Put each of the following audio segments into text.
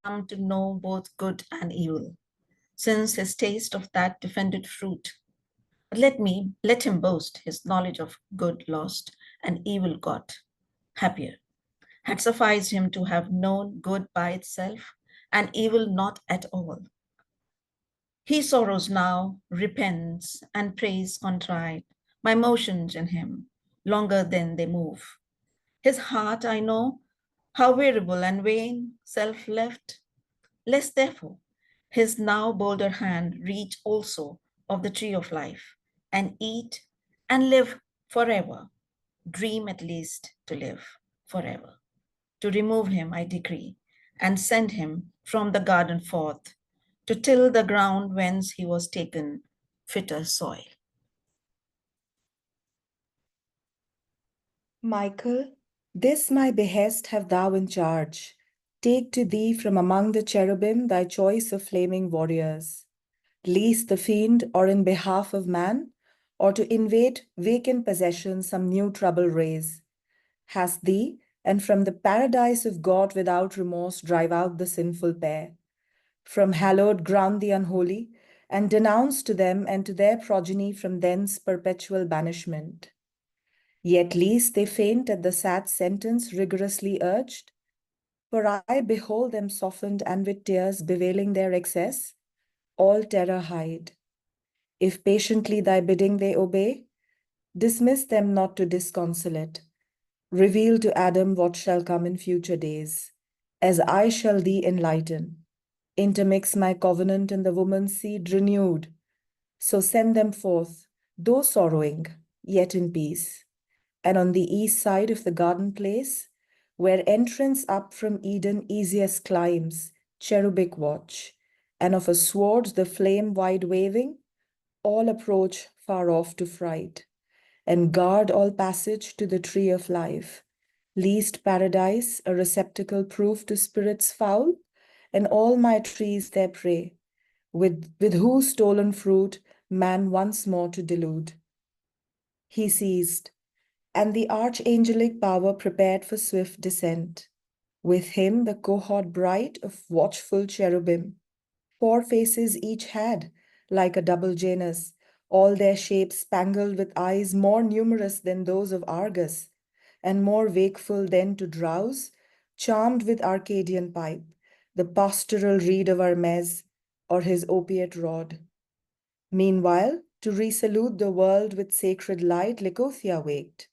to know both good and evil, since his taste of that defended fruit. But let him boast his knowledge of good lost and evil got. Happier had sufficed him to have known good by itself and evil not at all. He sorrows now, repents, and prays contrite, my motions in him, longer than they move. His heart, I know, how wearable and vain, self left, lest therefore his now bolder hand reach also of the tree of life, and eat and live forever, dream at least to live forever. To remove him, I decree, and send him from the garden forth, to till the ground whence he was taken, fitter soil. Michael, this my behest have thou in charge. Take to thee from among the cherubim thy choice of flaming warriors, lest the fiend, or in behalf of man, or to invade vacant possession some new trouble raise. Hast thee, and from the paradise of God without remorse drive out the sinful pair. From hallowed ground the unholy, and denounce to them and to their progeny from thence perpetual banishment. Yet least they faint at the sad sentence rigorously urged. For I behold them softened and with tears bewailing their excess, all terror hide. If patiently thy bidding they obey, dismiss them not to disconsolate. Reveal to Adam what shall come in future days, as I shall thee enlighten. Intermix my covenant in the woman's seed renewed. So send them forth, though sorrowing, yet in peace. And on the east side of the garden place, where entrance up from Eden easiest climbs, cherubic watch, and of a sword the flame wide waving, all approach far off to fright, and guard all passage to the tree of life, lest paradise a receptacle prove to spirits foul, and all my trees their prey, with whose stolen fruit man once more to delude. He ceased, and the archangelic power prepared for swift descent. With him the cohort bright of watchful cherubim. 4 faces each had, like a double Janus, all their shapes spangled with eyes more numerous than those of Argus, and more wakeful than to drowse, charmed with Arcadian pipe, the pastoral reed of Hermes, or his opiate rod. Meanwhile, to resalute the world with sacred light, Licothea waked,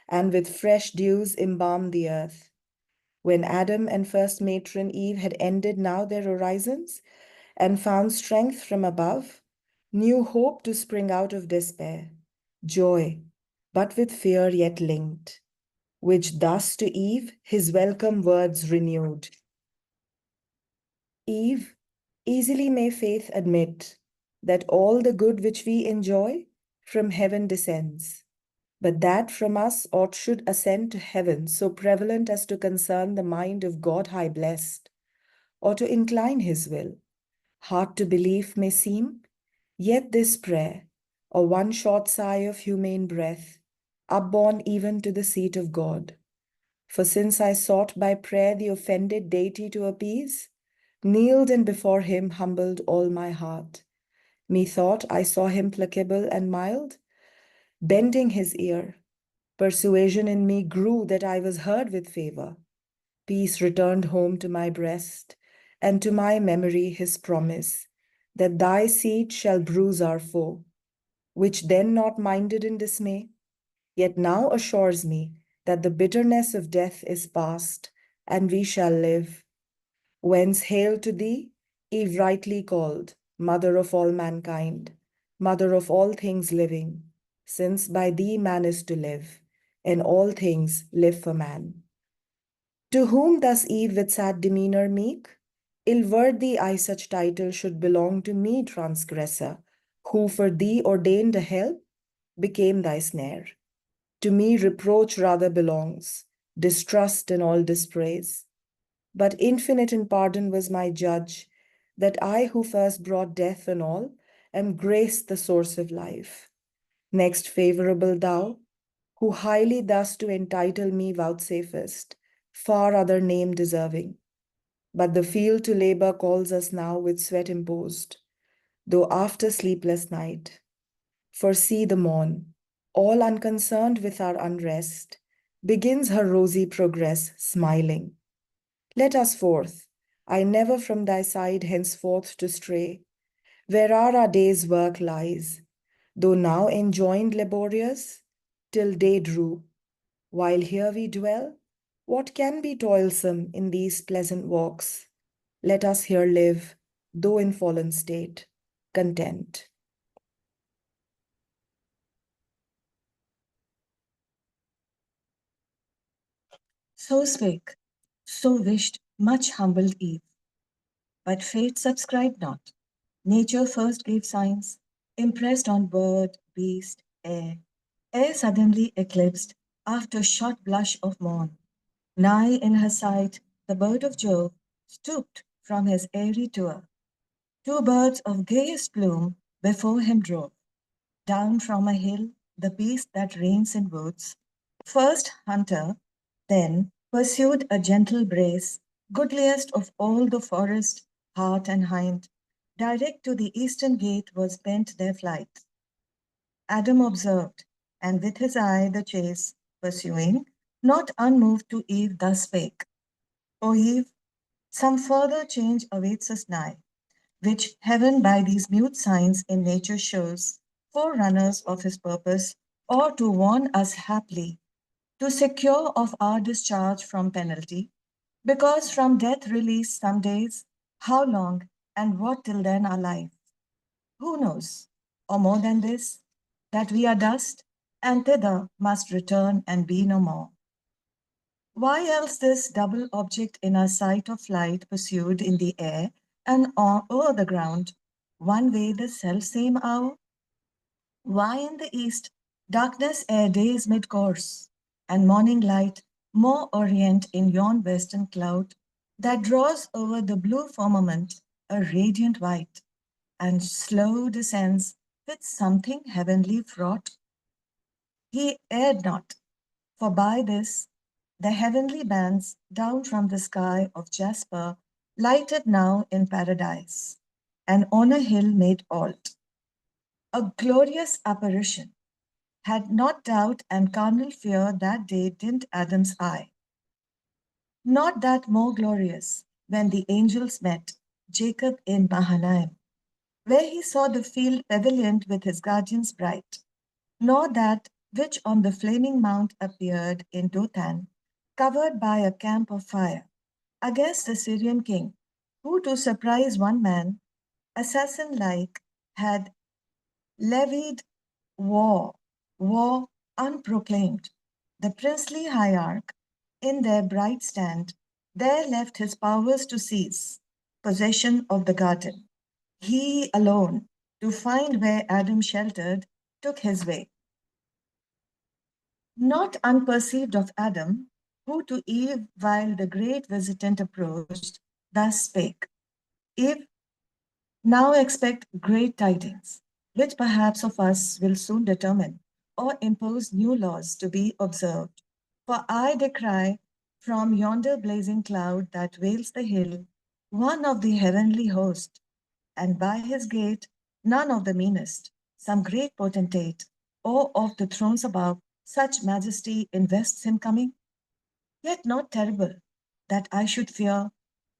and with fresh dews embalmed the earth. When Adam and first matron Eve had ended now their orisons, and found strength from above, new hope to spring out of despair, joy, but with fear yet linked, which thus to Eve his welcome words renewed. Eve, easily may faith admit that all the good which we enjoy from heaven descends, but that from us ought should ascend to heaven so prevalent as to concern the mind of God high blessed, or to incline his will. Hard to believe may seem, yet this prayer, or one short sigh of humane breath, upborne even to the seat of God. For since I sought by prayer the offended deity to appease, kneeled and before him humbled all my heart, methought I saw him placable and mild, bending his ear. Persuasion in me grew that I was heard with favor. Peace returned home to my breast, and to my memory his promise, that thy seed shall bruise our foe, which then not minded in dismay, yet now assures me that the bitterness of death is past, and we shall live. Whence hail to thee, Eve rightly called, mother of all mankind, mother of all things living, since by thee man is to live, and all things live for man. To whom thus Eve with sad demeanor meek? Ill-worthy I such title should belong to me, transgressor, who for thee ordained a help, became thy snare. To me reproach rather belongs, distrust and all dispraise. But infinite in pardon was my judge, that I who first brought death and all, am grace the source of life. Next favorable thou, who highly thus to entitle me vouchsafest, far other name deserving. but the field to labor calls us now with sweat imposed, though after sleepless night. For see the morn, all unconcerned with our unrest, begins her rosy progress, smiling. Let us forth, I never from thy side henceforth to stray, where our day's work lies, though now enjoined laborious, till day drew. While here we dwell, what can be toilsome in these pleasant walks? Let us here live, though in fallen state, content. So spake, so wished much humbled Eve. But fate subscribed not. Nature first gave signs, impressed on bird, beast, air. Air suddenly eclipsed after short blush of morn. Nigh in her sight, the bird of Jove stooped from his airy tour. Two birds of gayest plume before him drove. Down from a hill, the beast that reigns in woods, first hunter, then pursued a gentle brace, goodliest of all the forest, hart and hind. Direct to the eastern gate was bent their flight. Adam observed, and with his eye the chase pursuing, not unmoved to Eve thus spake: O Eve, some further change awaits us nigh, which heaven by these mute signs in nature shows, forerunners of his purpose, or to warn us haply, to secure of our discharge from penalty, because from death release some days, how long and what till then our life? Who knows? Or more than this, that we are dust, and thither must return and be no more. Why else this double object in our sight of flight pursued in the air and o'er the ground, one way the self-same hour? Why in the east darkness ere day's mid-course, and morning light more orient in yon western cloud that draws over the blue firmament a radiant white, and slow descends with something heavenly fraught? He erred not, for by this the heavenly bands down from the sky of jasper lighted now in paradise, and on a hill made alt. A glorious apparition, had not doubt and carnal fear that day dimmed Adam's eye. Not that more glorious when the angels met Jacob in Mahanaim, where he saw the field pavilioned with his guardians bright, nor that which on the flaming mount appeared in Dothan, covered by a camp of fire, against the Syrian king, who to surprise one man, assassin like, had levied war, war unproclaimed. The princely hierarch, in their bright stand, there left his powers to seize possession of the garden. He alone, to find where Adam sheltered, took his way. Not unperceived of Adam, who to Eve, while the great visitant approached, thus spake: Eve, now expect great tidings, which perhaps of us will soon determine or impose new laws to be observed. For I descry from yonder blazing cloud that veils the hill one of the heavenly host, and by his gate none of the meanest, some great potentate, or of the thrones above, such majesty invests him coming, yet not terrible, that I should fear,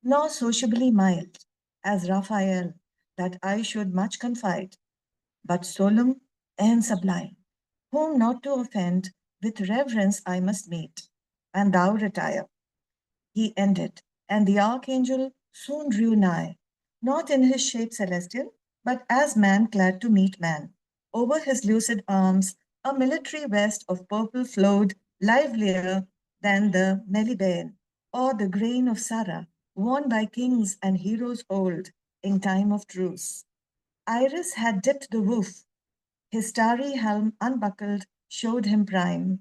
nor sociably mild, as Raphael, that I should much confide, but solemn and sublime, whom not to offend, with reverence I must meet, and thou retire. He ended, and the archangel soon drew nigh, not in his shape celestial, but as man clad to meet man. Over his lucid arms a military vest of purple flowed, livelier than the Melibane, or the grain of Sarah, worn by kings and heroes old in time of truce. Iris had dipped the woof, his starry helm unbuckled showed him prime,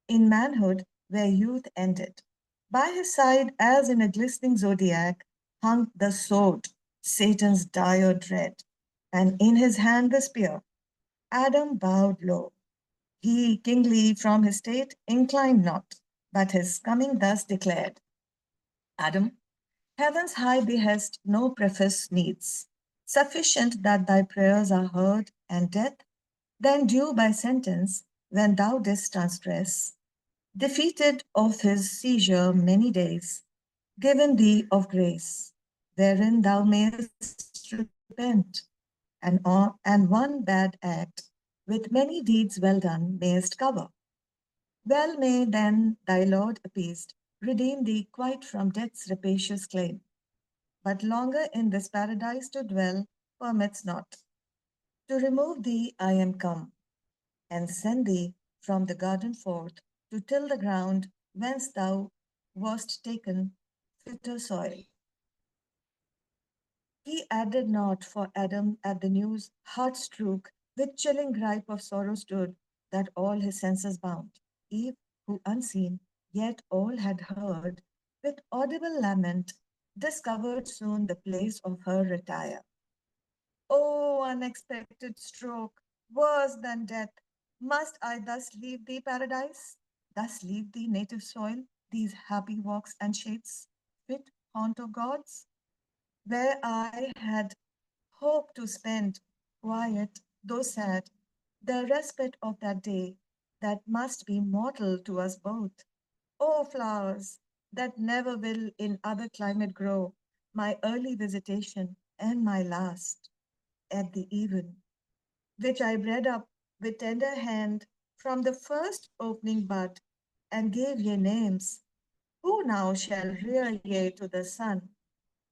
in manhood where youth ended. By his side, as in a glistening zodiac, hung the sword, Satan's dire dread, and in his hand the spear. Adam bowed low. He, kingly from his state, inclined not, but his coming thus declared: Adam, Heaven's high behest no preface needs, sufficient that thy prayers are heard, and death, then due by sentence, when thou didst transgress, defeated of his seizure many days, given thee of grace, wherein thou mayest repent, and one bad act, with many deeds well done, mayest cover. Well may then thy Lord appeased redeem thee quite from death's rapacious claim, but longer in this paradise to dwell permits not. To remove thee I am come, and send thee from the garden forth to till the ground whence thou wast taken fitter soil. He added not for Adam at the news, heart strook, with chilling gripe of sorrow stood, that all his senses bound. Eve, who unseen, yet all had heard, with audible lament, discovered soon the place of her retire. O unexpected stroke, worse than death! Must I thus leave thee, paradise? Thus leave thee, native soil, these happy walks and shades, fit haunt of gods? Where I had hoped to spend, quiet though sad, the respite of that day that must be mortal to us both. O flowers that never will in other climate grow, my early visitation and my last at the even, which I bred up with tender hand from the first opening bud, and gave ye names. Who now shall rear ye to the sun,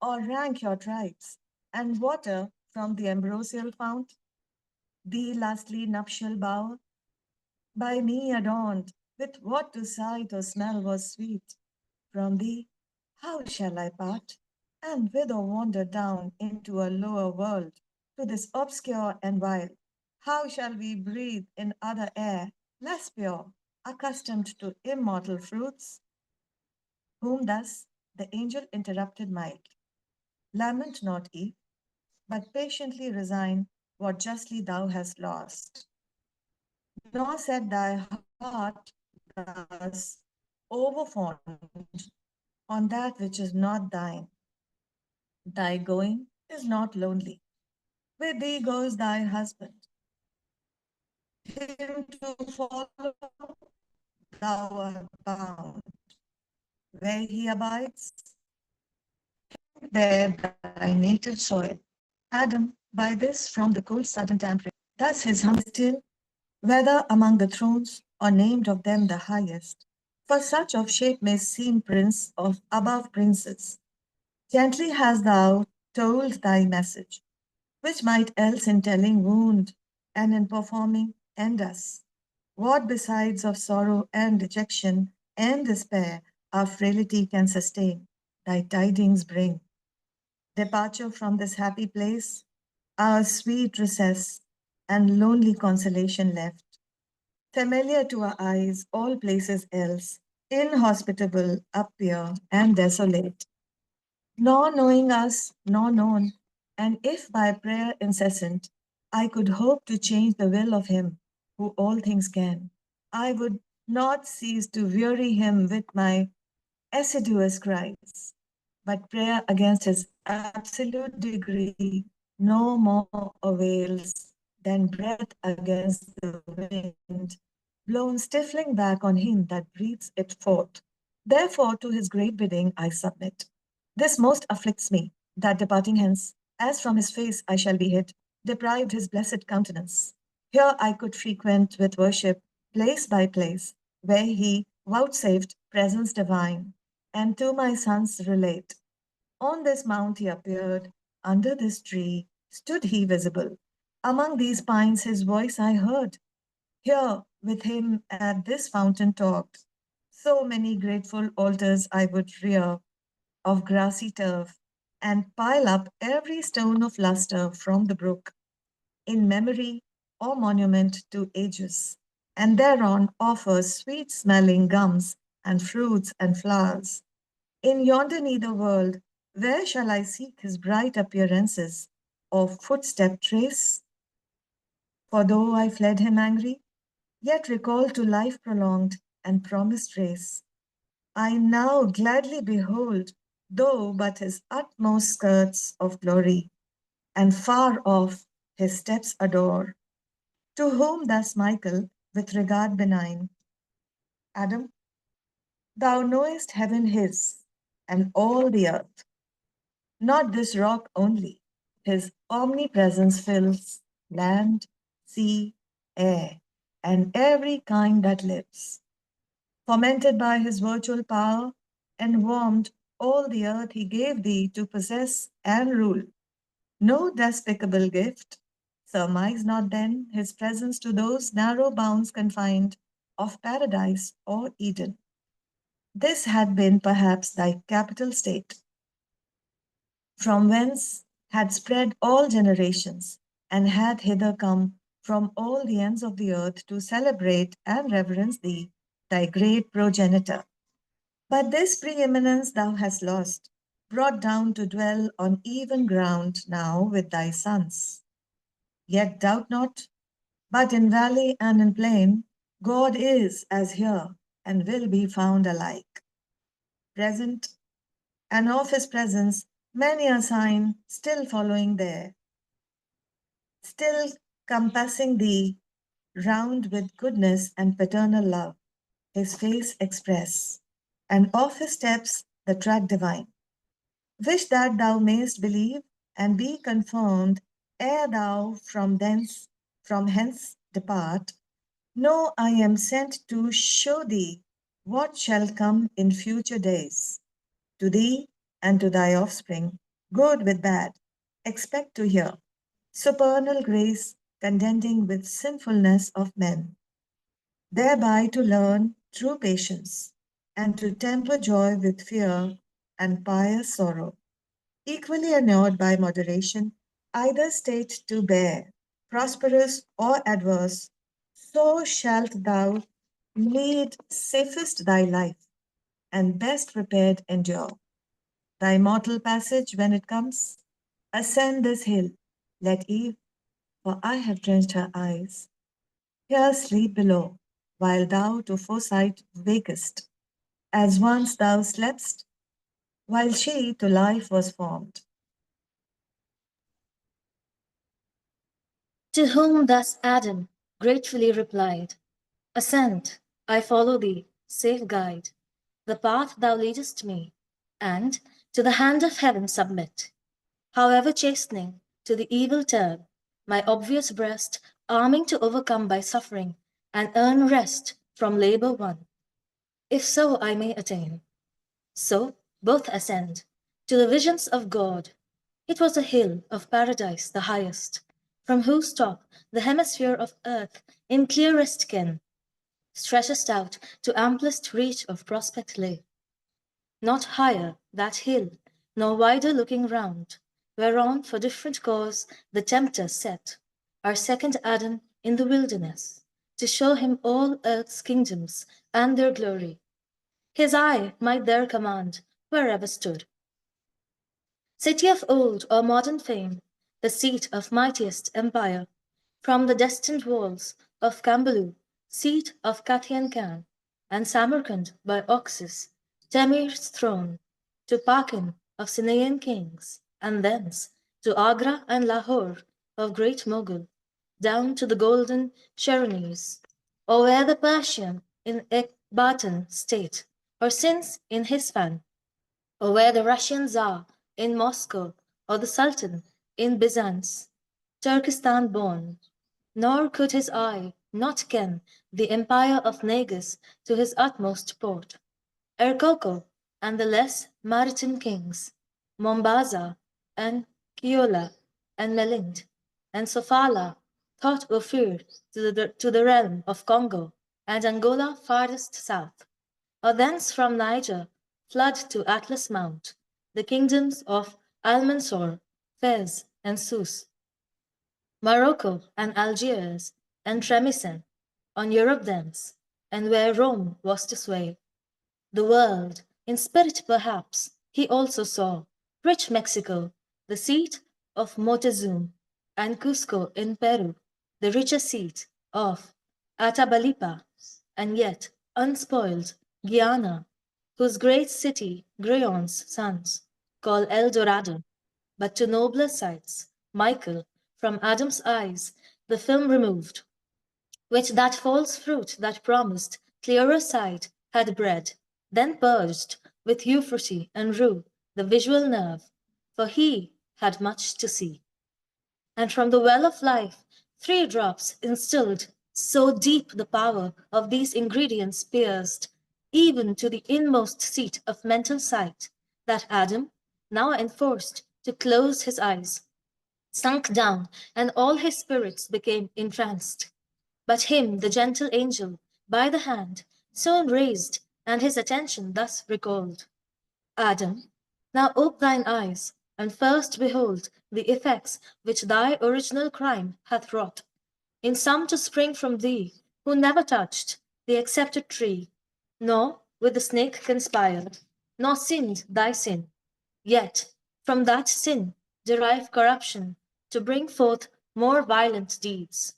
or rank your tribes, and water from the ambrosial fount? Thee lastly nuptial bower, by me adorned, with what to sight or smell was sweet. From thee, how shall I part, and whither wander down into a lower world, to this obscure and wild? How shall we breathe in other air, less pure, accustomed to immortal fruits? Whom thus the angel interrupted mild. Lament not, Eve, but patiently resign what justly thou hast lost. Nor set thy heart thus overfond on that which is not thine. Thy going is not lonely. With thee goes thy husband. Him to follow thou art bound. Where he abides, there thy native soil. Adam, by this from the cold sudden tempering, thus his hum still, whether among the thrones or named of them the highest. For such of shape may seem prince of above princes. Gently hast thou told thy message, which might else in telling wound, and in performing end us. What besides of sorrow and dejection and despair our frailty can sustain, thy tidings bring. Departure from this happy place, our sweet recess, and lonely consolation left. Familiar to our eyes, all places else, inhospitable appear and desolate. Nor knowing us, nor known, and if by prayer incessant I could hope to change the will of him who all things can, I would not cease to weary him with my assiduous cries. But prayer against his absolute degree no more avails than breath against the wind, blown stifling back on him that breathes it forth. Therefore, to his great bidding I submit. This most afflicts me, that departing hence, as from his face I shall be hid, deprived his blessed countenance. Here I could frequent with worship, place by place, where he vouchsafed presence divine, and to my sons relate. On this mount he appeared, under this tree stood he visible. Among these pines his voice I heard. Here with him at this fountain talked. So many grateful altars I would rear of grassy turf, and pile up every stone of luster from the brook, in memory or monument to ages, and thereon offer sweet smelling gums and fruits and flowers. In yonder nether world, where shall I seek his bright appearances or footstep trace? For though I fled him angry, yet recall to life prolonged and promised race, I now gladly behold though but his utmost skirts of glory, and far off his steps adore. To whom thus Michael, with regard benign, Adam, thou knowest heaven his, and all the earth, not this rock only. His omnipresence fills land, sea, air, and every kind that lives. Fomented by his virtual power, and warmed all the earth he gave thee to possess and rule. No despicable gift, surmise not then his presence to those narrow bounds confined of paradise or Eden. This had been perhaps thy capital state, from whence had spread all generations, and had hither come from all the ends of the earth to celebrate and reverence thee, thy great progenitor. But this preeminence thou hast lost, brought down to dwell on even ground now with thy sons. Yet doubt not, but in valley and in plain, God is as here, and will be found alike. Present, and of his presence many a sign still following there, still compassing thee round with goodness and paternal love, his face express, and of his steps the track divine. Wish that thou mayst believe and be confirmed ere thou from hence depart. Know I am sent to show thee what shall come in future days. To thee and to thy offspring, good with bad, expect to hear supernal grace contending with sinfulness of men, thereby to learn true patience, and to temper joy with fear and pious sorrow, equally inured by moderation, either state to bear, prosperous or adverse, so shalt thou lead safest thy life, and best prepared endure. Thy mortal passage when it comes, ascend this hill, let Eve, for I have drenched her eyes, here sleep below, while thou to foresight wakest, as once thou sleptst, while she to life was formed. To whom thus Adam gratefully replied, Ascend, I follow thee, safe guide, the path thou leadest me, and to the hand of heaven submit. However chastening to the evil turn, my obvious breast arming to overcome by suffering and earn rest from labor won, if so I may attain. So both ascend to the visions of God. It was a hill of paradise the highest, from whose top the hemisphere of earth in clearest ken stretchest out to amplest reach of prospect lay. Not higher that hill, nor wider looking round, whereon for different cause the tempter set our second Adam in the wilderness, to show him all earth's kingdoms and their glory. His eye might there command wherever stood. City of old or modern fame, the seat of mightiest empire, from the destined walls of Cambalu, seat of Kathian Khan, and Samarkand by Oxus, Temir's throne, to Pakin of Sinayan kings, and thence to Agra and Lahore of great Mughal, down to the golden Cheronees, or where the Persian in Ekbatan state, or since in Hispan, or where the Russian Tsar in Moscow, or the Sultan in Byzance, Turkestan born, nor could his eye not ken the empire of Negus to his utmost port, Erkoko and the less maritime kings, Mombasa and Kiola and Melind, and Sofala, thought Ophir to the realm of Congo, and Angola farthest south, or thence from Niger flood to Atlas Mount, the kingdoms of Almansor, Fez, and Sus, Morocco and Algiers and Tremisen, on Europe thence, and where Rome was to sway. The world, in spirit perhaps, he also saw, rich Mexico, the seat of Moctezuma, and Cusco in Peru, the richer seat of Atabalpa, and yet unspoiled Guiana, whose great city Grayon's sons call El Dorado, but to nobler sights, Michael, from Adam's eyes, the film removed, which that false fruit that promised clearer sight had bred, then purged with euphrasy and rue the visual nerve, for he had much to see. And from the well of life 3 drops instilled, so deep the power of these ingredients pierced, even to the inmost seat of mental sight, that Adam, now enforced to close his eyes, sunk down, and all his spirits became entranced. But him the gentle angel, by the hand, soon raised, and his attention thus recalled. Adam, now ope thine eyes, and first behold the effects which thy original crime hath wrought, in some to spring from thee, who never touched the accepted tree, nor with the snake conspired, nor sinned thy sin, yet from that sin derive corruption, to bring forth more violent deeds.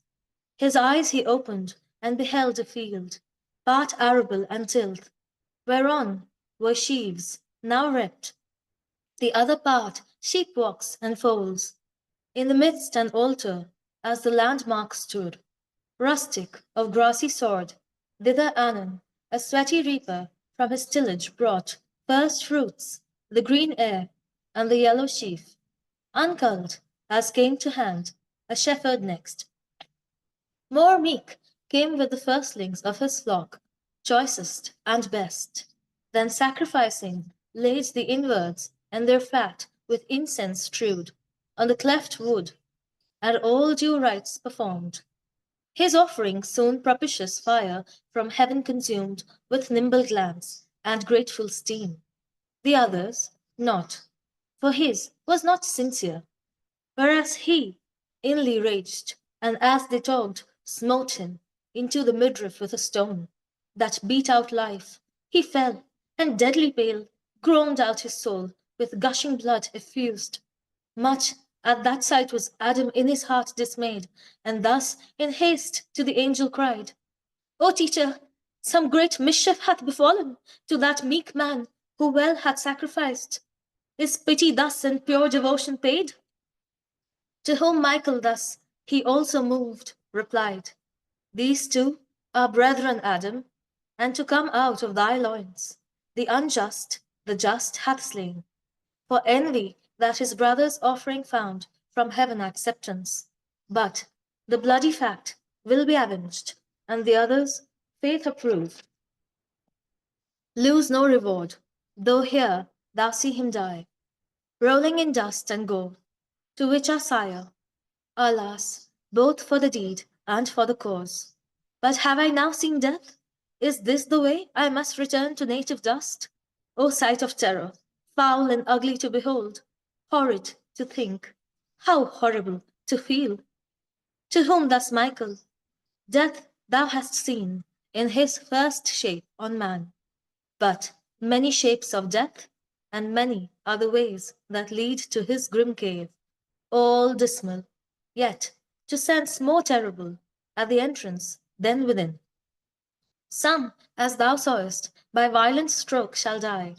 His eyes he opened, and beheld a field, part arable and tilth, whereon were sheaves, now ripped, the other part sheep-walks and folds. In the midst an altar, as the landmark stood, rustic, of grassy sward. Thither anon a sweaty reaper from his tillage brought first fruits, the green ear, and the yellow sheaf. Unculled, as came to hand, a shepherd next. More meek came with the firstlings of his flock, choicest and best. Then sacrificing, laid the inwards and their fat with incense strewed on the cleft wood, and all due rites performed. His offering soon propitious fire from heaven consumed with nimble glance and grateful steam. The others not, for his was not sincere, whereas he inly raged, and as they talked, smote him into the midriff with a stone that beat out life. He fell, and deadly pale, groaned out his soul, with gushing blood effused. Much at that sight was Adam in his heart dismayed, and thus in haste to the angel cried, O teacher, some great mischief hath befallen to that meek man who well hath sacrificed. Is pity thus and pure devotion paid? To whom Michael thus, he also moved, replied, These two are brethren, Adam, and to come out of thy loins, the unjust, the just hath slain, for envy that his brother's offering found from heaven acceptance. But the bloody fact will be avenged, and the others faith approve. Lose no reward, though here thou see him die, rolling in dust and gore, to which our sire, alas, both for the deed and for the cause. But have I now seen death? Is this the way I must return to native dust? O sight of terror, foul and ugly to behold, horrid to think, how horrible to feel! To whom thus Michael, Death thou hast seen in his first shape on man, but many shapes of death, and many are the ways that lead to his grim cave, all dismal, yet to sense more terrible at the entrance than within. Some, as thou sawest, by violent stroke shall die,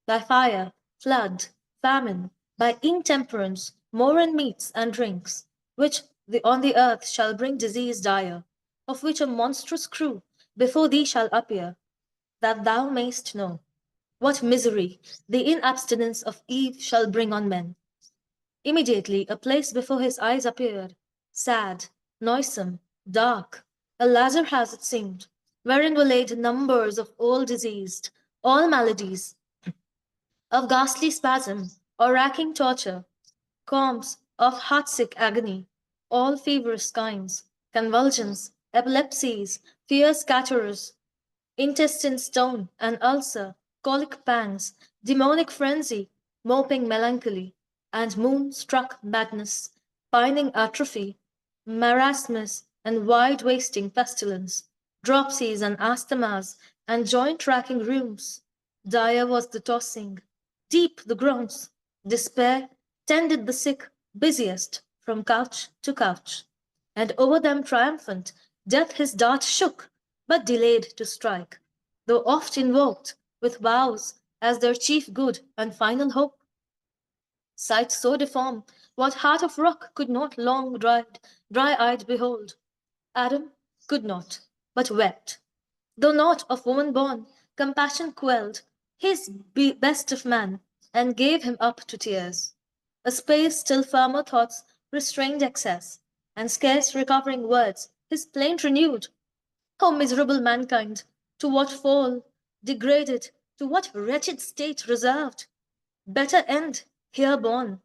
by fire, flood, famine, by intemperance, more in meats and drinks, which on the earth shall bring disease dire, of which a monstrous crew before thee shall appear, that thou mayst know what misery the inabstinence of Eve shall bring on men. Immediately a place before his eyes appeared, sad, noisome, dark, a lazar house it seemed, wherein were laid numbers of all diseased, all maladies, of ghastly spasm or racking torture, corpse of heart-sick agony, all feverish kinds, convulsions, epilepsies, fierce catarrhs, intestine stone and ulcer, colic pangs, demonic frenzy, moping melancholy, and moon-struck madness, pining atrophy, marasmus and wide-wasting pestilence, dropsies and asthmas, and joint-racking rheums. Dire was the tossing, deep the groans, despair tended the sick busiest from couch to couch, and over them triumphant, death his dart shook, but delayed to strike, though oft invoked with vows as their chief good and final hope. Sight so deformed, what heart of rock could not long dry-eyed behold? Adam could not, but wept. Though not of woman born, compassion quelled his best of man, and gave him up to tears. A space still firmer thoughts restrained excess, and scarce recovering words his plaint renewed. O miserable mankind, to what fall, degraded, to what wretched state reserved? Better end here born.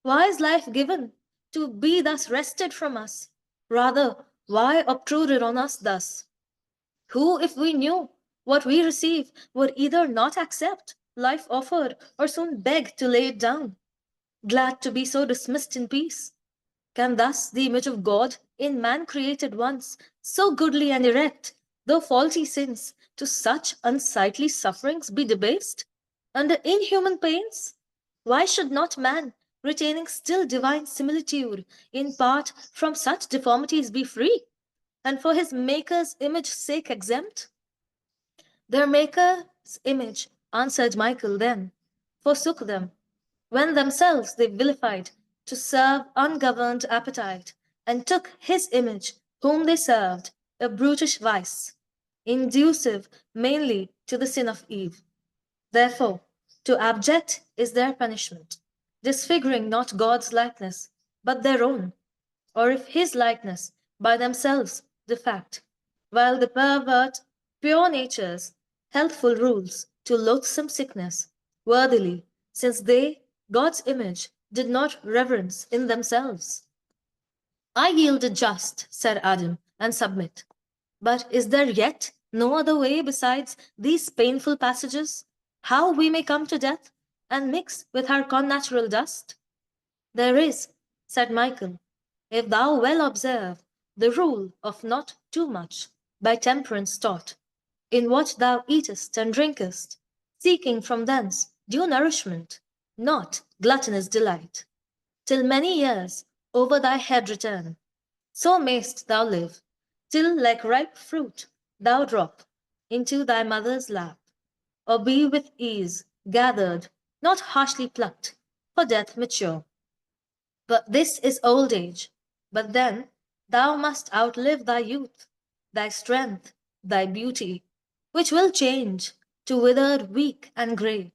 Why is life given to be thus wrested from us? Rather, why obtruded on us thus? Who, if we knew what we receive, would either not accept life offered or soon beg to lay it down, glad to be so dismissed in peace? Can thus the image of God in man created once, so goodly and erect, though faulty sins, to such unsightly sufferings be debased? Under inhuman pains? Why should not man, retaining still divine similitude, in part from such deformities be free, and for his Maker's image sake exempt? Their Maker's image, answered Michael then, forsook them, when themselves they vilified to serve ungoverned appetite, and took his image, whom they served, a brutish vice, inducive mainly to the sin of Eve. Therefore, to abject is their punishment, disfiguring not God's likeness, but their own, or if his likeness, by themselves defact, while the pervert pure nature's healthful rules to loathsome sickness, worthily, since they God's image did not reverence in themselves. I yielded just, said Adam, and submit. But is there yet no other way besides these painful passages, how we may come to death, and mix with our connatural dust? There is, said Michael, if thou well observe the rule of not too much, by temperance taught, in what thou eatest and drinkest, seeking from thence due nourishment, not gluttonous delight, till many years over thy head return. So mayst thou live, till like ripe fruit thou drop into thy mother's lap, or be with ease gathered, not harshly plucked, for death mature. But this is old age. But then thou must outlive thy youth, thy strength, thy beauty, which will change to withered, weak, and grey.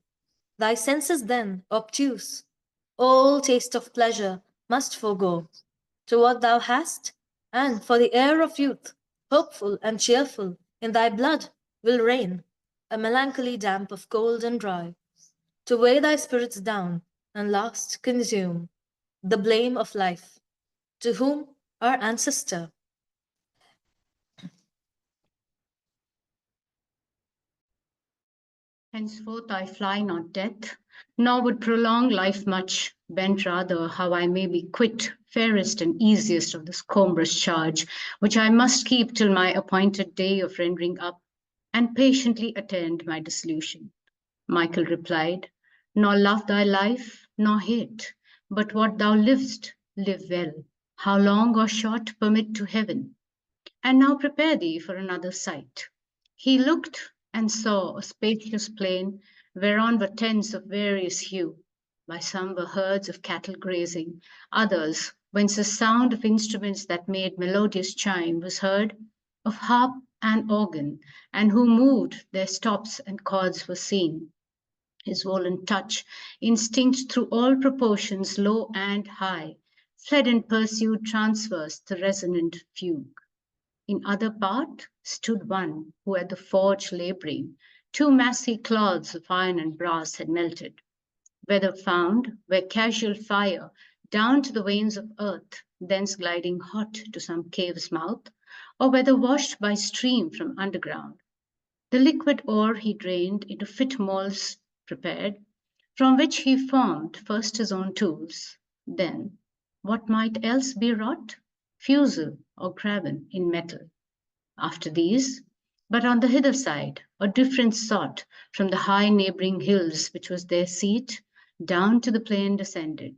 Thy senses then, obtuse, all taste of pleasure must forego to what thou hast, and for the air of youth, hopeful and cheerful, in thy blood will reign a melancholy damp of cold and dry, to weigh thy spirits down, and last consume the blame of life, to whom our ancestor Henceforth I fly not death, nor would prolong life much, bent rather how I may be quit fairest and easiest of this cumbrous charge, which I must keep till my appointed day of rendering up, and patiently attend my dissolution. Michael replied, nor love thy life, nor hate, but what thou livest, live well. How long or short permit to heaven. And now prepare thee for another sight. He looked and saw a spacious plain, whereon were tents of various hue. By some were herds of cattle grazing, others, whence a sound of instruments that made melodious chime was heard, of harp and organ, and who moved their stops and chords were seen. His woolen touch, instinct through all proportions low and high, fled and pursued transverse the resonant fugue. In other part stood one who at the forge labouring, two massy cloths of iron and brass had melted, whether found where casual fire down to the veins of earth, thence gliding hot to some cave's mouth, or whether washed by stream from underground. The liquid ore he drained into fit moulds prepared, from which he formed first his own tools, then what might else be wrought? Fusel or graven in metal. After these, but on the hither side, a different sort from the high neighbouring hills which was their seat, down to the plain descended.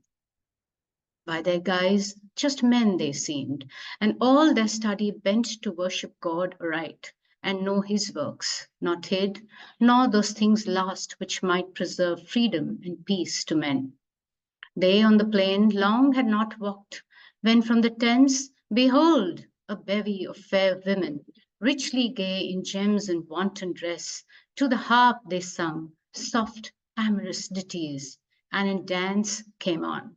By their guise, just men they seemed, and all their study bent to worship God aright, and know his works, not hid, nor those things lost which might preserve freedom and peace to men. They on the plain long had not walked, when from the tents, behold, a bevy of fair women, richly gay in gems and wanton dress, to the harp they sung soft amorous ditties, and in dance came on.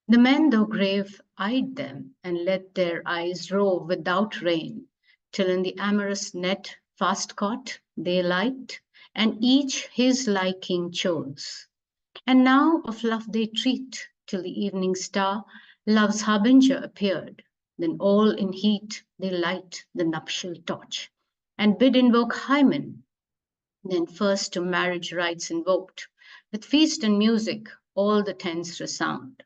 The men, though grave, eyed them, and let their eyes rove without rein, till in the amorous net fast caught they light, and each his liking chose. And now of love they treat, till the evening star, love's harbinger, appeared. Then all in heat they light the nuptial torch, and bid invoke Hymen. Then first to marriage rites invoked, with feast and music all the tents resound.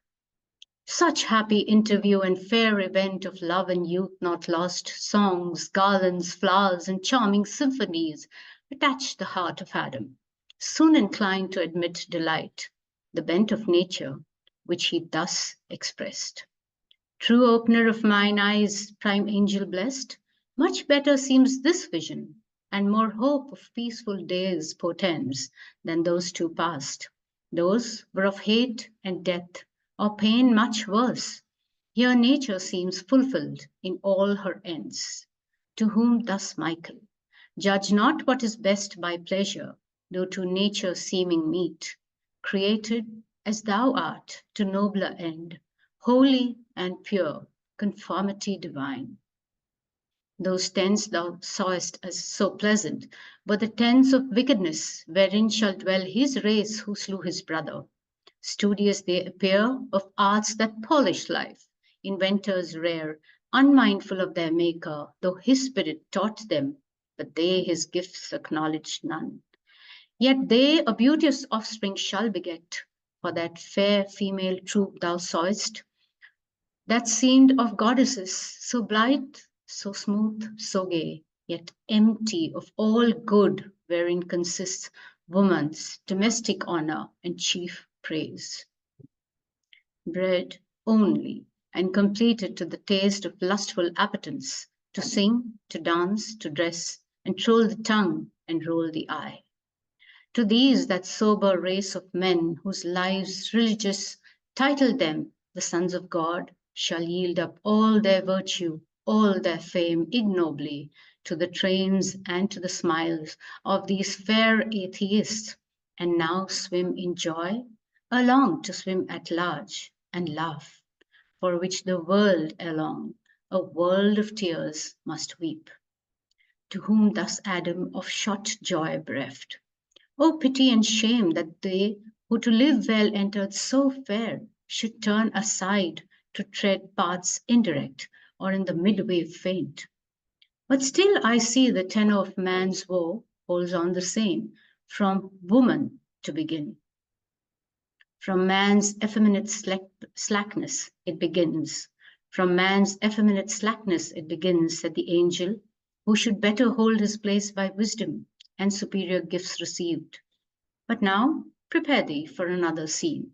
Such happy interview and fair event of love and youth not lost, songs, garlands, flowers, and charming symphonies attached the heart of Adam, soon inclined to admit delight, the bent of nature, which he thus expressed. True opener of mine eyes, prime angel blessed, much better seems this vision, and more hope of peaceful days portends than those two past. Those were of hate and death, or pain much worse. Here nature seems fulfilled in all her ends. To whom thus Michael, judge not what is best by pleasure, though to nature seeming meet, created as thou art to nobler end, holy and pure, conformity divine. Those tents thou sawest as so pleasant were the tents of wickedness, wherein shall dwell his race who slew his brother. Studious they appear of arts that polish life, inventors rare, unmindful of their maker, though his spirit taught them, but they his gifts acknowledged none. Yet they a beauteous offspring shall beget, for that fair female troop thou sawest, that seemed of goddesses, so blithe, so smooth, so gay, yet empty of all good wherein consists woman's domestic honor and chief praise. Bred only and completed to the taste of lustful appetence, to sing, to dance, to dress, and troll the tongue and roll the eye. To these that sober race of men whose lives religious titled them the sons of God, shall yield up all their virtue, all their fame ignobly to the trains and to the smiles of these fair atheists, and now swim in joy, along to swim at large, and laugh, for which the world along, a world of tears, must weep. To whom thus Adam of short joy bereft, O pity and shame that they who to live well entered so fair should turn aside to tread paths indirect, or in the midway faint. But still I see the tenor of man's woe holds on the same, from woman to begin. From man's effeminate slackness it begins. From man's effeminate slackness it begins, said the angel, who should better hold his place by wisdom and superior gifts received. But now prepare thee for another scene.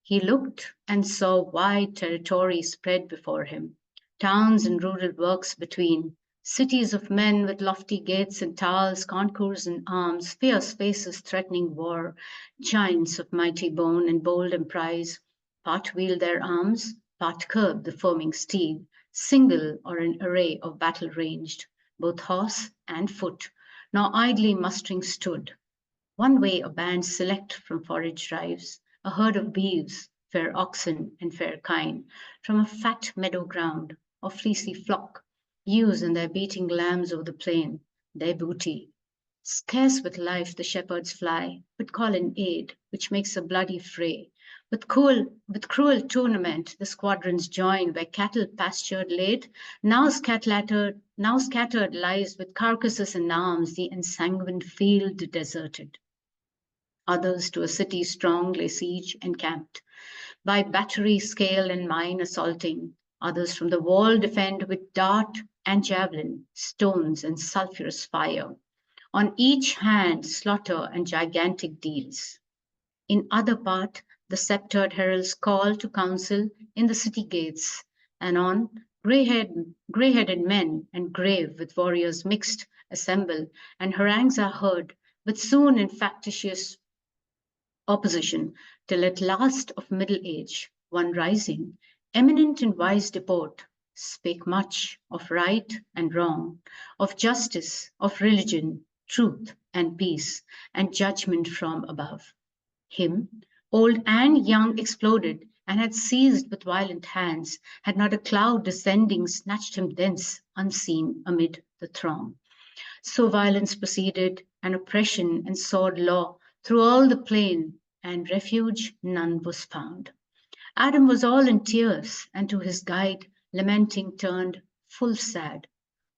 He looked and saw wide territory spread before him, towns and rural works between, cities of men with lofty gates and towers, concourse and arms, fierce faces threatening war, giants of mighty bone and bold emprise, part wield their arms, part curb the foaming steed, single or in array of battle ranged, both horse and foot, nor idly mustering stood. One way a band select from forage drives, a herd of beeves, fair oxen and fair kine, from a fat meadow ground, or fleecy flock, ewes and their beating lambs over the plain, their booty. Scarce with life the shepherds fly, but call in aid, which makes a bloody fray. With cruel tournament the squadrons join, where cattle pastured late, now scattered lies with carcasses and arms, the ensanguined field deserted. Others to a city strong lay siege encamped, by battery, scale, and mine assaulting. Others from the wall defend with dart and javelin, stones and sulphurous fire. On each hand slaughter and gigantic deeds. In other part the sceptred heralds call to council in the city gates, and on Grey-headed men and grave with warriors mixed assemble, and harangues are heard, but soon in factitious opposition, till at last of middle age, one rising, eminent in wise deport, spake much of right and wrong, of justice, of religion, truth and peace, and judgment from above. Him, old and young, exploded, and had seized with violent hands, had not a cloud descending snatched him thence, unseen, amid the throng. So violence proceeded, and oppression and sword law through all the plain, and refuge none was found. Adam was all in tears, and to his guide, lamenting, turned full sad.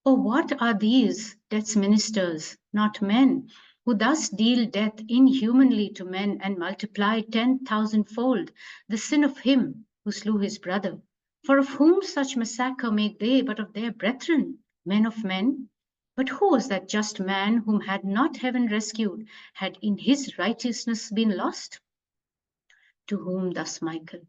Oh, what are these, death's ministers, not men, who thus deal death inhumanly to men and multiply 10,000-fold the sin of him who slew his brother? For of whom such massacre made they but of their brethren, men of men? But who was that just man whom had not heaven rescued, had in his righteousness been lost? To whom thus Michael,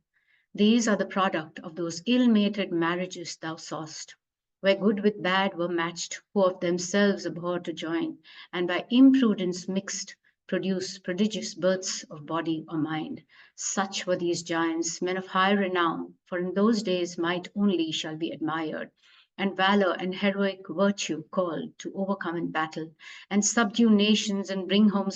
these are the product of those ill-mated marriages thou saw'st, where good with bad were matched, who of themselves abhorred to join, and by imprudence mixed, produced prodigious births of body or mind. Such were these giants, men of high renown, for in those days might only shall be admired, and valor and heroic virtue called to overcome in battle, and subdue nations and bring home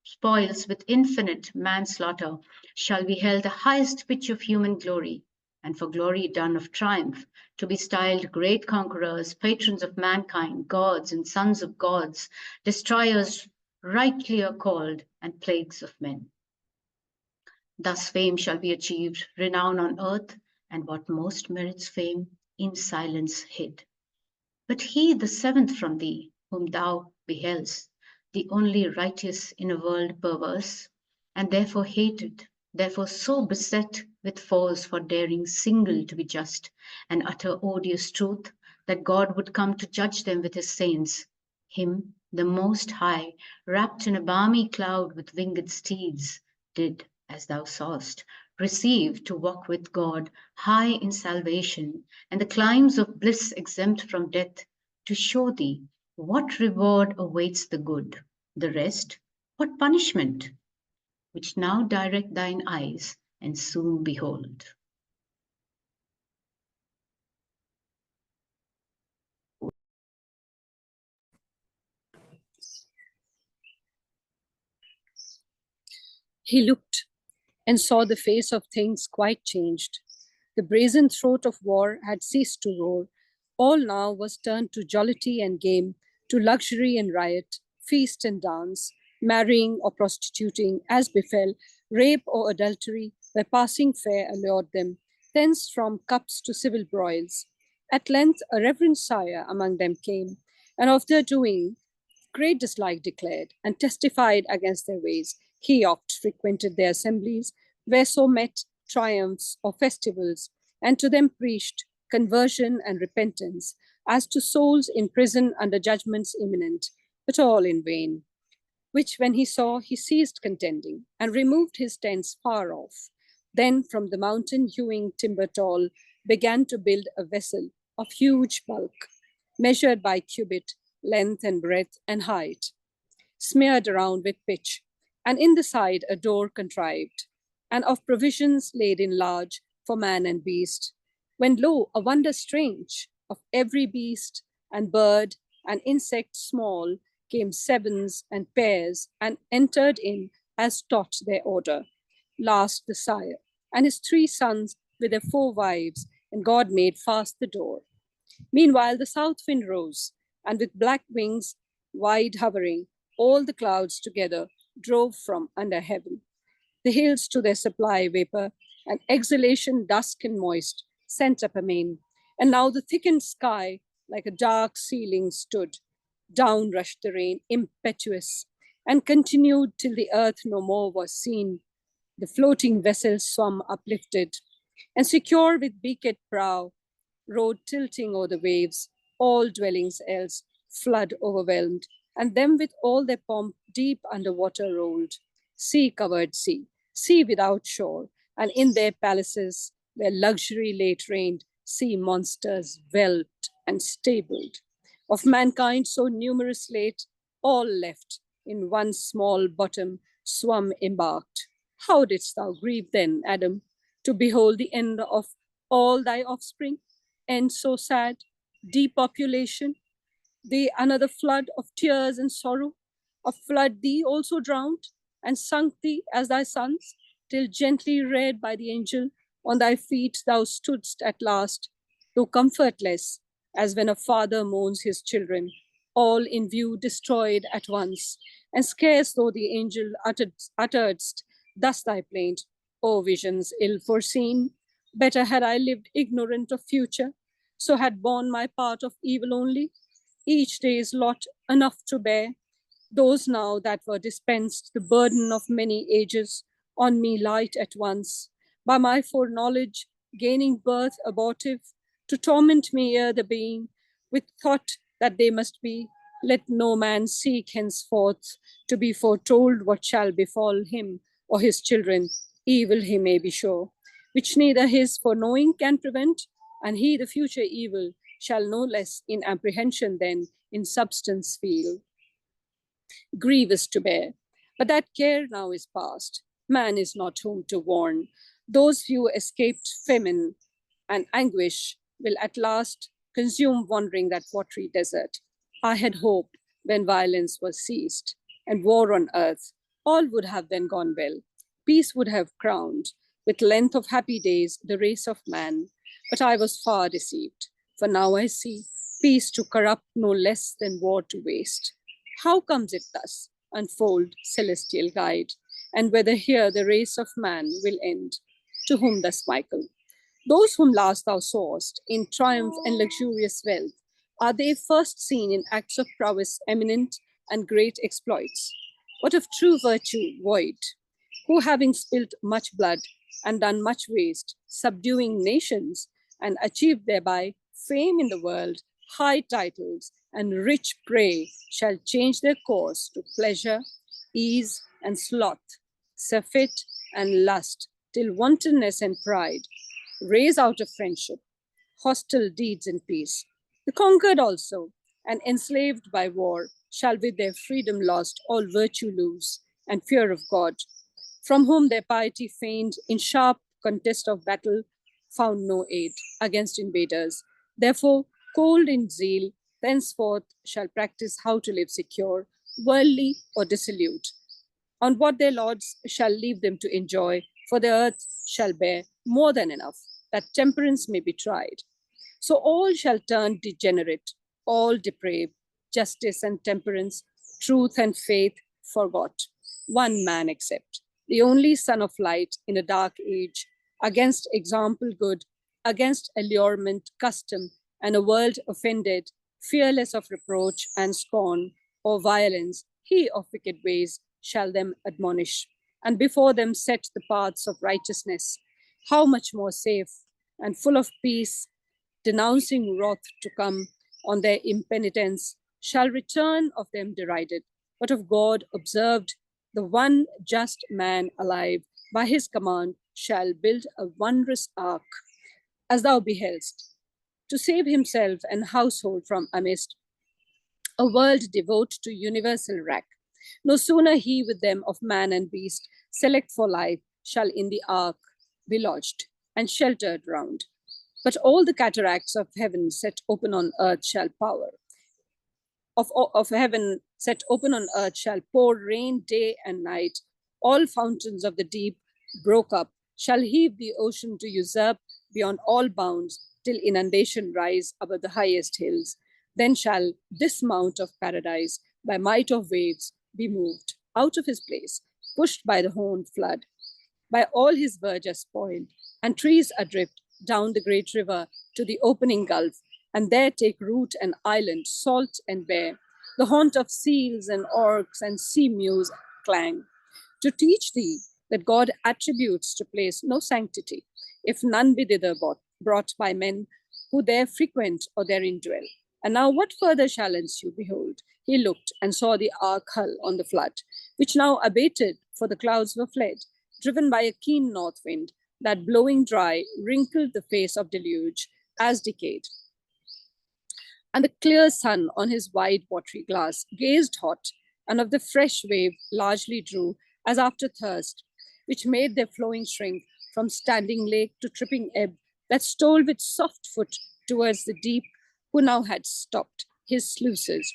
spoils with infinite manslaughter, shall be held the highest pitch of human glory, and for glory done of triumph, to be styled great conquerors, patrons of mankind, gods and sons of gods, destroyers rightly are called, and plagues of men. Thus fame shall be achieved, renown on earth, and what most merits fame, in silence hid. But he, the seventh from thee, whom thou behell'st, the only righteous in a world perverse, and therefore hated, therefore so beset with foes for daring single to be just, and utter odious truth, that God would come to judge them with his saints. Him, the Most High, wrapped in a balmy cloud with winged steeds, did, as thou saw'st, receive to walk with God high in salvation, and the climes of bliss exempt from death, to show thee what reward awaits the good, the rest, what punishment, which now direct thine eyes and soon behold. He looked and saw the face of things quite changed. The brazen throat of war had ceased to roar. All now was turned to jollity and game, to luxury and riot, feast and dance, marrying or prostituting, as befell, rape or adultery, where passing fair allured them, thence from cups to civil broils. At length a reverend sire among them came, and of their doing great dislike declared, and testified against their ways. He oft frequented their assemblies, where so met triumphs or festivals, and to them preached conversion and repentance, as to souls in prison under judgments imminent, but all in vain. Which when he saw, he ceased contending, and removed his tents far off. Then from the mountain hewing timber tall, began to build a vessel of huge bulk, measured by cubit, length and breadth and height, smeared around with pitch, and in the side a door contrived, and of provisions laid in large for man and beast. When lo, a wonder strange, of every beast and bird and insect small came sevens and pairs, and entered in as taught their order. Last the sire and his 3 sons with their 4 wives, and God made fast the door. Meanwhile the south wind rose, and with black wings wide hovering, all the clouds together drove from under heaven. The hills to their supply vapor, and exhalation dusk and moist sent up amain. And now the thickened sky like a dark ceiling stood. Down rushed the rain, impetuous, and continued till the earth no more was seen. The floating vessels swam uplifted, and secure with beaked prow, rode tilting o'er the waves, all dwellings else flood overwhelmed, and them with all their pomp deep under water rolled. Sea-covered sea, sea without shore, and in their palaces, where luxury late reigned, sea monsters whelped and stabled. Of mankind so numerous late, all left in one small bottom swum embarked. How didst thou grieve then, Adam, to behold the end of all thy offspring? End so sad, depopulation, they another flood of tears and sorrow, a flood thee also drowned, and sunk thee as thy sons, till gently reared by the angel, on thy feet thou stoodst at last, though comfortless, as when a father mourns his children, all in view destroyed at once, and scarce though the angel utteredst thus thy plaint, O visions ill foreseen, better had I lived ignorant of future, so had borne my part of evil only, each day's lot enough to bear. Those now that were dispensed, the burden of many ages, on me light at once. By my foreknowledge, gaining birth abortive, to torment me ere the being, with thought that they must be, let no man seek henceforth to be foretold what shall befall him or his children, evil he may be sure, which neither his foreknowing can prevent, and he the future evil shall no less in apprehension than in substance feel. Grievous to bear, but that care now is past. Man is not whom to warn. Those few escaped famine and anguish will at last consume wandering that watery desert. I had hoped when violence was ceased and war on earth, all would have then gone well. Peace would have crowned with length of happy days the race of man. But I was far deceived, for now I see peace to corrupt no less than war to waste. How comes it thus? Unfold, celestial guide, and whether here the race of man will end. To whom thus Michael? Those whom last thou sawest in triumph and luxurious wealth, are they first seen in acts of prowess eminent and great exploits? What of true virtue void? Who having spilt much blood and done much waste, subduing nations, and achieved thereby fame in the world, high titles, and rich prey, shall change their course to pleasure, ease, and sloth, surfeit, and lust, till wantonness and pride raise out of friendship hostile deeds in peace. The conquered also, and enslaved by war, shall with their freedom lost all virtue lose, and fear of God, from whom their piety feigned in sharp contest of battle found no aid against invaders. Therefore, cold in zeal, thenceforth shall practice how to live secure, worldly or dissolute, on what their lords shall leave them to enjoy, for the earth shall bear more than enough, that temperance may be tried. So all shall turn degenerate, all deprave, justice and temperance, truth and faith forgot, one man except, the only son of light in a dark age, against example good, against allurement, custom, and a world offended, fearless of reproach and scorn or violence, he of wicked ways shall them admonish, and before them set the paths of righteousness. How much more safe and full of peace, denouncing wrath to come on their impenitence, shall return of them derided, but of God observed, the one just man alive, by his command shall build a wondrous ark, as thou beheldst, to save himself and household from amidst a world devote to universal wrack. No sooner he with them of man and beast, select for life, shall in the ark be lodged and sheltered round. But all the cataracts of heaven set open on earth shall power. Of heaven set open on earth shall pour rain day and night. All fountains of the deep broke up shall heave the ocean to usurp beyond all bounds till inundation rise above the highest hills. Then shall this mount of paradise by might of waves be moved out of his place, pushed by the horned flood, by all his verdure spoiled, and trees adrift down the great river to the opening gulf, and there take root an island, salt and bare, the haunt of seals and orcs and sea mews clang, to teach thee that God attributes to place no sanctity, if none be thither brought by men who there frequent or therein dwell. And now what further shall ensue? Behold, he looked and saw the ark hull on the flood, which now abated, for the clouds were fled, driven by a keen north wind, that blowing dry wrinkled the face of deluge, as decayed. And the clear sun on his wide watery glass gazed hot, and of the fresh wave largely drew, as after thirst, which made their flowing shrink from standing lake to tripping ebb, that stole with soft foot towards the deep, who now had stopped his sluices.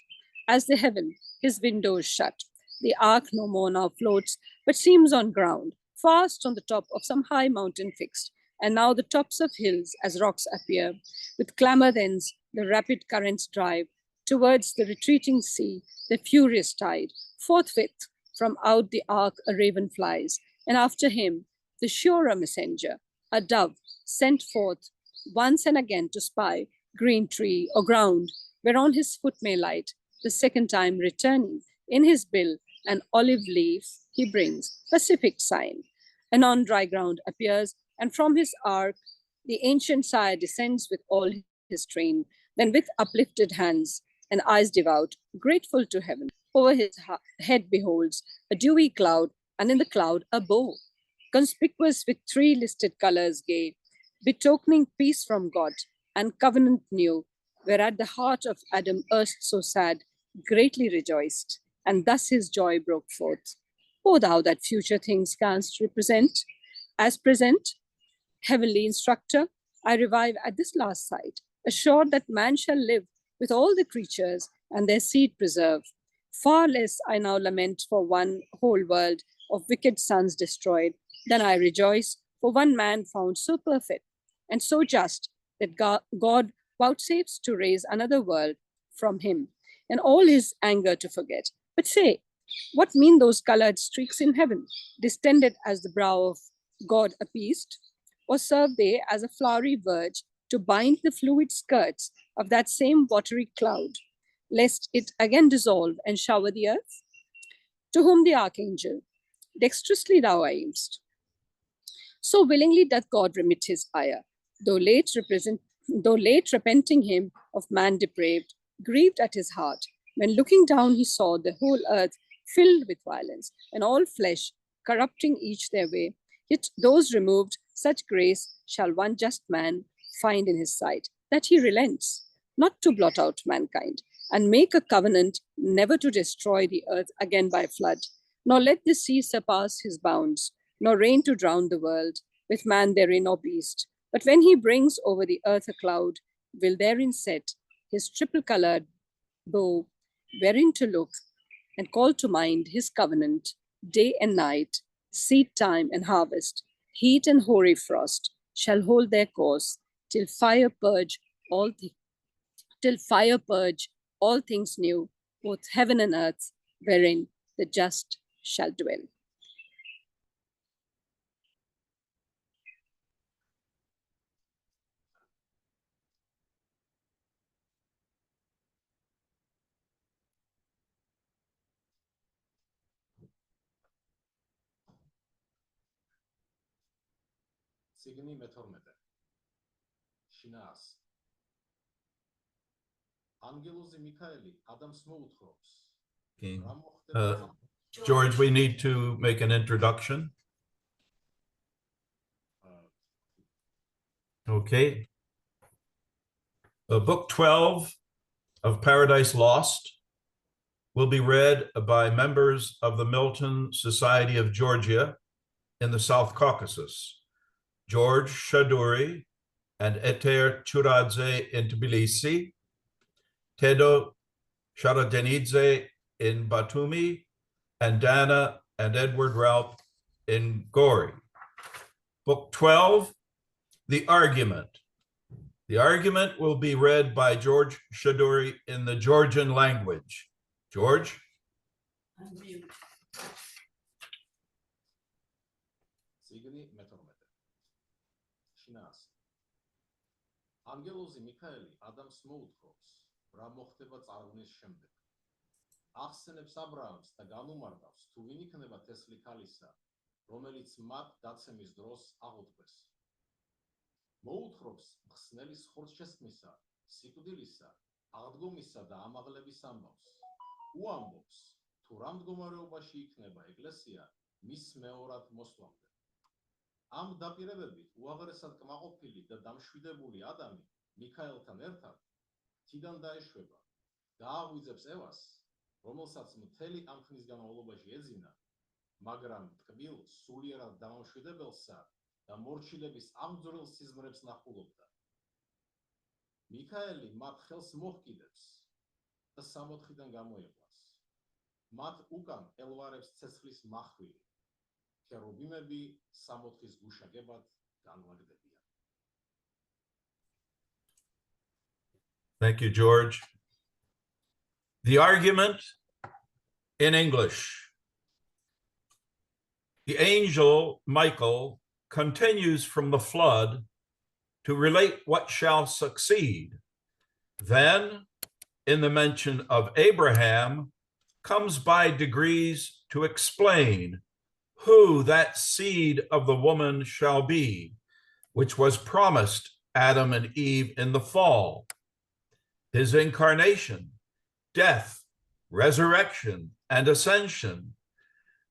As the heaven, his windows shut, the ark no more now floats, but seems on ground, fast on the top of some high mountain fixed, and now the tops of hills as rocks appear. With clamor thence the rapid currents drive towards the retreating sea, the furious tide. Forthwith from out the ark a raven flies, and after him the surer messenger, a dove, sent forth once and again to spy green tree or ground, whereon his foot may light, the second time returning in his bill an olive leaf he brings, pacific sign. And on dry ground appears, and from his ark the ancient sire descends with all his train, then with uplifted hands and eyes devout, grateful to heaven, over his head beholds a dewy cloud, and in the cloud a bow, conspicuous with three listed colors gay, betokening peace from God and covenant new, whereat the heart of Adam, erst so sad, greatly rejoiced, and thus his joy broke forth. O thou that future things canst represent, as present, heavenly instructor, I revive at this last sight, assured that man shall live with all the creatures and their seed preserve. Far less I now lament for one whole world of wicked sons destroyed, than I rejoice for one man found so perfect and so just that God vouchsafes to raise another world from him, and all his anger to forget. But say, what mean those colored streaks in heaven, distended as the brow of God appeased? Or serve they as a flowery verge to bind the fluid skirts of that same watery cloud, lest it again dissolve and shower the earth? To whom the archangel, dexterously thou aimst. So willingly doth God remit his ire, though late repenting him of man depraved, grieved at his heart, when looking down he saw the whole earth filled with violence, and all flesh corrupting each their way. Yet those removed, such grace shall one just man find in his sight, that he relents, not to blot out mankind, and make a covenant never to destroy the earth again by flood, nor let the sea surpass his bounds, nor rain to drown the world, with man therein or beast. But when he brings over the earth a cloud, will therein set his triple-colored bow, wherein to look and call to mind his covenant, day and night, seed time and harvest, heat and hoary frost, shall hold their course, till fire purge all things new, both heaven and earth, wherein the just shall dwell. Signi methormete. Shinas. Angelusi Mikaeli, Adam Smoothrops. George, we need to make an introduction. Okay. Book 12 of Paradise Lost will be read by members of the Milton Society of Georgia in the South Caucasus, George Shaduri and Eter Churadze in Tbilisi, Tedo Sharadenidze in Batumi, and Dana and Edward Ralph in Gori. Book 12, The Argument. The argument will be read by George Shaduri in the Georgian language. George? Signi methormete. Shinas. Angelusi Mikaeli, Adam Smoothrops. რა მოხდება წარღვნის შემდეგ. ახსენებს აბრაამს და განუმარტავს, თუ ვინ იქნება თესლი ქალისა, რომელიც მათ დაცემის დროს აღუდგეს. მოუთხრობს მხსნელის ხორცშესხმისა, სიკვდილისა, აღდგომისა და ამაღლების ამბავს. უამბობს, თუ რა მდგომარეობაში იქნება ეკლესია მის მეორად მოსვლამდე. ამ დაპირებებით უაღრესად კმაყოფილი და დამშვიდებული ადამი მიქაელთან ერთად თიდან დაეშვება და აღვიძებს ევას, რომელსაც მთელი ამ ხნის განმავლობაში ეძინა, მაგრამ ტკბილ სულიერად დამამშვიდებელსა და მორჩილების აღძვრილ სიზმრებს ნახულობდა. მიქაელი მათ ხელს მოჰკიდებს და სამოთხიდან გამოიყვანს. მათ უკან ელვარებს ცეცხლის მახვილი. ქერუბიმები სამოთხის გუშაგებად განლაგდებიან. Thank you, George. The argument in English. The angel Michael continues from the flood to relate what shall succeed. Then, in the mention of Abraham, comes by degrees to explain who that seed of the woman shall be, which was promised Adam and Eve in the fall. His incarnation, death, resurrection, and ascension,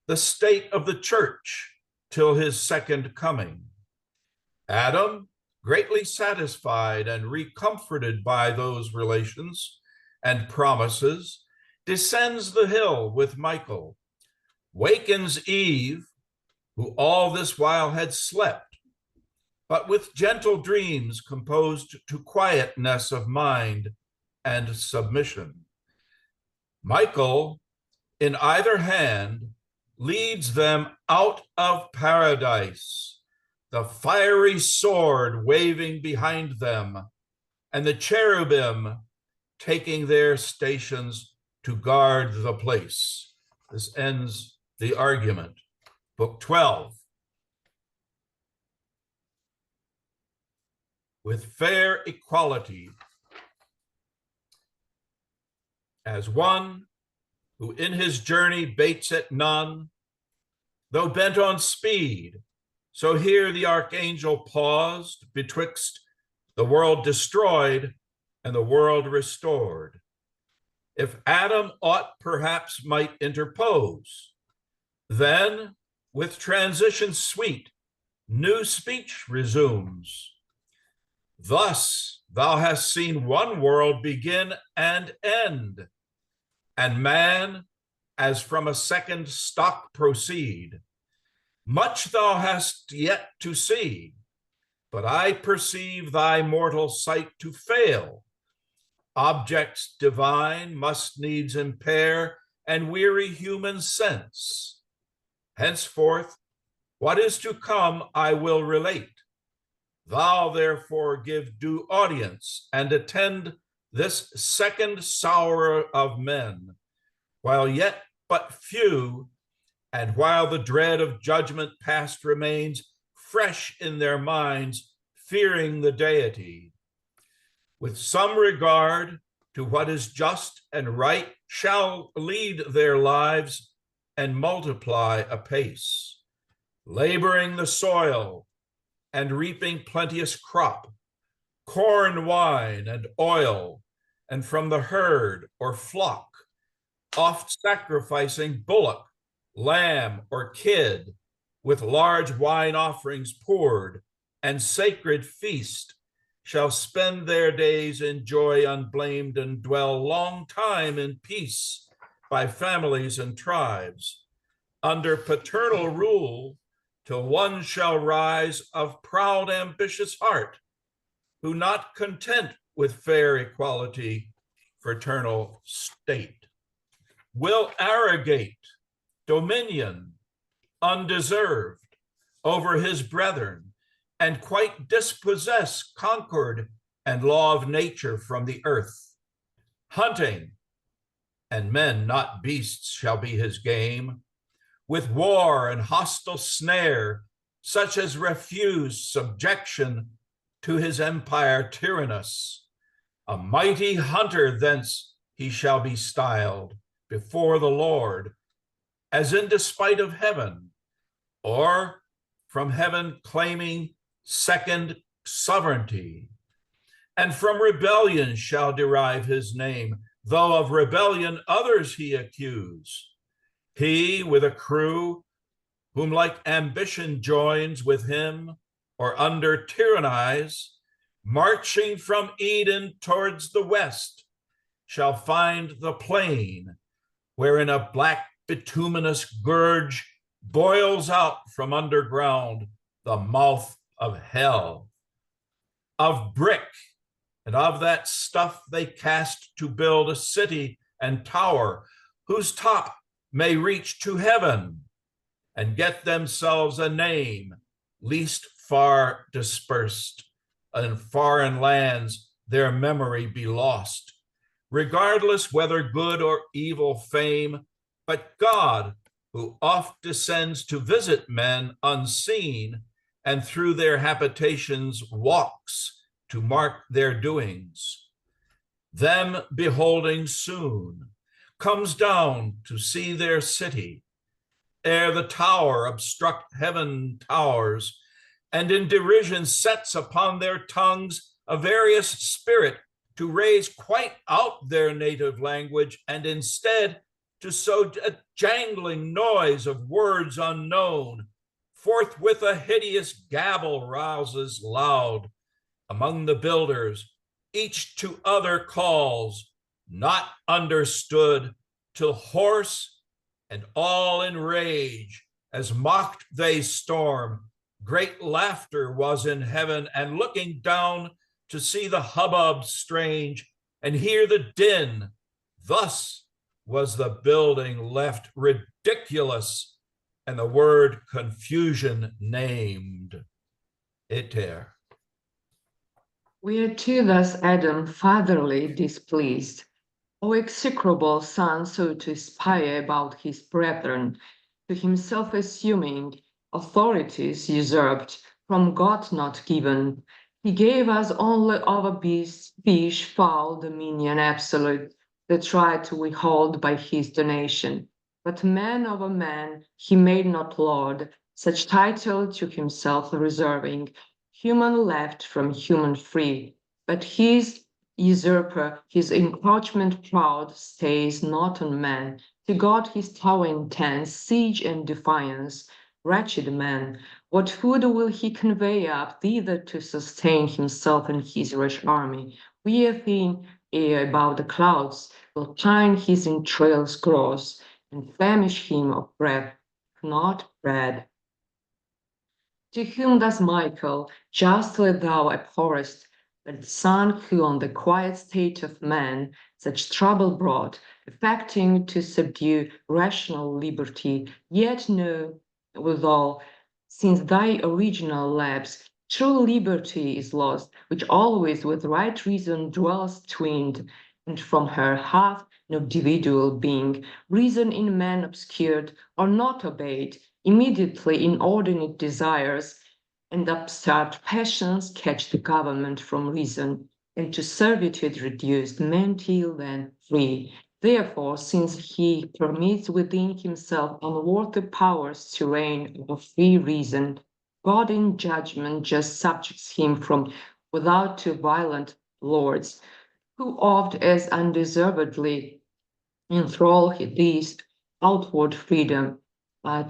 the state of the church till his second coming. Adam, greatly satisfied and recomforted by those relations and promises, descends the hill with Michael, wakens Eve, who all this while had slept, but with gentle dreams composed to quietness of mind and submission. Michael, in either hand, leads them out of paradise, the fiery sword waving behind them, and the cherubim taking their stations to guard the place. This ends the argument. Book 12. With fair equality, as one who in his journey bates at none, though bent on speed, so here the archangel paused betwixt the world destroyed and the world restored. If Adam aught perhaps might interpose, then with transition sweet, new speech resumes. Thus thou hast seen one world begin and end, and man as from a second stock proceed. Much thou hast yet to see, but I perceive thy mortal sight to fail. Objects divine must needs impair and weary human sense. Henceforth, what is to come I will relate. Thou therefore give due audience and attend this second sorrow of men, while yet but few, and while the dread of judgment past remains fresh in their minds, fearing the deity. With some regard to what is just and right, shall lead their lives and multiply apace, laboring the soil and reaping plenteous crop, corn, wine, and oil, and from the herd or flock, oft sacrificing bullock, lamb, or kid, with large wine offerings poured, and sacred feast, shall spend their days in joy unblamed and dwell long time in peace by families and tribes, under paternal rule, till one shall rise of proud ambitious heart, who not content with fair equality, fraternal state, will arrogate dominion undeserved over his brethren, and quite dispossess concord and law of nature from the earth. Hunting, and men not beasts shall be his game, with war and hostile snare, such as refuse subjection to his empire tyrannous. A mighty hunter thence he shall be styled before the Lord, as in despite of heaven, or from heaven claiming second sovereignty. And from rebellion shall derive his name, though of rebellion others he accuse. He with a crew, whom like ambition joins with him, or under tyrannize, marching from Eden towards the west, shall find the plain wherein a black bituminous gurge boils out from underground the mouth of hell. Of brick and of that stuff they cast to build a city and tower, whose top may reach to heaven, and get themselves a name, least far dispersed, in foreign lands their memory be lost, regardless whether good or evil fame, but God, who oft descends to visit men unseen, and through their habitations walks to mark their doings, them beholding soon, comes down to see their city, ere the tower obstruct heaven towers, and in derision sets upon their tongues a various spirit to raise quite out their native language, and instead to sow a jangling noise of words unknown, forthwith a hideous gabble rouses loud among the builders, each to other calls, not understood, till hoarse and all in rage, as mocked they storm, great laughter was in heaven, and looking down to see the hubbub strange, and hear the din, thus was the building left ridiculous, and the word confusion named. Eter. Whereto thus Adam fatherly displeased, O execrable son, so to spy about his brethren, to himself assuming authorities usurped, from God not given, he gave us only of a beast, fish, fowl, dominion absolute, that tried to withhold by his donation. But man of a man he made not lord, such title to himself reserving, human left from human free, but his usurper, his encroachment proud, stays not on man, to God his tower intends, siege and defiance. Wretched man, what food will he convey up thither to sustain himself and his rash army? Weave him air about the clouds, will pine his entrails gross, and famish him of breath, not bread. To whom does Michael, justly thou abhorrest, that son who on the quiet state of man such trouble brought, affecting to subdue rational liberty, yet know withal, since thy original lapse, true liberty is lost, which always with right reason dwells twinned, and from her hath no individual being, reason in man obscured or not obeyed, immediately inordinate desires and upstart passions catch the government from reason, and to servitude reduced, men till then free. Therefore, since he permits within himself unworthy powers to reign over free reason, God in judgment just subjects him from without to violent lords, who oft as undeservedly enthrall this outward freedom.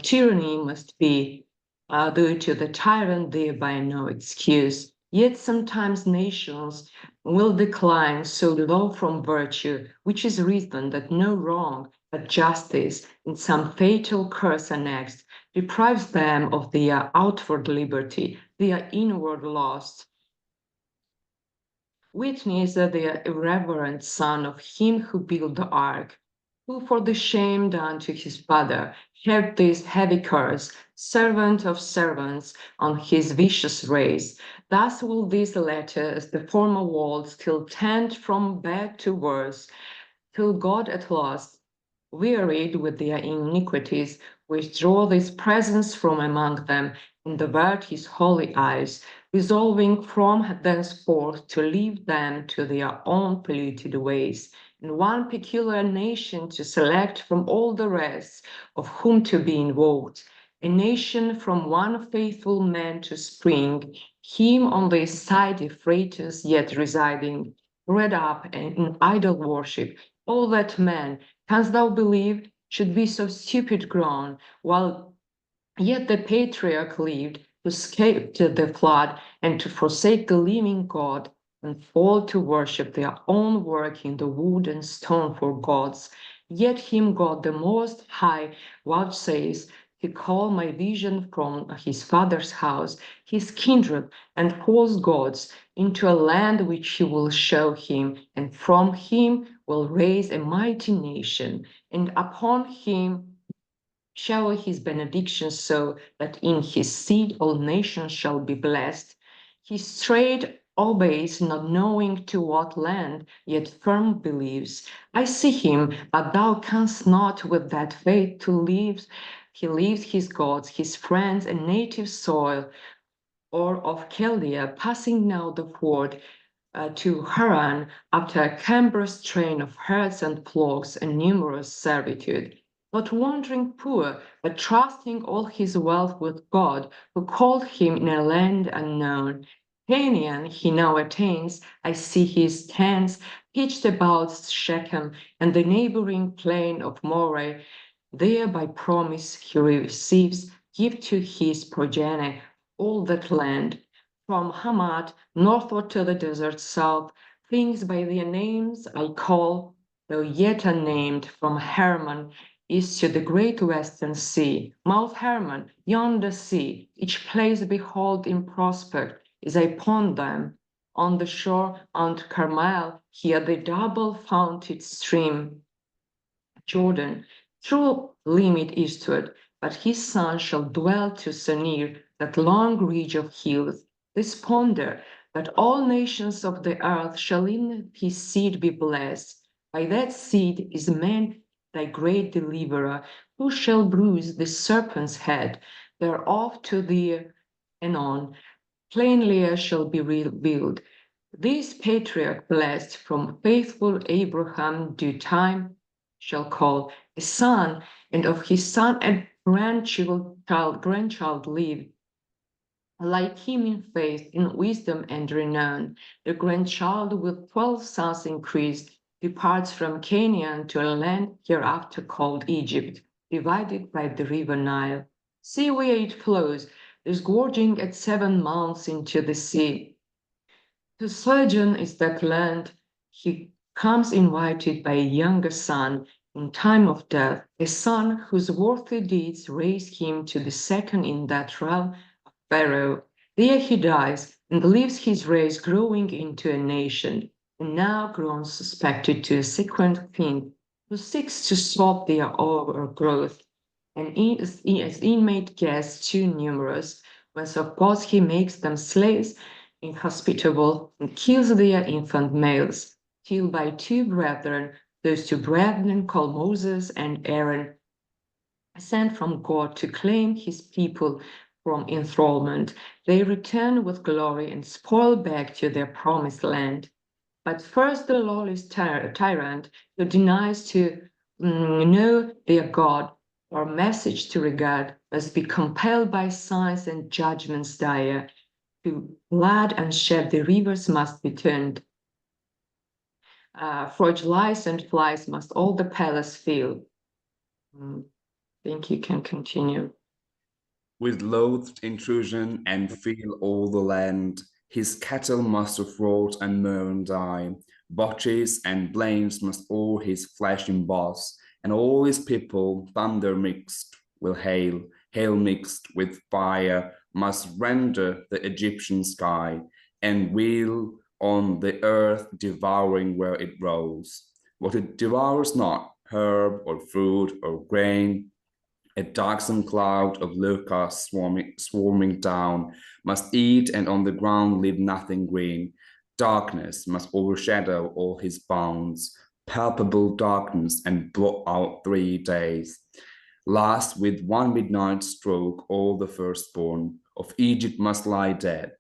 Tyranny must be, though to the tyrant thereby no excuse. Yet sometimes nations will decline so low from virtue, which is reason that no wrong but justice in some fatal curse annexed deprives them of their outward liberty, their inward loss. Witness the irreverent son of him who built the ark, who for the shame done to his father had this heavy curse, servant of servants, on his vicious race. Thus will these letters the former world still tend from bad to worse, till God at last, wearied with their iniquities, withdraw his presence from among them, and avert his holy eyes, resolving from thenceforth to leave them to their own polluted ways, and one peculiar nation to select from all the rest, of whom to be invoked, a nation from one faithful man to spring, him on the side Euphrates yet residing, bred up in idol worship, all that man, canst thou believe, should be so stupid grown, while yet the patriarch lived, to escape the flood and to forsake the living God and fall to worship their own work in the wood and stone for gods. Yet him God the Most High vouchsafes to call my vision from his father's house, his kindred and false gods, into a land which he will show him, and from him will raise a mighty nation, and upon him shower his benediction so that in his seed all nations shall be blessed. He straight obeys, not knowing to what land, yet firm believes. I see him, but thou canst not with that faith to live. He leaves his gods, his friends, and native soil, or of Chaldea, passing now the ford to Haran after a cumbrous train of herds and flocks and numerous servitude. Not wandering poor, but trusting all his wealth with God, who called him in a land unknown. Canaan he now attains. I see his tents pitched about Shechem and the neighboring plain of Moreh. There by promise he receives gift to his progeny all that land, from Hamat northward to the desert south, things by their names I call, though yet unnamed, from Hermon east to the great western sea, Mount Hermon, yonder sea, each place behold in prospect, is upon them. On the shore, Mount Carmel, here the double-founted stream, Jordan, through limit eastward, but his son shall dwell to Senir, that long ridge of hills, this ponder, that all nations of the earth shall in his seed be blessed. By that seed is man thy great deliverer, who shall bruise the serpent's head, thereof to thee anon plainlier shall be revealed. This patriarch blessed from faithful Abraham due time shall call a son, and of his son and grandchild live. Like him in faith, in wisdom and renown, the grandchild with 12 sons increased, departs from Canaan to a land hereafter called Egypt, divided by the river Nile. See where it flows, disgorging at 7 mouths into the sea. To sojourn is that land. He comes invited by a younger son in time of death, a son whose worthy deeds raised him to the second in that realm of Pharaoh. There he dies and leaves his race growing into a nation, and now grown suspected to a second king who seeks to stop their overgrowth. And as inmate guests too numerous, whence of course he makes them slaves inhospitable, and kills their infant males, till by 2 brethren, those 2 brethren called Moses and Aaron, sent from God to claim his people from enthrallment, they return with glory and spoil back to their promised land. But first the lawless tyrant who denies to know their God or message to regard must be compelled by signs and judgments dire. To blood and shed the rivers must be turned. Froge lice and flies must all the palace fill. I think you can continue. With loathed intrusion and fill all the land, his cattle must of rot and mourn die. Botches and blames must all his flesh emboss, and all his people, thunder mixed, will hail, hail mixed with fire, must render the Egyptian sky, and will on the earth devouring where it rolls. What it devours not, herb or fruit or grain, a darksome cloud of locusts swarming down, must eat and on the ground leave nothing green. Darkness must overshadow all his bounds, palpable darkness, and blot out 3 days. Last, with 1 midnight stroke, all the firstborn of Egypt must lie dead.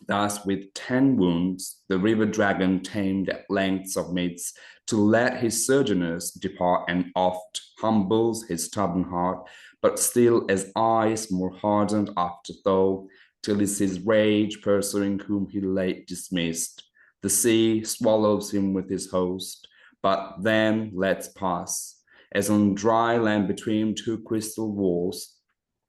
Thus, with 10 wounds, the river dragon tamed at length submits to let his sojourners depart, and oft humbles his stubborn heart, but still as ice more hardened after thaw, till is his rage pursuing whom he late dismissed. The sea swallows him with his host, but then lets pass, as on dry land between 2 crystal walls,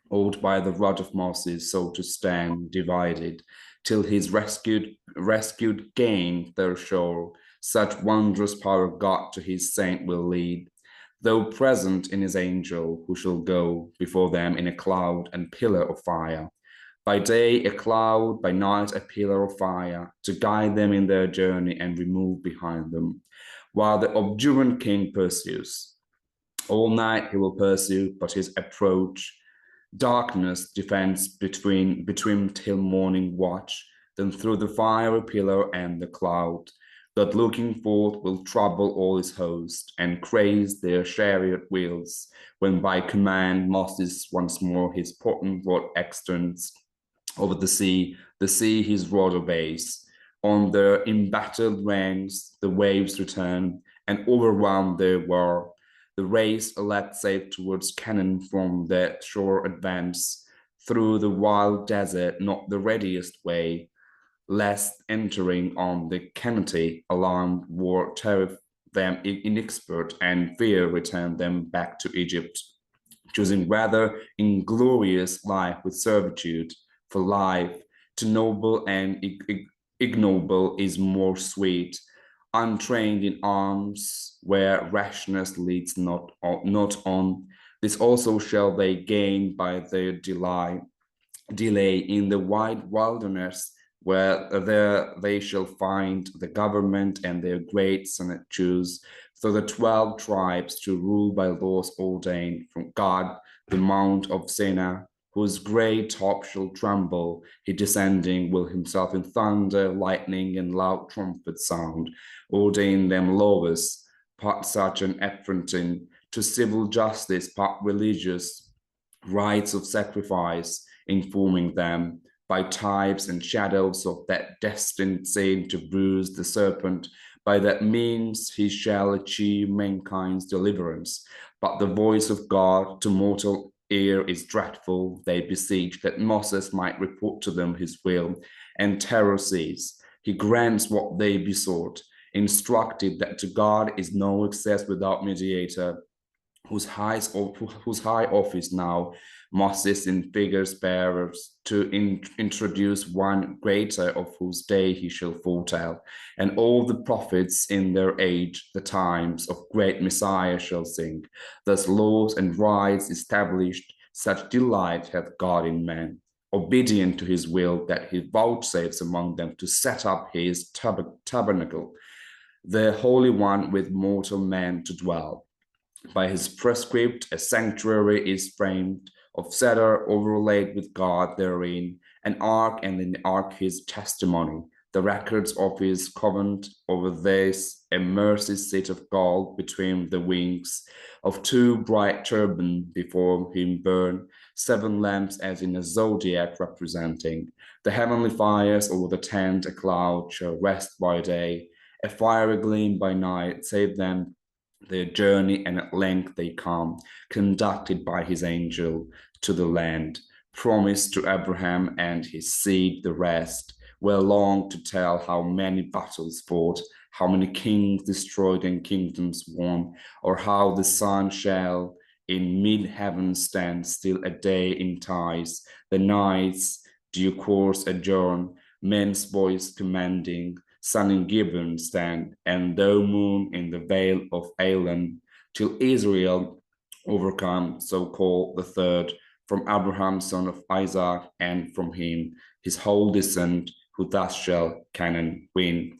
awed by the rod of Moses, so to stand divided, till his rescued gain their shore. Such wondrous power God to his saint will lead, though present in his angel, who shall go before them in a cloud and pillar of fire. By day a cloud, by night a pillar of fire, to guide them in their journey and remove behind them, while the obdurate king pursues. All night he will pursue, but his approach darkness defends between till morning watch, then through the fiery pillar and the cloud, that looking forth will trouble all his host, and craze their chariot wheels, when by command Moses once more his potent rod extends over the sea his rod obeys. On their embattled ranks the waves return, and overwhelm their war. The race elect safe towards Canaan from their shore advance, through the wild desert not the readiest way, lest entering on the Canaanite, alarmed war terrified them inexpert, and fear returned them back to Egypt, choosing rather inglorious life with servitude, for life to noble and ignoble is more sweet, untrained in arms where rashness leads not on. This also shall they gain by their delay in the wide wilderness, where there they shall find the government and their great senate choose, so the 12 tribes to rule by laws ordained from God, the mount of Sinai, whose great top shall tremble. He descending will himself in thunder, lightning, and loud trumpet sound, ordain them laws, part such an affronting to civil justice, part religious rites of sacrifice, informing them by types and shadows of that destined saint to bruise the serpent. By that means he shall achieve mankind's deliverance. But the voice of God to mortal ear is dreadful. They beseech that Moses might report to them his will, and terror cease. He grants what they besought, instructed that to God is no access without mediator, whose high office now Moses in figures bearers, to introduce one greater, of whose day he shall foretell, and all the prophets in their age the times of great Messiah shall sing. Thus laws and rights established, such delight hath God in man, obedient to his will, that he vouchsafes among them to set up his tabernacle, the Holy One with mortal men to dwell. By his prescript, a sanctuary is framed of cedar overlaid with God therein, an ark, and in the ark his testimony, the records of his covenant. Over this, a mercy seat of gold between the wings of 2 bright cherubim. Before him burn 7 lamps as in a zodiac representing. The heavenly fires over the tent a cloud shall rest by day, a fiery gleam by night, save them their journey, and at length they come, conducted by his angel to the land, promised to Abraham and his seed the rest. Well long to tell how many battles fought, how many kings destroyed and kingdoms won, or how the sun shall in mid-heaven stand still a day in ties, the nights due course adjourn, men's voice commanding, sun in Gibeon stand, and thou moon in the vale of Elan, till Israel overcome, so called the third, from Abraham son of Isaac, and from him his whole descent, who thus shall Canaan win.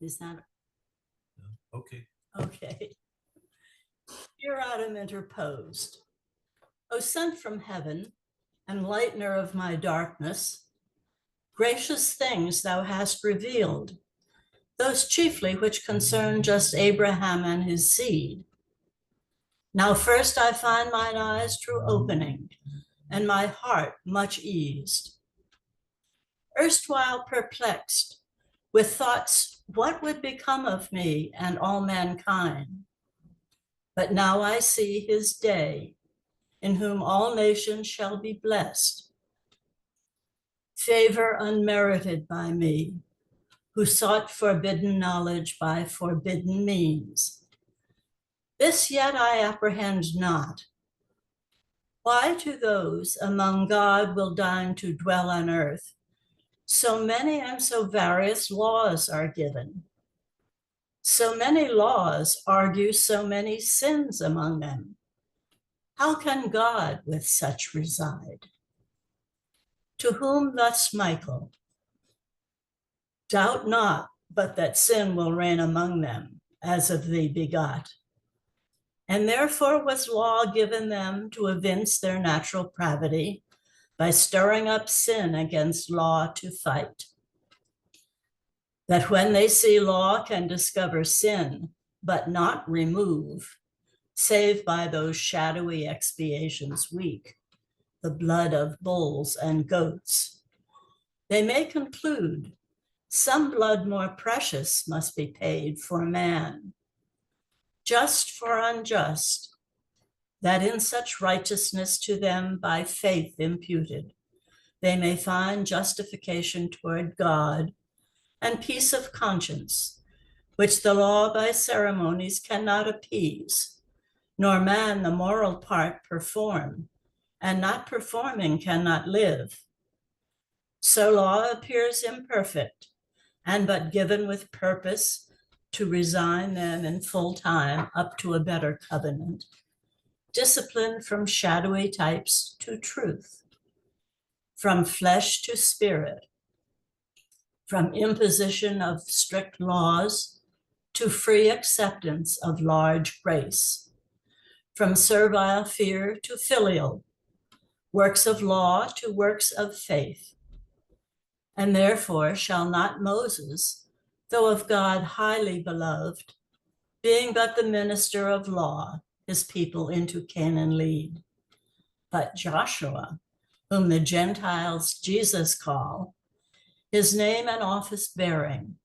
Is that Okay. okay? Here Adam interposed. O sent from heaven, enlightener of my darkness, gracious things thou hast revealed, those chiefly which concern just Abraham and his seed. Now first I find mine eyes true opening, and my heart much eased. Erstwhile perplexed, with thoughts what would become of me and all mankind. But now I see his day, in whom all nations shall be blessed. Favor unmerited by me, who sought forbidden knowledge by forbidden means. This yet I apprehend not. Why to those among God will deign to dwell on earth, so many and so various laws are given? So many laws argue so many sins among them. How can God with such reside? To whom thus Michael, doubt not but that sin will reign among them, as of thee begot. And therefore was law given them to evince their natural pravity by stirring up sin against law to fight. That when they see law can discover sin, but not remove, save by those shadowy expiations weak, the blood of bulls and goats, they may conclude some blood more precious must be paid for man, just for unjust, that in such righteousness to them by faith imputed, they may find justification toward God and peace of conscience, which the law by ceremonies cannot appease, nor man the moral part perform, and not performing cannot live. So law appears imperfect, and but given with purpose to resign them in full time up to a better covenant, discipline from shadowy types to truth, from flesh to spirit, from imposition of strict laws to free acceptance of large grace, from servile fear to filial, works of law to works of faith. And therefore shall not Moses, though of God highly beloved, being but the minister of law, his people into Canaan lead, but Joshua, whom the Gentiles Jesus call, his name and office bearing,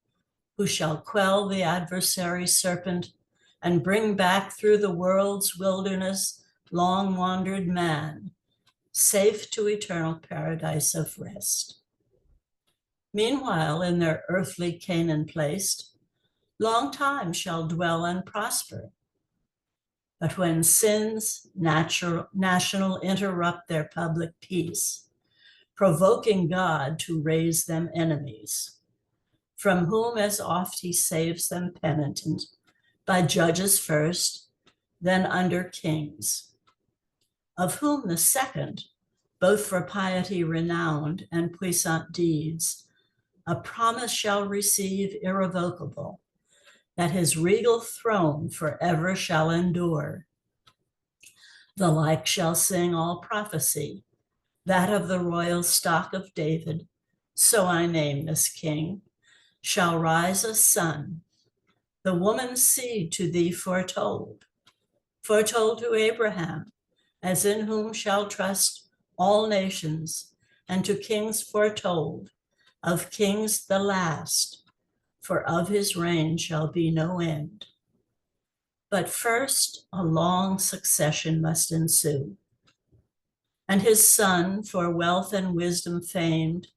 who shall quell the adversary serpent and bring back through the world's wilderness long wandered man, safe to eternal paradise of rest. Meanwhile, in their earthly Canaan placed, long time shall dwell and prosper. But when sins national interrupt their public peace, provoking God to raise them enemies, from whom as oft he saves them penitent, by judges first, then under kings, of whom the second, both for piety renowned and puissant deeds, a promise shall receive irrevocable, that his regal throne forever shall endure. The like shall sing all prophecy, that of the royal stock of David, so I name this king, shall rise a son, the woman's seed to thee foretold to Abraham, as in whom shall trust all nations, and to kings foretold, of kings the last, for of his reign shall be no end. But first a long succession must ensue, and his son, for wealth and wisdom famed,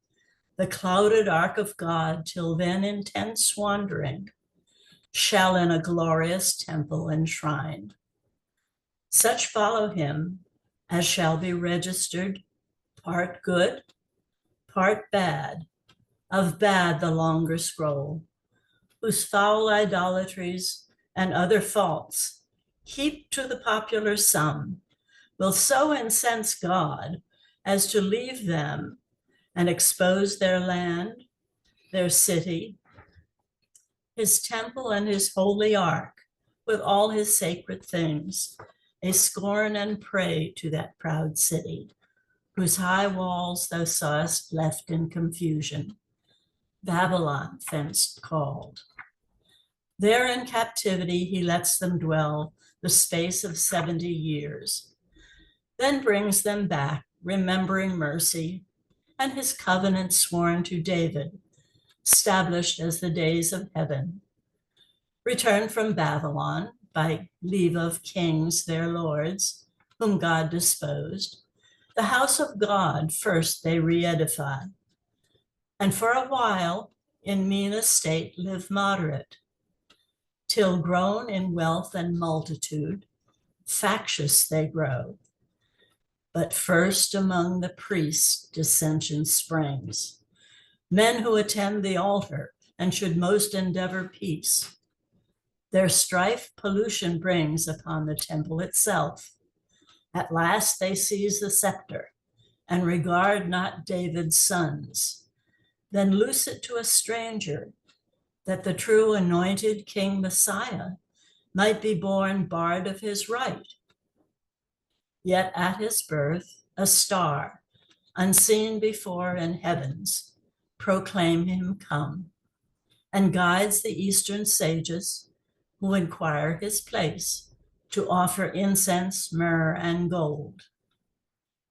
the clouded ark of God till then intense wandering, shall in a glorious temple enshrined. Such follow him as shall be registered, part good, part bad, of bad the longer scroll, whose foul idolatries and other faults, heaped to the popular sum, will so incense God as to leave them and expose their land, their city, his temple and his holy ark, with all his sacred things, a scorn and prey to that proud city, whose high walls thou sawest left in confusion, Babylon thence called. There in captivity he lets them dwell the space of 70 years, then brings them back, remembering mercy and his covenant sworn to David, established as the days of heaven. Returned from Babylon, by leave of kings their lords, whom God disposed. The house of God first they re-edify, and for a while in mean estate live moderate, till grown in wealth and multitude, factious they grow. But first among the priests dissension springs, men who attend the altar and should most endeavor peace. Their strife pollution brings upon the temple itself. At last they seize the scepter and regard not David's sons, then loose it to a stranger, that the true anointed King Messiah might be born bard of his right. Yet at his birth, a star, unseen before in heavens, proclaim him come, and guides the Eastern sages who inquire his place to offer incense, myrrh, and gold.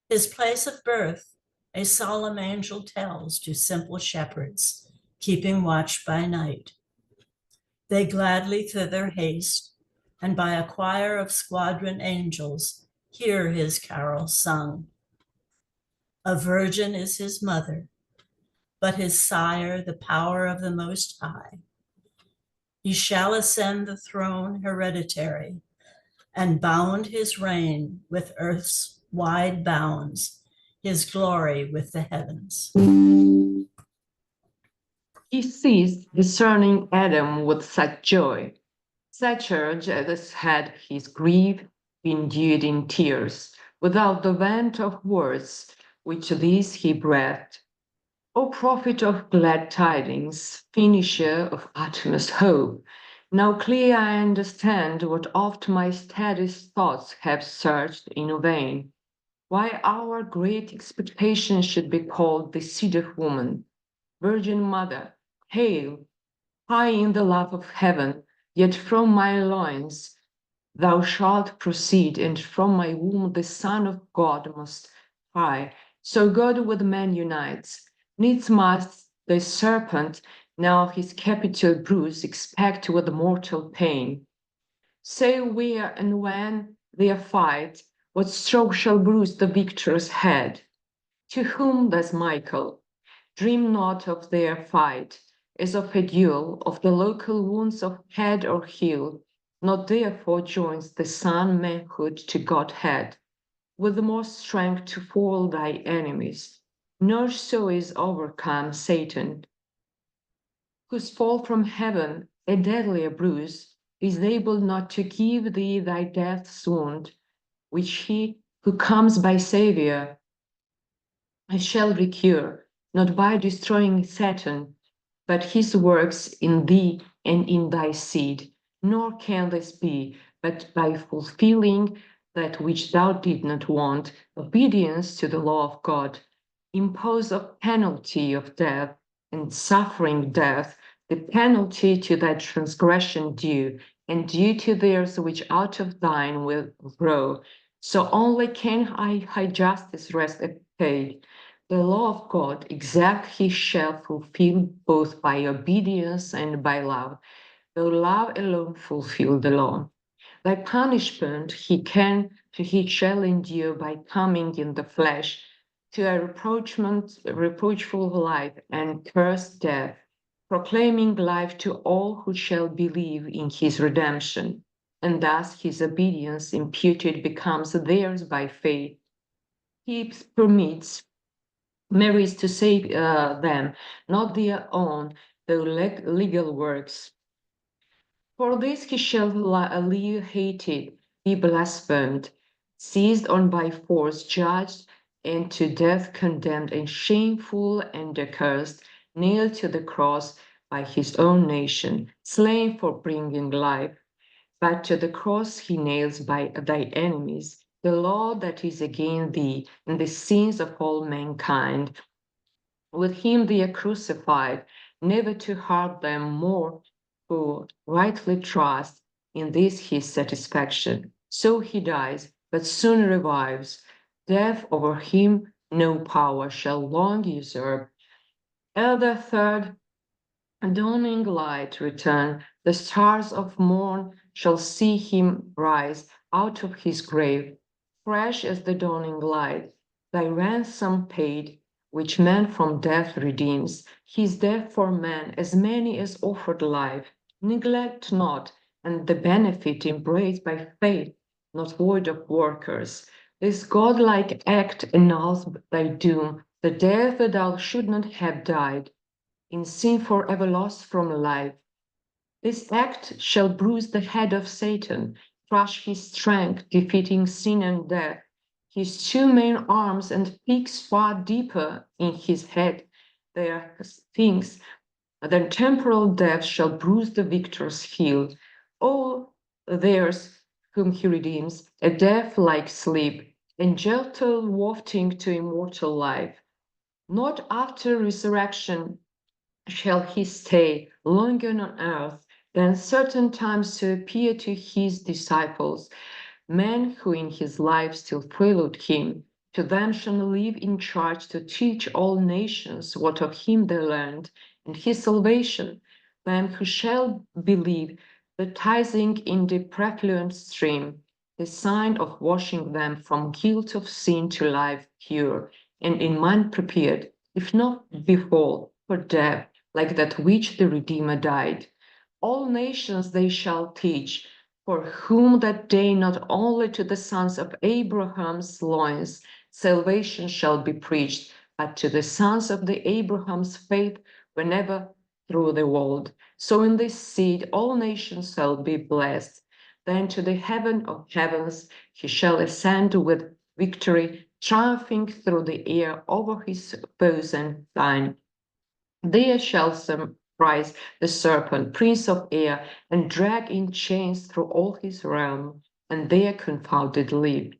His place of birth a solemn angel tells to simple shepherds, keeping watch by night. They gladly thither haste, and by a choir of squadron angels hear his carol sung. A virgin is his mother, but his sire the power of the Most High. He shall ascend the throne hereditary, and bound his reign with earth's wide bounds, his glory with the heavens. He sees discerning Adam with such joy, such urge as had his grief been endured in tears, without the vent of words, which these he breathed. O prophet of glad tidings, finisher of utmost hope, now clear I understand what oft my steadiest thoughts have searched in vain, why our great expectation should be called the seed of woman. Virgin Mother, hail, high in the love of heaven, yet from my loins thou shalt proceed, and from my womb the Son of God Most High. So God with man unites. Needs must the serpent now his capital bruise expect with mortal pain. Say where and when their fight, what stroke shall bruise the victor's head? To whom does Michael? Dream not of their fight, as of a duel, of the local wounds of head or heel, not therefore joins the Son manhood to Godhead, with more strength to foil thy enemies, nor so is overcome Satan, whose fall from heaven, a deadlier bruise, is able not to give thee thy death's wound, which he who comes by Saviour shall recure, not by destroying Satan, but his works in thee and in thy seed. Nor can this be, but by fulfilling that which thou did not want, obedience to the law of God, impose a penalty of death, and suffering death, the penalty to thy transgression due, and due to theirs which out of thine will grow. So only can high justice rest paid. The law of God exact he shall fulfill both by obedience and by love, though love alone fulfill the law. Thy punishment he shall endure by coming in the flesh to a reproachful life and cursed death, proclaiming life to all who shall believe in his redemption. And thus his obedience imputed becomes theirs by faith. He permits marries to save them, not their own, though legal works. For this he shall live hated, be blasphemed, seized on by force, judged, and to death condemned, and shameful and accursed, nailed to the cross by his own nation, slain for bringing life. But to the cross he nails by thy enemies, the law that is against thee, and the sins of all mankind. With him they are crucified, never to hurt them more, who rightly trust in this his satisfaction. So he dies, but soon revives. Death over him no power shall long usurp. Ere the third dawning light return, The stars of morn shall see him rise out of his grave, fresh as the dawning light. Thy ransom paid, which man from death redeems, his death for man, as many as offered life. Neglect not, and the benefit embraced by faith, not void of workers. This godlike act annuls thy doom, the death that thou should not have died, in sin forever lost from life. This act shall bruise the head of Satan, crush his strength, defeating sin and death. His two main arms and peaks far deeper in his head, their things, than temporal death shall bruise the victor's heel. All theirs whom he redeems, a death-like sleep, and gentle wafting to immortal life. Not after resurrection shall he stay longer on earth than certain times to appear to his disciples, men who in his life still followed him. To them shall live in charge to teach all nations what of him they learned, and his salvation, them who shall believe, baptizing in the prefluent stream, the sign of washing them from guilt of sin to life pure, and in mind prepared, if not before, for death, like that which the Redeemer died. All nations they shall teach, for whom that day not only to the sons of Abraham's loins salvation shall be preached, but to the sons of the Abraham's faith whenever through the world. So in this seed all nations shall be blessed. Then to the heaven of heavens he shall ascend with victory, triumphing through the air over his foes and thine. There shall surprise the serpent, prince of air, and drag in chains through all his realm, and there confounded live.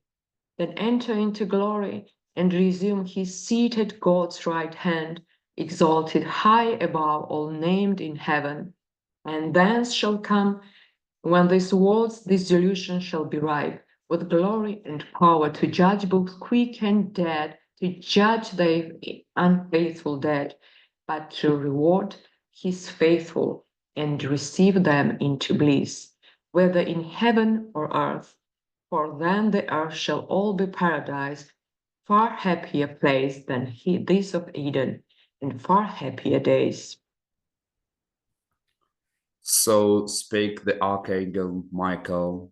Then enter into glory, and resume his seat at God's right hand, exalted high above all named in heaven. And thence shall come, when this world's dissolution shall be ripe, with glory and power to judge both quick and dead, to judge the unfaithful dead, but to reward his faithful and receive them into bliss, whether in heaven or earth. For then the earth shall all be paradise, far happier place than this of Eden, and far happier days. So spake the Archangel Michael.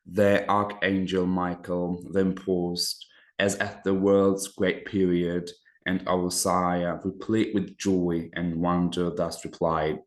The Archangel Michael then paused, as at the world's great period, and our sire, replete with joy and wonder, thus replied,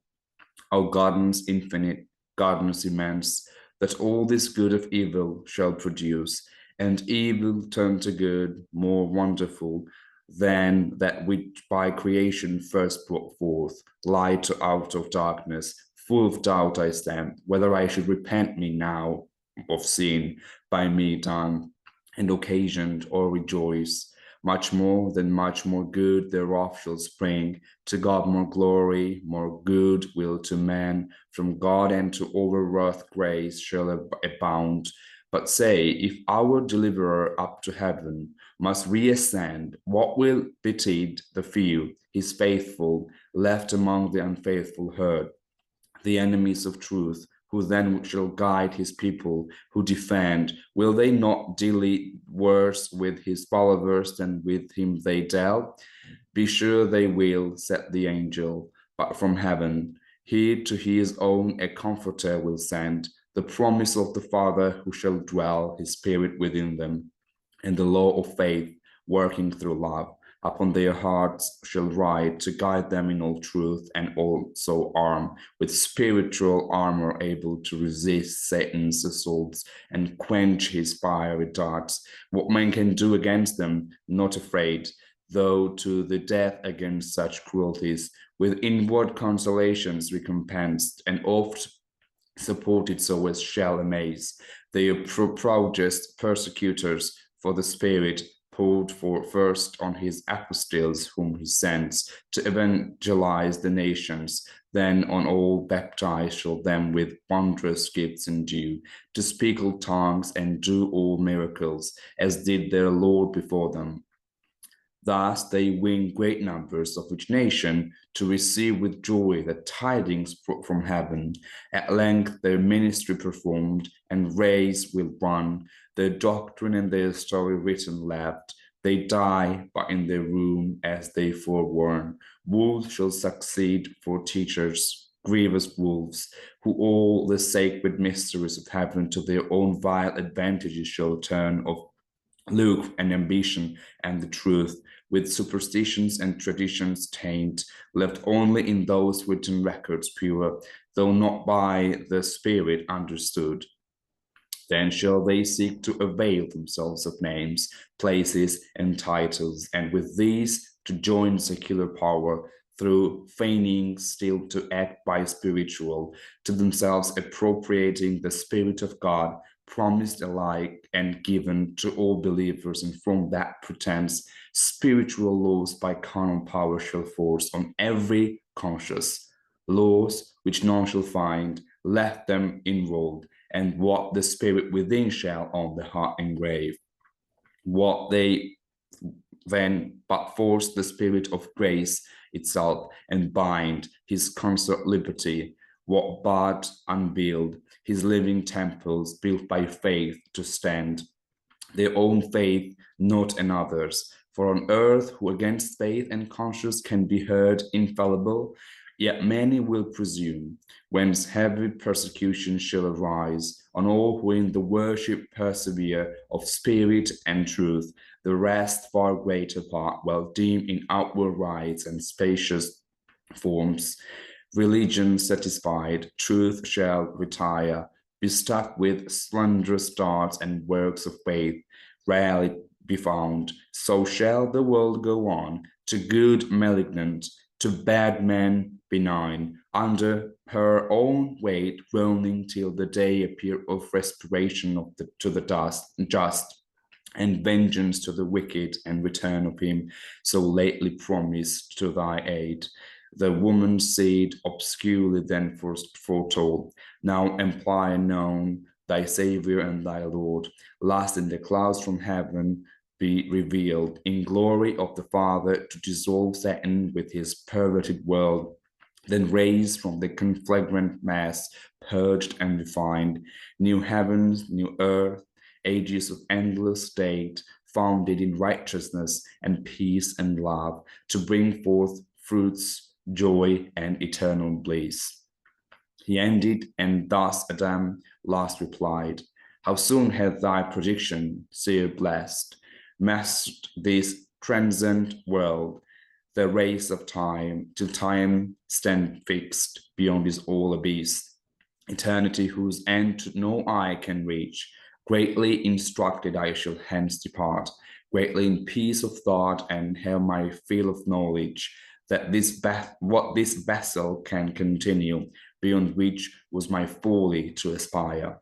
O gardens infinite, gardens immense, that all this good of evil shall produce, and evil turn to good, more wonderful than that which by creation first brought forth light out of darkness. Full of doubt I stand, whether I should repent me now of sin by me done and occasioned, or rejoice. Much more than much more good thereof shall spring, to God more glory, more good will to man, from God and to over earth grace shall abound. But say, if our deliverer up to heaven must reascend, what will betide the few, his faithful, left among the unfaithful herd, the enemies of truth, who then shall guide his people, who defend? Will they not deal worse with his followers than with him they dealt? Be sure they will, said the angel, but from heaven he to his own a comforter will send, the promise of the Father, who shall dwell his spirit within them, and the law of faith working through love upon their hearts shall write, to guide them in all truth, and also arm with spiritual armor, able to resist Satan's assaults and quench his fiery darts. What man can do against them, not afraid, though to the death against such cruelties, with inward consolations recompensed, and oft supported so as shall amaze their proudest persecutors. For the Spirit poured for first on his apostles, whom he sends to evangelize the nations, then on all baptized shall them with wondrous gifts endue, to speak all tongues and do all miracles, as did their Lord before them. Thus they win great numbers of each nation to receive with joy the tidings from heaven. At length their ministry performed, and race will run, their doctrine and their story written left. They die, but in their room as they forewarn. Wolves shall succeed for teachers, grievous wolves, who all the sacred mysteries of heaven to their own vile advantages shall turn of look and ambition and the truth, with superstitions and traditions taint, left only in those written records pure, though not by the Spirit understood. Then shall they seek to avail themselves of names, places, and titles, and with these to join secular power, through feigning still to act by spiritual, to themselves appropriating the Spirit of God, promised alike and given to all believers, and from that pretense, spiritual laws by carnal power shall force on every conscience, laws which none shall find, let them enrolled, and what the Spirit within shall on the heart engrave. What they then but force the Spirit of grace itself, and bind his concert liberty, what but unbuild his living temples built by faith to stand, their own faith, not another's. For on earth, who against faith and conscience can be heard infallible, yet many will presume, whence heavy persecution shall arise on all who in the worship persevere of spirit and truth, the rest far greater part, well deemed in outward rites and spacious forms. Religion satisfied, truth shall retire, be stuck with slanderous darts and works of faith, rarely be found. So shall the world go on, to good malignant, to bad men benign, under her own weight groaning till the day appear of respiration of to the just, and vengeance to the wicked, and return of him so lately promised to thy aid. The woman's seed, obscurely then first foretold, now empire known, thy Saviour and thy Lord, last in the clouds from heaven be revealed, in glory of the Father, to dissolve Satan with his perverted world, then raised from the conflagrant mass, purged and refined, new heavens, new earth, ages of endless state, founded in righteousness and peace and love, to bring forth fruits, joy, and eternal bliss. He ended, and thus Adam last replied, how soon hath thy prediction, seer blessed, masked this transient world, the race of time, till time stand fixed beyond his all abyss, eternity whose end no eye can reach. Greatly instructed I shall hence depart, greatly in peace of thought, and have my fill of knowledge, that what this vessel can continue, beyond which was my folly to aspire.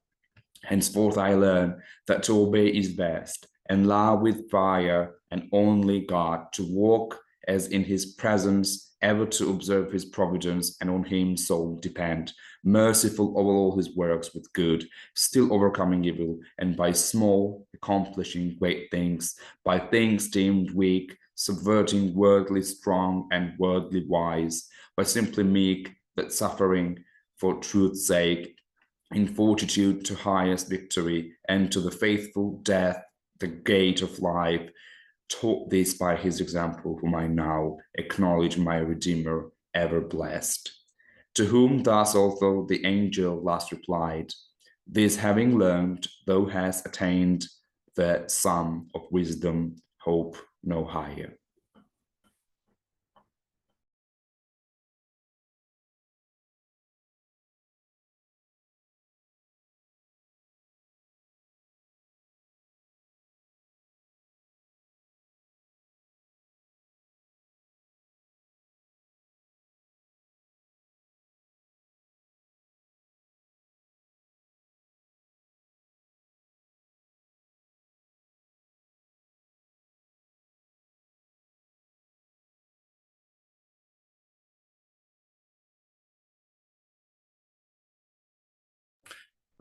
Henceforth I learn that to obey is best, and love with fire, and only God, to walk as in his presence, ever to observe his providence, and on him soul depend, merciful over all his works with good, still overcoming evil, and by small accomplishing great things, by things deemed weak, subverting worldly strong and worldly wise, by simply meek, but suffering for truth's sake, in fortitude to highest victory, and to the faithful death, the gate of life, taught this by his example, whom I now acknowledge my Redeemer, ever blessed. To whom thus also the angel last replied, this having learned, thou hast attained the sum of wisdom, hope no higher.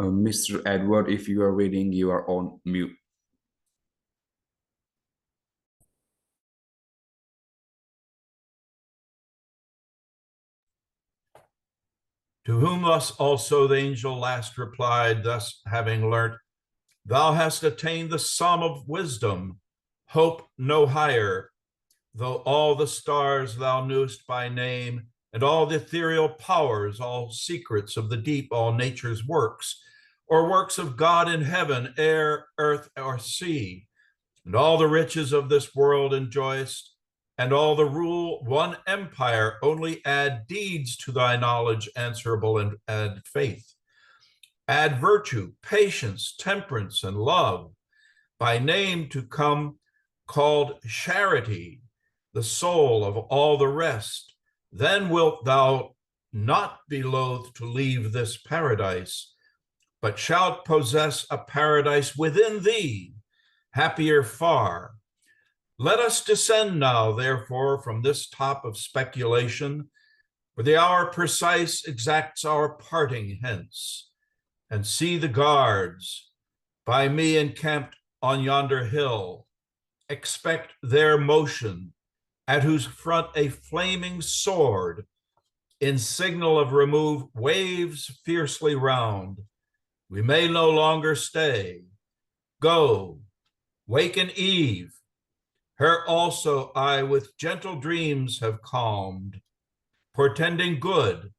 Mr. Edward, if you are reading, you are on mute. To whom thus also the angel last replied, thus having learnt, thou hast attained the sum of wisdom, hope no higher, though all the stars thou knewest by name, and all the ethereal powers, all secrets of the deep, all nature's works, or works of God in heaven, air, earth, or sea, and all the riches of this world enjoyest, and all the rule, one empire, only add deeds to thy knowledge answerable, and add faith. Add virtue, patience, temperance, and love, by name to come called charity, the soul of all the rest. Then wilt thou not be loath to leave this paradise, but shalt possess a paradise within thee, happier far. Let us descend now, therefore, from this top of speculation, for the hour precise exacts our parting hence, and see the guards by me encamped on yonder hill. Expect their motion, at whose front a flaming sword, in signal of remove, waves fiercely round. We may no longer stay. Go, waken Eve. Her also I with gentle dreams have calmed, portending good,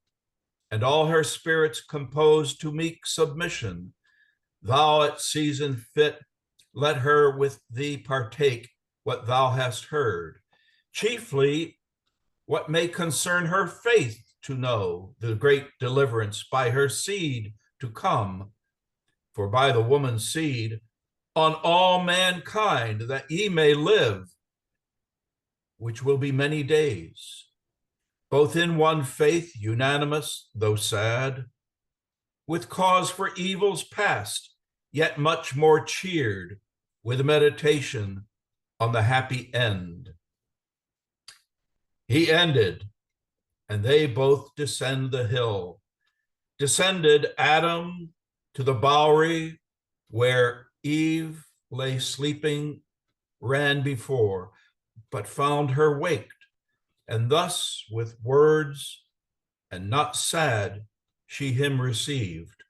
and all her spirits composed to meek submission. Thou at season fit, let her with thee partake what thou hast heard, chiefly what may concern her faith to know, the great deliverance by her seed to come. For by the woman's seed, on all mankind that ye may live, which will be many days, both in one faith, unanimous, though sad, with cause for evils past, yet much more cheered, with meditation on the happy end. He ended, and they both descend the hill. Descended Adam to the bowery where Eve lay sleeping, ran before, but found her waked, and thus with words, and not sad, she him received.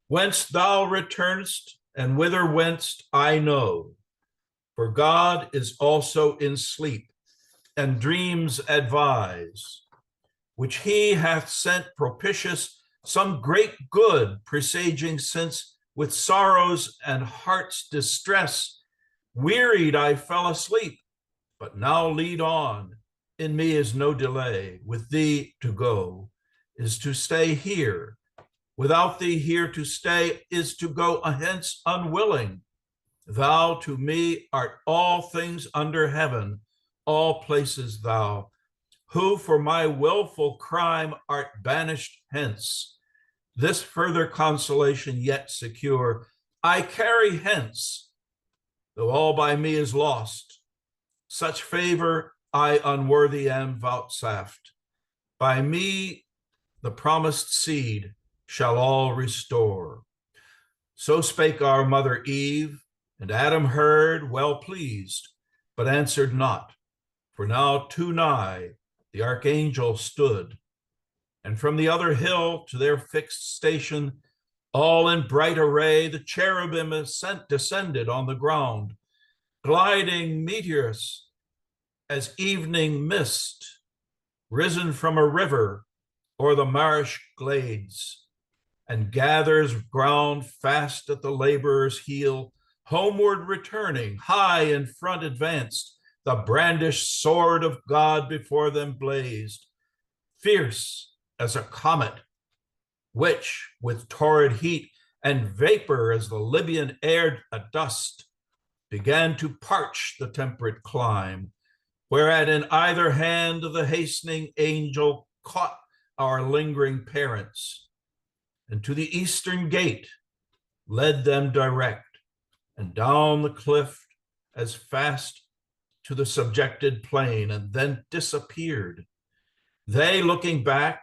Whence thou returnest, and whither wentst, I know, for God is also in sleep, and dreams advise, which he hath sent propitious some great good, presaging since with sorrows and heart's distress, wearied I fell asleep, but now lead on. In me is no delay. With thee to go is to stay here. Without thee here to stay is to go hence unwilling. Thou to me art all things under heaven, all places thou, who for my willful crime art banished hence. This further consolation yet secure, I carry hence, though all by me is lost. Such favor I unworthy am vouchsafed. By me the promised seed shall all restore. So spake our mother Eve, and Adam heard, well pleased, but answered not. For now too nigh the archangel stood, and from the other hill to their fixed station, all in bright array, the cherubim descended on the ground, gliding meteorous as evening mist, risen from a river or the marish glades, and gathers ground fast at the laborer's heel, homeward returning, high in front advanced, the brandished sword of God before them blazed, fierce as a comet, which with torrid heat and vapor as the Libyan air adust, began to parch the temperate clime, whereat in either hand the hastening angel caught our lingering parents, and to the eastern gate led them direct, and down the cliff as fast to the subjected plain, and then disappeared. They, looking back,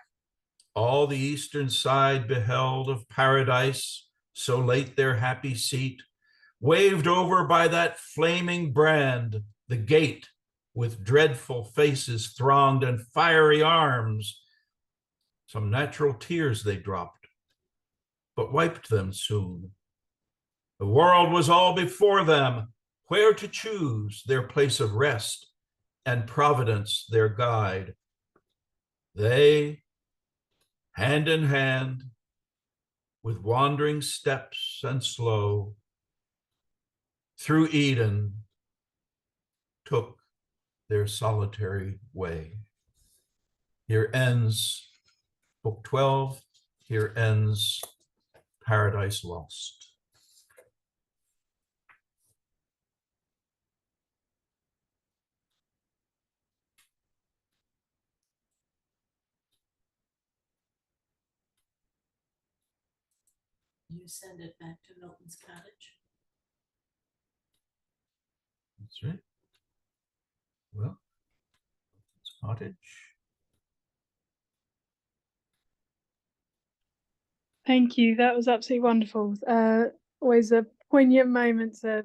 all the eastern side beheld of paradise, so late their happy seat, waved over by that flaming brand, the gate, with dreadful faces thronged and fiery arms, Some natural tears they dropped, but wiped them soon. The world was all before them, where to choose their place of rest, and Providence their guide. They, hand in hand, with wandering steps and slow, through Eden, took their solitary way. Here ends Book 12. Here ends Paradise Lost. You send it back to Milton's cottage. That's right. Well, it's cottage. Thank you. That was absolutely wonderful. Always a poignant moment to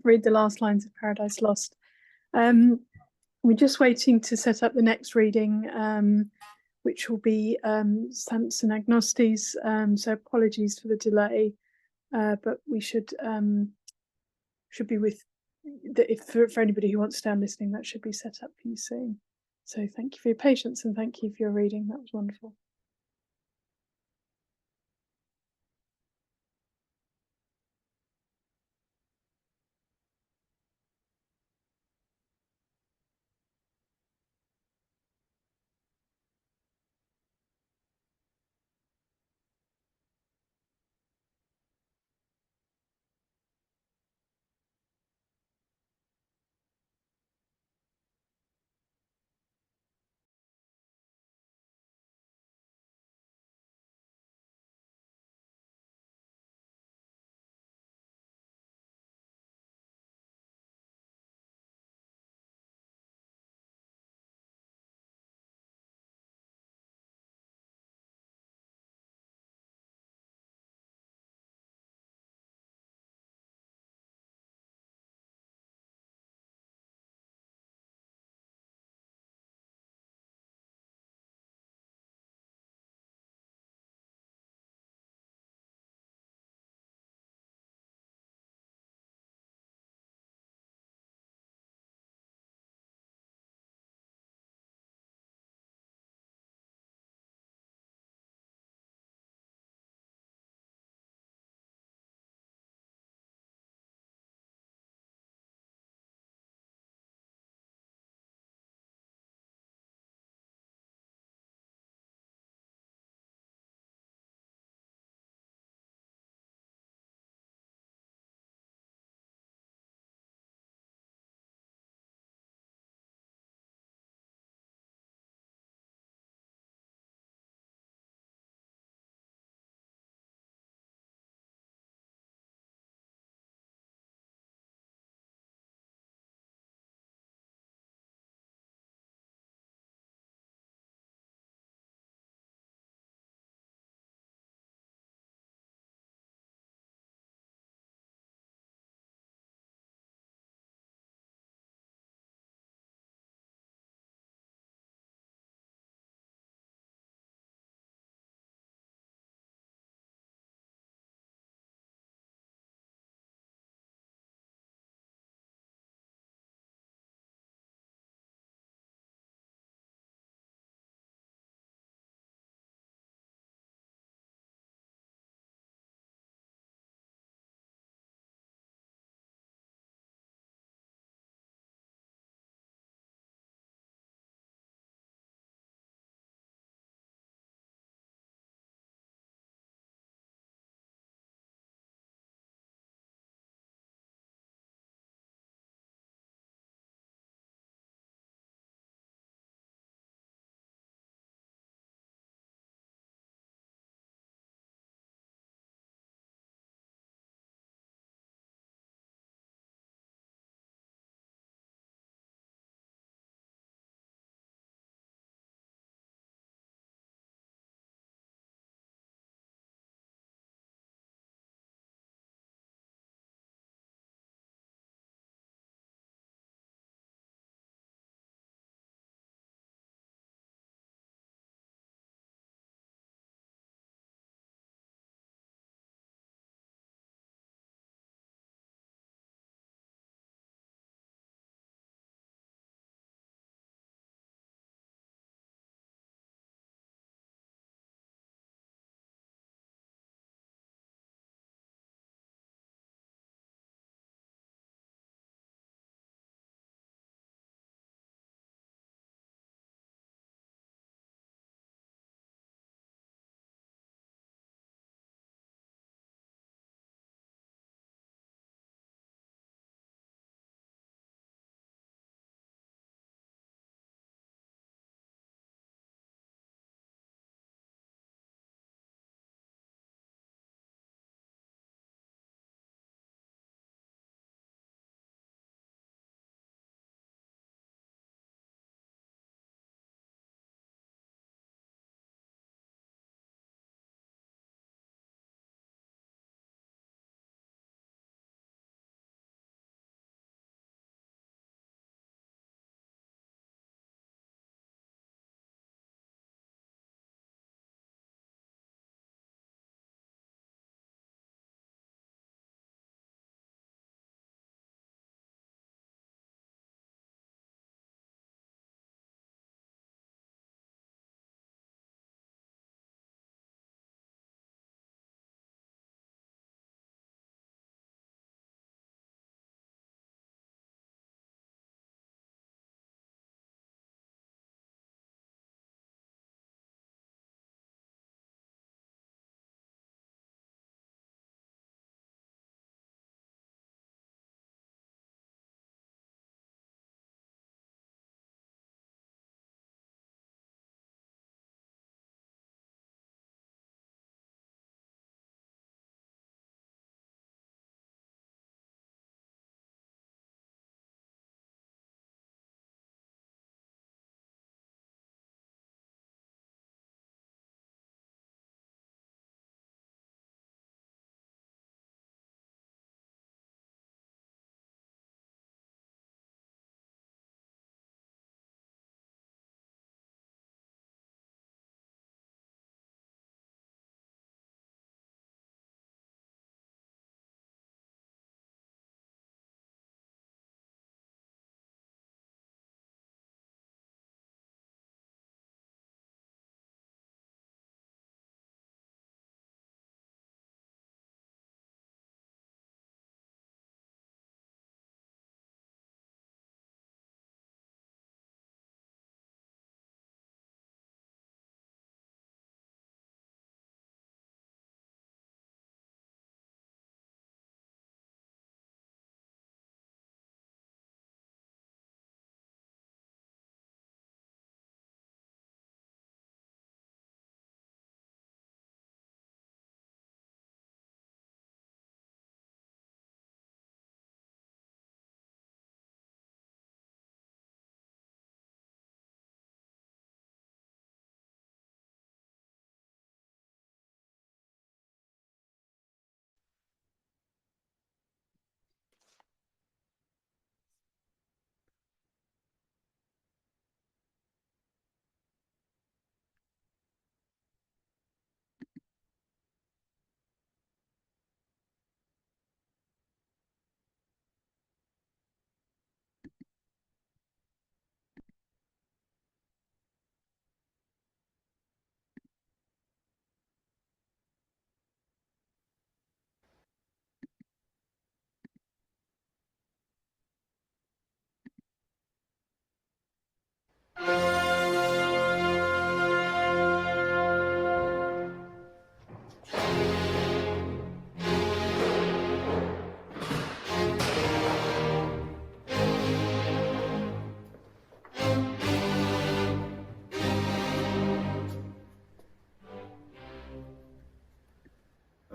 read the last lines of Paradise Lost. We're just waiting to set up the next reading, which will be Samson Agonistes. So apologies for the delay, but we should be with if for anybody who wants to stand listening, that should be set up for you soon. So thank you for your patience and thank you for your reading. That was wonderful.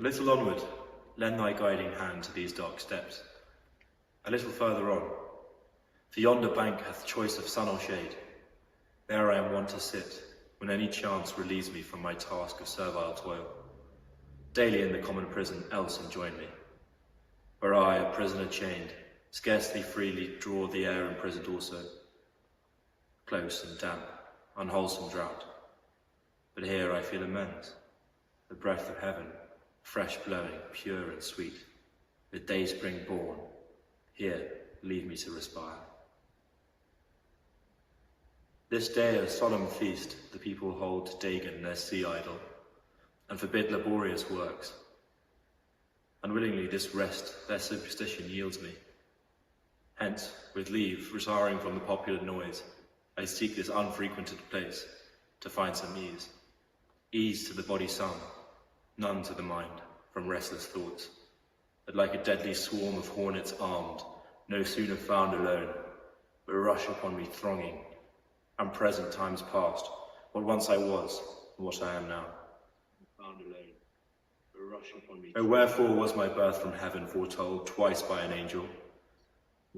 little onward, lend thy guiding hand to these dark steps. A little further on, for yonder bank hath choice of sun or shade. There I am wont to sit, when any chance relieves me from my task of servile toil. Daily in the common prison else enjoin me, where I, a prisoner chained, scarcely freely draw the air imprisoned also. Close and damp, unwholesome drought. But here I feel amends, the breath of heaven, fresh blowing, pure and sweet, with day spring born, here leave me to respire. This day a solemn feast the people hold to Dagon their sea idol, and forbid laborious works. Unwillingly this rest their superstition yields me. Hence, with leave, retiring from the popular noise, I seek this unfrequented place, to find some ease. Ease to the body some, none to the mind, from restless thoughts, that like a deadly swarm of hornets armed, no sooner found alone, but rush upon me thronging, and present times past, what once I was, and what I am now. Found alone, but rush upon me. Oh, wherefore was my birth from heaven foretold twice by an angel?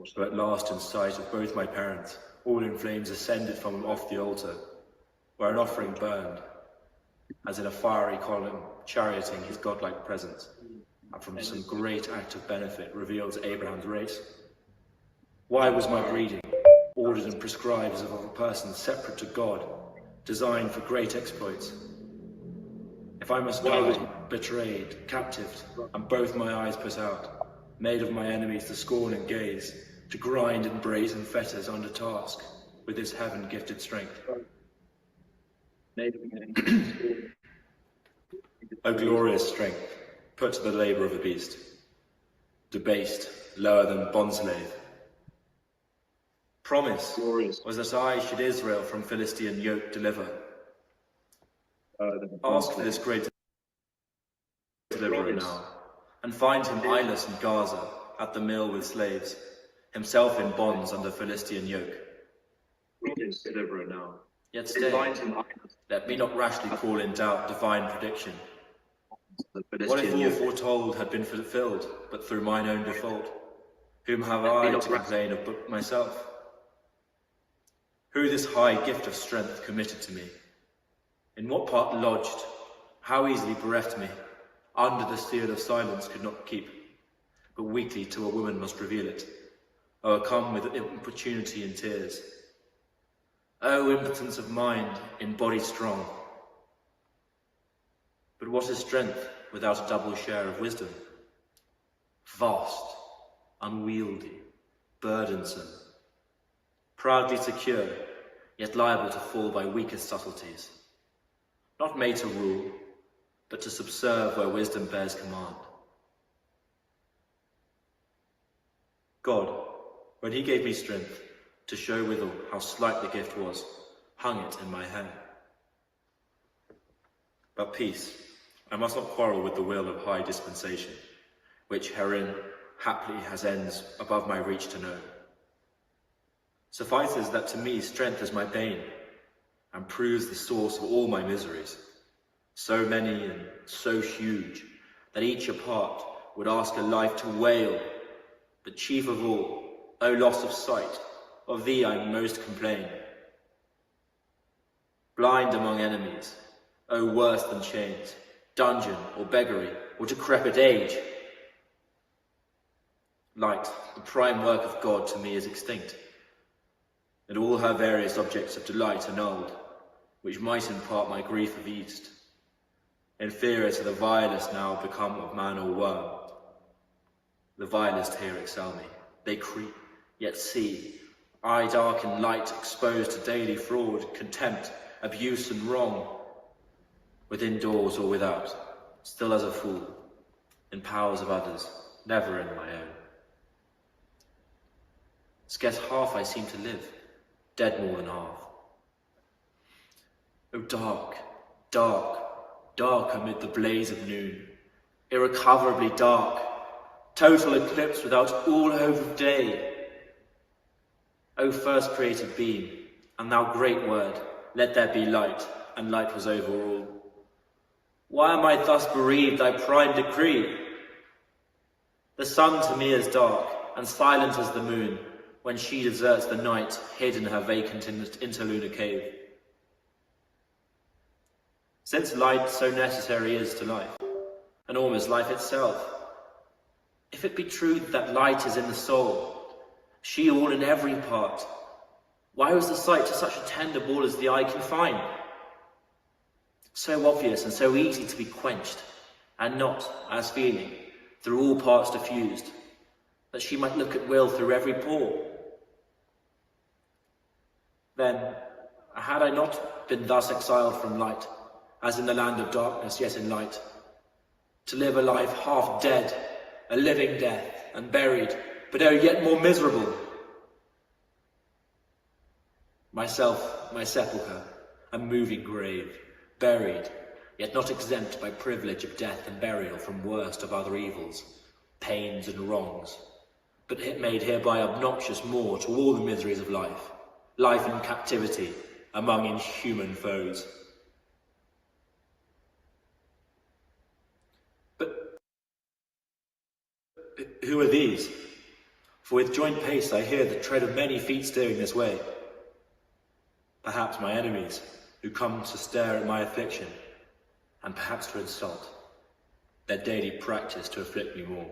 So at last in sight of both my parents, all in flames ascended from off the altar, where an offering burned, as in a fiery column, charioting his godlike presence, and from some great act of benefit reveals Abraham's race. Why was my breeding, ordered and prescribed as of a person separate to God, designed for great exploits? If I must die, betrayed, captived, and both my eyes put out, made of my enemies to scorn and gaze, to grind in brazen fetters under task, with this heaven-gifted strength. O glorious strength, put to the labour of a beast, debased, lower than bondslave. Promise was that I should Israel from Philistine yoke deliver. Ask for this great deliverer now, and find him eyeless in Gaza, at the mill with slaves, himself in bonds under Philistine yoke. Deliverer now. Yet stay, let me not rashly call in doubt divine prediction. What if all foretold had been fulfilled, but through mine own default? Whom have I to complain of but myself? Who this high gift of strength committed to me? In what part lodged? How easily bereft me? Under the seal of silence could not keep, but weakly to a woman must reveal it, o'ercome with importunity and tears. O impotence of mind, in body strong! But what is strength without a double share of wisdom? Vast, unwieldy, burdensome, proudly secure, yet liable to fall by weakest subtleties. Not made to rule, but to subserve where wisdom bears command. God, when he gave me strength to show withal how slight the gift was, hung it in my hand. But peace, I must not quarrel with the will of high dispensation, which herein haply has ends above my reach to know. Suffices that to me strength is my bane, and proves the source of all my miseries, so many and so huge, that each apart would ask a life to wail. But chief of all, O loss of sight, of thee I most complain. Blind among enemies, O worse than chains, dungeon or beggary or decrepit age. Light, the prime work of God, to me is extinct, and all her various objects of delight annulled, which might in part my grief have eased. Inferior to the vilest now become of man or worm. The vilest here excel me, they creep, yet see, I dark in light, exposed to daily fraud, contempt, abuse and wrong, within doors or without, still as a fool, in powers of others, never in my own. Scarce half I seem to live, dead more than half. Oh dark, dark, dark amid the blaze of noon, irrecoverably dark, total eclipse without all hope of day. O first created being, and thou great word, let there be light, and light was over all. Why am I thus bereaved thy prime decree? The sun to me is dark, and silent as the moon, when she deserts the night, hid in her vacant interlunar cave. Since light so necessary is to life, and almost life itself, if it be true that light is in the soul, she all in every part, why was the sight to such a tender ball as the eye can find? So obvious and so easy to be quenched, and not, as feeling, through all parts diffused, that she might look at will through every pore. Then, had I not been thus exiled from light, as in the land of darkness, yet in light, to live a life half dead, a living death, and buried, but oh, yet more miserable. Myself, my sepulchre, a moving grave, buried, yet not exempt by privilege of death and burial from worst of other evils, pains and wrongs, but made hereby obnoxious more to all the miseries of life, life in captivity among inhuman foes. But who are these? For with joint pace I hear the tread of many feet steering this way. Perhaps my enemies, who come to stare at my affliction, and perhaps to insult, their daily practice to afflict me more.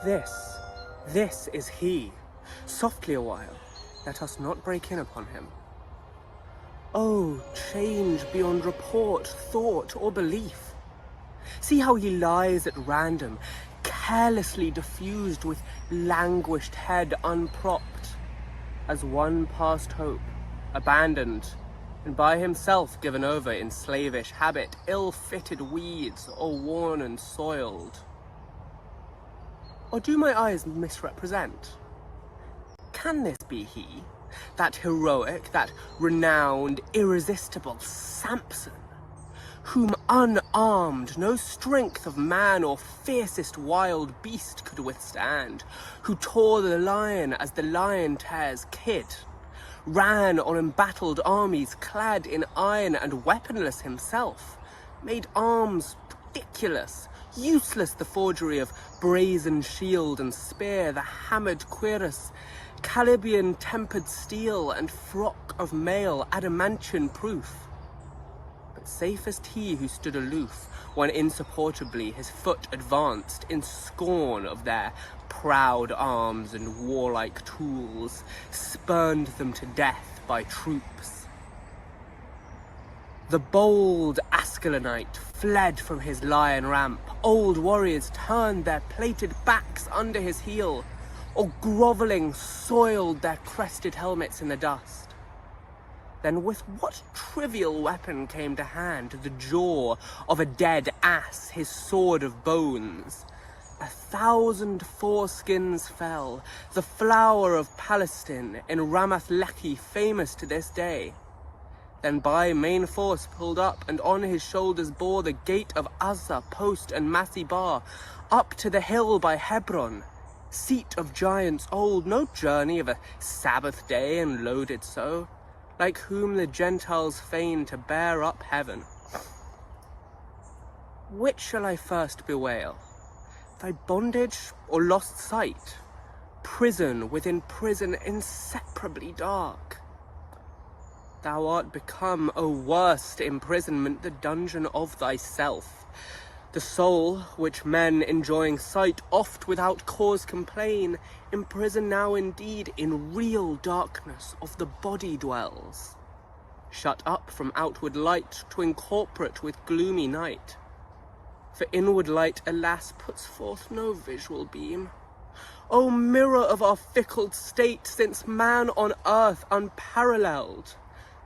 This is he. Softly a while, let us not break in upon him. Oh, change beyond report, thought, or belief. See how he lies at random, carelessly diffused with languished head unpropped, as one past hope, abandoned, and by himself given over in slavish habit, ill-fitted weeds, or worn and soiled. Or do my eyes misrepresent? Can this be he, that heroic, that renowned, irresistible Samson, whom unarmed no strength of man or fiercest wild beast could withstand, who tore the lion as the lion tears kid, ran on embattled armies clad in iron and weaponless himself, made arms ridiculous, useless the forgery of brazen shield and spear, the hammered cuirass, Calibian tempered steel, and frock of mail adamantine proof. But safest he who stood aloof, when insupportably his foot advanced in scorn of their proud arms and warlike tools, spurned them to death by troops. The bold Ascalonite fled from his lion ramp. Old warriors turned their plated backs under his heel, or grovelling soiled their crested helmets in the dust. Then with what trivial weapon came to hand the jaw of a dead ass, his sword of bones? 1,000 foreskins fell, the flower of Palestine, in Ramath Lehi famous to this day. Then by main force pulled up, and on his shoulders bore the gate of Azza, post and massy bar, up to the hill by Hebron, seat of giants old, no journey of a Sabbath day and loaded so, like whom the Gentiles feign to bear up heaven. Which shall I first bewail? Thy bondage or lost sight? Prison within prison inseparably dark. Thou art become, O worst imprisonment, the dungeon of thyself. The soul, which men enjoying sight oft without cause complain, imprisoned now indeed in real darkness of the body dwells, shut up from outward light to incorporate with gloomy night. For inward light, alas, puts forth no visual beam. O mirror of our fickle state, since man on earth unparalleled,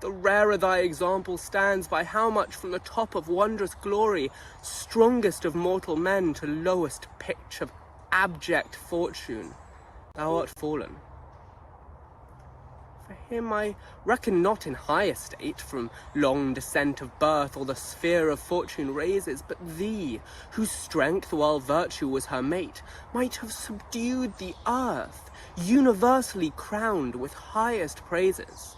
the rarer thy example stands, by how much from the top of wondrous glory, strongest of mortal men, to lowest pitch of abject fortune, thou art fallen. For him I reckon not in high estate, from long descent of birth or the sphere of fortune raises, but thee, whose strength, while virtue was her mate, might have subdued the earth, universally crowned with highest praises.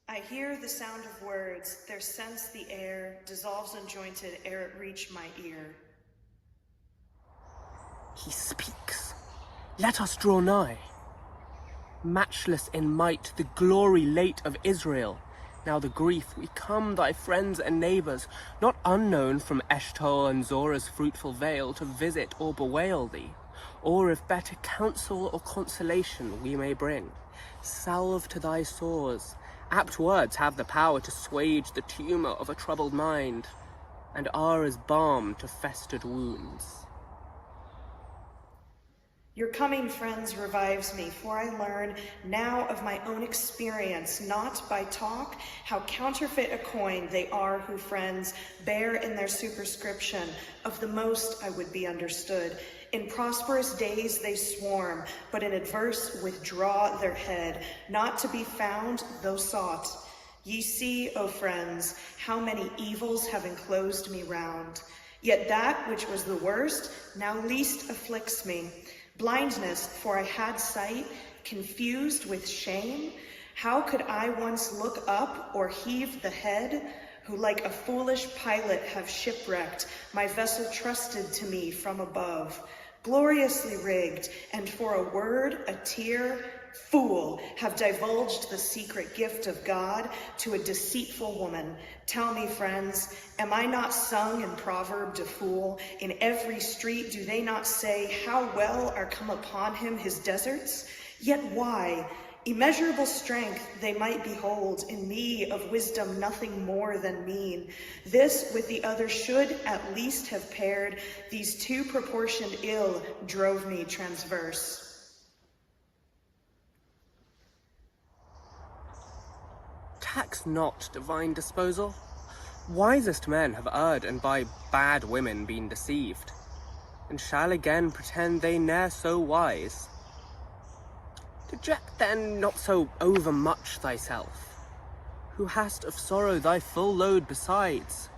I hear the sound of words, their sense the air, dissolves unjointed ere it reach my ear. He speaks. Let us draw nigh. Matchless in might, the glory late of Israel. Now the grief, we come, thy friends and neighbours, not unknown from Eshtaol and Zora's fruitful vale, to visit or bewail thee, or if better counsel or consolation we may bring. Salve to thy sores. Apt words have the power to assuage the tumour of a troubled mind, and are as balm to festered wounds. Your coming, friends, revives me, for I learn now of my own experience, not by talk, how counterfeit a coin they are who friends bear in their superscription. Of the most I would be understood. In prosperous days they swarm, but in adverse withdraw their head, not to be found, though sought. Ye see, O friends, how many evils have enclosed me round. Yet that which was the worst now least afflicts me. Blindness, for I had sight, confused with shame. How could I once look up or heave the head, who like a foolish pilot have shipwrecked my vessel trusted to me from above, gloriously rigged, and for a word, a tear, fool, have divulged the secret gift of God to a deceitful woman. Tell me, friends, am I not sung in proverb to fool? In every street do they not say, how well are come upon him his deserts? Yet why? Immeasurable strength they might behold in me, of wisdom nothing more than mean. This with the other should at least have paired, these two proportioned ill drove me transverse. Tax not divine disposal. Wisest men have erred and by bad women been deceived, and shall again pretend they ne'er so wise. Deject then not so overmuch thyself, who hast of sorrow thy full load besides.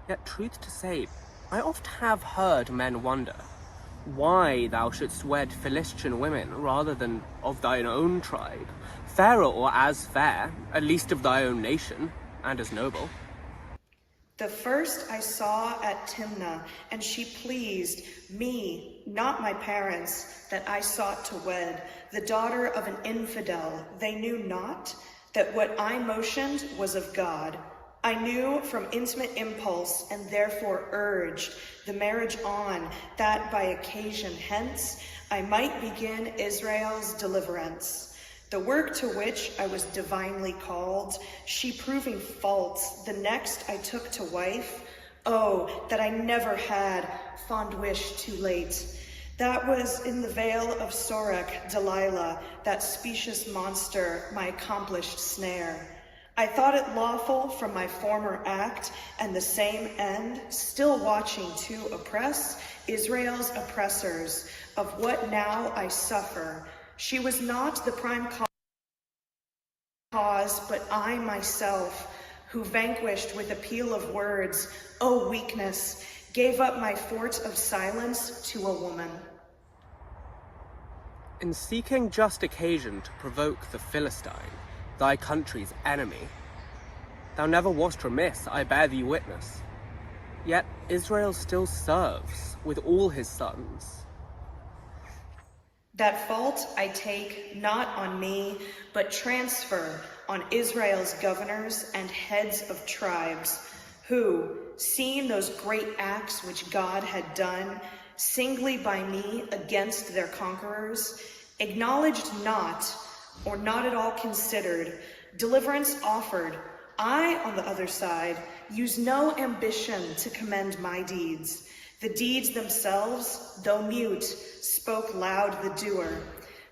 Yet truth to say, I oft have heard men wonder, why thou shouldst wed Philistine women rather than of thine own tribe, fairer or as fair, at least of thy own nation, and as noble. The first I saw at Timnah, and she pleased me, not my parents, that I sought to wed, the daughter of an infidel. They knew not that what I motioned was of God. I knew from intimate impulse, and therefore urged the marriage on, that by occasion hence I might begin Israel's deliverance. The work to which I was divinely called, she proving false, the next I took to wife. Oh, that I never had fond wish too late. That was in the vale of Sorek, Delilah, that specious monster, my accomplished snare. I thought it lawful from my former act and the same end, still watching to oppress Israel's oppressors, of what now I suffer. She was not the prime cause, but I myself, who vanquished with a peal of words, O weakness, gave up my fort of silence to a woman. In seeking just occasion to provoke the Philistine, thy country's enemy, thou never wast remiss, I bear thee witness. Yet Israel still serves with all his sons. That fault I take not on me, but transfer on Israel's governors and heads of tribes, who, seeing those great acts which God had done, singly by me against their conquerors, acknowledged not, or not at all considered, deliverance offered. I, on the other side, use no ambition to commend my deeds. The deeds themselves, though mute, spoke loud the doer.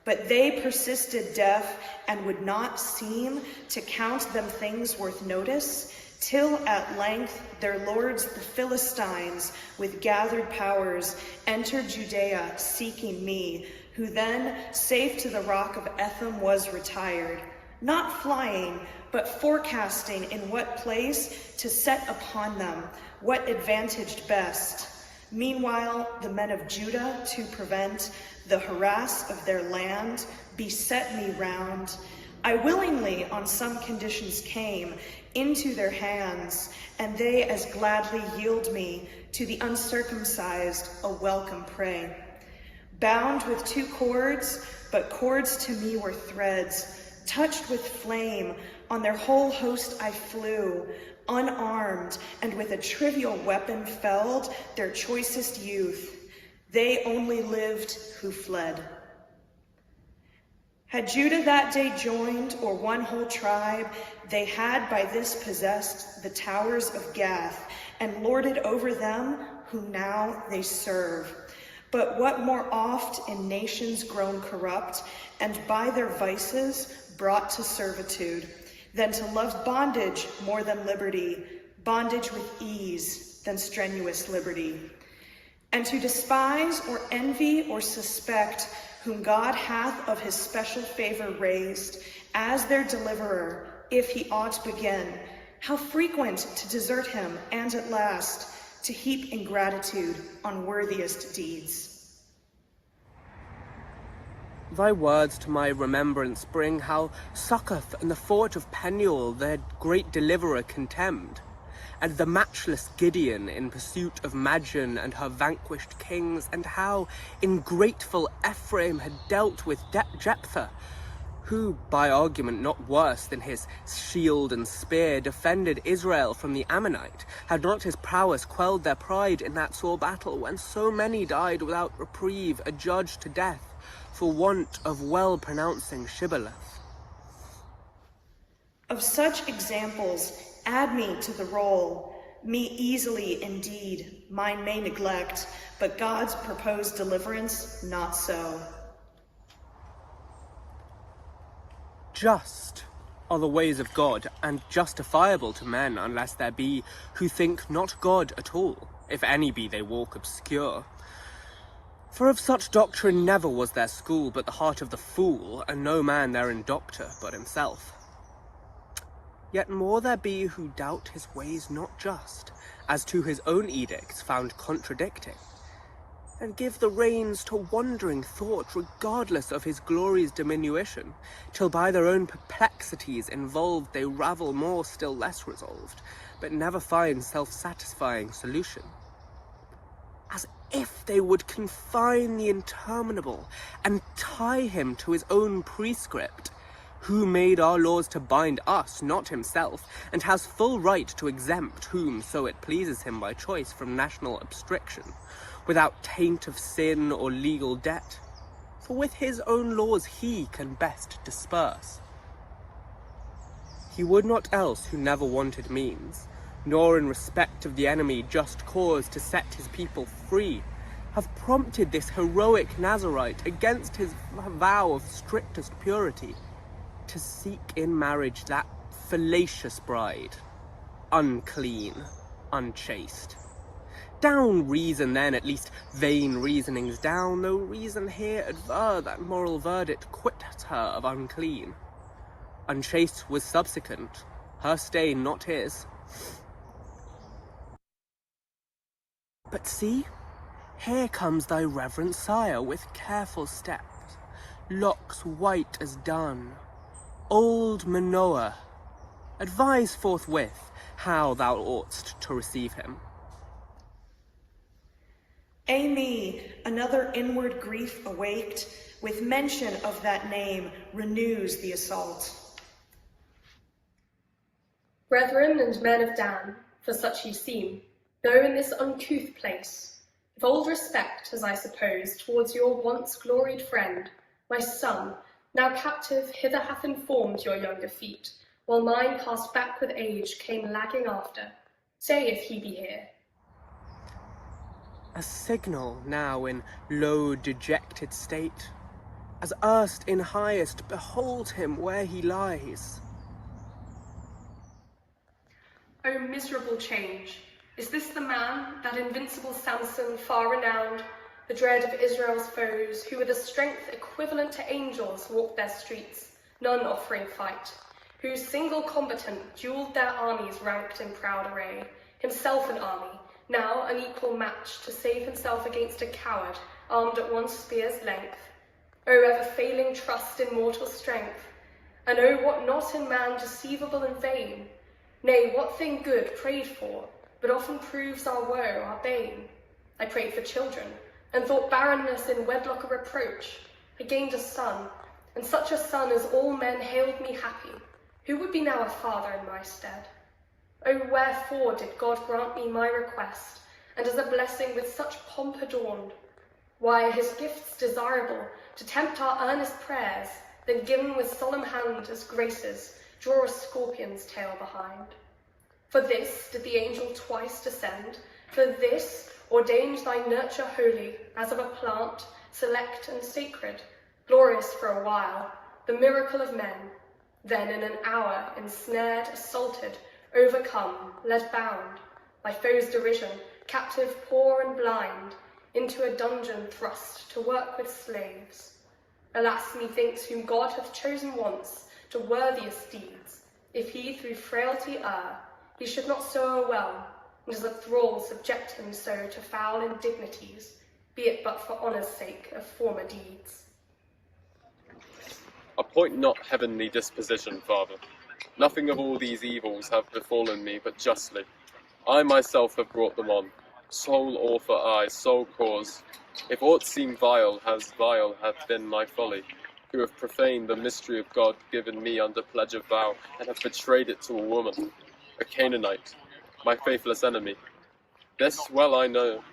But they persisted deaf and would not seem to count them things worth notice, till at length their lords the Philistines with gathered powers entered Judea seeking me, who then, safe to the rock of Etham, was retired, not flying, but forecasting in what place to set upon them, what advantaged best. Meanwhile, the men of Judah, to prevent the harass of their land, beset me round. I willingly on some conditions came into their hands, and they as gladly yield me to the uncircumcised a welcome prey. Bound with 2 cords, but cords to me were threads, touched with flame, on their whole host I flew, unarmed, and with a trivial weapon felled their choicest youth. They only lived who fled. Had Judah that day joined, or one whole tribe, they had by this possessed the towers of Gath, and lorded over them whom now they serve. But what more oft in nations grown corrupt, and by their vices brought to servitude, than to love bondage more than liberty, bondage with ease than strenuous liberty, and to despise or envy or suspect whom God hath of his special favor raised as their deliverer, if he aught begin, how frequent to desert him, and at last to heap ingratitude on worthiest deeds. Thy words to my remembrance bring how Succoth and the fort of Penuel their great deliverer contemned, and the matchless Gideon in pursuit of Madian and her vanquished kings, and how ingrateful Ephraim had dealt with Jephthah, who, by argument not worse than his shield and spear, defended Israel from the Ammonite, had not his prowess quelled their pride in that sore battle, when so many died without reprieve, adjudged to death, for want of well pronouncing Shibboleth. Of such examples, add me to the roll. Me easily, indeed, mine may neglect, but God's proposed deliverance, not so. Just are the ways of God, and justifiable to men, unless there be who think not God at all, if any be they walk obscure. For of such doctrine never was there school but the heart of the fool, and no man therein doctor but himself. Yet more there be who doubt his ways not just, as to his own edicts found contradicting, and give the reins to wandering thought regardless of his glory's diminution, till by their own perplexities involved they ravel more still less resolved, but never find self-satisfying solution. As if they would confine the interminable, and tie him to his own prescript, who made our laws to bind us, not himself, and has full right to exempt whom so it pleases him by choice from national obstruction, without taint of sin or legal debt, for with his own laws he can best disperse. He would not else who never wanted means, nor in respect of the enemy just cause to set his people free, have prompted this heroic Nazarite against his vow of strictest purity, to seek in marriage that fallacious bride, unclean, unchaste. Down reason then, at least vain reasonings down, though reason here adver that moral verdict quitteth her of unclean. Unchaste was subsequent, her stain not his. But see, here comes thy reverend sire with careful steps, locks white as dun, old Manoah. Advise forthwith how thou oughtst to receive him. Me, another inward grief awaked, with mention of that name renews the assault. Brethren and men of Dan, for such ye seem, though in this uncouth place, with old respect, as I suppose, towards your once gloried friend, my son, now captive, hither hath informed your younger feet, while mine cast back with age came lagging after. Say if he be here. A signal now in low dejected state, as erst in highest behold him where he lies. O miserable change! Is this the man, that invincible Samson, far renowned, the dread of Israel's foes, who with a strength equivalent to angels walked their streets, none offering fight, whose single combatant duelled their armies ranked in proud array, himself an army, now an equal match to save himself against a coward armed at one spear's length. O ever-failing trust in mortal strength, and oh, what not in man deceivable and vain? Nay, what thing good prayed for, but often proves our woe, our bane? I prayed for children, and thought barrenness in wedlock a reproach. I gained a son, and such a son as all men hailed me happy. Who would be now a father in my stead? Oh, wherefore did God grant me my request, and as a blessing with such pomp adorned? Why are his gifts desirable, to tempt our earnest prayers, then given with solemn hand as graces, draw a scorpion's tail behind? For this did the angel twice descend, for this ordained thy nurture holy, as of a plant, select and sacred, glorious for a while, the miracle of men, then in an hour ensnared, assaulted, overcome, led bound, by foes' derision, captive, poor and blind, into a dungeon thrust to work with slaves. Alas, methinks whom God hath chosen once to worthiest deeds, if he through frailty err, he should not sow well, and as a thrall subject him so to foul indignities, be it but for honour's sake of former deeds. Appoint not heavenly disposition, Father. Nothing of all these evils have befallen me but justly. I myself have brought them on, sole author I, sole cause. If aught seem vile hath been my folly, who have profaned the mystery of God given me under pledge of vow, and have betrayed it to a woman, a Canaanite, my faithless enemy. This well I know,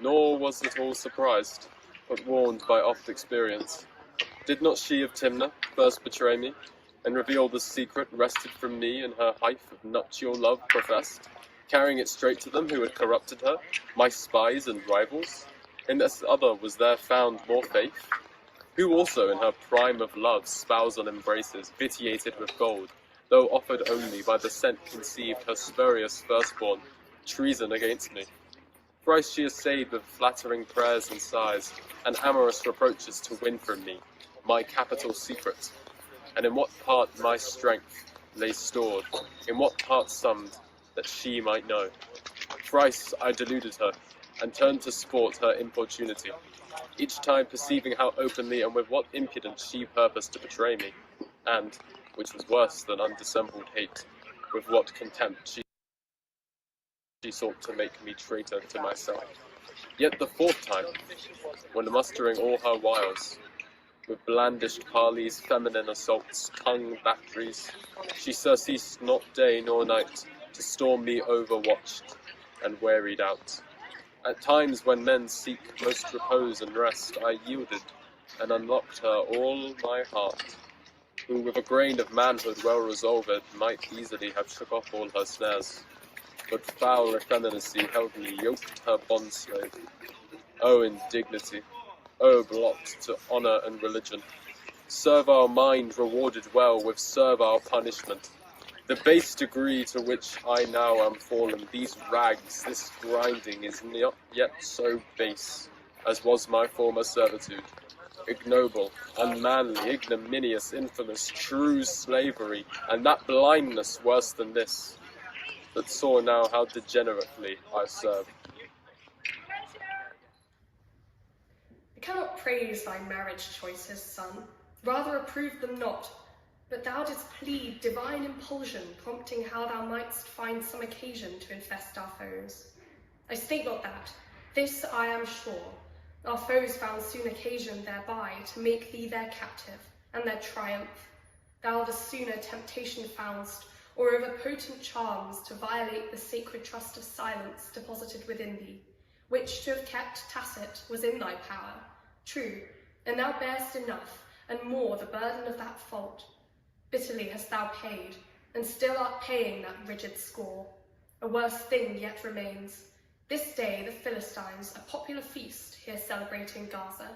nor was it all surprised, but warned by oft experience. Did not she of Timnah first betray me, and reveal the secret wrested from me in her height of nuptial love professed, carrying it straight to them who had corrupted her, my spies and rivals? In this other was there found more faith? Who also in her prime of love spousal embraces, vitiated with gold, though offered only by the scent conceived her spurious firstborn, treason against me? Thrice she essayed with flattering prayers and sighs, and amorous reproaches to win from me my capital secret, and in what part my strength lay stored, in what part summed, that she might know. Thrice I deluded her, and turned to sport her importunity, each time perceiving how openly and with what impudence she purposed to betray me, and, which was worse than undissembled hate, with what contempt she sought to make me traitor to myself. Yet the fourth time, when mustering all her wiles, with blandished parleys, feminine assaults, tongue batteries, she surceased not day nor night to storm me overwatched and wearied out. At times when men seek most repose and rest, I yielded and unlocked her all my heart, who with a grain of manhood well resolved might easily have shook off all her snares. But foul effeminacy held me, yoked her bondslave. O indignity! O blot to honour and religion! Servile mind rewarded well with servile punishment. The base degree to which I now am fallen, these rags, this grinding, is not yet so base as was my former servitude. Ignoble, unmanly, ignominious, infamous, true slavery, and that blindness worse than this, that saw now how degenerately I serve. I cannot praise thy marriage choices, son, rather approve them not. But thou didst plead divine impulsion, prompting how thou mightst find some occasion to infest our foes. I state not that, this I am sure, our foes found soon occasion thereby to make thee their captive, and their triumph. Thou the sooner temptation foundst, or over potent charms to violate the sacred trust of silence deposited within thee, which to have kept tacit was in thy power. True, and thou bear'st enough, and more the burden of that fault. Bitterly hast thou paid, and still art paying that rigid score. A worse thing yet remains. This day the Philistines a popular feast here celebrate in Gaza,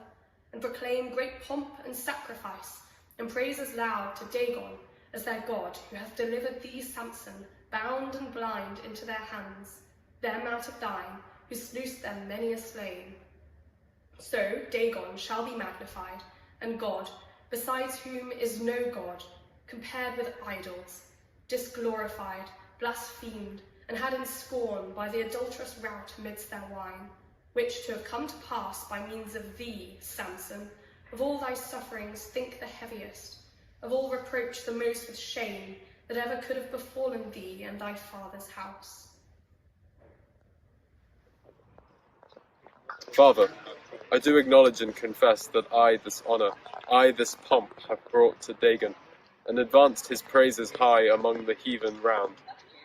and proclaim great pomp and sacrifice, and praises loud to Dagon as their god, who hath delivered thee, Samson, bound and blind, into their hands, them out of thine, who sluiced them many a slain. So Dagon shall be magnified, and God, besides whom is no God, compared with idols, disglorified, blasphemed, and had in scorn by the adulterous rout amidst their wine, which to have come to pass by means of thee, Samson, of all thy sufferings think the heaviest, of all reproach the most with shame that ever could have befallen thee and thy father's house. Father, I do acknowledge and confess that I this honour, I this pomp have brought to Dagon, and advanced his praises high among the heathen round.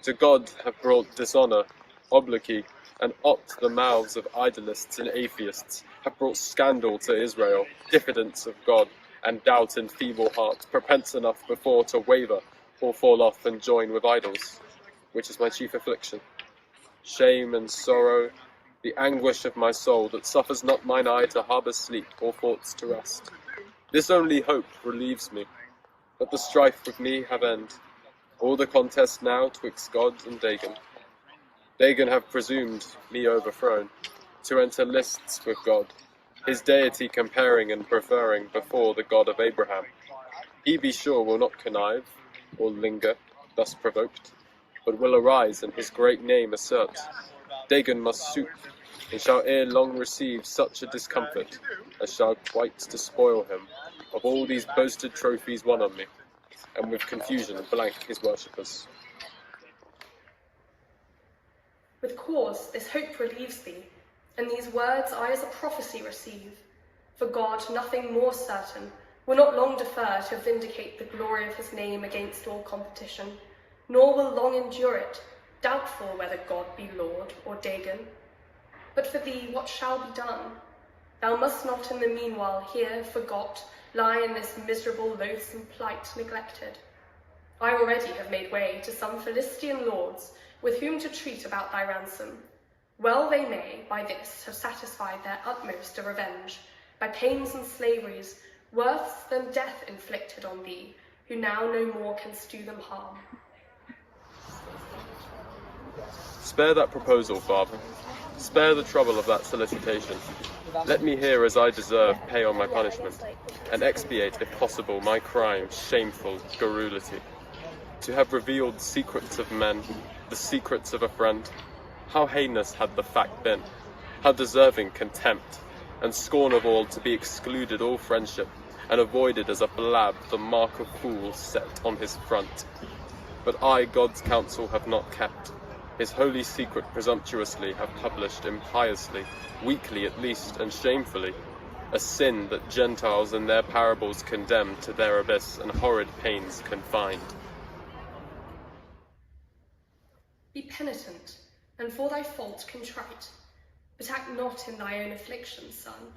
To God have brought dishonour, obloquy, and opt the mouths of idolists and atheists, have brought scandal to Israel, diffidence of God, and doubt in feeble hearts, prepense enough before to waver, or fall off and join with idols, which is my chief affliction. Shame and sorrow, the anguish of my soul, that suffers not mine eye to harbour sleep, or thoughts to rest. This only hope relieves me, but the strife with me have end. All the contest now twixt God and Dagon. Dagon have presumed, me overthrown, to enter lists with God, his deity comparing and preferring before the God of Abraham. He, be sure, will not connive, or linger, thus provoked, but will arise and his great name assert. Dagon must suit, and shall ere long receive such a discomfort as shall quite despoil him of all these boasted trophies won on me, and with confusion blank his worshippers. With cause this hope relieves thee, and these words I as a prophecy receive. For God, nothing more certain, will not long defer to vindicate the glory of his name against all competition, nor will long endure it, doubtful whether God be Lord or Dagon. But for thee what shall be done? Thou must not in the meanwhile here, forgot, lie in this miserable, loathsome plight neglected. I already have made way to some Philistine lords, with whom to treat about thy ransom. Well they may, by this, have satisfied their utmost of revenge, by pains and slaveries, worse than death inflicted on thee, who now no more canst do them harm. Spare that proposal, Father. Spare the trouble of that solicitation. Let me here, as I deserve, pay on my punishment, and expiate, if possible, my crime, shameful garrulity. To have revealed secrets of men, the secrets of a friend, how heinous had the fact been, how deserving contempt, and scorn of all to be excluded all friendship, and avoided as a blab the mark of fools set on his front. But I God's counsel have not kept, his holy secret presumptuously have published impiously, weakly at least, and shamefully, a sin that Gentiles in their parables condemn to their abyss and horrid pains confined. Be penitent, and for thy fault contrite, but act not in thy own affliction, son.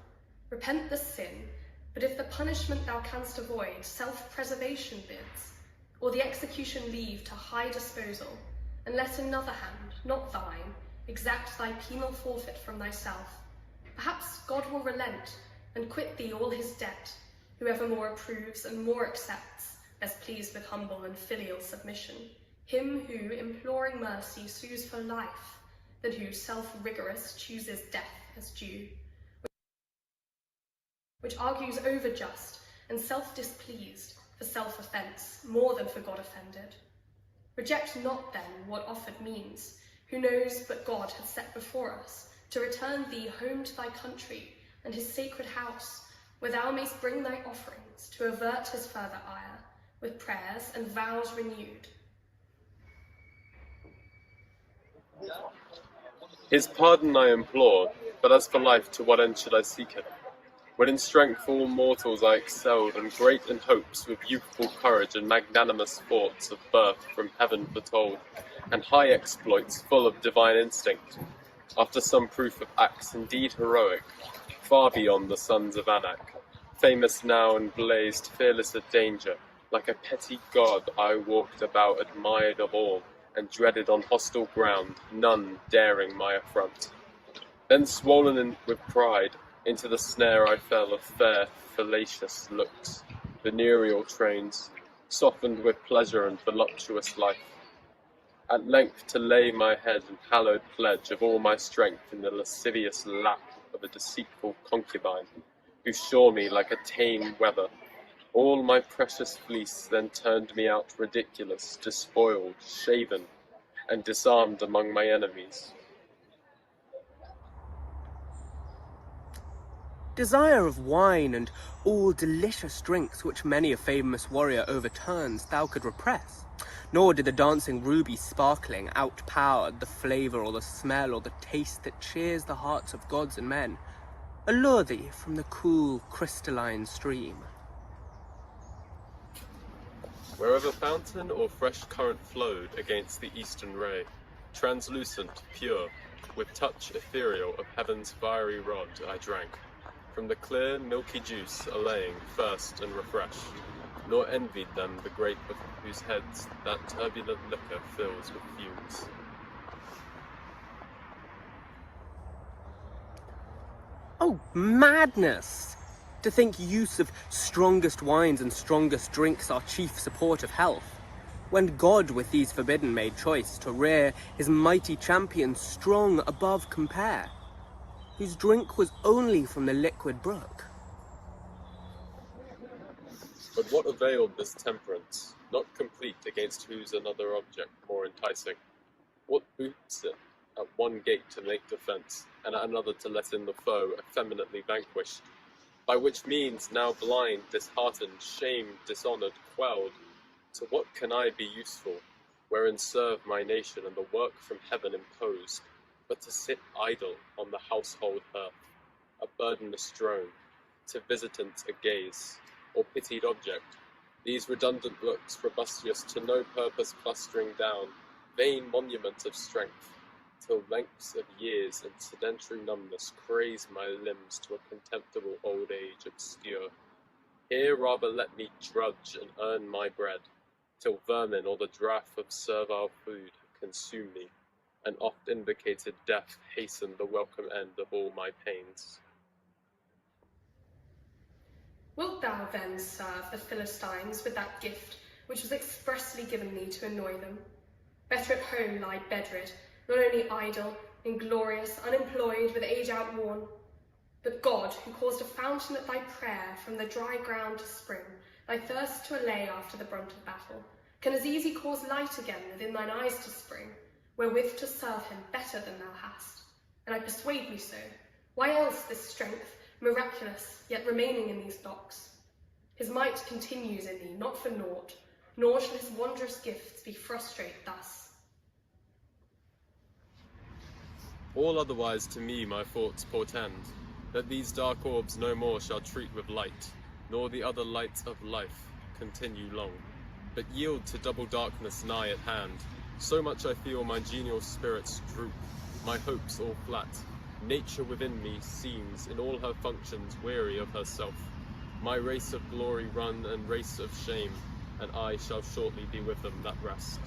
Repent the sin, but if the punishment thou canst avoid self-preservation bids, or the execution leave to high disposal, and let another hand, not thine, exact thy penal forfeit from thyself, perhaps God will relent and quit thee all his debt, whoever more approves and more accepts, best pleased with humble and filial submission, him who, imploring mercy, sues for life, than who, self-rigorous, chooses death as due, which argues over just and self-displeased for self-offence more than for God offended. Reject not then what offered means, who knows but God hath set before us to return thee home to thy country and his sacred house, where thou mayst bring thy offerings to avert his further ire, with prayers and vows renewed. His pardon I implore, but as for life, to what end should I seek it? When in strength all mortals I excelled, and great in hopes, with youthful courage and magnanimous thoughts of birth from heaven foretold, and high exploits full of divine instinct, after some proof of acts indeed heroic, far beyond the sons of Anak, famous now and blazed fearless of danger, like a petty god I walked about admired of all, and dreaded on hostile ground, none daring my affront. Then swollen with pride, into the snare I fell of fair, fallacious looks, venereal trains, softened with pleasure and voluptuous life. At length to lay my head and hallowed pledge of all my strength in the lascivious lap of of a deceitful concubine, who shore me like a tame wether. All my precious fleece then turned me out ridiculous, despoiled, shaven, and disarmed among my enemies. Desire of wine and all delicious drinks which many a famous warrior overturns thou could repress, nor did the dancing ruby sparkling outpowered the flavour or the smell or the taste that cheers the hearts of gods and men, allure thee from the cool crystalline stream. Wherever fountain or fresh current flowed against the eastern ray, translucent, pure, with touch ethereal of heaven's fiery rod, I drank, from the clear, milky juice allaying thirst and refresh, nor envied them the grape of whose heads that turbulent liquor fills with fumes. Oh, madness! To think use of strongest wines and strongest drinks our chief support of health, when God with these forbidden made choice to rear his mighty champion strong above compare, whose drink was only from the liquid brook. But what availed this temperance, not complete against whose another object more enticing? What boots it at one gate to make defence, and at another to let in the foe effeminately vanquished? By which means, now blind, disheartened, shamed, dishonoured, quelled, to what can I be useful, wherein serve my nation and the work from heaven imposed, but to sit idle on the household hearth, a burdenless drone, to visitant a gaze, or pitied object, these redundant looks robustious to no purpose clustering down, vain monument of strength, till lengths of years and sedentary numbness craze my limbs to a contemptible old age obscure. Here rather let me drudge and earn my bread, till vermin or the draught of servile food consume me, and oft invocated death hasten the welcome end of all my pains. Wilt thou then serve the Philistines with that gift which was expressly given thee to annoy them? Better at home lie bedrid, not only idle, inglorious, unemployed, with age outworn, but God, who caused a fountain at thy prayer from the dry ground to spring, thy thirst to allay after the brunt of battle, can as easy cause light again within thine eyes to spring, wherewith to serve him better than thou hast. And I persuade me so. Why else this strength, miraculous, yet remaining in these locks? His might continues in thee, not for naught, nor shall his wondrous gifts be frustrate thus. All otherwise to me my thoughts portend, that these dark orbs no more shall treat with light, nor the other lights of life continue long, but yield to double darkness nigh at hand. So much I feel my genial spirits droop, my hopes all flat. Nature within me seems, in all her functions, weary of herself. My race of glory run and race of shame, and I shall shortly be with them that rest.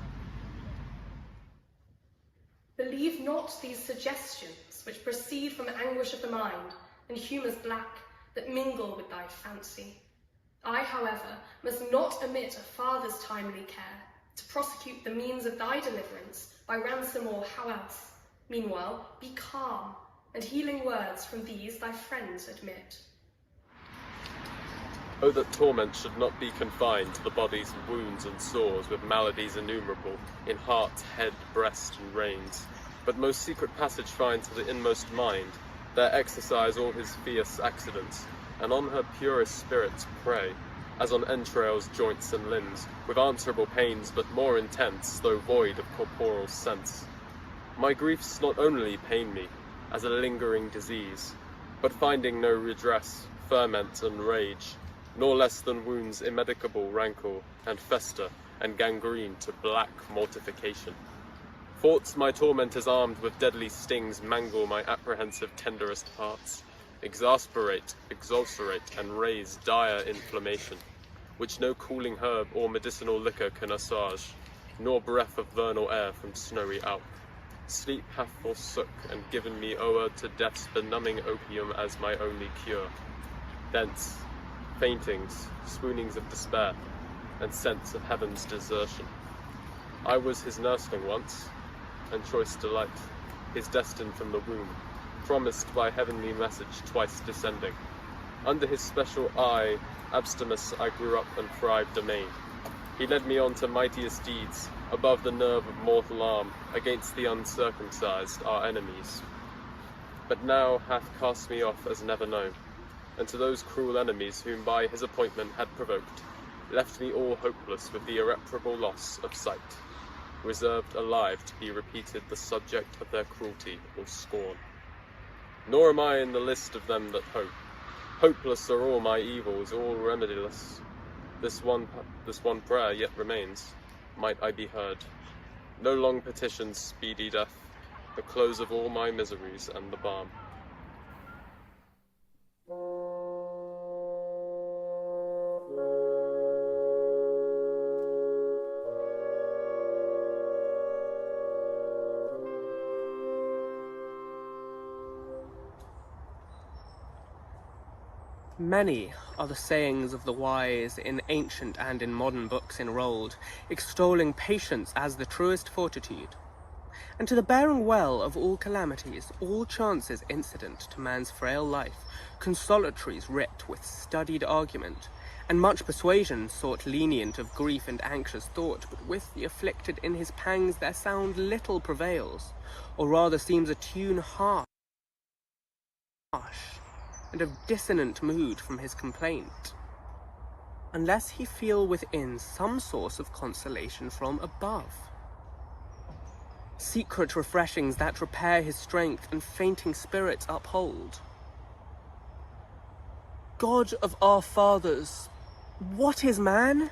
Believe not these suggestions which proceed from anguish of the mind and humours black that mingle with thy fancy. I, however, must not omit a father's timely care to prosecute the means of thy deliverance by ransom or how else. Meanwhile, be calm, and healing words from these thy friends admit. Oh, that torment should not be confined to the body's wounds and sores with maladies innumerable, in heart, head, breast, and reins, but most secret passage find to the inmost mind, there exercise all his fierce accidents, and on her purest spirits prey, as on entrails, joints, and limbs, with answerable pains, but more intense, though void of corporal sense. My griefs not only pain me, as a lingering disease, but finding no redress, ferment and rage, nor less than wounds immedicable rankle, and fester, and gangrene to black mortification. Thoughts my tormentors armed with deadly stings mangle my apprehensive tenderest parts, exasperate, exulcerate, and raise dire inflammation, which no cooling herb or medicinal liquor can assuage, nor breath of vernal air from snowy Alp. Sleep hath forsook and given me o'er to death's benumbing opium as my only cure. Thence, faintings, swoonings of despair, and sense of heaven's desertion. I was his nursling once, and choice delight, his destined from the womb, promised by heavenly message twice descending. Under his special eye, abstemious, I grew up and thrived amain. He led me on to mightiest deeds, above the nerve of mortal arm, against the uncircumcised, our enemies. But now hath cast me off as never known, and to those cruel enemies whom by his appointment had provoked, left me all hopeless with the irreparable loss of sight, reserved alive to be repeated the subject of their cruelty or scorn. Nor am I in the list of them that hope. Hopeless are all my evils, all remediless. This one prayer yet remains, might I be heard. No long petitions, speedy death, the close of all my miseries and the balm. Many are the sayings of the wise in ancient and in modern books enrolled, extolling patience as the truest fortitude. And to the bearing well of all calamities, all chances incident to man's frail life, consolatories writ with studied argument, and much persuasion sought lenient of grief and anxious thought, but with the afflicted in his pangs their sound little prevails, or rather seems a tune harsh, and of dissonant mood from his complaint, unless he feel within some source of consolation from above. Secret refreshings that repair his strength and fainting spirits uphold. God of our fathers, what is man?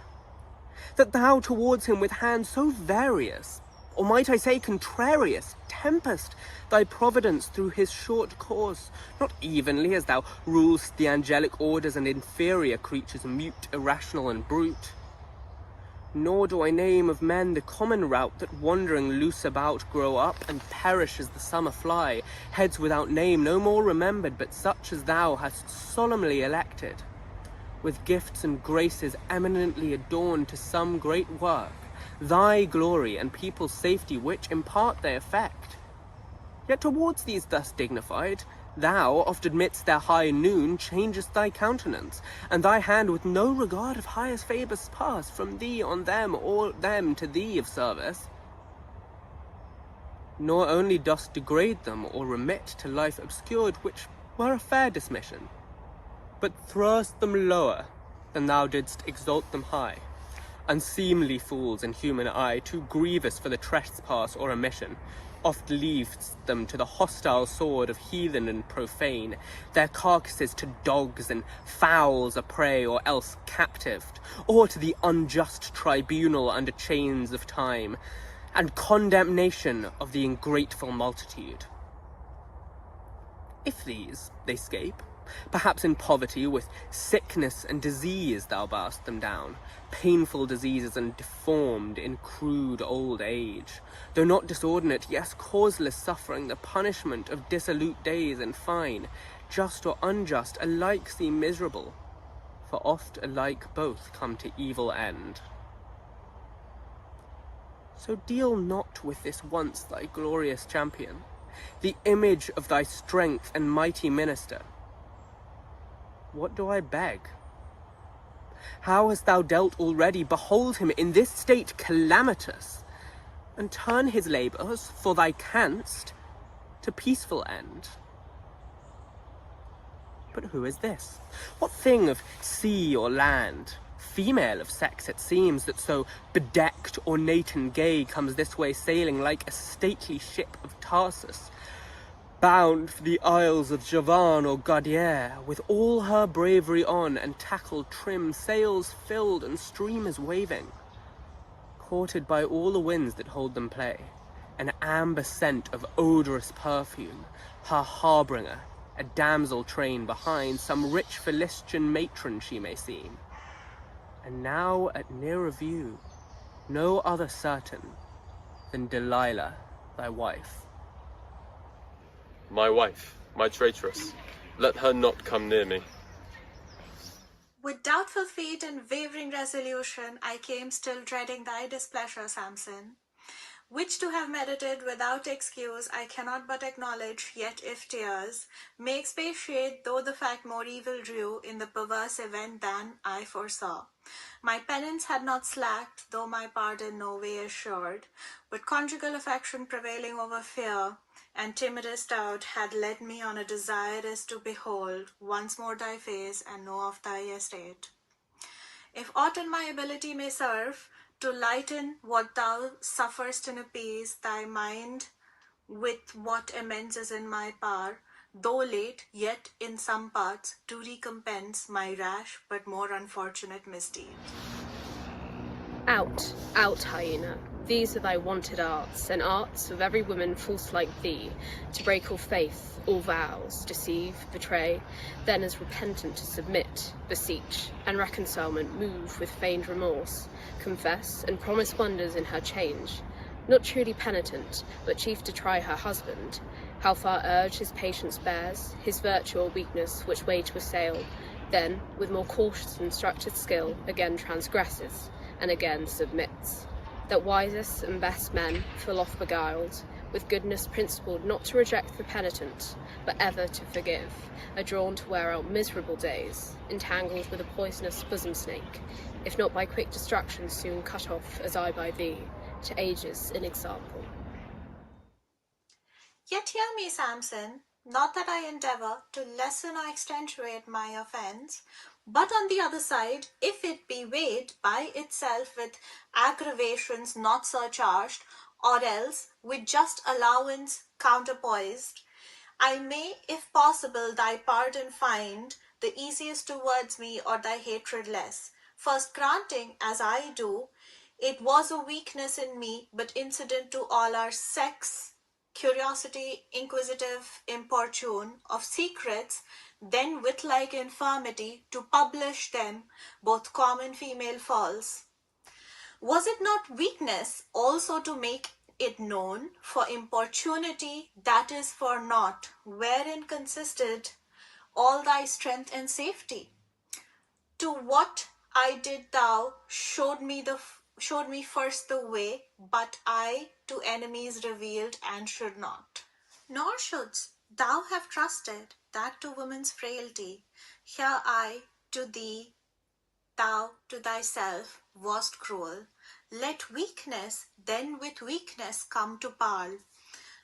That thou towards him with hand so various, or might I say contrarious, tempest thy providence through his short course, not evenly as thou rulest the angelic orders and inferior creatures mute, irrational, and brute. Nor do I name of men the common rout that wandering loose about grow up and perish as the summer fly, heads without name no more remembered, but such as thou hast solemnly elected, with gifts and graces eminently adorned to some great work, thy glory and people's safety which impart their effect. Yet towards these thus dignified, thou, oft amidst their high noon, changest thy countenance, and thy hand with no regard of highest favours pass from thee on them, or them to thee of service. Nor only dost degrade them, or remit to life obscured, which were a fair dismission, but thrust them lower than thou didst exalt them high. Unseemly fools in human eye, too grievous for the trespass or omission, oft leavest them to the hostile sword of heathen and profane, their carcasses to dogs and fowls a prey, or else captived, or to the unjust tribunal under chains of time, and condemnation of the ingrateful multitude. If these they scape, perhaps in poverty, with sickness and disease thou barst them down, painful diseases and deformed in crude old age, though not disordinate, yes, causeless suffering, the punishment of dissolute days, and fine, just or unjust, alike seem miserable, for oft alike both come to evil end. So deal not with this once thy glorious champion, the image of thy strength and mighty minister. What do I beg? How hast thou dealt already? Behold him in this state calamitous, and turn his labours, for thy canst, to peaceful end. But who is this? What thing of sea or land, female of sex it seems, that so bedecked, ornate and gay comes this way sailing like a stately ship of Tarsus, bound for the isles of Javan or Gaudier, with all her bravery on, and tackle trim, sails filled, and streamers waving, courted by all the winds that hold them play, an amber scent of odorous perfume, her harbinger, a damsel train behind, some rich Philistian matron she may seem, and now at nearer view, no other certain than Delilah, thy wife. My wife, my traitress, let her not come near me. With doubtful feet and wavering resolution, I came still dreading thy displeasure, Samson. which to have merited without excuse I cannot but acknowledge, yet if tears make space shade, though the fact more evil drew in the perverse event than I foresaw. My penance had not slacked, though my pardon no way assured, but conjugal affection prevailing over fear, and timorous doubt had led me on a desirous to behold once more thy face and know of thy estate. If aught in my ability may serve to lighten what thou sufferest and appease thy mind with what amends is in my power, though late, yet in some parts to recompense my rash but more unfortunate misdeed. Out, out, hyena, these are thy wanted arts, and arts of every woman false like thee, to break all faith, all vows, deceive, betray, then as repentant to submit, beseech, and reconcilement move with feigned remorse, confess, and promise wonders in her change, not truly penitent, but chief to try her husband, how far urge his patience bears, his virtue or weakness which way to assail, then, with more cautious instructed skill, again transgresses, and again submits, that wisest and best men, full oft beguiled, with goodness principled not to reject the penitent, but ever to forgive, are drawn to wear out miserable days, entangled with a poisonous bosom snake, if not by quick destruction soon cut off as I by thee, to ages in example. Yet hear me, Samson, not that I endeavour to lessen or accentuate my offence, but on the other side, if it be weighed by itself with aggravations not surcharged, or else with just allowance counterpoised, I may, if possible, thy pardon find the easiest towards me, or thy hatred less. First granting, as I do, it was a weakness in me, but incident to all our sex, curiosity, inquisitive, importune, of secrets, then wit-like infirmity, to publish them, both common female false. Was it not weakness also to make it known, for importunity, that is for naught, wherein consisted all thy strength and safety? To what I did thou showed me first the way, but I to enemies revealed and should not. Nor shouldst thou have trusted that to woman's frailty. Here I to thee, thou to thyself wast cruel. Let weakness then with weakness come to pall.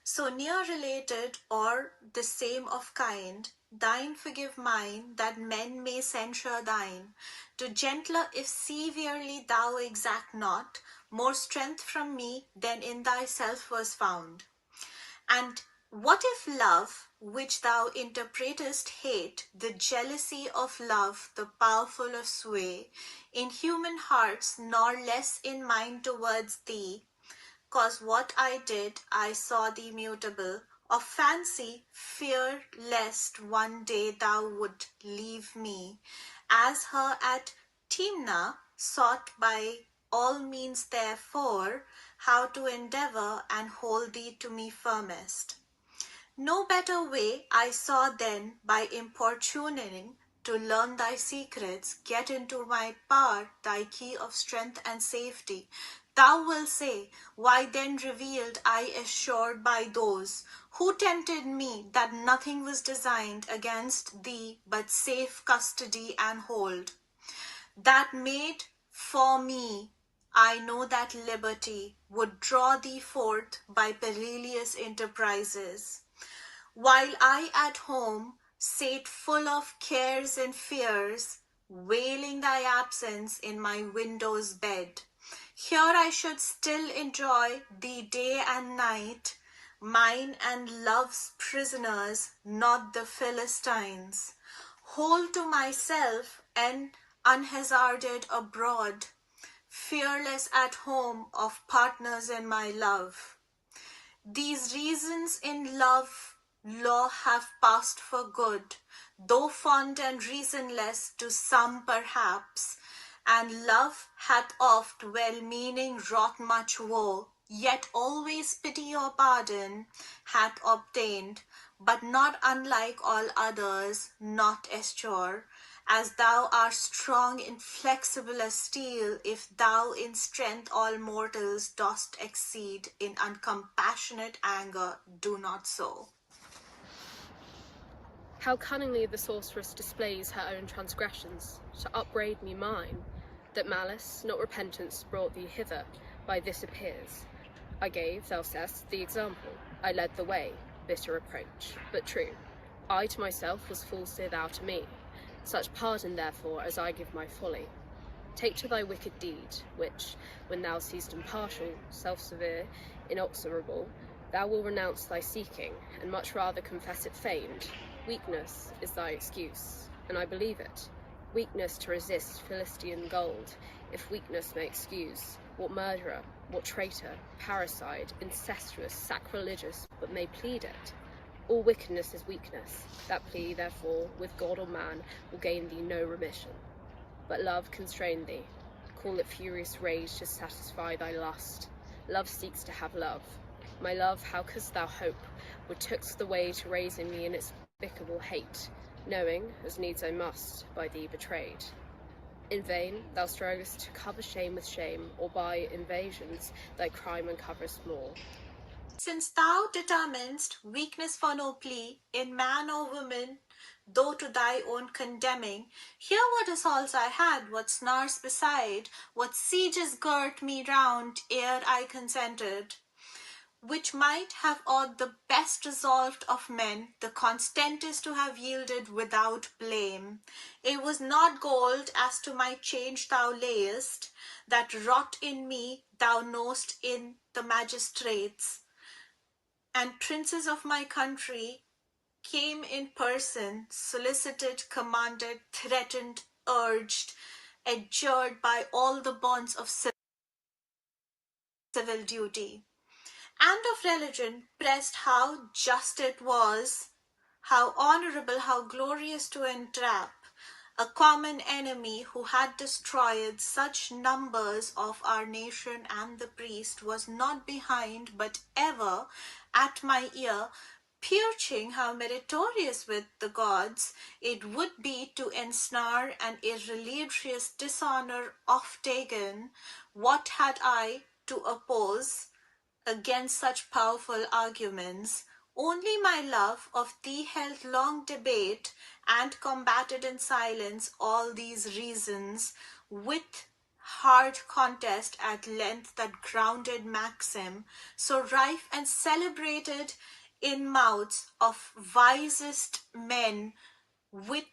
So near related or the same of kind, thine forgive mine, that men may censure thine. To gentler if severely thou exact not, more strength from me than in thyself was found. And what if love, which thou interpretest hate, the jealousy of love, the powerful of sway, in human hearts, nor less in mine towards thee, 'cause what I did, I saw thee mutable, of fancy, fear lest one day thou would leave me, as her at Timna sought by all means therefore, how to endeavour and hold thee to me firmest. No better way I saw then by importuning to learn thy secrets, get into my power thy key of strength and safety. Thou wilt say, why then revealed I assured by those who tempted me that nothing was designed against thee but safe custody and hold, that made for me, I know that liberty would draw thee forth by perilous enterprises. While I at home sate full of cares and fears, wailing thy absence in my window's bed, here I should still enjoy thee day and night, mine and love's prisoners, not the Philistines. Whole to myself and unhazarded abroad, fearless at home of partners in my love. These reasons in love law have passed for good, though fond and reasonless to some perhaps, and love hath oft well-meaning wrought much woe, yet always pity or pardon hath obtained, but not unlike all others, not eschewed, as thou art strong, inflexible as steel, if thou in strength all mortals dost exceed, in uncompassionate anger do not so. How cunningly the sorceress displays her own transgressions, to upbraid me mine, that malice, not repentance, brought thee hither, by this appears. I gave, thou sayest, the example, I led the way, bitter reproach, but true. I to myself was false, thou to me. Such pardon, therefore, as I give my folly. Take to thy wicked deed, which, when thou seest impartial, self-severe, inexorable, thou wilt renounce thy seeking, and much rather confess it feigned. Weakness is thy excuse, and I believe it. Weakness to resist Philistine gold, if weakness may excuse. What murderer, what traitor, parricide, incestuous, sacrilegious, but may plead it? All wickedness is weakness. That plea, therefore, with God or man, will gain thee no remission. But love constrain thee. Call it furious rage to satisfy thy lust. Love seeks to have love. My love, how couldst thou hope, would tookst the way to raising me in its despicable hate, knowing, as needs I must, by thee betrayed. In vain thou strugglest to cover shame with shame, or by invasions thy crime uncoverest more. Since thou determinest weakness for no plea, in man or woman, though to thy own condemning, hear what assaults I had, what snars beside, what sieges girt me round ere I consented, which might have awed the best resolved of men, the constantest to have yielded without blame. It was not gold as to my change thou layest, that wrought in me thou know'st in the magistrates, and princes of my country came in person, solicited, commanded, threatened, urged, adjured by all the bonds of civil duty and of religion, pressed how just it was, how honorable, how glorious to entrap a common enemy who had destroyed such numbers of our nation, and the priest was not behind, but ever at my ear, preaching how meritorious with the gods it would be to ensnare an irreligious dishonor of Dagon. What had I to oppose against such powerful arguments? Only my love of thee held long debate, and combated in silence all these reasons. With hard contest at length that grounded maxim, so rife and celebrated in mouths of wisest men, with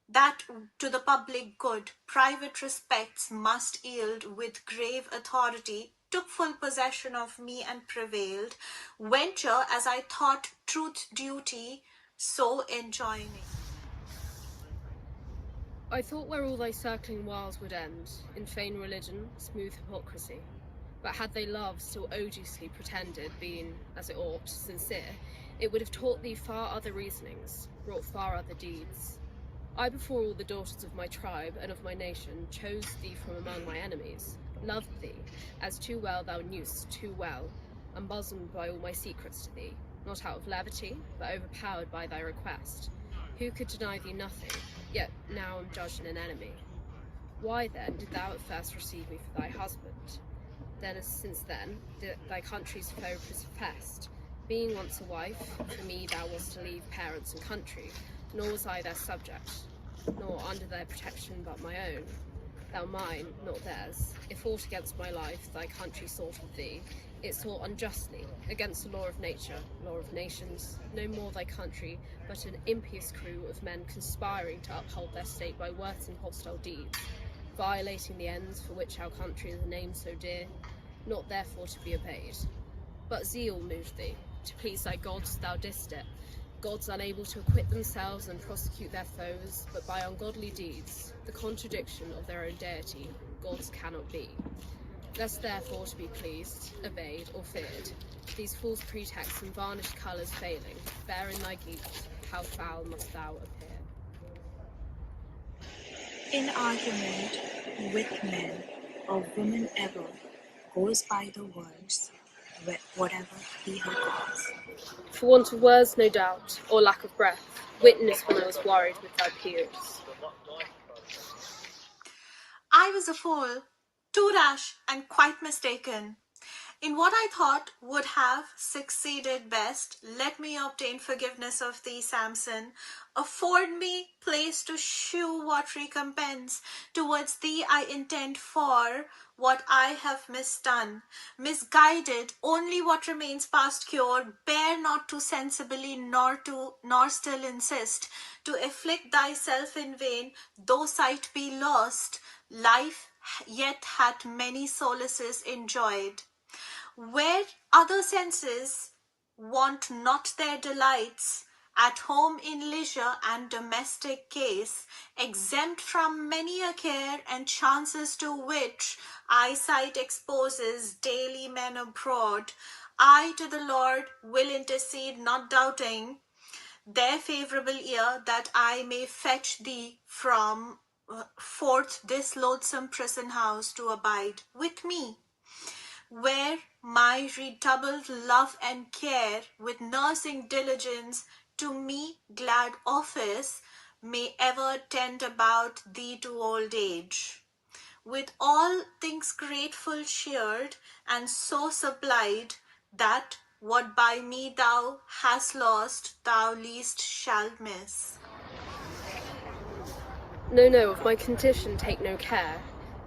that to the public good private respects must yield, with grave authority took full possession of me and prevailed, venture as I thought truth duty, so enjoining. I thought where all thy circling wiles would end, in feigned religion, smooth hypocrisy. But had thy love still odiously pretended, been, as it ought, sincere, it would have taught thee far other reasonings, wrought far other deeds. I before all the daughters of my tribe and of my nation chose thee from among my enemies, loved thee, as too well thou knewst, too well, unbosomed by all my secrets to thee, not out of levity, but overpowered by thy request. Who could deny thee nothing, yet now am judged an enemy? Why then did thou at first receive me for thy husband? Then as since then, thy country's foe professed. Being once a wife, for me thou wast to leave parents and country, nor was I their subject, nor under their protection but my own. Thou mine, not theirs. If aught against my life thy country sought of thee, it sought unjustly, against the law of nature, law of nations, no more thy country, but an impious crew of men conspiring to uphold their state by words and hostile deeds, violating the ends for which our country is a name so dear, not therefore to be obeyed. But zeal moved thee, to please thy gods thou didst it, gods unable to acquit themselves and prosecute their foes, but by ungodly deeds, the contradiction of their own deity, gods cannot be. Thus therefore to be pleased, obeyed, or feared, these false pretexts and varnished colours failing, bear in thy guilt, how foul must thou appear. In argument with men, a woman ever goes by the words, whatever be her cause. For want of words, no doubt, or lack of breath, witness when I was worried with thy peers. I was a fool, too rash and quite mistaken. In what I thought would have succeeded best, let me obtain forgiveness of thee, Samson. Afford me place to shew what recompense towards thee I intend for what I have misdone. Misguided, only what remains past cure, bear not too sensibly nor still insist. To afflict thyself in vain, though sight be lost, life yet hath many solaces enjoyed. Where other senses want not their delights, at home in leisure and domestic case, exempt from many a care and chances to which eyesight exposes daily men abroad, I to the Lord will intercede, not doubting their favourable ear, that I may fetch thee from forth this loathsome prison house to abide with me, where my redoubled love and care with nursing diligence to me glad office may ever tend about thee to old age. With all things grateful cheered and so supplied, that what by me thou hast lost thou least shalt miss. No, of my condition take no care.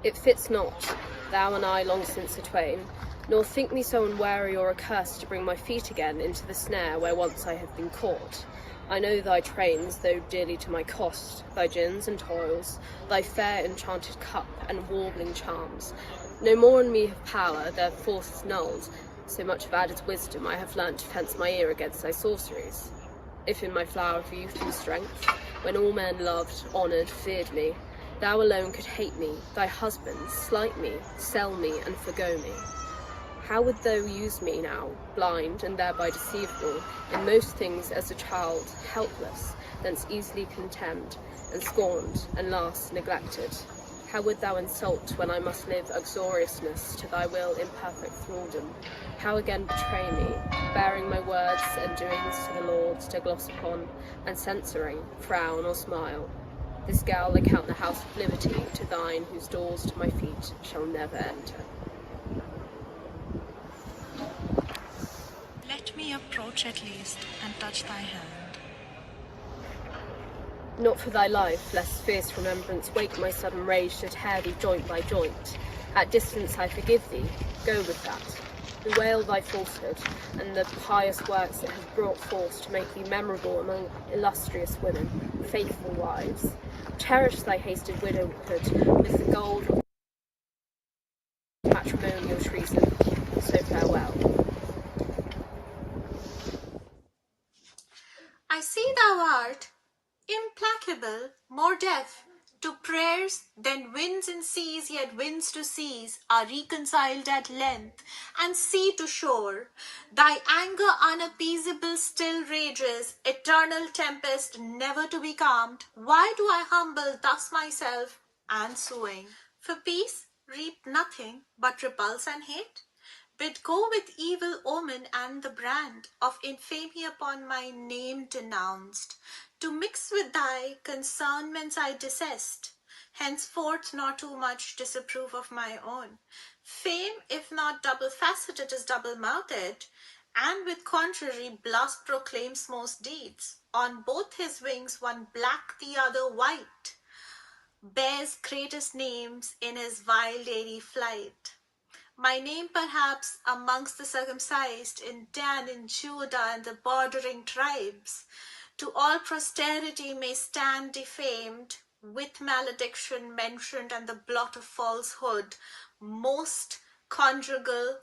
It fits not, thou and I long since are twain, nor think me so unwary or accursed to bring my feet again into the snare where once I have been caught. I know thy trains, though dearly to my cost, thy gins and toils, thy fair enchanted cup and warbling charms. No more in me have power, their force is nulled, so much of added wisdom I have learnt to fence my ear against thy sorceries. If in my flower of youth and strength, when all men loved, honoured, feared me, thou alone could hate me, thy husband, slight me, sell me, and forgo me. How would thou use me now, blind and thereby deceivable, in most things as a child, helpless, thence easily contemned, and scorned, and last neglected? How would thou insult when I must live uxoriousness to thy will in perfect thraldom? How again betray me, bearing my words and doings to the Lords to gloss upon, and censoring, frown or smile? This gal I count the house of liberty, to thine whose doors to my feet shall never enter. Let me approach at least and touch thy hand. Not for thy life, lest fierce remembrance wake my sudden rage to tear thee joint by joint. At distance I forgive thee, go with that. Bewail thy falsehood, and the pious works that have brought forth to make thee memorable among illustrious women, faithful wives. Cherish thy hasted widowhood with the gold of matrimonial treason. So farewell. I see thou art implacable, more deaf to prayers than winds and seas, yet winds to seas are reconciled at length, and sea to shore. Thy anger unappeasable still rages, eternal tempest never to be calmed. Why do I humble thus myself and suing? For peace reap nothing but repulse and hate. Bid go with evil omen and the brand of infamy upon my name denounced. To mix with thy concernments I desist, henceforth nor too much disapprove of my own. Fame, if not double-faceted, is double-mouthed, and with contrary blast proclaims most deeds. On both his wings, one black, the other white, bears greatest names in his vile daily flight. My name perhaps amongst the circumcised, in Dan, in Judah, and the bordering tribes, to all posterity may stand defamed, with malediction mentioned and the blot of falsehood, most conjugal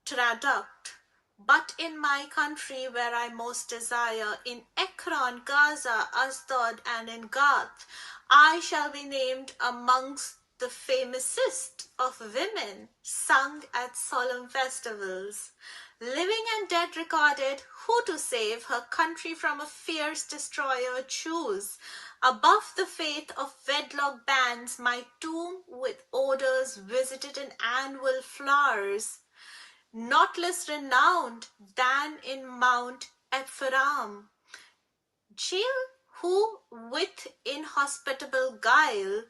traduct. But in my country where I most desire, in Ekron, Gaza, Asdod, and in Gath, I shall be named amongst the famousest of women, sung at solemn festivals. Living and dead recorded, who to save her country from a fierce destroyer choose. Above the faith of wedlock bands, my tomb with odors visited in annual flowers. not less renowned than in Mount Ephraim. Jael, who with inhospitable guile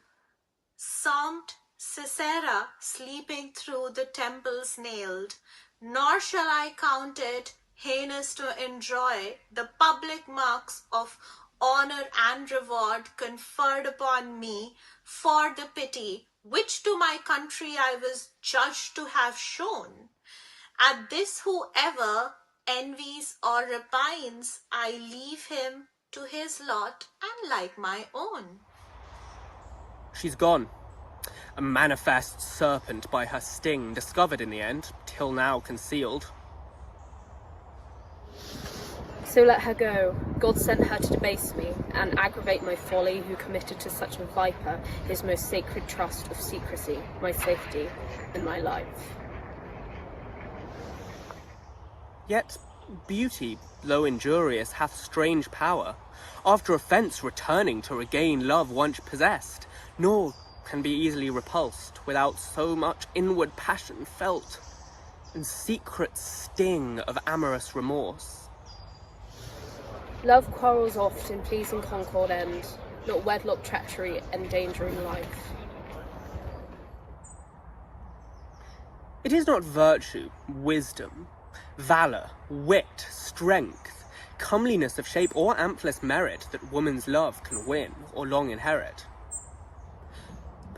psalmed Sisera sleeping through the temples nailed, nor shall I count it heinous to enjoy the public marks of honor and reward conferred upon me for the pity which to my country I was judged to have shown. At this whoever envies or repines, I leave him to his lot and like my own. She's gone. A manifest serpent by her sting, discovered in the end, till now concealed. So let her go. God sent her to debase me and aggravate my folly, who committed to such a viper his most sacred trust of secrecy, my safety, and my life. Yet beauty, though injurious, hath strange power, after offence returning to regain love once possessed, nor can be easily repulsed without so much inward passion felt, and secret sting of amorous remorse. Love quarrels oft in pleasing concord end, not wedlock treachery endangering life. It is not virtue, wisdom, valour, wit, strength, comeliness of shape, or amplest merit that woman's love can win or long inherit.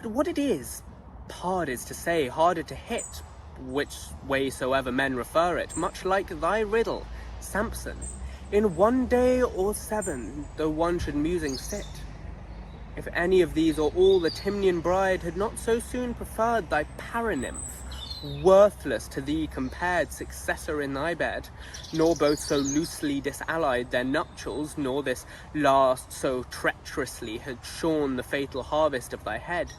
But what it is, hard is to say, harder to hit, which way soever men refer it, much like thy riddle, Samson, in one day or 7, though one should musing sit. If any of these or all the Timnian bride had not so soon preferred thy paranymph, worthless to thee compared successor in thy bed, nor both so loosely disallied their nuptials, nor this last so treacherously had shorn the fatal harvest of thy head,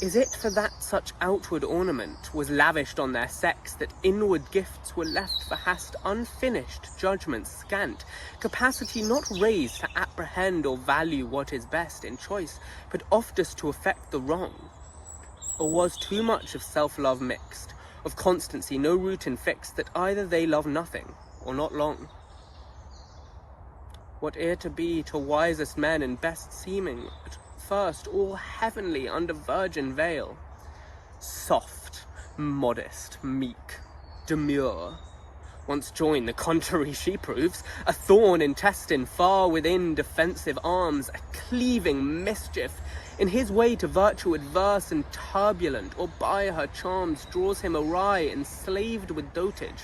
is it for that such outward ornament was lavished on their sex, that inward gifts were left for hast unfinished, judgment scant, capacity not raised to apprehend or value what is best in choice, but oftest to effect the wrong? Or was too much of self-love mixed, of constancy no root in fixed, that either they love nothing, or not long? What ere to be to wisest men and best seeming, at first all heavenly under virgin veil, soft, modest, meek, demure, once joined the contrary she proves, a thorn intestine far within defensive arms, a cleaving mischief, in his way to virtue adverse and turbulent, or by her charms draws him awry, enslaved with dotage,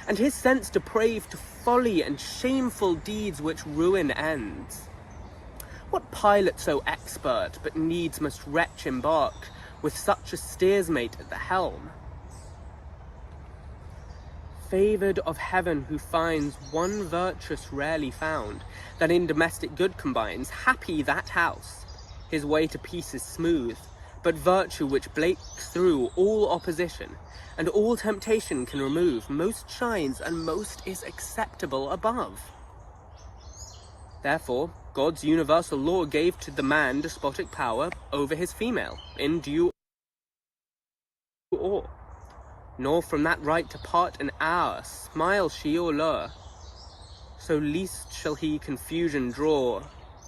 and his sense depraved to folly and shameful deeds which ruin ends. What pilot so expert but needs must wretch embark, with such a steersmate at the helm? Favoured of heaven, who finds one virtuous rarely found, that in domestic good combines, happy that house, his way to peace is smooth, but virtue which breaks through all opposition, and all temptation can remove, most shines and most is acceptable above. Therefore, God's universal law gave to the man despotic power over his female, in due awe, nor from that right to part an hour, smile she or lure, so least shall he confusion draw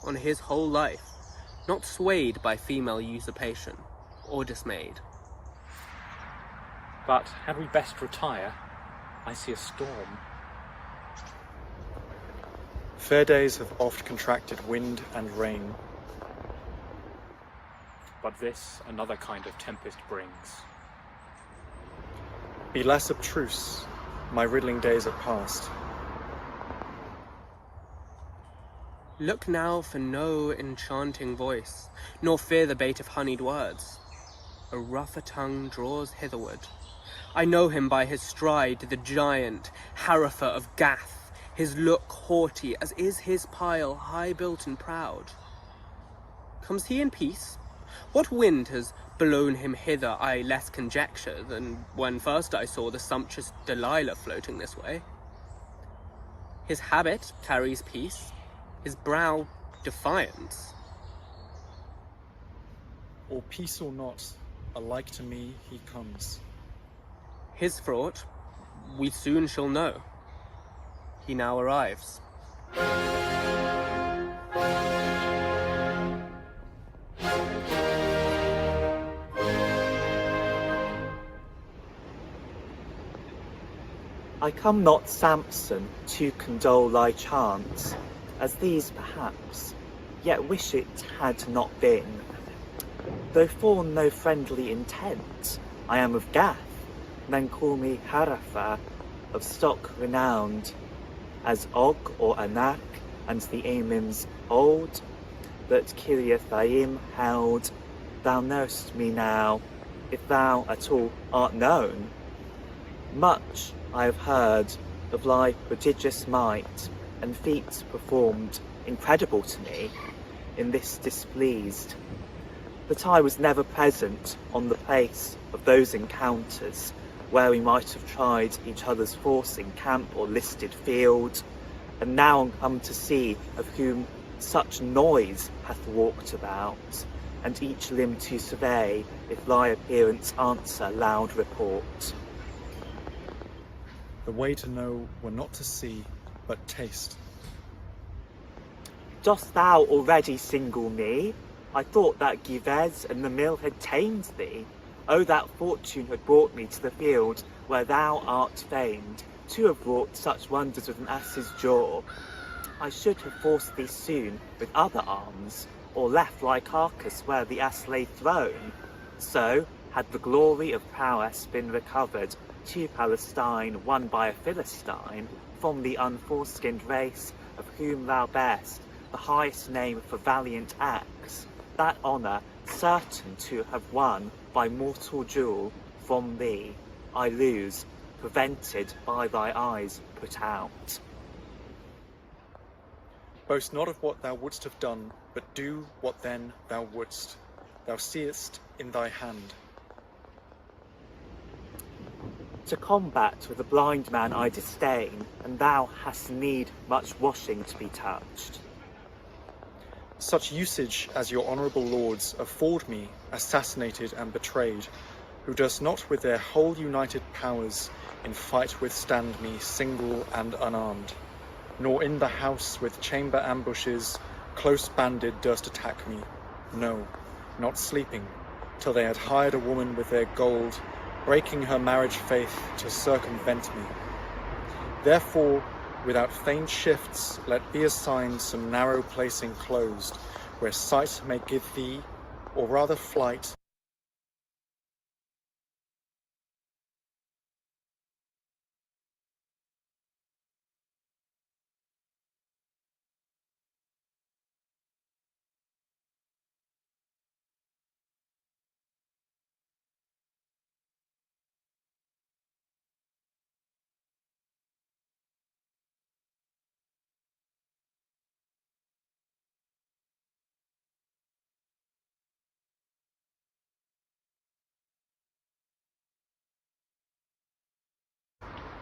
on his whole life, not swayed by female usurpation, or dismayed. But had we best retire? I see a storm. Fair days have oft contracted wind and rain, but this another kind of tempest brings. Be less obtruse, my riddling days are past. Look now for no enchanting voice, nor fear the bait of honeyed words. A rougher tongue draws hitherward. I know him by his stride, the giant, Harifer of Gath, his look haughty, as is his pile, high-built and proud. Comes he in peace? What wind has blown him hither, I less conjecture than when first I saw the sumptuous Delilah floating this way. His habit carries peace, his brow defiance. Or peace or not, alike to me he comes. His fraught, we soon shall know. He now arrives. I come not, Samson, to condole thy chance, as these perhaps, yet wish it had not been. Though for no friendly intent, I am of Gath, men call me Harafa, of stock renowned, as Og or Anak, and the Amims old, that Kiriathaim held. Thou know'st me now, if thou at all art known. Much I have heard of thy prodigious might, and feats performed incredible to me, in this displeased. But I was never present on the place of those encounters, where we might have tried each other's force in camp or listed field, and now am come to see of whom such noise hath walked about, and each limb to survey, if thy appearance answer loud report. The way to know were not to see, but taste. Dost thou already single me? I thought that Givez and the mill had tamed thee. Oh, that fortune had brought me to the field where thou art famed, to have wrought such wonders with an ass's jaw. I should have forced thee soon with other arms, or left thy carcass where the ass lay thrown. So had the glory of prowess been recovered, to Palestine won by a Philistine, from the unforeskinned race of whom thou bear'st the highest name for valiant acts, that honour certain to have won by mortal jewel from thee, I lose, prevented by thy eyes put out. Boast not of what thou wouldst have done, but do what then thou wouldst. Thou seest in thy hand. To combat with a blind man I disdain, and thou hast need much washing to be touched. Such usage as your honourable lords afford me, assassinated and betrayed, who durst not with their whole united powers in fight withstand me single and unarmed, nor in the house with chamber ambushes close banded durst attack me, no, not sleeping, till they had hired a woman with their gold, breaking her marriage faith to circumvent me. Therefore, without feigned shifts, let be assigned some narrow place enclosed, where sight may give thee, or rather flight,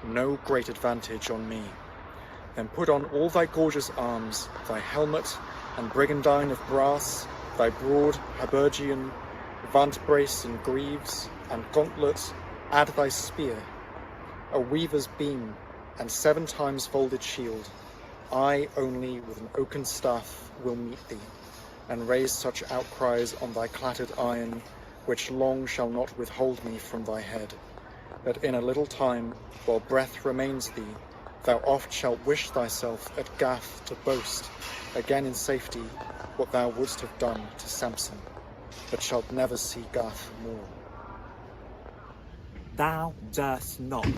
no great advantage on me. Then put on all thy gorgeous arms, thy helmet and brigandine of brass, thy broad habergeon, vantbrace and greaves, and gauntlet, add thy spear, a weaver's beam, and 7 times folded shield. I only with an oaken staff will meet thee, and raise such outcries on thy clattered iron, which long shall not withhold me from thy head, that in a little time, while breath remains thee, thou oft shalt wish thyself at Gath to boast, again in safety, what thou wouldst have done to Samson, but shalt never see Gath more. Thou durst not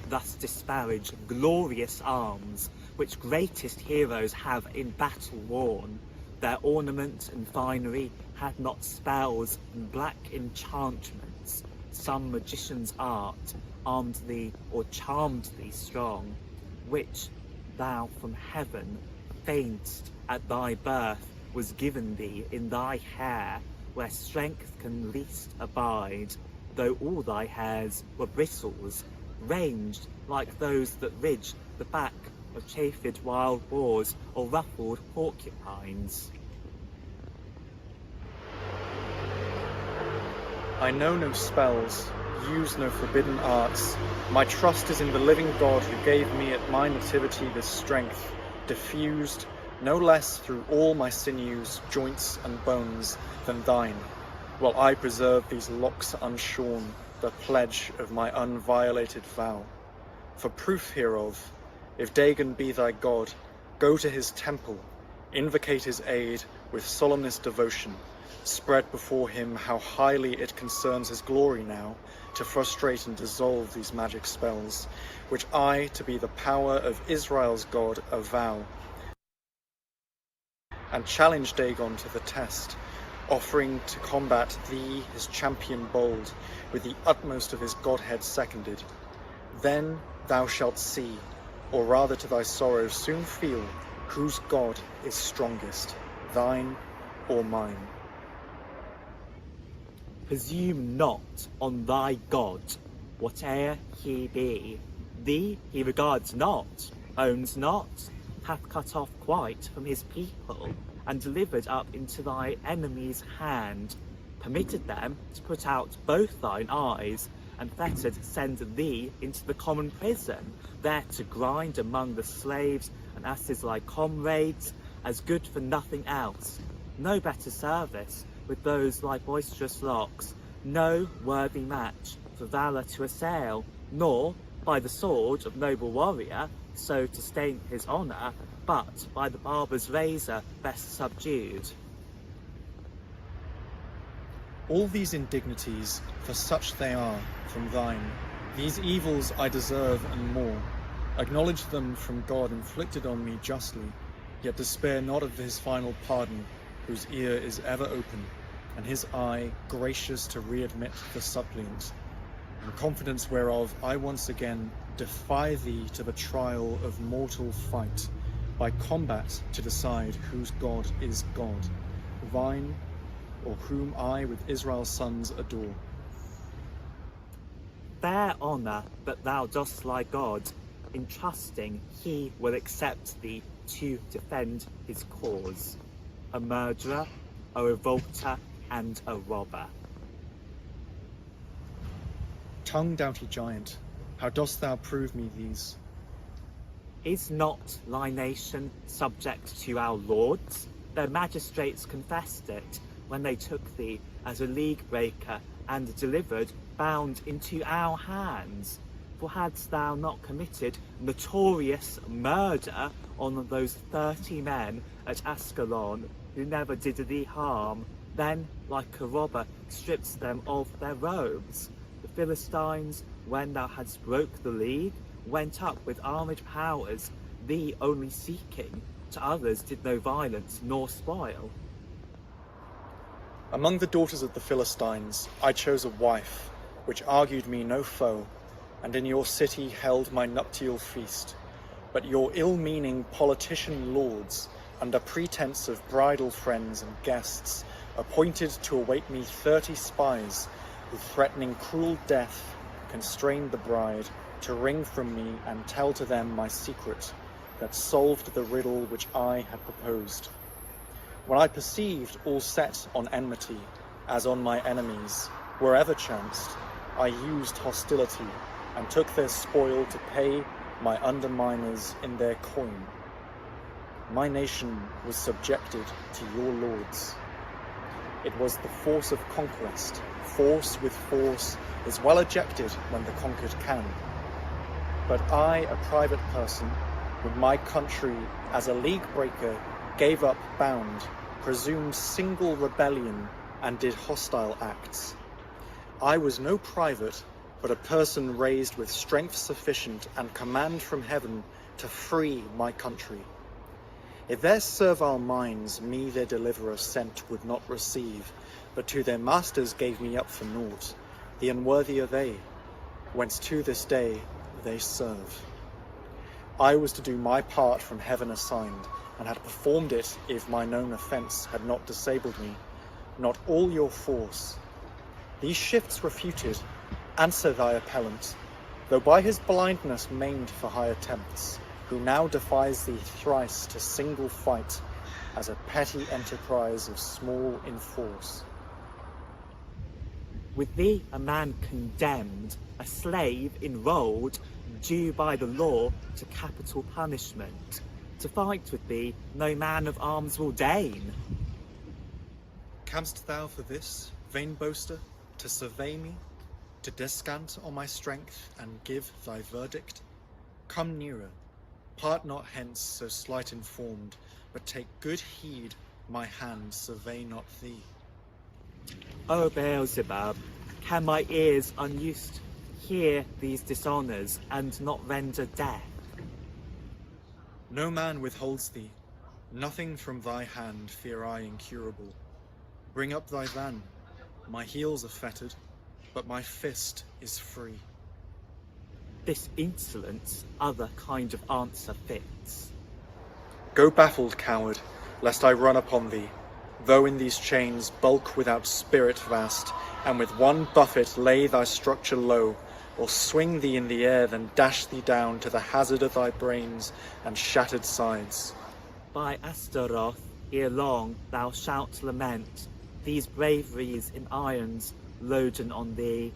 thus disparage glorious arms, which greatest heroes have in battle worn. Their ornament and finery had not spells and black enchantments. Some magician's art armed thee or charmed thee strong, which thou from heaven feign'st at thy birth was given thee in thy hair, where strength can least abide, though all thy hairs were bristles, ranged like those that ridge the back of chafed wild boars or ruffled porcupines. I know no spells, use no forbidden arts. My trust is in the living God who gave me at my nativity this strength, diffused no less through all my sinews, joints and bones than thine, while I preserve these locks unshorn, the pledge of my unviolated vow. For proof hereof, if Dagon be thy God, go to his temple, invocate his aid with solemnest devotion, spread before him how highly it concerns his glory now to frustrate and dissolve these magic spells, which I, to be the power of Israel's God, avow, and challenge Dagon to the test, offering to combat thee, his champion bold, with the utmost of his Godhead seconded. Then thou shalt see, or rather to thy sorrow soon feel, whose God is strongest, thine or mine. Presume not on thy God, whate'er he be. Thee he regards not, owns not, hath cut off quite from his people, and delivered up into thy enemy's hand, permitted them to put out both thine eyes, and fettered send thee into the common prison, there to grind among the slaves and asses thy comrades, as good for nothing else. No better service with those thy boisterous locks, no worthy match for valour to assail, nor by the sword of noble warrior so to stain his honour, but by the barber's razor best subdued. All these indignities, for such they are, from thine, these evils I deserve and more. Acknowledge them from God inflicted on me justly, yet despair not of his final pardon, whose ear is ever open, and his eye gracious to readmit the suppliant, in confidence whereof I once again defy thee to the trial of mortal fight, by combat to decide whose God is God, thine, or whom I with Israel's sons adore. Fair honour that thou dost lie God, in trusting he will accept thee to defend his cause, a murderer, a revolter, and a robber. Tongue doughty giant, how dost thou prove me these? Is not thy nation subject to our lords? Their magistrates confessed it when they took thee as a league breaker and delivered bound into our hands. For hadst thou not committed notorious murder on those 30 men at Ascalon who never did thee harm, then like a robber stripped them of their robes. The Philistines, when thou hadst broke the league, went up with armed powers, thee only seeking, to others did no violence nor spoil. Among the daughters of the Philistines I chose a wife, which argued me no foe, and in your city held my nuptial feast. But your ill-meaning politician lords, under pretense of bridal friends and guests, appointed to await me 30 spies, who threatening cruel death, constrained the bride to wring from me and tell to them my secret, that solved the riddle which I had proposed. When I perceived all set on enmity, as on my enemies, wherever chanced, I used hostility, and took their spoil to pay my underminers in their coin. My nation was subjected to your lords. It was the force of conquest. Force with force is well ejected when the conquered can. But I, a private person, with my country as a league breaker, gave up bound, presumed single rebellion, and did hostile acts. I was no private, but a person raised with strength sufficient and command from heaven to free my country. If their servile minds me their deliverer sent would not receive, but to their masters gave me up for naught, the unworthy are they, whence to this day they serve. I was to do my part from heaven assigned, and had performed it if my known offence had not disabled me, not all your force. These shifts refuted, answer thy appellant, though by his blindness maimed for high attempts, who now defies thee thrice to single fight, as a petty enterprise of small in force. with thee a man condemned, a slave enrolled, due by the law to capital punishment. To fight with thee no man of arms will deign. Cam'st thou for this, vain boaster, to survey me, to descant on my strength and give thy verdict? Come nearer, part not hence so slight informed, but take good heed my hand survey not thee. O Beelzebub, can my ears unused hear these dishonours and not render death? No man withholds thee, nothing from thy hand fear I incurable. Bring up thy van, my heels are fettered, but my fist is free. This insolence other kind of answer fits. Go baffled, coward, lest I run upon thee, though in these chains bulk without spirit vast, and with one buffet lay thy structure low, or swing thee in the air, then dash thee down to the hazard of thy brains and shattered sides. By Astaroth, ere long thou shalt lament these braveries in irons loaden on thee.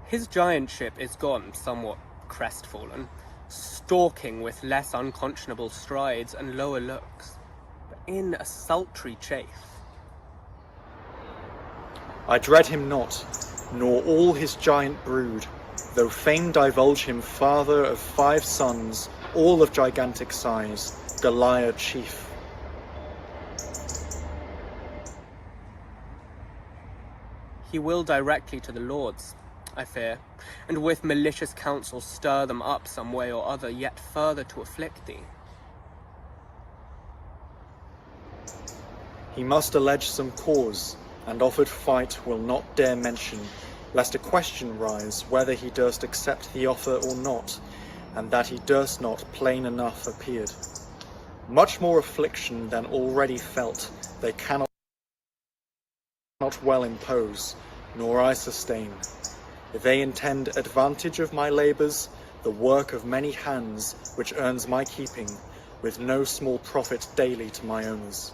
His giantship is gone somewhat crestfallen, stalking with less unconscionable strides and lower looks, but in a sultry chafe. I dread him not, nor all his giant brood, though fame divulge him father of 5 sons, all of gigantic size, Goliath chief. He will directly to the lords, I fear, and with malicious counsel stir them up some way or other yet further to afflict thee. He must allege some cause, and offered fight will not dare mention, lest a question rise whether he durst accept the offer or not, and that he durst not plain enough appeared. Much more affliction than already felt they cannot well impose, nor I sustain. If they intend advantage of my labours, the work of many hands, which earns my keeping, with no small profit daily to my owners.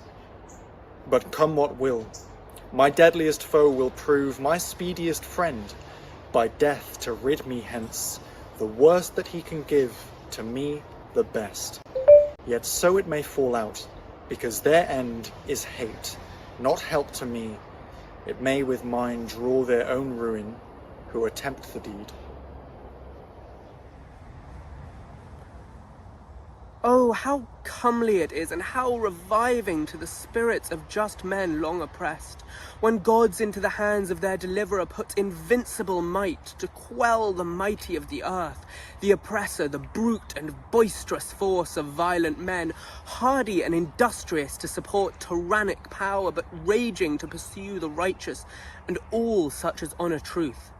But come what will, my deadliest foe will prove my speediest friend, by death to rid me hence, the worst that he can give, to me the best. Yet so it may fall out, because their end is hate, not help to me. It may with mine draw their own ruin, who attempt the deed. Oh, how comely it is, and how reviving to the spirits of just men long oppressed, when gods into the hands of their deliverer put invincible might to quell the mighty of the earth, the oppressor, the brute and boisterous force of violent men, hardy and industrious to support tyrannic power, but raging to pursue the righteous, and all such as honour truth.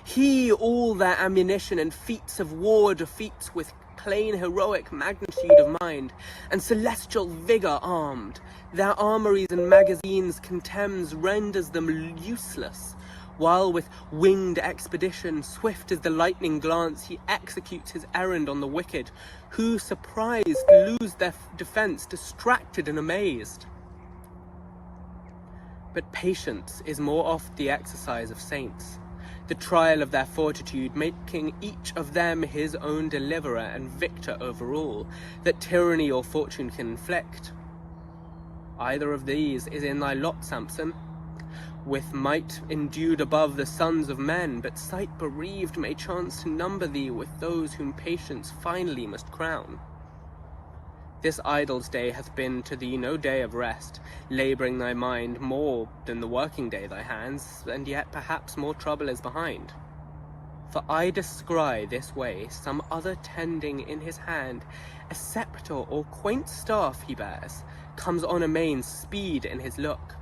He all their ammunition and feats of war defeats with plain heroic magnitude of mind, and celestial vigour armed. Their armories and magazines contemns, renders them useless, while with winged expedition, swift as the lightning glance, he executes his errand on the wicked, who, surprised, lose their defence, distracted and amazed. But patience is more oft the exercise of saints, the trial of their fortitude, making each of them his own deliverer and victor over all, that tyranny or fortune can inflict. Either of these is in thy lot, Samson. With might endued above the sons of men, but sight bereaved may chance to number thee with those whom patience finally must crown. This idle's day hath been to thee no day of rest, labouring thy mind more than the working day thy hands, and yet perhaps more trouble is behind. For I descry this way some other tending in his hand a sceptre or quaint staff he bears, comes on amain, speed in his look.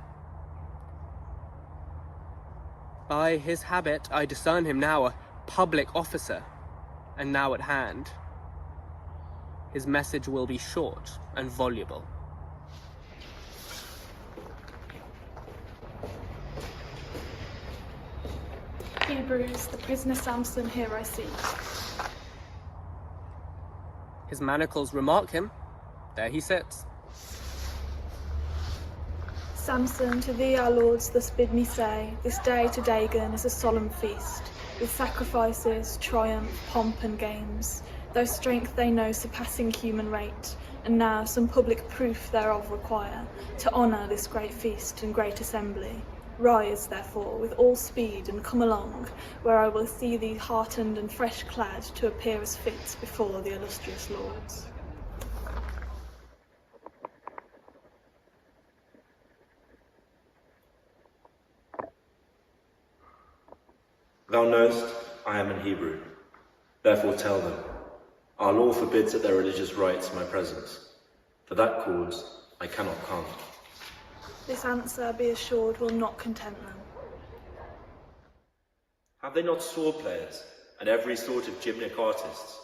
By his habit I discern him now a public officer, and now at hand. His message will be short and voluble. Hebrews, the prisoner Samson, here I see. His manacles remark him. There he sits. Samson, to thee our lords thus bid me say, this day to Dagon is a solemn feast, with sacrifices, triumph, pomp and games, though strength they know surpassing human rate, and now some public proof thereof require, to honour this great feast and great assembly. Rise, therefore, with all speed, and come along, where I will see thee heartened and fresh clad to appear as fit before the illustrious lords. Thou knowest I am an Hebrew, therefore tell them, our law forbids at their religious rites my presence. For that cause I cannot come. This answer, be assured, will not content them. Have they not sword players and every sort of gymnic artists,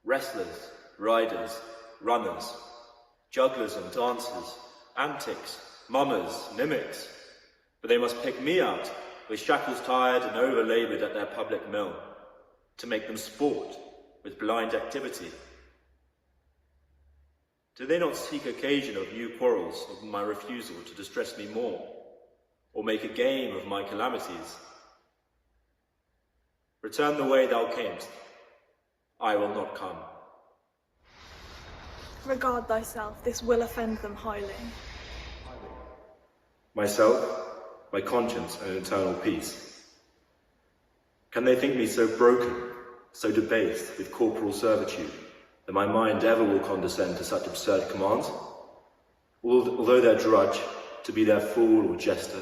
wrestlers, riders, runners, jugglers and dancers, antics, mummers, mimics? But they must pick me out, with shackles tired and over-laboured at their public mill, to make them sport with blind activity. Do they not seek occasion of new quarrels of my refusal to distress me more, or make a game of my calamities? Return the way thou camest, I will not come. Regard thyself, this will offend them highly. Myself, my conscience and eternal peace. Can they think me so broken, so debased with corporal servitude, that my mind ever will condescend to such absurd commands? Although their drudge, to be their fool or jester,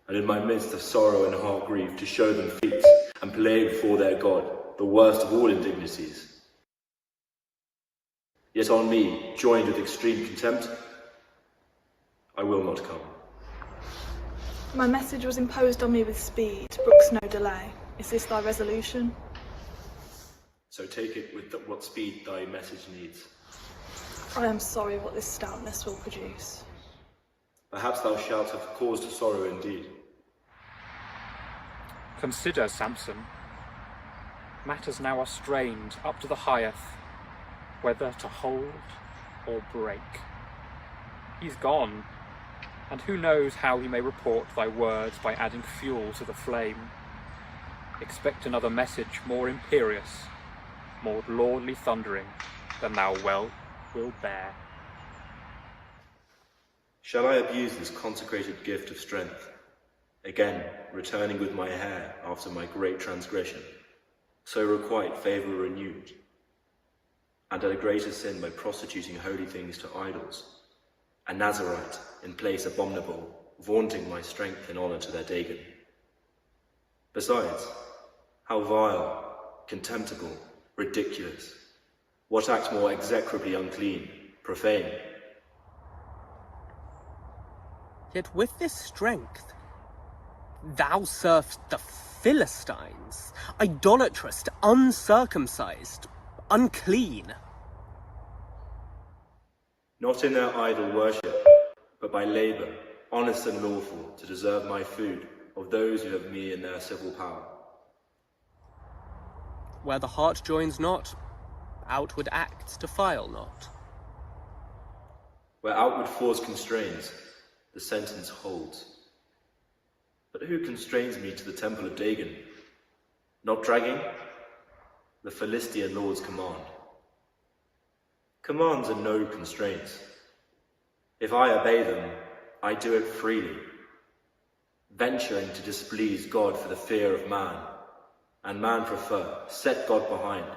and in my midst of sorrow and heart grief to show them feats, and play before their God, the worst of all indignities. Yet on me, joined with extreme contempt, I will not come. My message was imposed on me with speed, brooks no delay. Is this thy resolution? So take it with what speed thy message needs. I am sorry what this stoutness will produce. Perhaps thou shalt have cause to sorrow indeed. Consider, Samson. Matters now are strained up to the highest, whether to hold or break. He's gone, and who knows how he may report thy words by adding fuel to the flame. Expect another message more imperious, more lordly thundering than thou well wilt bear. Shall I abuse this consecrated gift of strength, again returning with my hair after my great transgression, so requite favour renewed, and at a greater sin by prostituting holy things to idols, a Nazarite in place abominable, vaunting my strength and honour to their Dagon? Besides, how vile, contemptible, ridiculous, what act more execrably unclean, profane? Yet with this strength, thou servest the Philistines, idolatrous, uncircumcised, unclean. Not in their idol worship, but by labour, honest and lawful, to deserve my food of those who have me in their civil power. Where the heart joins not, outward acts defile not. Where outward force constrains, the sentence holds. But who constrains me to the temple of Dagon? Not dragging? The Philistine lord's command. Commands are no constraints. If I obey them, I do it freely, venturing to displease God for the fear of man, and man prefer, set God behind,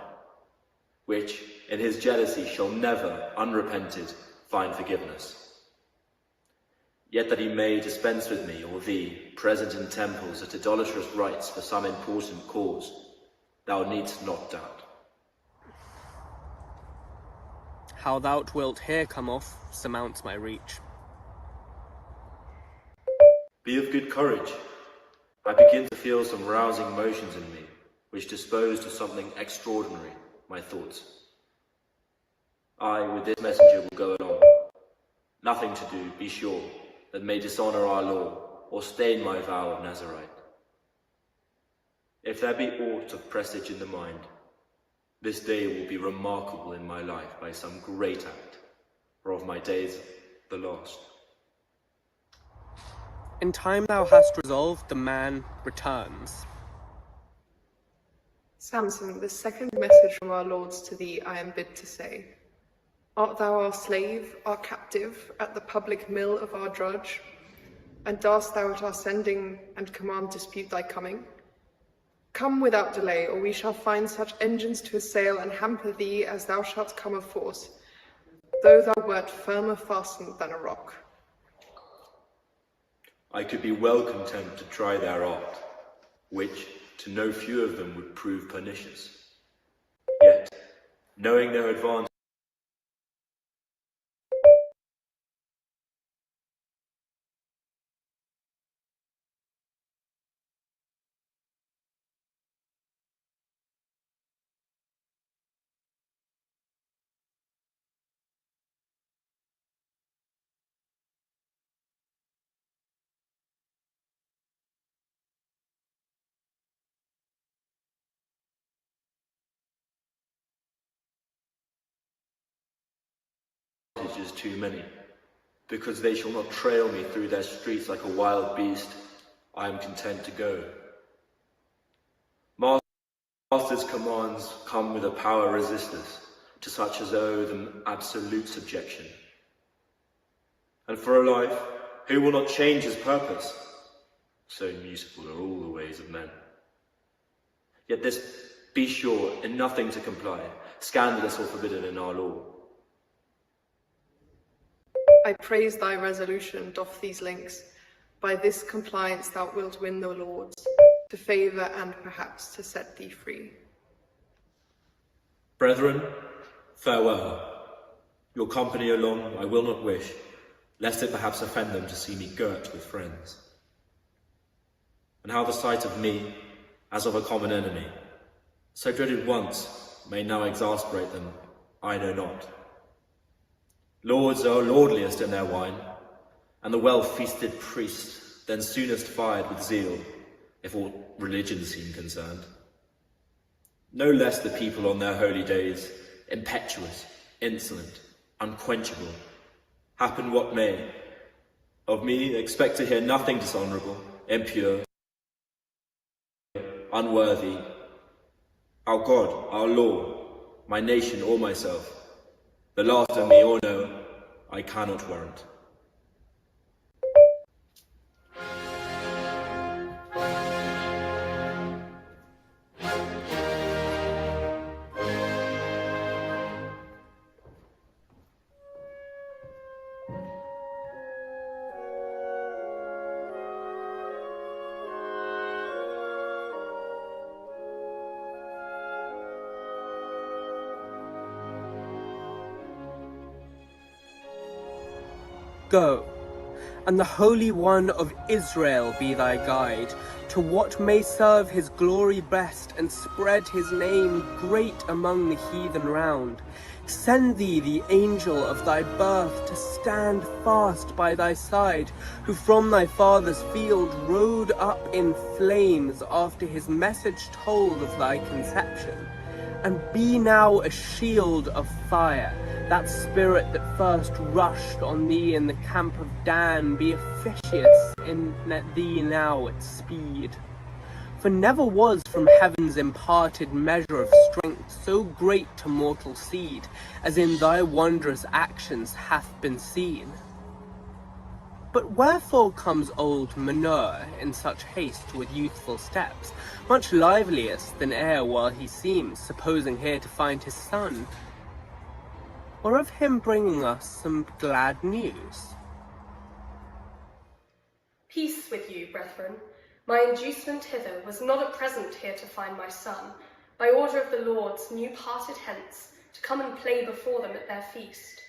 which in his jealousy shall never, unrepented, find forgiveness. Yet that he may dispense with me or thee, present in temples at idolatrous rites for some important cause, thou needst not doubt. How thou wilt here come off surmounts my reach. Be of good courage. I begin to feel some rousing motions in me, which dispose to something extraordinary, my thoughts. I, with this messenger, will go along. Nothing to do, be sure, that may dishonour our law, or stain my vow of Nazarite. If there be aught of presage in the mind, this day will be remarkable in my life by some great act, or of my days the last. In time thou hast resolved, the man returns. Samson, the second message from our lords to thee I am bid to say. Art thou our slave, our captive, at the public mill of our drudge? And darst thou at our sending and command dispute thy coming? Come without delay, or we shall find such engines to assail and hamper thee as thou shalt come of force, though thou wert firmer fastened than a rock. I could be well content to try their art, which to no few of them would prove pernicious. Yet, knowing their advantage, is too many, because they shall not trail me through their streets like a wild beast, I am content to go. Master's commands come with a power resistless to such as owe them absolute subjection. And for a life, who will not change his purpose? So mutable are all the ways of men. Yet this, be sure, in nothing to comply, scandalous or forbidden in our law. I praise thy resolution, doff these links. By this compliance thou wilt win the lords, to favour and perhaps to set thee free. Brethren, farewell. Your company along I will not wish, lest it perhaps offend them to see me girt with friends. And how the sight of me, as of a common enemy, so dreaded once, may now exasperate them, I know not. Lords are lordliest in their wine, and the well-feasted priest then soonest fired with zeal, if aught religion seem concerned. No less the people on their holy days, impetuous, insolent, unquenchable, happen what may. Of me expect to hear nothing dishonourable, impure, unworthy. Our God, our law, my nation or myself, the last of me or no, I cannot warrant. Go, and the Holy One of Israel be thy guide, to what may serve his glory best, and spread his name great among the heathen round. Send thee the angel of thy birth to stand fast by thy side, who from thy father's field rode up in flames after his message told of thy conception. And be now a shield of fire, that spirit that first rushed on thee in the camp of Dan be officious in thee now at speed. For never was from heaven's imparted measure of strength so great to mortal seed, as in thy wondrous actions hath been seen. But wherefore comes old Manure in such haste with youthful steps, much liveliest than e'er while he seems, supposing here to find his son? Or of him bringing us some glad news? Peace with you, brethren. My inducement hither was not at present here to find my son, by order of the lords new parted hence, to come and play before them at their feast.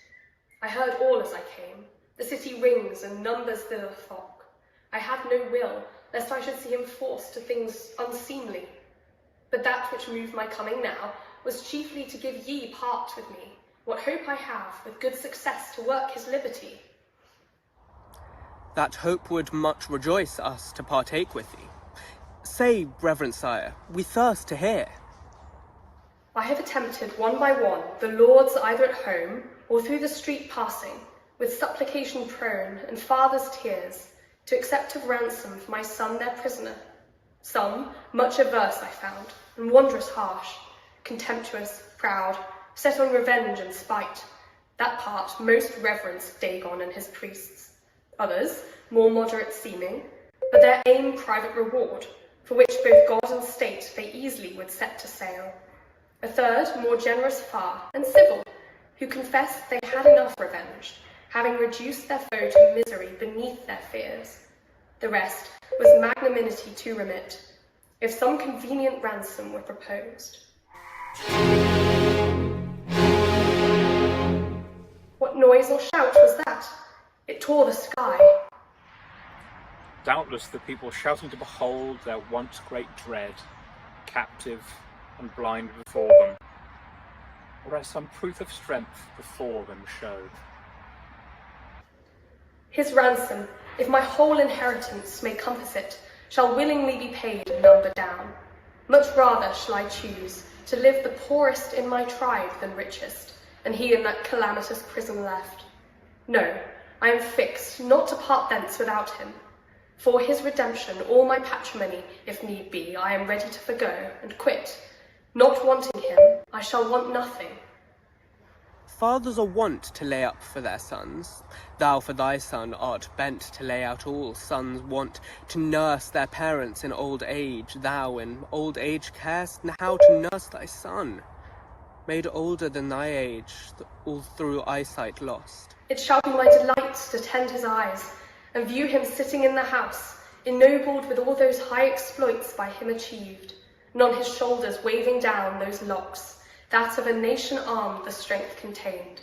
I heard all as I came. The city rings and numbers thither flock. I had no will, lest I should see him forced to things unseemly. But that which moved my coming now was chiefly to give ye part with me, what hope I have with good success to work his liberty. That hope would much rejoice us to partake with thee. Say, reverend sire, we thirst to hear. I have attempted one by one the lords either at home or through the street passing, with supplication prone and father's tears, to accept of ransom for my son their prisoner. Some, much averse I found, and wondrous harsh, contemptuous, proud, set on revenge and spite. That part most reverenced Dagon and his priests. Others, more moderate seeming, but their aim private reward, for which both God and state they easily would set to sail. A third, more generous far, and civil, who confessed they had enough revenge, having reduced their foe to misery beneath their fears. The rest was magnanimity to remit, if some convenient ransom were proposed. What noise or shout was that? It tore the sky. Doubtless the people shouting to behold their once great dread, captive and blind before them, or as some proof of strength before them showed. His ransom, if my whole inheritance may compass it, shall willingly be paid and numbered down. Much rather shall I choose to live the poorest in my tribe than richest, and he in that calamitous prison left. No, I am fixed not to part thence without him. For his redemption, all my patrimony, if need be, I am ready to forgo and quit. Not wanting him, I shall want nothing. Fathers are wont to lay up for their sons. Thou for thy son art bent to lay out all. Sons want to nurse their parents in old age. Thou in old age carest how to nurse thy son, made older than thy age, all through eyesight lost. It shall be my delight to tend his eyes, and view him sitting in the house, ennobled with all those high exploits by him achieved, and on his shoulders waving down those locks, that of a nation armed the strength contained.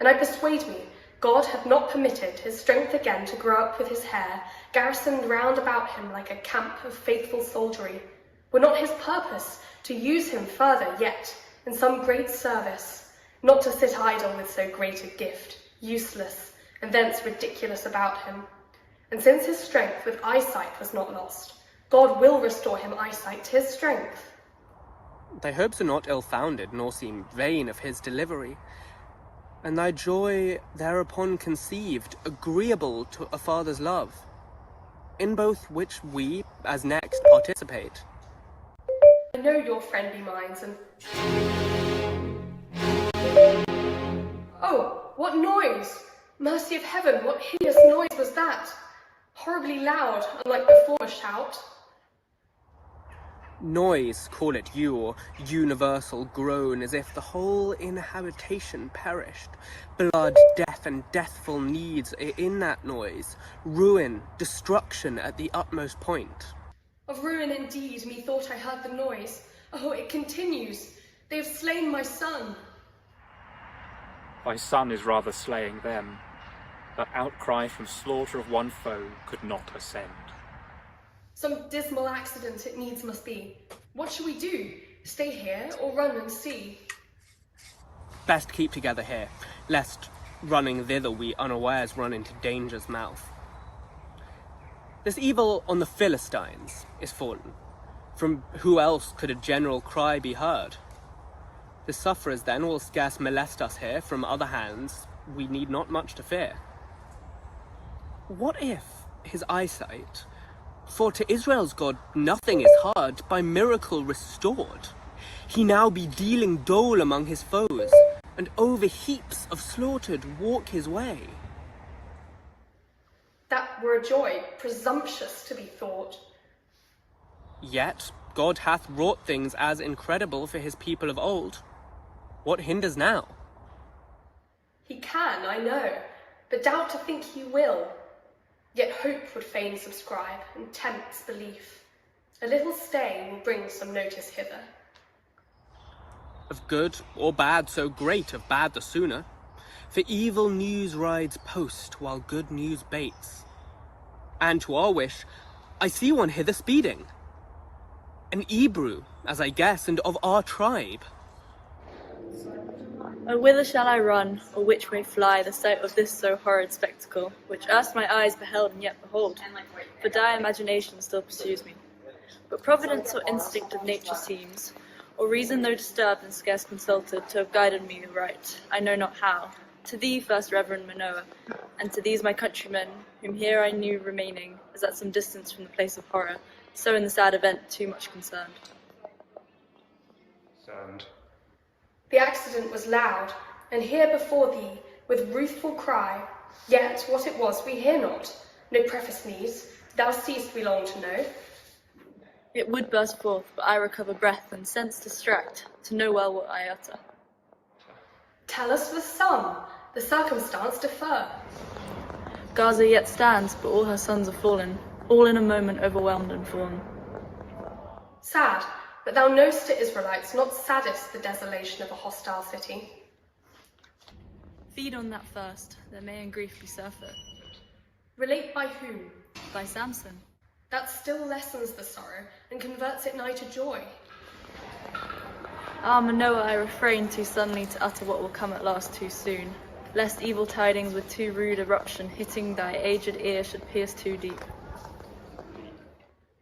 And I persuade me, God had not permitted his strength again to grow up with his hair, garrisoned round about him like a camp of faithful soldiery, were not his purpose to use him further yet in some great service, not to sit idle with so great a gift, useless, and thence ridiculous about him. And since his strength with eyesight was not lost, God will restore him eyesight to his strength. Thy hopes are not ill-founded, nor seem vain of his delivery, and thy joy thereupon conceived, agreeable to a father's love, in both which we, as next, participate. I know your friendly minds, and... Oh, what noise! Mercy of heaven, what hideous noise was that? Horribly loud, unlike the former shout. Noise, call it you, or universal groan, as if the whole inhabitation perished. Blood, death, and deathful needs are in that noise. Ruin, destruction at the utmost point. Of ruin indeed, methought I heard the noise. Oh, it continues. They have slain my son. Thy son is rather slaying them. That outcry from slaughter of one foe could not ascend. Some dismal accident it needs must be. What shall we do? Stay here, or run and see? Best keep together here, lest running thither we unawares run into danger's mouth. This evil on the Philistines is fallen. From who else could a general cry be heard? The sufferers then will scarce molest us here. From other hands we need not much to fear. What if his eyesight, for to Israel's God nothing is hard, by miracle restored, he now be dealing dole among his foes, and over heaps of slaughtered walk his way? That were a joy, presumptuous to be thought. Yet God hath wrought things as incredible for his people of old. What hinders now? He can, I know, but doubt to think he will. Yet hope would fain subscribe, and tempts belief. A little stay will bring some notice hither. Of good or bad, so great, of bad the sooner. For evil news rides post, while good news baits. And to our wish, I see one hither speeding. An Hebrew, as I guess, and of our tribe. Oh, whither shall I run, or which way fly the sight of this so horrid spectacle, which erst my eyes beheld and yet behold, for dire imagination still pursues me. But providence or instinct of nature seems, or reason though disturbed and scarce consulted, to have guided me aright, I know not how, To thee, first Reverend Manoah, and to these my countrymen, whom here I knew remaining, as at some distance from the place of horror, so in the sad event too much concerned. The accident was loud, and here before thee, with ruthful cry, yet what it was we hear not. No preface needs, thou seest we long to know. It would burst forth, but I recover breath and sense distract, to know well what I utter. Tell us the sum, the circumstance defer. Gaza yet stands, but all her sons are fallen, all in a moment overwhelmed and fallen. Sad, but thou know'st to Israelites not saddest the desolation of a hostile city. Feed on that first, there may in grief be surfeit. Relate by whom? By Samson. That still lessens the sorrow and converts it nigh to joy. Ah, Manoah, I refrain too suddenly to utter what will come at last too soon, lest evil tidings with too rude eruption hitting thy aged ear should pierce too deep.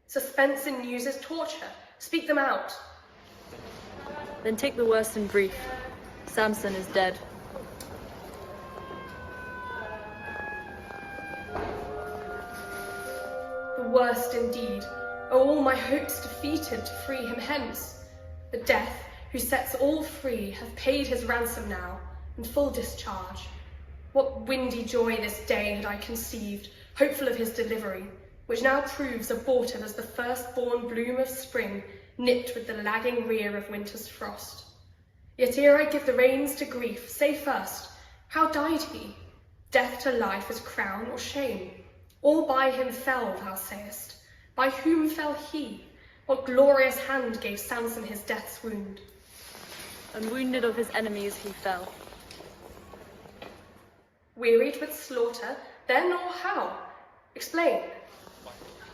Suspense in news is torture. Speak them out. Then take the worst in brief. Samson is dead. The worst indeed. Oh, all my hopes defeated to free him hence. The death, who sets all free, hath paid his ransom now, in full discharge. What windy joy this day had I conceived, hopeful of his delivery, which now proves abortive as the first-born bloom of spring, nipped with the lagging rear of winter's frost. Yet ere I give the reins to grief, say first, how died he? Death to life as crown or shame? All by him fell, thou sayest. By whom fell he? What glorious hand gave Samson his death's wound? Unwounded of his enemies he fell. Wearied with slaughter, then or how? Explain.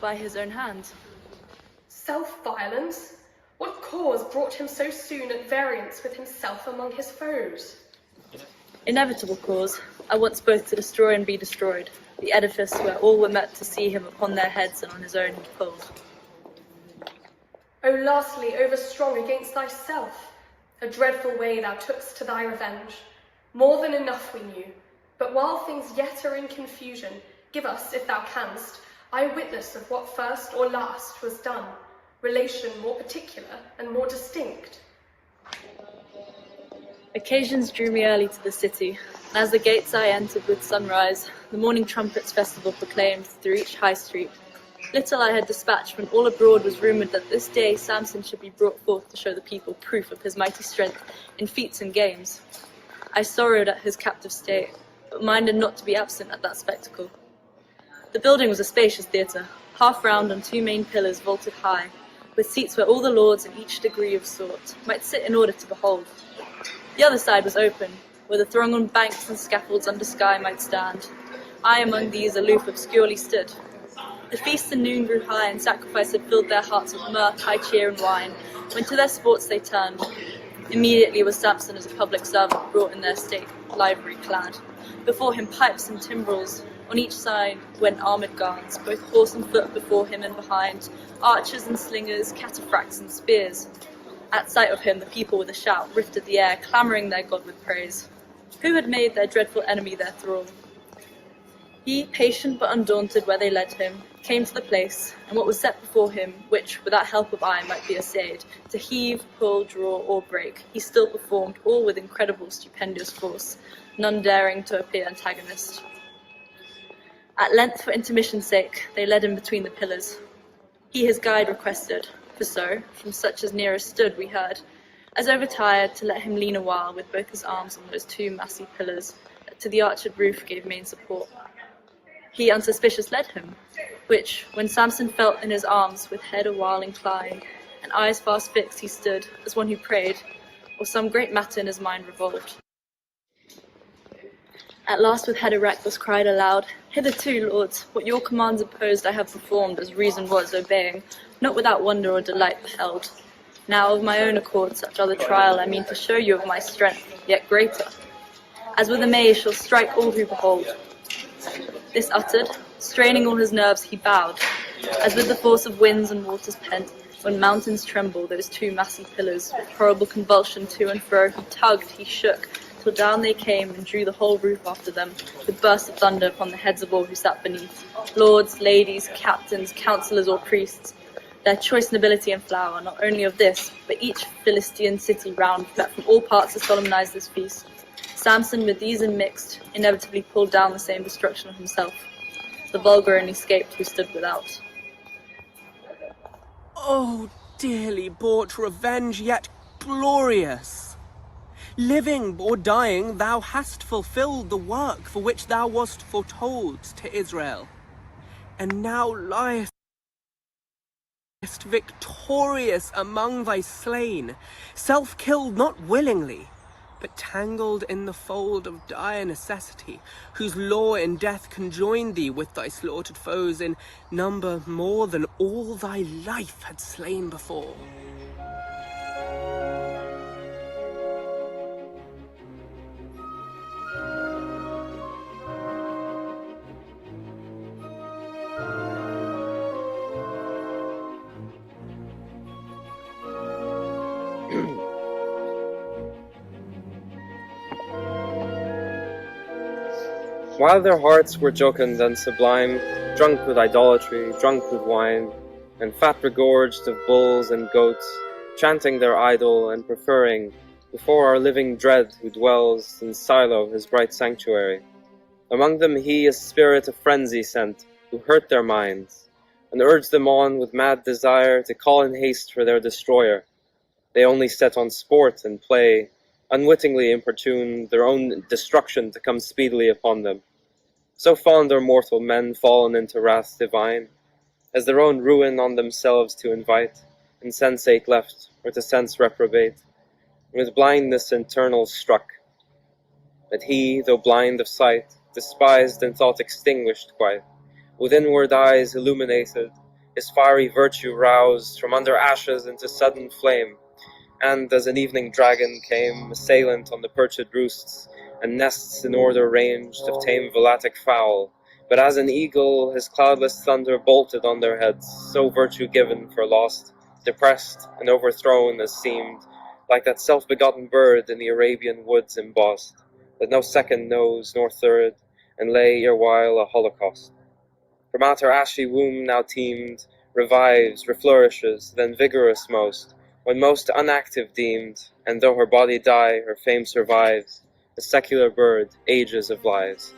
By his own hand. Self-violence? What cause brought him so soon at variance with himself among his foes? Inevitable cause, I once both to destroy and be destroyed, the edifice where all were met to see him upon their heads and on his own he pulled. O lastly, overstrong against thyself, a dreadful way thou took'st to thy revenge. More than enough we knew, but while things yet are in confusion, give us, if thou canst, eyewitness of what first or last was done, relation more particular and more distinct. Occasions drew me early to the city, and as the gates I entered with sunrise, the morning trumpets festival proclaimed through each high street. Little I had dispatched when all abroad was rumoured that this day Samson should be brought forth to show the people proof of his mighty strength in feats and games. I sorrowed at his captive state, but minded not to be absent at that spectacle. The building was a spacious theatre, half round on two main pillars vaulted high, with seats where all the lords in each degree of sort might sit in order to behold. The other side was open, where the throng on banks and scaffolds under sky might stand. I among these aloof obscurely stood. The feast and noon grew high, and sacrifice had filled their hearts with mirth, high cheer, and wine, when to their sports they turned. Immediately was Samson as a public servant brought in their state livery clad. Before him pipes and timbrels, on each side went armoured guards, both horse and foot before him and behind, archers and slingers, cataphracts and spears. At sight of him, the people with a shout rifted the air, clamouring their God with praise. Who had made their dreadful enemy their thrall? He, patient but undaunted where they led him, came to the place, and what was set before him, which without help of eye might be essayed, to heave, pull, draw, or break, he still performed, all with incredible stupendous force, none daring to appear antagonist. At length, for intermission's sake, they led him between the pillars. He his guide requested, for so, from such as nearest stood, we heard, as overtired, to let him lean awhile with both his arms on those two massy pillars that to the arched roof gave main support. He unsuspicious led him, which, when Samson felt in his arms, with head awhile inclined, and eyes fast fixed, he stood, as one who prayed, or some great matter in his mind revolved. At last with head erect was cried aloud, Hitherto, lords, what your commands imposed I have performed, as reason was, obeying, not without wonder or delight beheld. Now of my own accord such other trial I mean to show you of my strength, yet greater, as with a maze shall strike all who behold. This uttered, straining all his nerves he bowed, as with the force of winds and waters pent, when mountains tremble those two massy pillars, with horrible convulsion to and fro he tugged, he shook, till down they came and drew the whole roof after them, with bursts of thunder upon the heads of all who sat beneath, lords, ladies, captains, councillors, or priests, their choice nobility and flower, not only of this, but each Philistine city round that from all parts to solemnize this feast. Samson, with these immixed, inevitably pulled down the same destruction of himself. The vulgar only escaped who stood without. Oh, dearly bought revenge, yet glorious! Living or dying, thou hast fulfilled the work for which thou wast foretold to Israel, and now liest victorious among thy slain, self-killed not willingly, but tangled in the fold of dire necessity, whose law in death conjoined thee with thy slaughtered foes in number more than all thy life had slain before. While their hearts were jocund and sublime, drunk with idolatry, drunk with wine, and fat regorged of bulls and goats, chanting their idol and preferring, before our living dread who dwells in Silo his bright sanctuary. Among them he a spirit of frenzy sent, who hurt their minds, and urged them on with mad desire to call in haste for their destroyer. They only set on sport and play, unwittingly importune their own destruction to come speedily upon them. So fond are mortal men fallen into wrath divine, as their own ruin on themselves to invite, insensate left, or to sense reprobate, with blindness internal struck. That he, though blind of sight, despised and thought extinguished quite, with inward eyes illuminated, his fiery virtue roused from under ashes into sudden flame, and as an evening dragon came, assailant on the perched roosts, and nests in order ranged of tame volatic fowl, but as an eagle his cloudless thunder bolted on their heads, so virtue given for lost, depressed and overthrown as seemed, like that self-begotten bird in the Arabian woods embossed, that no second knows nor third, and lay erewhile a holocaust. From out her ashy womb now teemed, revives, reflourishes, then vigorous most, when most unactive deemed, and though her body die, her fame survives, a secular bird, ages of lives.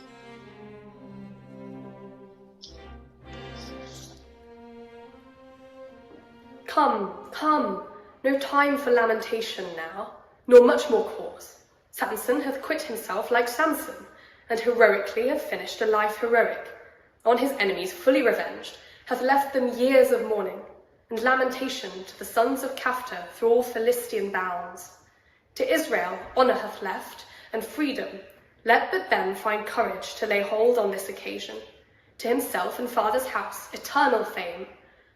Come, come, no time for lamentation now, nor much more cause. Samson hath quit himself like Samson, and heroically hath finished a life heroic. On his enemies fully revenged, hath left them years of mourning, and lamentation to the sons of Captor through all Philistine bounds. To Israel honour hath left, and freedom, let but them find courage to lay hold on this occasion. To himself and father's house eternal fame,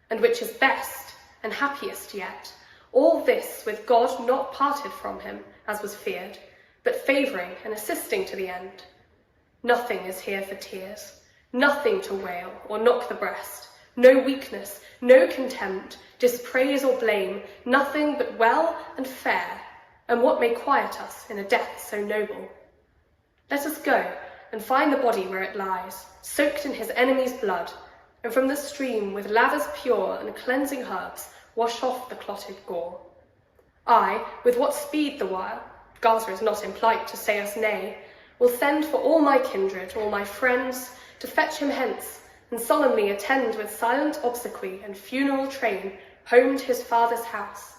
and which is best and happiest yet, all this with God not parted from him, as was feared, but favouring and assisting to the end. Nothing is here for tears, nothing to wail or knock the breast, no weakness, no contempt, dispraise or blame, nothing but well and fair, and what may quiet us in a death so noble. Let us go and find the body where it lies, soaked in his enemy's blood, and from the stream with lavers pure and cleansing herbs wash off the clotted gore. I, with what speed the while, Gaza is not in plight to say us nay, will send for all my kindred, all my friends, to fetch him hence, and solemnly attend with silent obsequy and funeral train home to his father's house.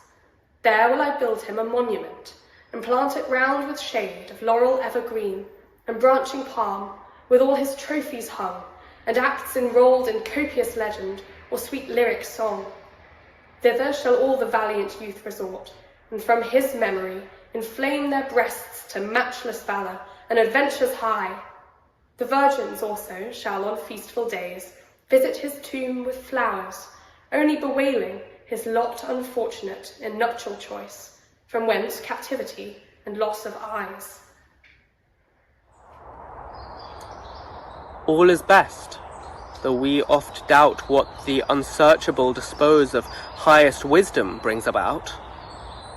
There will I build him a monument, and plant it round with shade of laurel evergreen, and branching palm, with all his trophies hung, and acts enrolled in copious legend, or sweet lyric song. Thither shall all the valiant youth resort, and from his memory inflame their breasts to matchless valour and adventures high. The virgins also shall on feastful days visit his tomb with flowers, only bewailing his lot unfortunate in nuptial choice, from whence captivity and loss of eyes. All is best, though we oft doubt what the unsearchable dispose of highest wisdom brings about,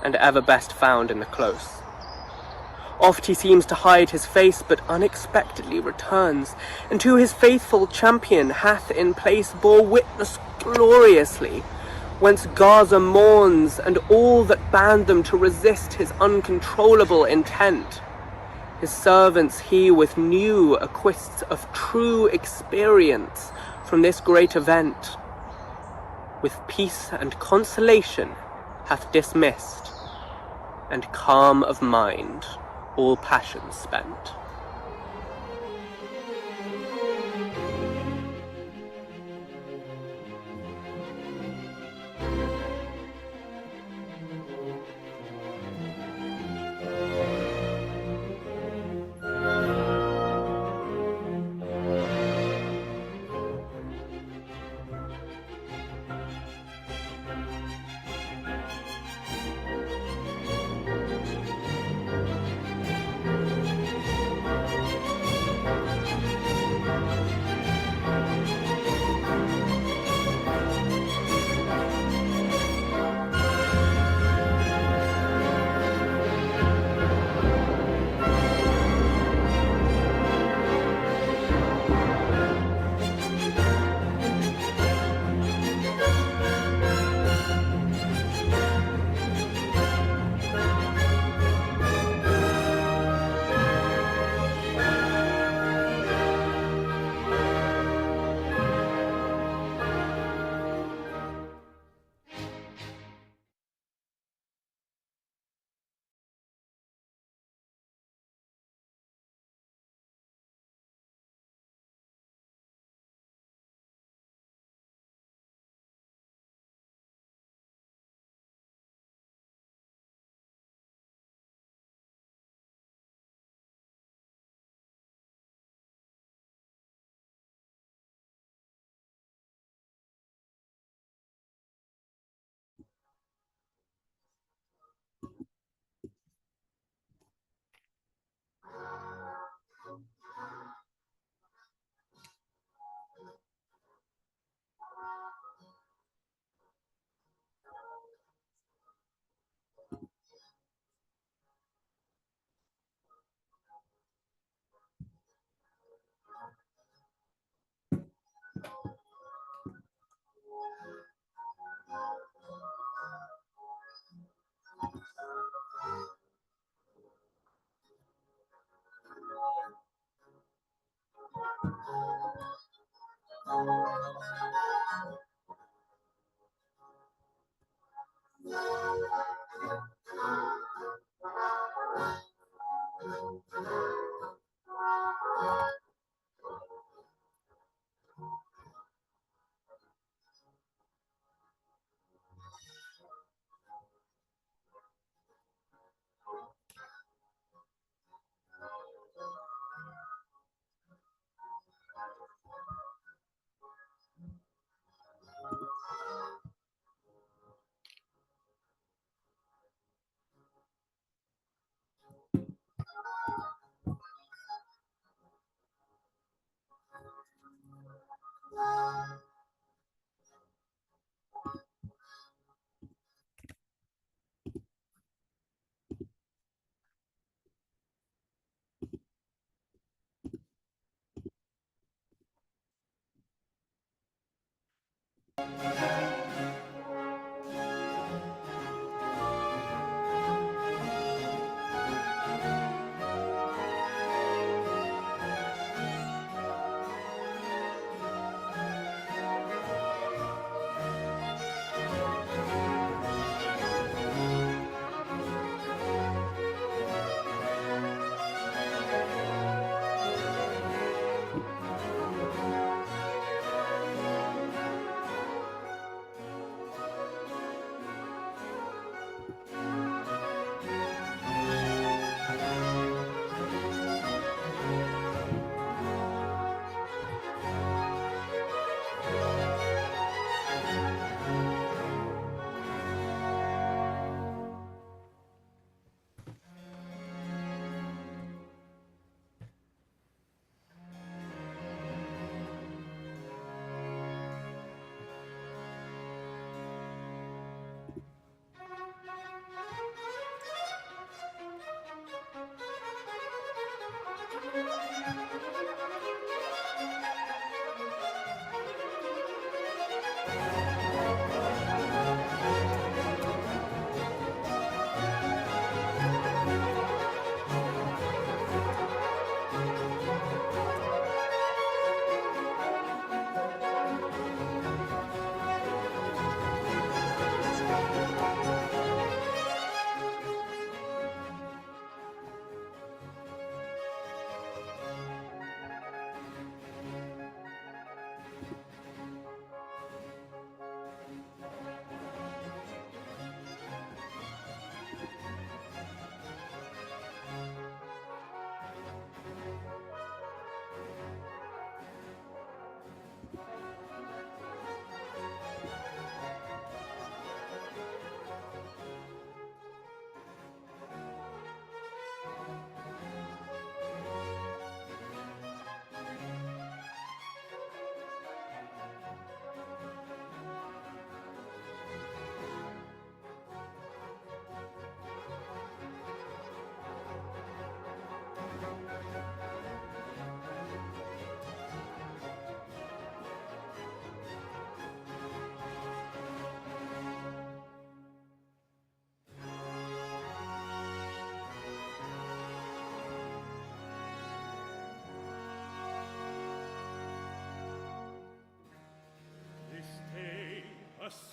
and ever best found in the close. Oft he seems to hide his face, but unexpectedly returns, and to his faithful champion hath in place bore witness gloriously, whence Gaza mourns, and all that band them to resist his uncontrollable intent. His servants he with new acquists of true experience from this great event, with peace and consolation hath dismissed, and calm of mind all passions spent.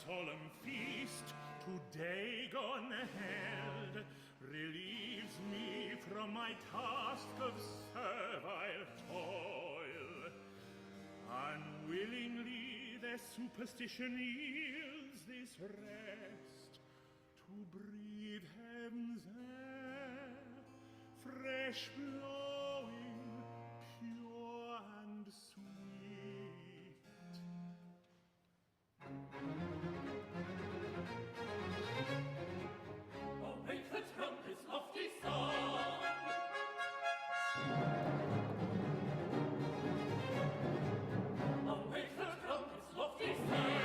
solemn feast to Dagon held relieves me from my task of servile toil. Unwillingly their superstition yields this rest, to breathe heaven's air, fresh blowing, pure and sweet. Awake the trumpet's lofty song! Awake the trumpet's lofty song!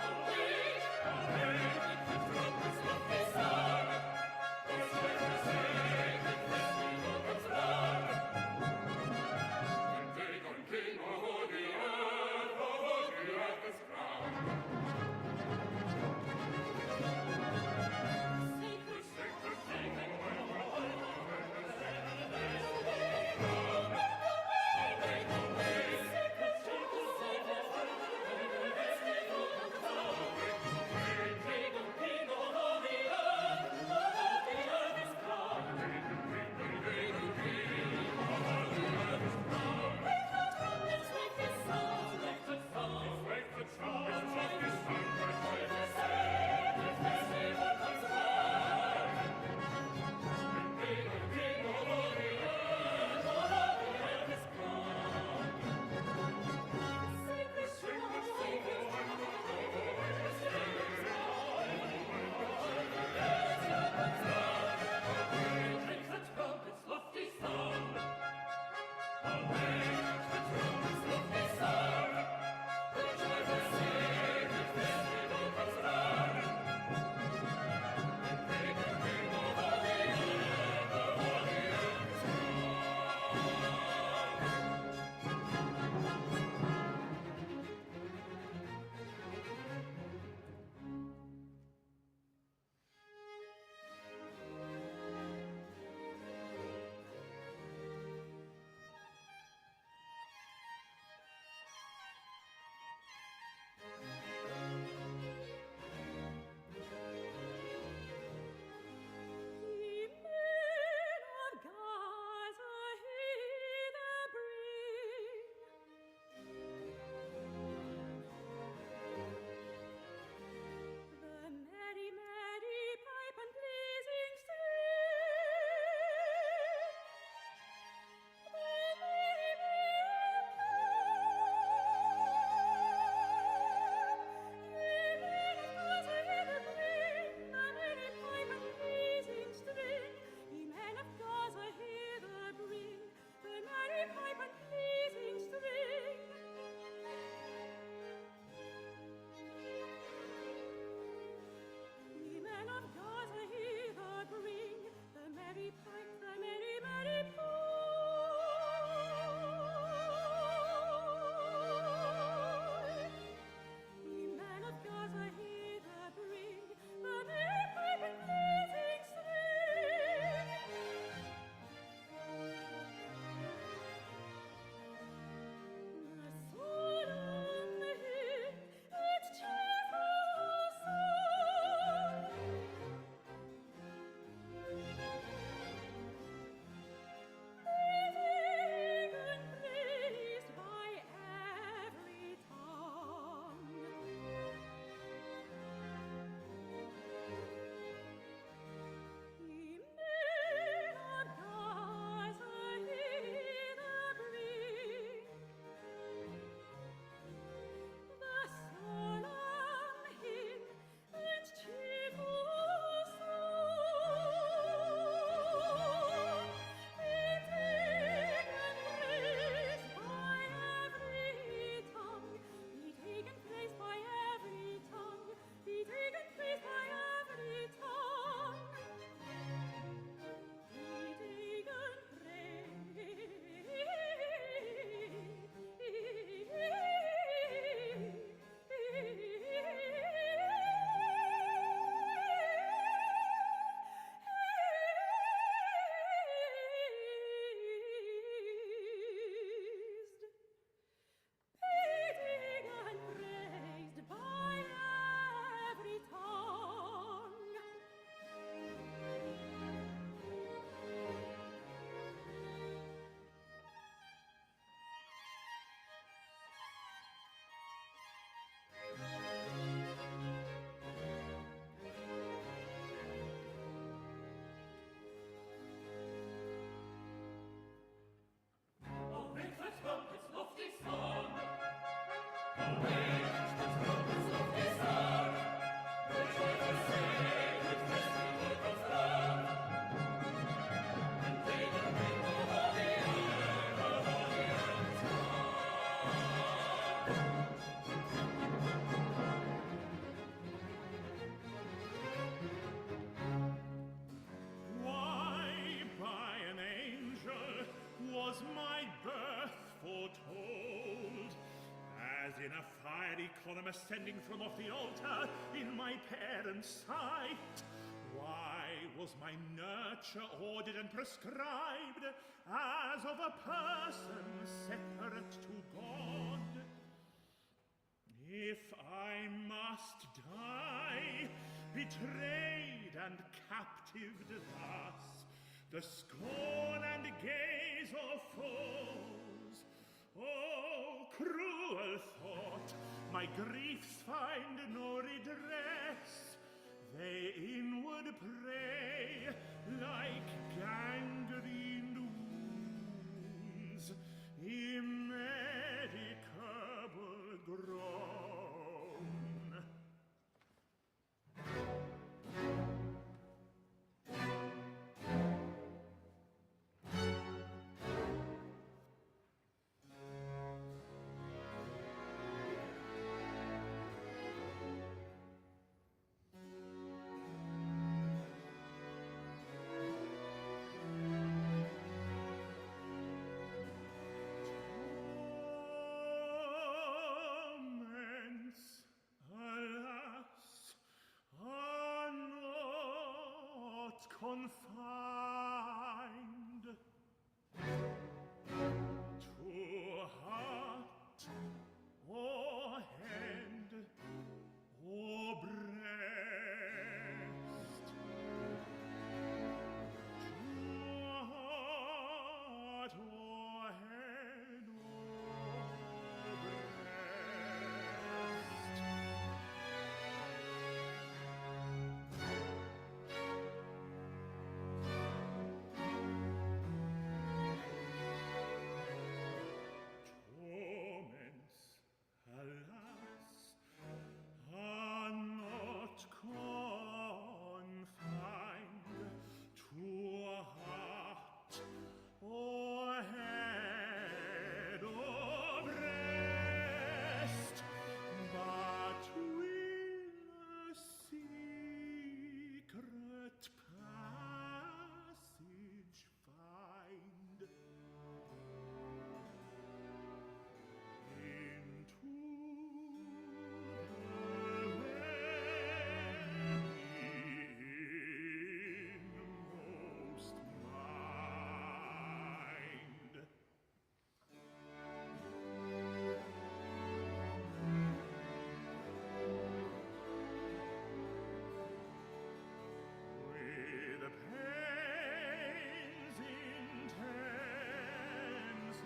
Awake, awake the trumpet's lofty song! It's like the sacred festival of love. Why, by an angel was my birth foretold, as in a fiery column ascending from off the altar in my parents' sight? Why was my nurture ordered and prescribed as of a person separate to God? If I must die, betrayed and captived thus, the scorn and gaze of foes, oh, cruel thought, my griefs find no redress. They inward prey like gangrened wounds, immedicable groan. Torments, alas, are not confined to heart or hand or breast. To heart or hand or breast. Torments, alas, are not confined to heart or head or breast, but will a secret passage find into the inmost mind. With pains intense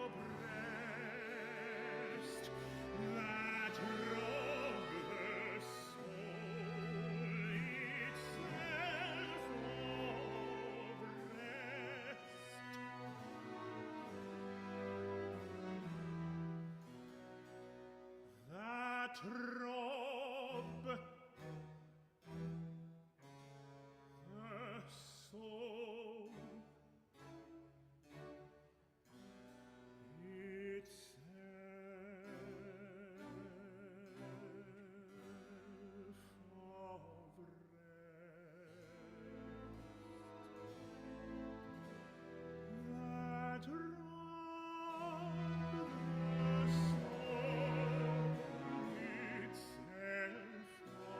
oppressed, that rob the soul itself of rest. That rob the soul itself of rest. That rob the soul itself of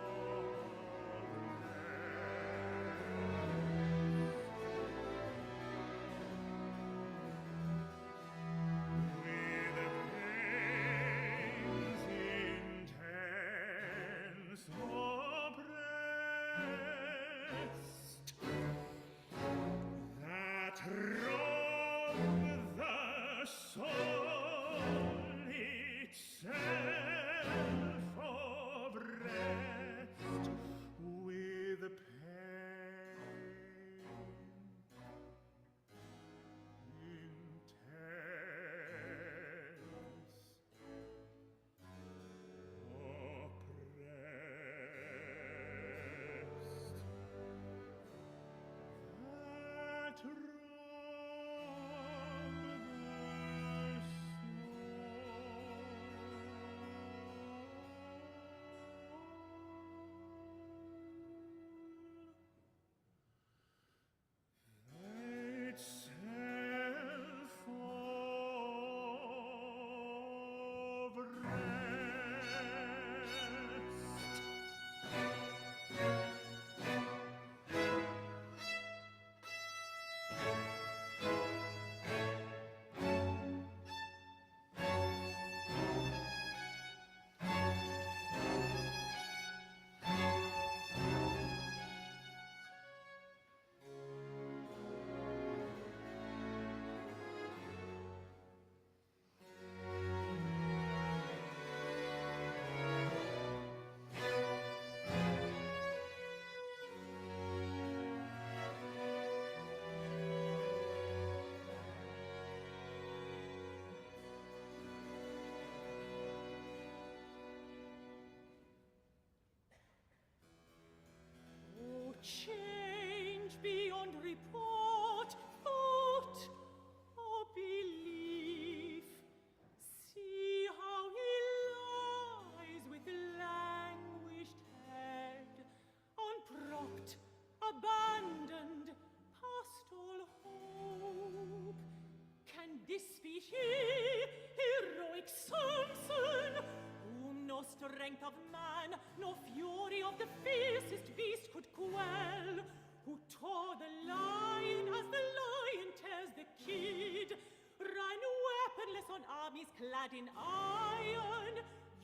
strength of man, nor fury of the fiercest beast could quell, who tore the lion as the lion tears the kid, ran weaponless on armies clad in iron,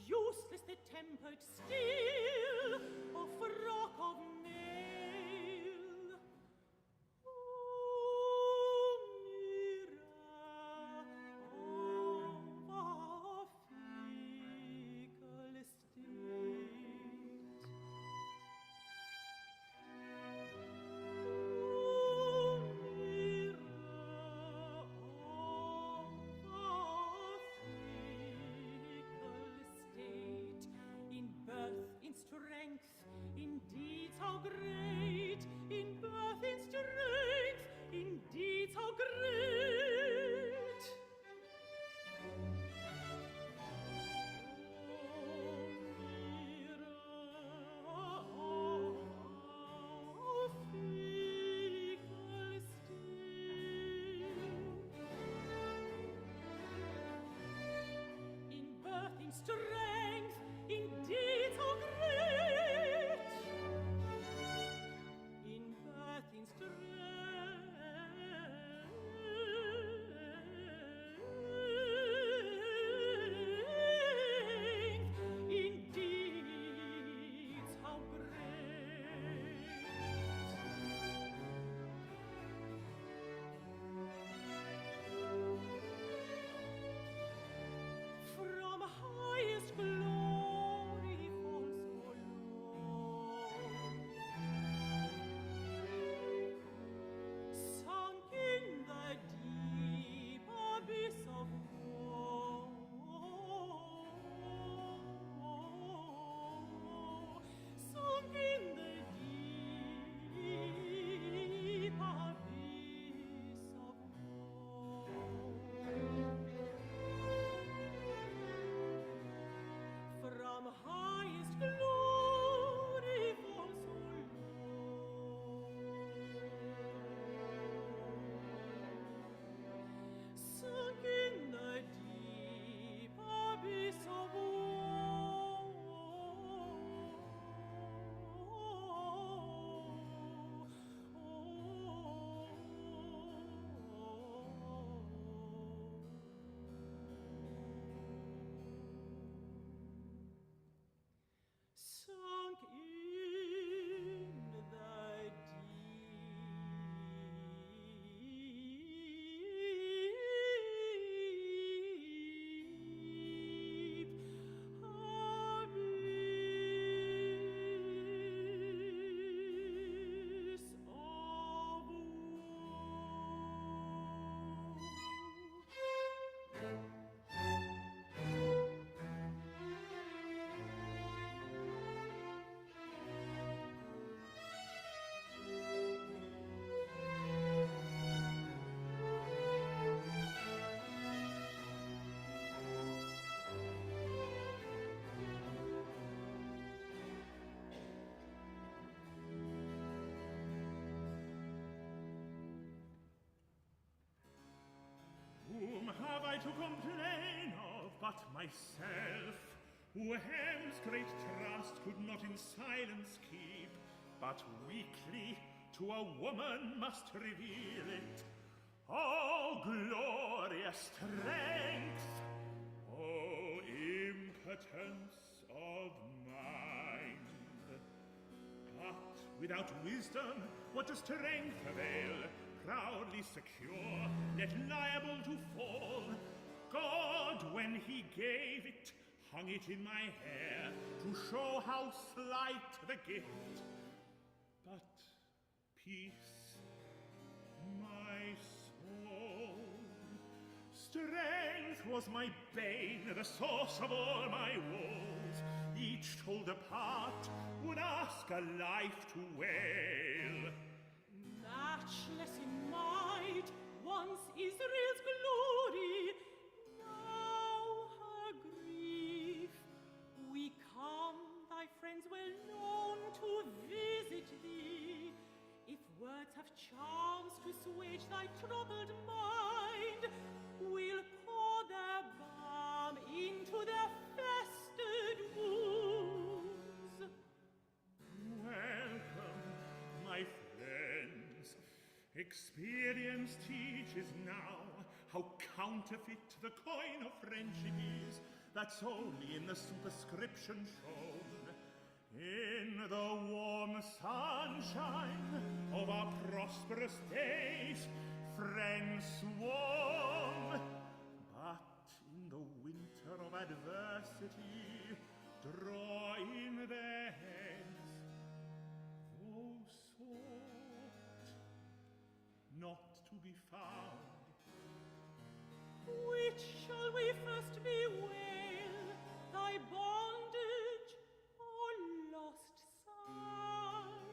useless the tempered steel, or frock of mail. O mirror of our fickle state, O mirror of our fickle state, in birth, in strength, in deeds how great, in birth, in strength, in deeds how great. O mirror of our fickle state, in birth, in strength, in deeds how great, in birth, in strength, in deeds how great. From highest glory falls so low, sunk in the deep abyss of woe, sunk in the deep abyss of woe. From highest glory falls so low, sunk in the deep abyss of sunk in the deep abyss of Whom have I to complain of but myself, who hence great trust could not in silence keep, but weakly to a woman must reveal it? O glorious strength! O impotence of mind! But without wisdom, what does strength avail? Proudly secure, yet liable to fall. God, when he gave it, hung it in my hair, to show how slight the gift. But peace, my soul, strength was my bane, the source of all my woes. Each told apart would ask a life to wail. matchless in might, once Israel's glory, now her grief. We come, thy friends well known, to visit thee. If words have charms to assuage thy troubled mind, we'll pour their balm into their festered wounds. Experience teaches now how counterfeit the coin of friendship is, that's only in the superscription shown. In the warm sunshine of our prosperous days, friends swarm, but in the winter of adversity, draw in their heads, though sought, not to be found. Which shall we first bewail, thy bondage or lost sight?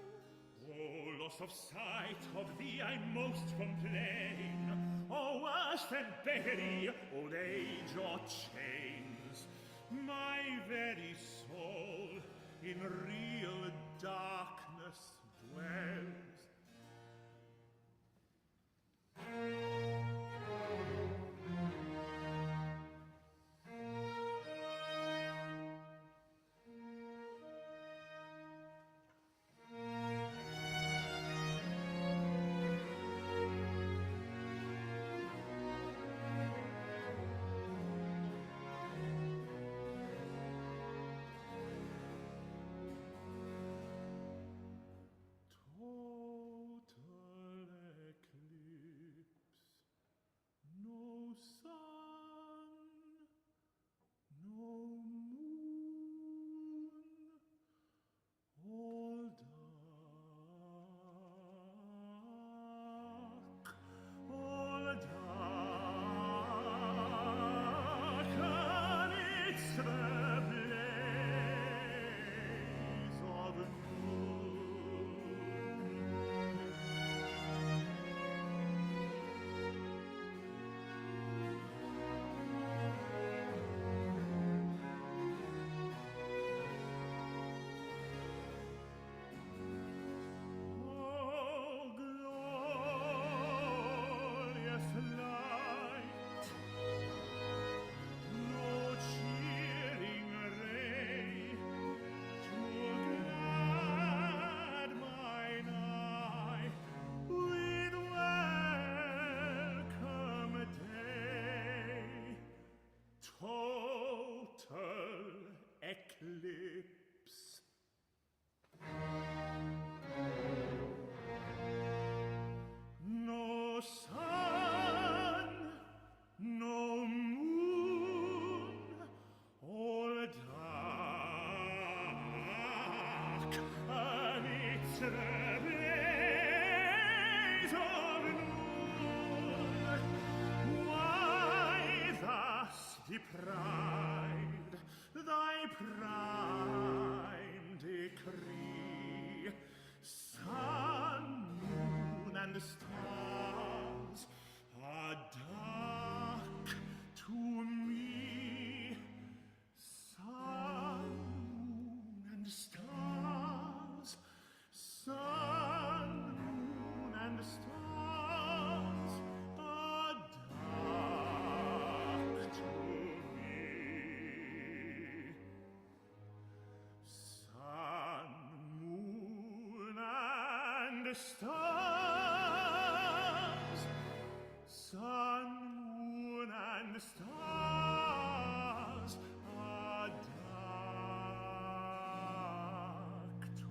Oh, loss of sight, of thee I most complain. Oh, worse than beggary, old age or chains. My very soul in real darkness dwells. No sun, no moon, all dark, and it's the blaze of eclipse. No sun, no moon, all dark, amidst the blaze of noon. Why thus deprived thy prime decree? Sun, moon, and stars are dark to me. Sun, moon, and stars, sun, moon, and stars are dark to me. Sun, moon, and stars, sun, moon, and stars are dark to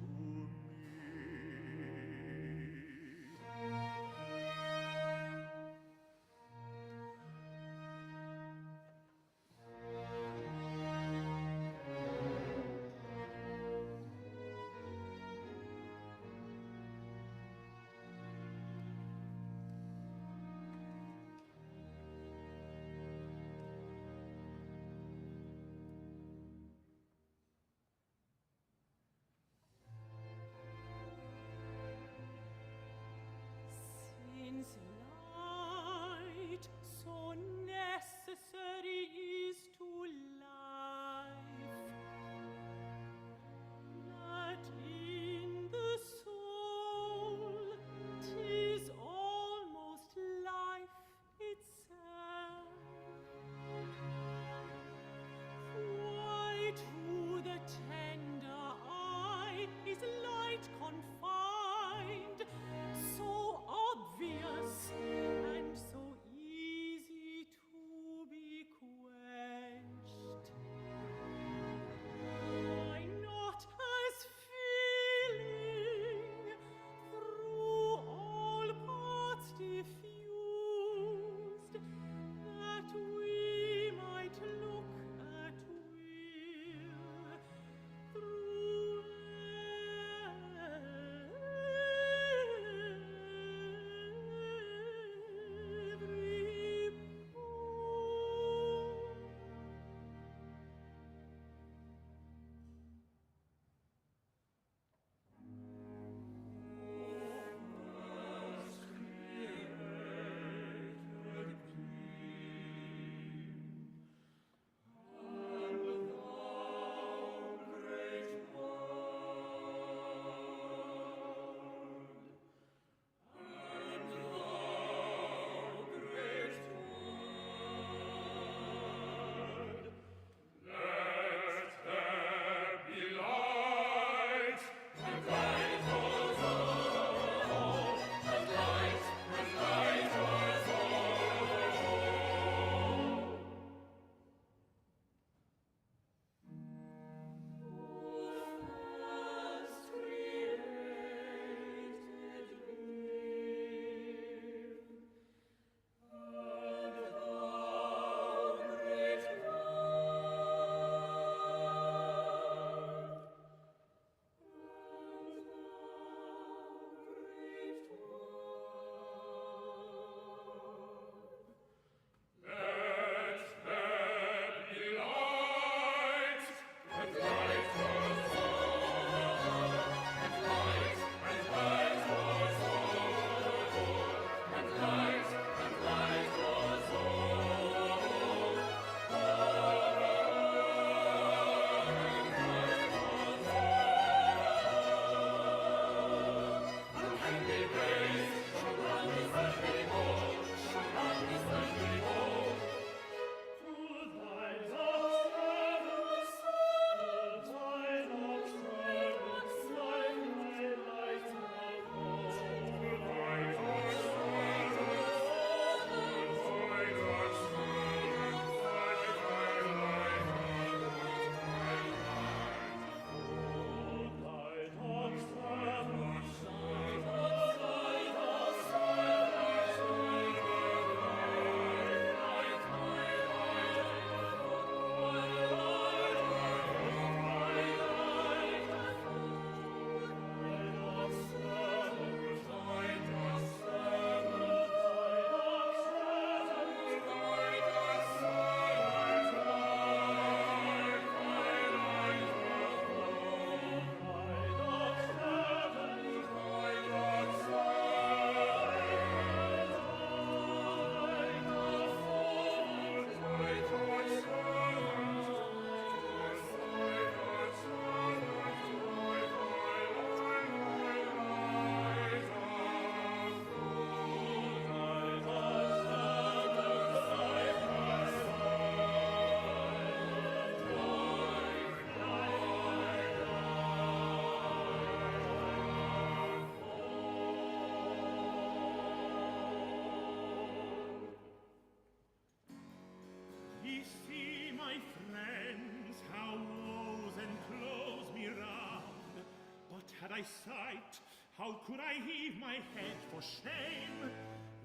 my sight, how could I heave my head for shame?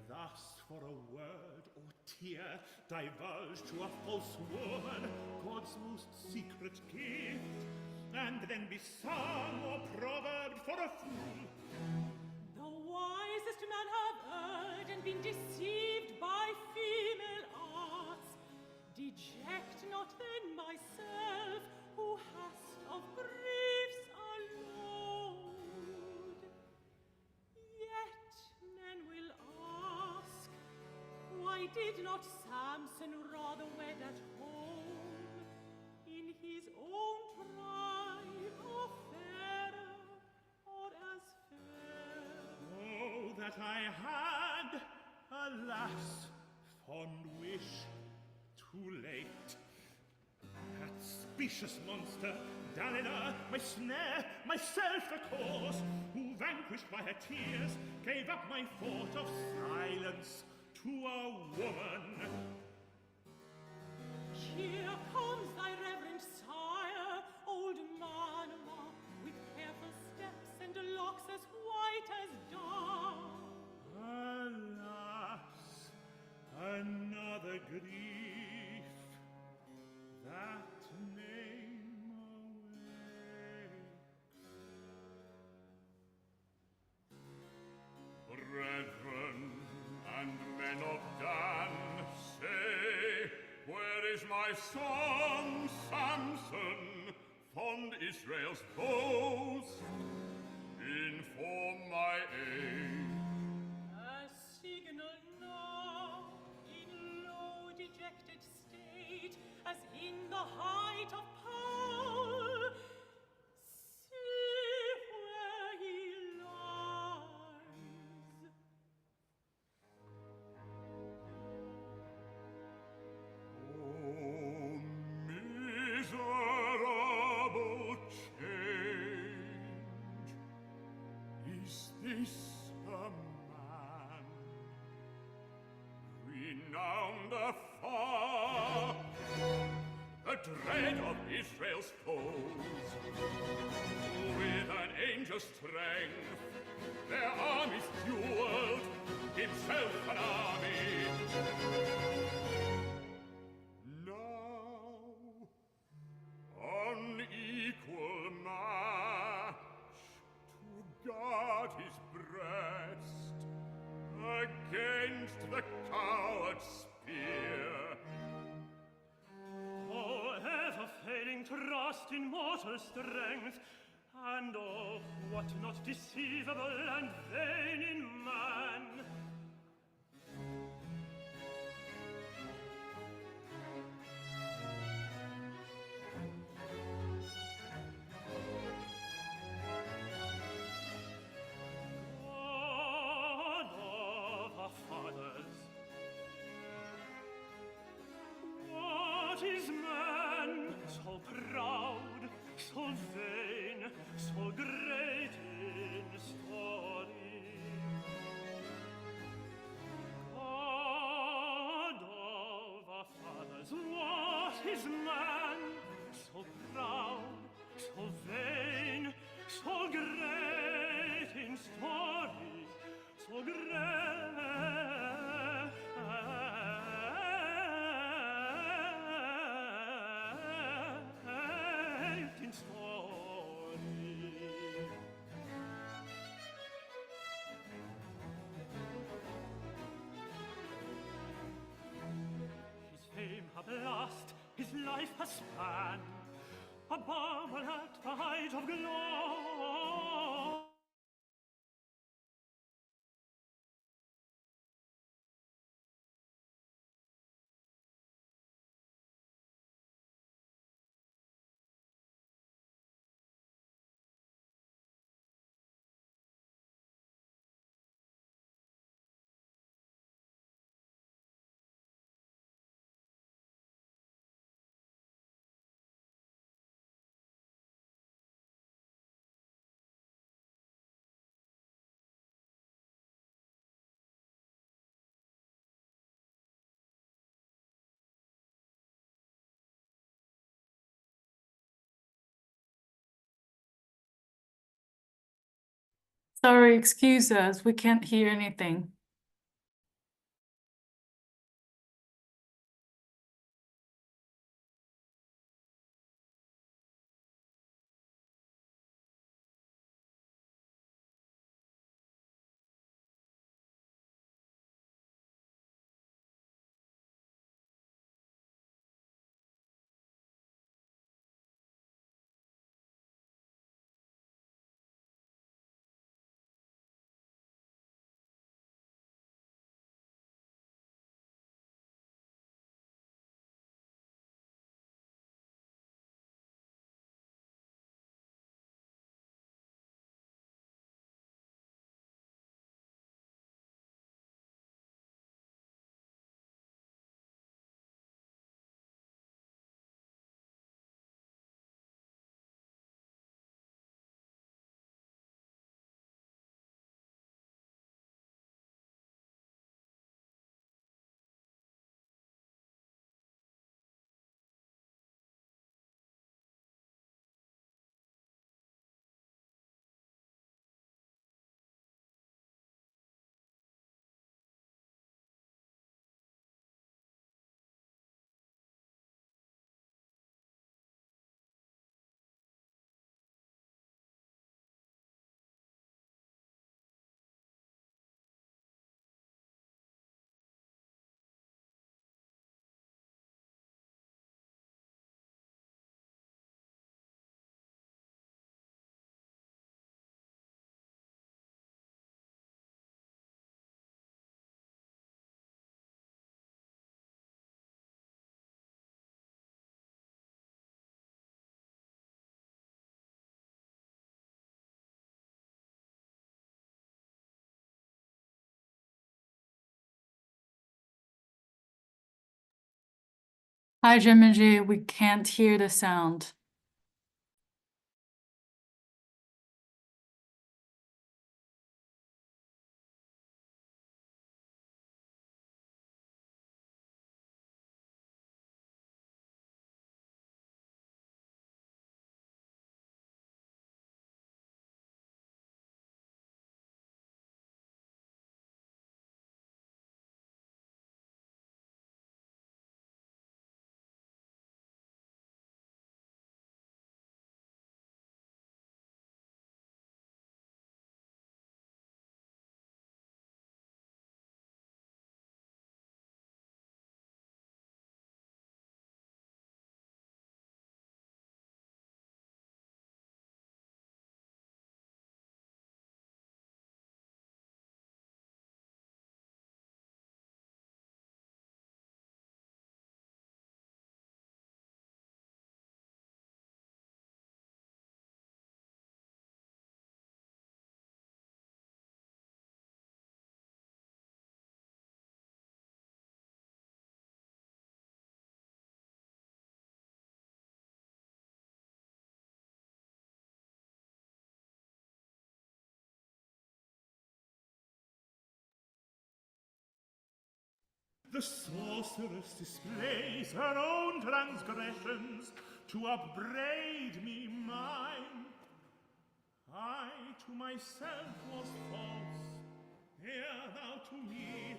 Thus for a word or tear divulge to a false woman God's most secret gift, and then be sung or proverbed for a fool. The wisest men have erred and been deceived by female arts. Deject not then myself, who hast of griefs a load. Yet men will ask, why did not Samson rather wed at home, in his own tribe, or fairer, or as fair? Oh, that I had, alas, fond wish, too late. That specious monster, Dalila, my snare, myself the cause, who vanquished by her tears, gave up my fort of silence to a woman. Here comes thy reverend sire, old Manama, with careful steps and locks as white as dawn. Alas, another grief, that name awakes. Brethren and men of Dan, say, where is my son Samson, fond Israel's boast? Inform my aid. A signal now, in low dejected state, as in the height of power. See where he lies. Oh, miserable change! Is this a man renowned afar, the dread of Israel's foes, with an angel's strength their armies fueled, himself an army? Now unequal match to guard his breast against the coward's spear. Oh, ever failing trust in mortal strength, and oh, what not deceivable and vain in man. God of our fathers, what is man so proud, so vain, so great in story? God of our fathers, what is man so proud, so vain, so great in story, so great in story? His fame hath last, his life has spanned, a marvel at the height of glory. Sorry, excuse us, we can't hear anything. Hi, Gemini, we can't hear the sound. The sorceress displays her own transgressions to upbraid me mine. I to myself was false, ere thou to me,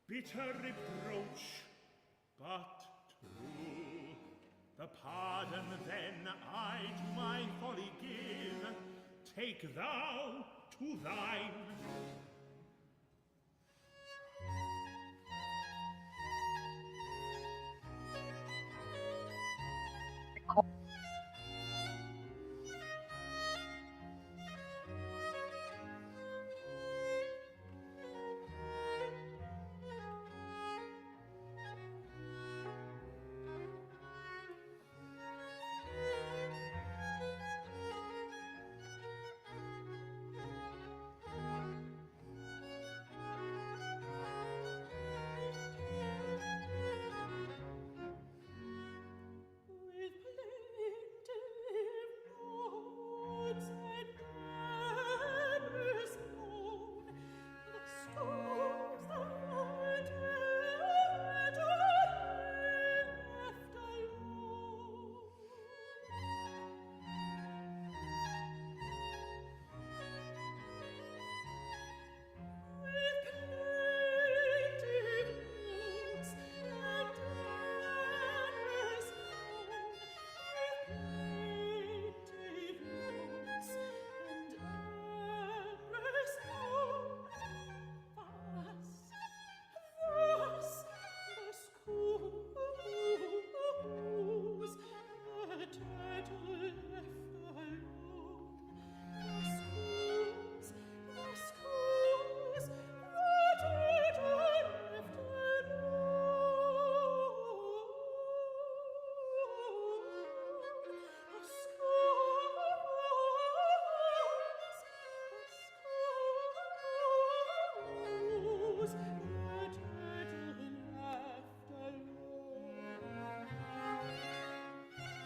bitter reproach, but true. The pardon then I to my folly give, take thou to thine.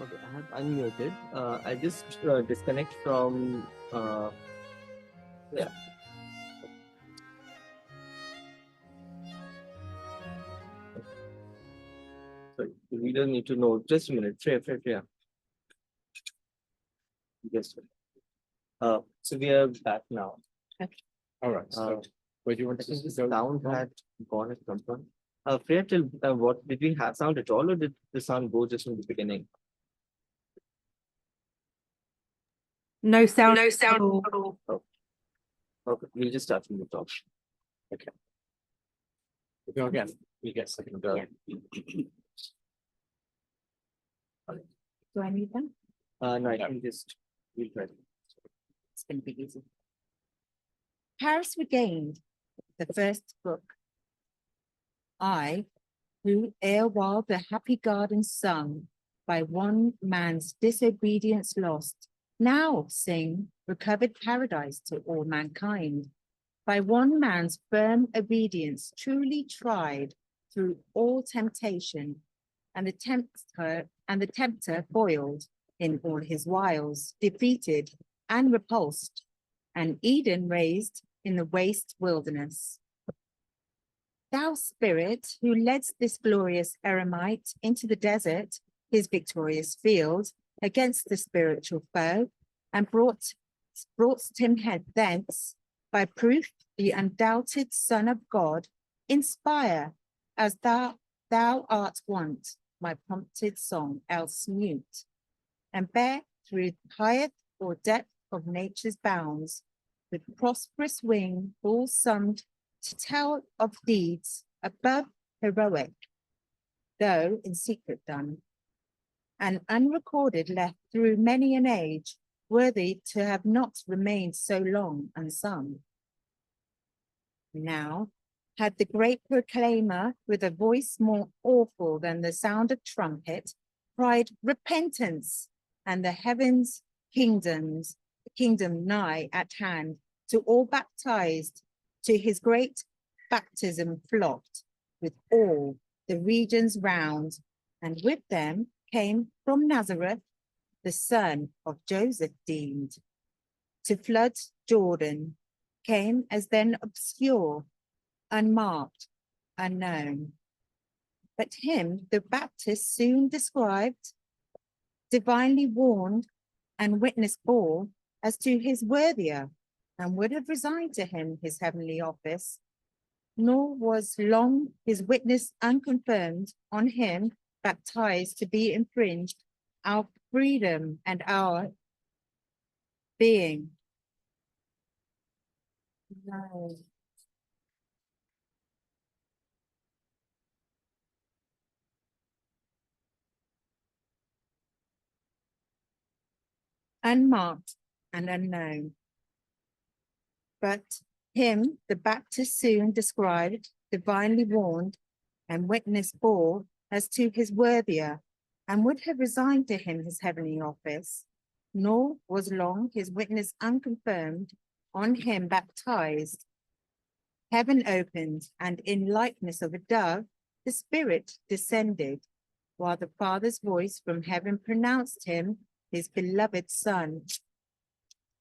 Okay, I have unmuted. I just disconnect from. Yeah. Sorry, the reader need to know. Just a minute. Freya. Yes. So we are back now. All right. So, where do you want I think to the go? sound had gone at some point. Freya, till what did we have sound at all, or did the sound go just in the beginning? No sound. No sound at all. at all. Oh. Okay, we'll just start from the top. Okay. We'll go again. You get second go. Do I need them? No, I can just read it. It's going to be easy. Paris Regained, the first book. I, who erewhile the happy garden sung, by one man's disobedience lost, now sing recovered paradise to all mankind. By one man's firm obedience truly tried through all temptation, and the tempter foiled in all his wiles, defeated and repulsed, and Eden raised in the waste wilderness. Thou spirit, who ledst this glorious eremite into the desert, his victorious field, against the spiritual foe, and brought him thence, by proof the undoubted Son of God, inspire, as thou art wont, my prompted song, else mute, and bear through height or depth of nature's bounds, with prosperous wing all summed to tell of deeds above heroic, though in secret done, and unrecorded left through many an age, worthy to have not remained so long unsung. Now, had the great proclaimer, with a voice more awful than the sound of trumpet, cried repentance, and the heavens' kingdom nigh at hand, to all baptized, to his great baptism flocked, with all the regions round, and with them came from Nazareth the son of Joseph deemed, to flood Jordan, came as then obscure, unmarked, unknown. But him the Baptist soon described, divinely warned, and witness bore as to his worthier, and would have resigned to him his heavenly office, nor was long his witness unconfirmed, on him baptized to be infringed our freedom and our being. No. Unmarked and unknown. But him the Baptist soon described, divinely warned, and witness bore as to his worthier, and would have resigned to him his heavenly office, nor was long his witness unconfirmed, on him baptized. Heaven opened, and in likeness of a dove, the Spirit descended, while the Father's voice from heaven pronounced him his beloved Son.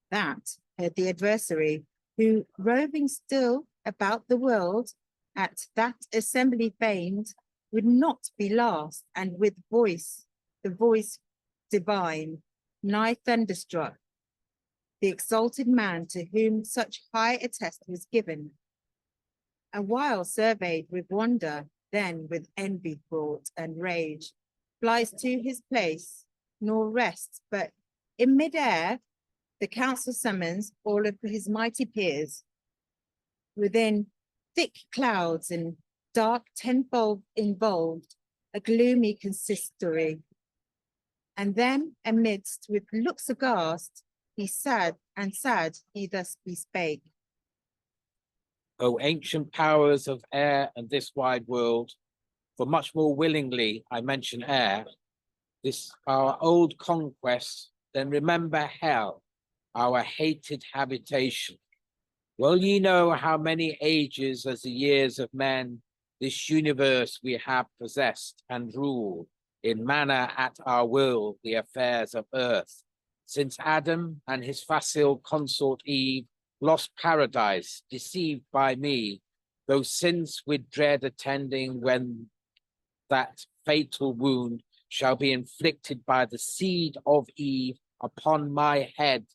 That heard the adversary, who, roving still about the world, at that assembly famed, would not be last, and with the voice divine, nigh thunderstruck, the exalted man to whom such high attest was given, a while surveyed with wonder, then with envy fraught and rage, flies to his place, nor rests, but in mid-air the council summons all of his mighty peers. Within thick clouds and dark tenfold involved, a gloomy consistory. And then amidst, with looks aghast, he sad he thus bespake. O ancient powers of air and this wide world, for much more willingly I mention air, this our old conquest, then remember hell, our hated habitation. Well ye know how many ages as the years of men this universe we have possessed and ruled, in manner at our will the affairs of earth. Since Adam and his facile consort Eve lost paradise, deceived by me, those sins with dread attending when that fatal wound shall be inflicted by the seed of Eve upon my head,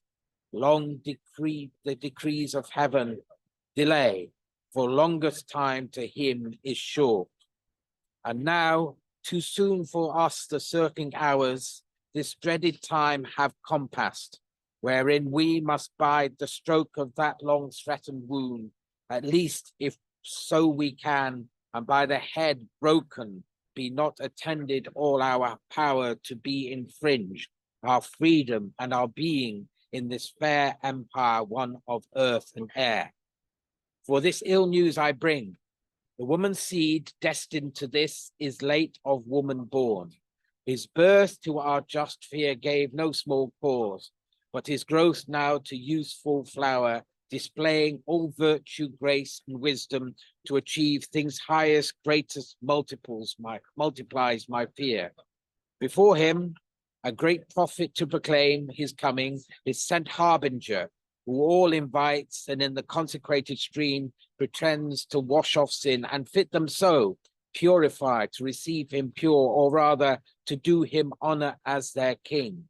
long decreed the decrees of heaven, delay, for longest time to him is short. And now, too soon for us the circling hours, this dreaded time have compassed, wherein we must bide the stroke of that long threatened wound, at least if so we can, and by the head broken, be not attended all our power to be infringed, our freedom and our being in this fair empire, one of earth and air. For this ill news I bring, the woman's seed destined to this is late of woman born. His birth to our just fear gave no small cause, but his growth now to useful flower, displaying all virtue, grace, and wisdom to achieve things highest, greatest multiplies my fear. Before him, a great prophet to proclaim his coming is sent harbinger, who all invites and in the consecrated stream pretends to wash off sin and fit them so, purify to receive him pure, or rather to do him honor as their king.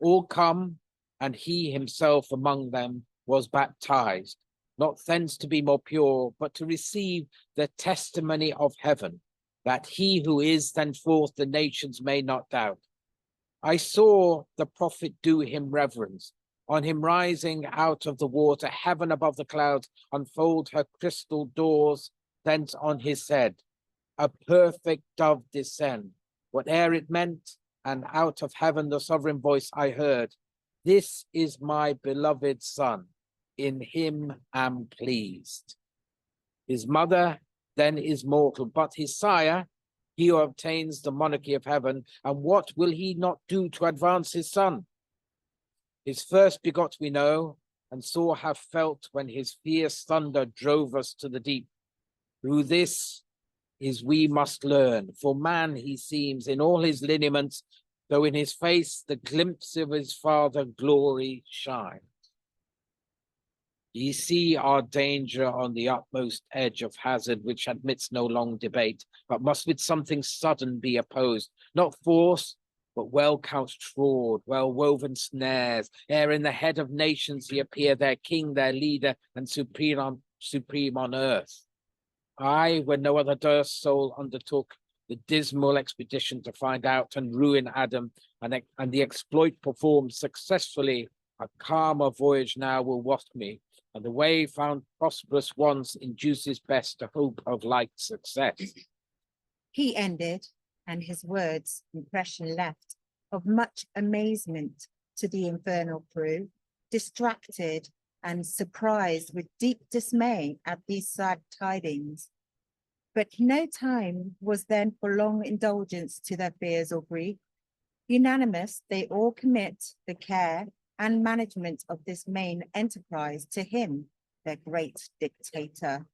All come, and he himself among them was baptized, not thence to be more pure, but to receive the testimony of heaven, that he who is thenceforth the nations may not doubt. I saw the prophet do him reverence, on him rising out of the water, heaven above the clouds, unfold her crystal doors, thence on his head, a perfect dove descend, whate'er it meant, and out of heaven the sovereign voice I heard, this is my beloved son, in him am pleased. His mother then is mortal, but his sire, he who obtains the monarchy of heaven, and what will he not do to advance his son? His first begot we know, and saw have felt when his fierce thunder drove us to the deep. Who this is we must learn, for man he seems in all his lineaments, though in his face the glimpse of his father glory shine. Ye see our danger on the utmost edge of hazard, which admits no long debate, but must with something sudden be opposed, not force, but well-couched fraud, well-woven snares, ere in the head of nations he appear, their king, their leader, and supreme on earth. I, when no other durst soul undertook the dismal expedition to find out and ruin Adam, and the exploit performed successfully, a calmer voyage now will waft me, and the way found prosperous once induces best to hope of like success. He ended, and his words impression left of much amazement to the infernal crew, distracted and surprised with deep dismay at these sad tidings. But no time was then for long indulgence to their fears or grief. Unanimous, they all commit the care and management of this main enterprise to him, their great dictator,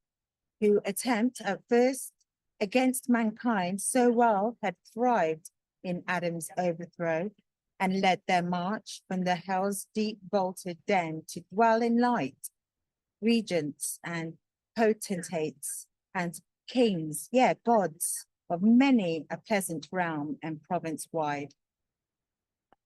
who attempt at first against mankind so well had thrived in Adam's overthrow and led their march from the hell's deep vaulted den to dwell in light. Regents and potentates and kings, gods of many a pleasant realm and province wide.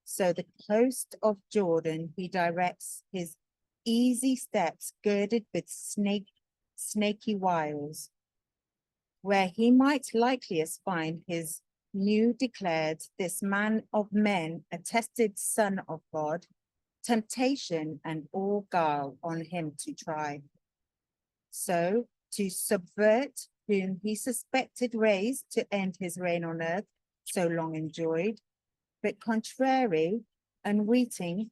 So the coast of Jordan he directs his easy steps girded with snaky wiles, where he might likeliest find his new declared, this man of men, attested son of God, temptation and all guile on him to try. So to subvert whom he suspected raised to end his reign on earth, so long enjoyed, but contrary, unwitting,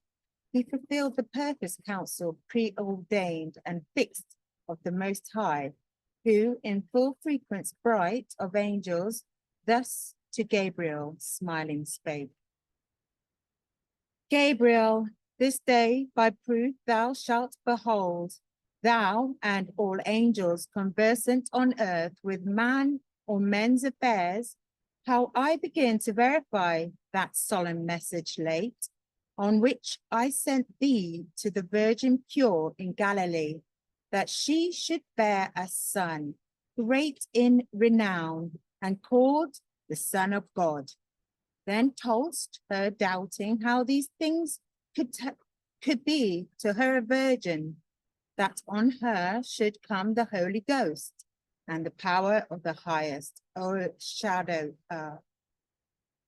he fulfilled the purpose counsel preordained and fixed of the Most High, who in full frequence bright of angels, thus to Gabriel smiling spake. Gabriel, this day by proof thou shalt behold, thou and all angels conversant on earth with man or men's affairs, how I begin to verify that solemn message late, on which I sent thee to the Virgin pure in Galilee, that she should bear a son, great in renown, and called the Son of God. Then toldst her, doubting how these things could be to her a virgin, that on her should come the Holy Ghost, and the power of the highest overshadow her.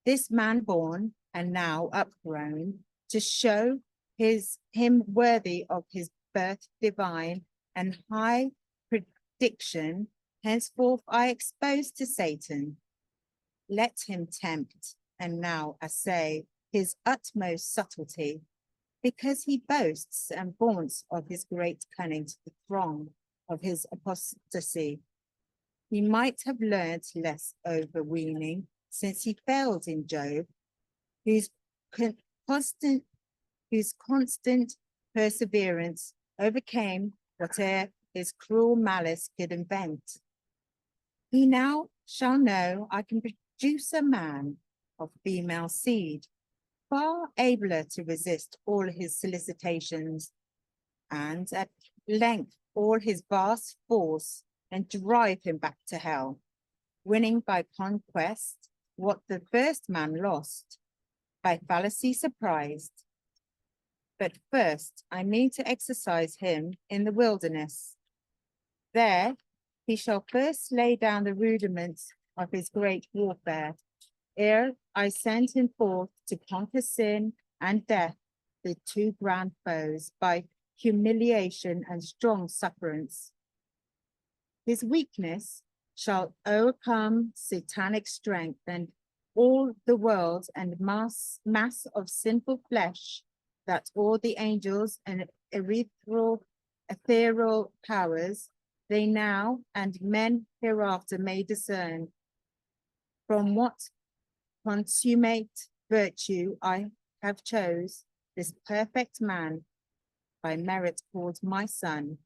This man born and now upgrown, to show him worthy of his birth divine and high prediction, henceforth I expose to Satan. Let him tempt and now assay his utmost subtlety, because he boasts and vaunts of his great cunning to the throng of his apostasy. He might have learnt less overweening, since he failed in Job, whose constant perseverance overcame whate'er his cruel malice could invent. He now shall know I can produce a man of female seed, far abler to resist all his solicitations, and at length all his vast force, and drive him back to hell, winning by conquest what the first man lost, by fallacy surprised. But first I mean to exercise him in the wilderness. There he shall first lay down the rudiments of his great warfare, ere I send him forth to conquer sin and death, the two grand foes, by humiliation and strong sufferance. His weakness shall overcome satanic strength, and all the world and mass of sinful flesh, that all the angels and ethereal powers, they now and men hereafter may discern, from what consummate virtue I have chose this perfect man, by merit called my son,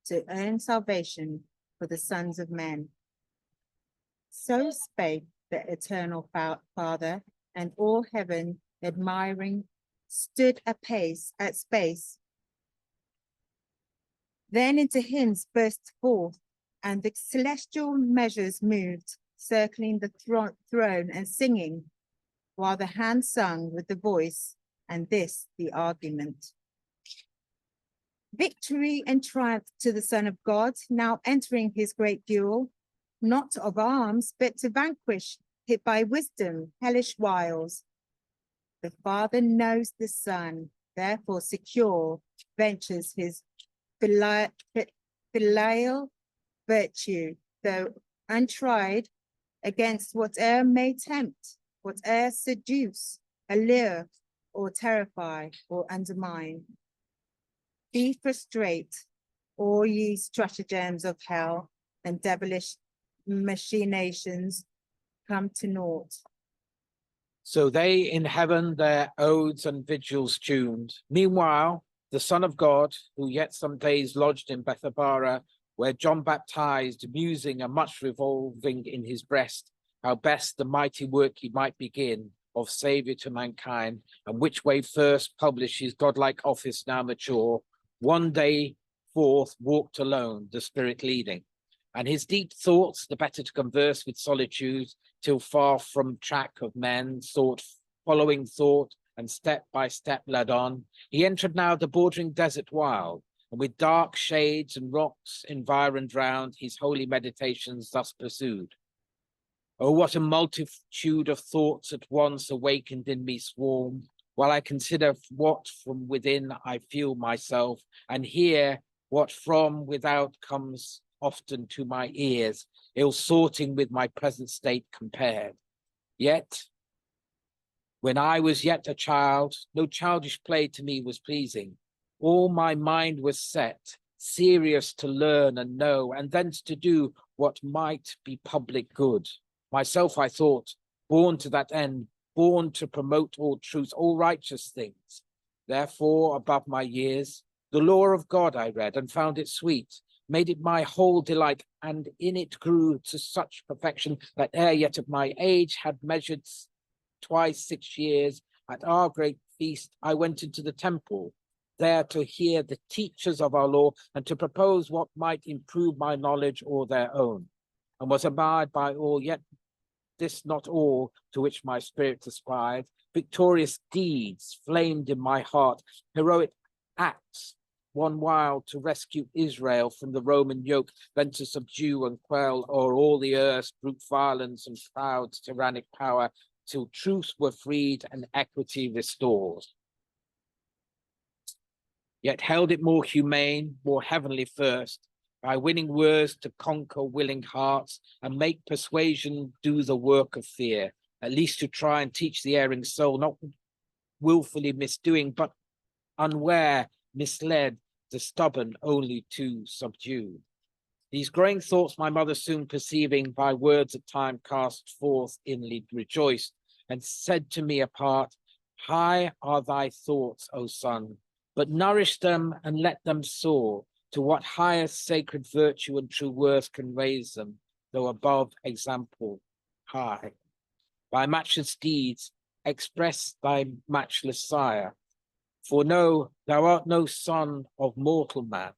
to earn salvation for the sons of men. So spake the eternal Father, and all heaven admiring stood at space. Then into hymns burst forth, and the celestial measures moved, circling the throne and singing, while the hand sung with the voice, and this the argument. Victory and triumph to the Son of God, now entering his great duel, not of arms, but to vanquish it by wisdom, hellish wiles. The Father knows the Son, therefore secure, ventures his filial virtue, though untried, against whate'er may tempt, whate'er seduce, allure, or terrify, or undermine. Be frustrate all ye stratagems of hell, and devilish machinations come to naught. So they in heaven their odes and vigils tuned. Meanwhile, the Son of God, who yet some days lodged in Bethabara, where John baptized, musing and much revolving in his breast, how best the mighty work he might begin of Saviour to mankind, and which way first publish his godlike office now mature, one day forth walked alone, the Spirit leading, and his deep thoughts the better to converse with solitude, till far from track of men, thought following thought, and step by step led on, he entered now the bordering desert wild, and with dark shades and rocks environed round, his holy meditations thus pursued. Oh, what a multitude of thoughts at once awakened in me swarm, while I consider what from within I feel myself, and hear what from without comes often to my ears, ill sorting with my present state compared. Yet, when I was yet a child, no childish play to me was pleasing. All my mind was set, serious to learn and know, and thence to do what might be public good. Myself, I thought, born to that end, born to promote all truth, all righteous things. Therefore, above my years, the law of God I read and found it sweet, made it my whole delight, and in it grew to such perfection that ere yet of my age had measured twice 6 years, at our great feast I went into the temple, there to hear the teachers of our law and to propose what might improve my knowledge or their own, and was admired by all, yet this not all to which my spirit aspired. Victorious deeds flamed in my heart, heroic acts, one while to rescue Israel from the Roman yoke, then to subdue and quell o'er all the earth brute violence and proud tyrannic power, till truths were freed and equity restored. Yet held it more humane, more heavenly first, by winning words to conquer willing hearts and make persuasion do the work of fear, at least to try and teach the erring soul, not willfully misdoing, but unaware, misled, the stubborn only to subdue. These growing thoughts my mother soon perceiving, by words at time cast forth inly rejoiced, and said to me apart, high are thy thoughts, O son, but nourish them and let them soar to what highest sacred virtue and true worth can raise them, though above example high. By matchless deeds express thy matchless sire, for know thou art no son of mortal man.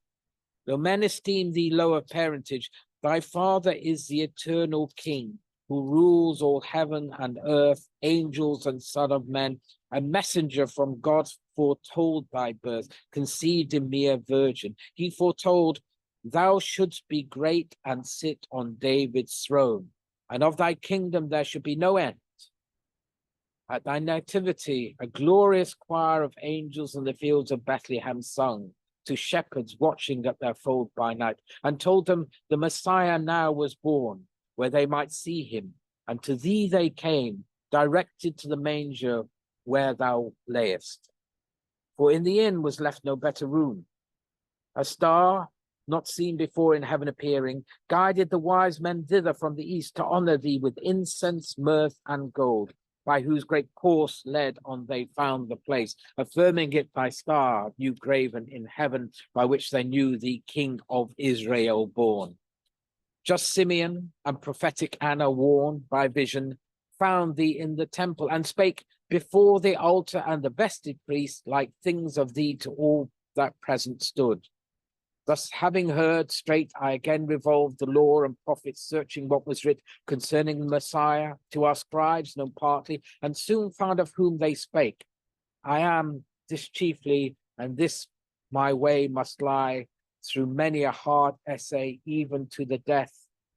Though men esteem thee lower parentage, thy father is the eternal king, who rules all heaven and earth, angels and son of men, a messenger from God foretold thy birth, conceived in me a virgin. He foretold, thou shouldst be great and sit on David's throne, and of thy kingdom there should be no end. At thy nativity, a glorious choir of angels in the fields of Bethlehem sung to shepherds watching at their fold by night, and told them the Messiah now was born, where they might see him. And to thee they came, directed to the manger where thou layest. For in the inn was left no better room. A star, not seen before in heaven appearing, guided the wise men thither from the east to honor thee with incense, mirth, and gold, by whose great course led on they found the place, affirming it thy star, new graven in heaven, by which they knew thee King of Israel born. Just Simeon and prophetic Anna, warned by vision, found thee in the temple, and spake before the altar and the vested priest like things of thee to all that present stood. Thus having heard, straight I again revolved the law and prophets, searching what was writ concerning the Messiah, to our scribes known partly, and soon found of whom they spake. I am this chiefly, and this my way must lie, through many a hard essay, even to the death,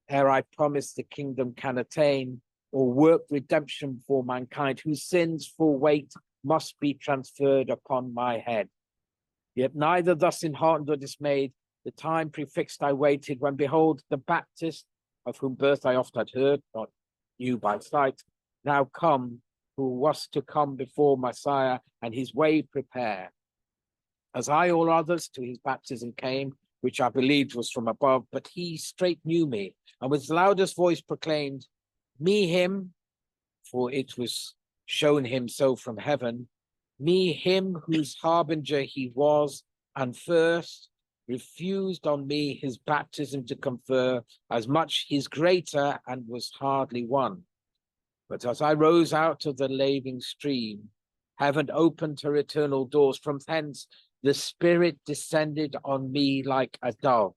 ere I promise the kingdom can attain, or work redemption for mankind, whose sins full weight must be transferred upon my head. Yet neither thus enheartened or dismayed, the time prefixed I waited, when behold, the Baptist, of whom birth I oft had heard, not knew by sight, now come, who was to come before Messiah, and his way prepare. As I all others to his baptism came, which I believed was from above, but he straight knew me, and with loudest voice proclaimed, me him, for it was shown him so from heaven, me him whose harbinger he was, and first refused on me his baptism to confer, as much his greater, and was hardly won. But as I rose out of the laving stream, heaven opened her eternal doors, from thence the Spirit descended on me like a dove.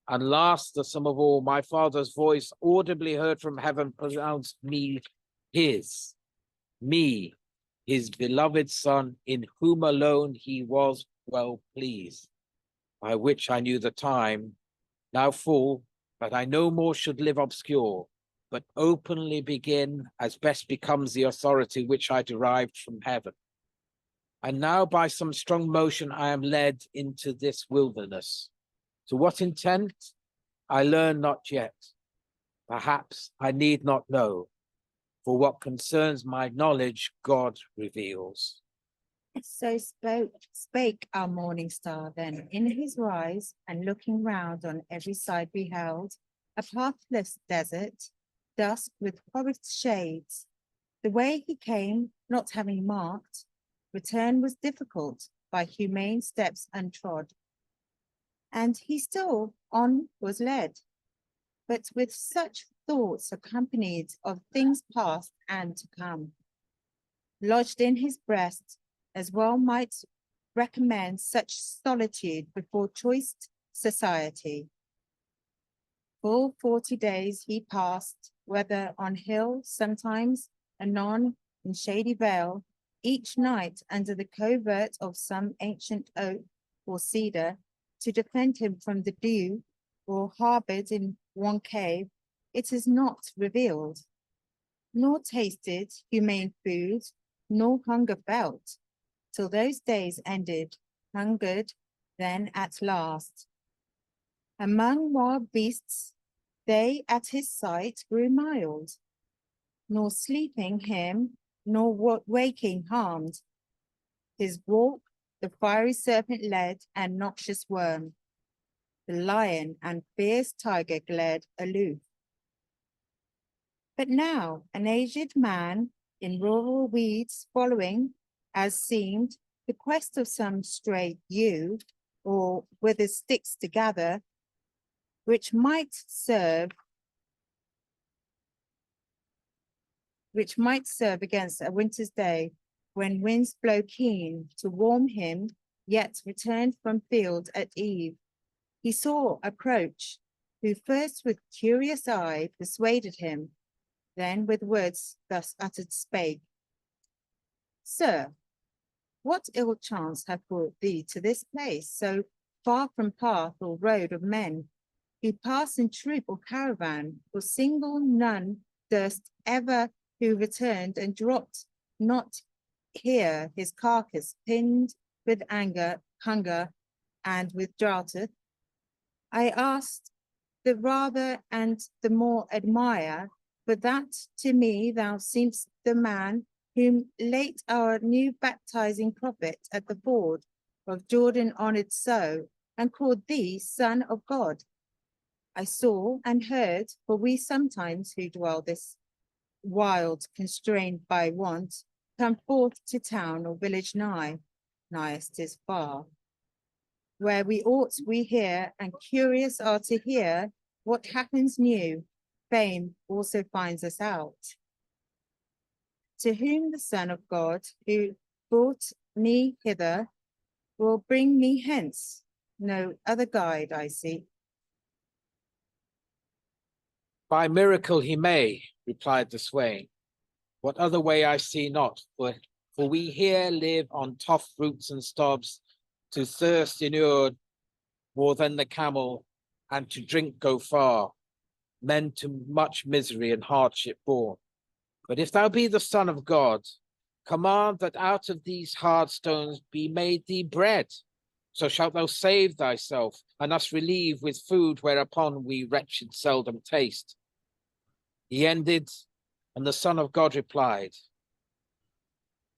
And last, the sum of all, my Father's voice audibly heard from heaven pronounced me his, me, his beloved Son, in whom alone he was well pleased, by which I knew the time, now full, but I no more should live obscure, but openly begin as best becomes the authority which I derived from heaven. And now by some strong motion I am led into this wilderness. To what intent? I learn not yet. Perhaps I need not know, for what concerns my knowledge God reveals. So spake our morning star then in his rise, and looking round on every side beheld a pathless desert, dusk with forest shades. The way he came, not having marked, return was difficult, by humane steps untrod. and he still on was led, but with such thoughts accompanied of things past and to come, lodged in his breast, as well might recommend such solitude before choice society. Full 40 days he passed, whether on hill, sometimes anon in shady vale, each night under the covert of some ancient oak or cedar, to defend him from the dew, or harbored in one cave, it is not revealed, nor tasted humane food, nor hunger felt, till those days ended, hungered then at last. Among wild beasts, they at his sight grew mild, nor sleeping him, nor waking harmed. His walk the fiery serpent led, and noxious worm, the lion and fierce tiger gled aloof. But now an aged man in rural weeds following, as seemed, the quest of some stray ewe, or withered sticks to gather, which might serve against a winter's day, when winds blow keen to warm him, yet returned from field at eve. He saw approach, who first with curious eye persuaded him, then with words thus uttered spake. Sir, what ill chance hath brought thee to this place, so far from path or road of men, who pass in troop or caravan, for single none durst ever who returned and dropped not here his carcass, pinned with anger, hunger, and with droughteth? I asked the rather and the more admire, for that to me thou seemst the man whom late our new baptizing prophet at the ford of Jordan honored so, and called thee Son of God. I saw and heard, for we sometimes who dwell this wild, constrained by want, come forth to town or village nighest is far, where we ought we hear, and curious are to hear what happens new, fame also finds us out. To whom the Son of God, who brought me hither, will bring me hence, no other guide I seek. By miracle he may, replied the swain. What other way I see not, for we here live on tough roots and stubs, to thirst inured more than the camel, and to drink go far, men to much misery and hardship born. But if thou be the Son of God, command that out of these hard stones be made thee bread, so shalt thou save thyself, and us relieve with food whereupon we wretched seldom taste. He ended, and the Son of God replied,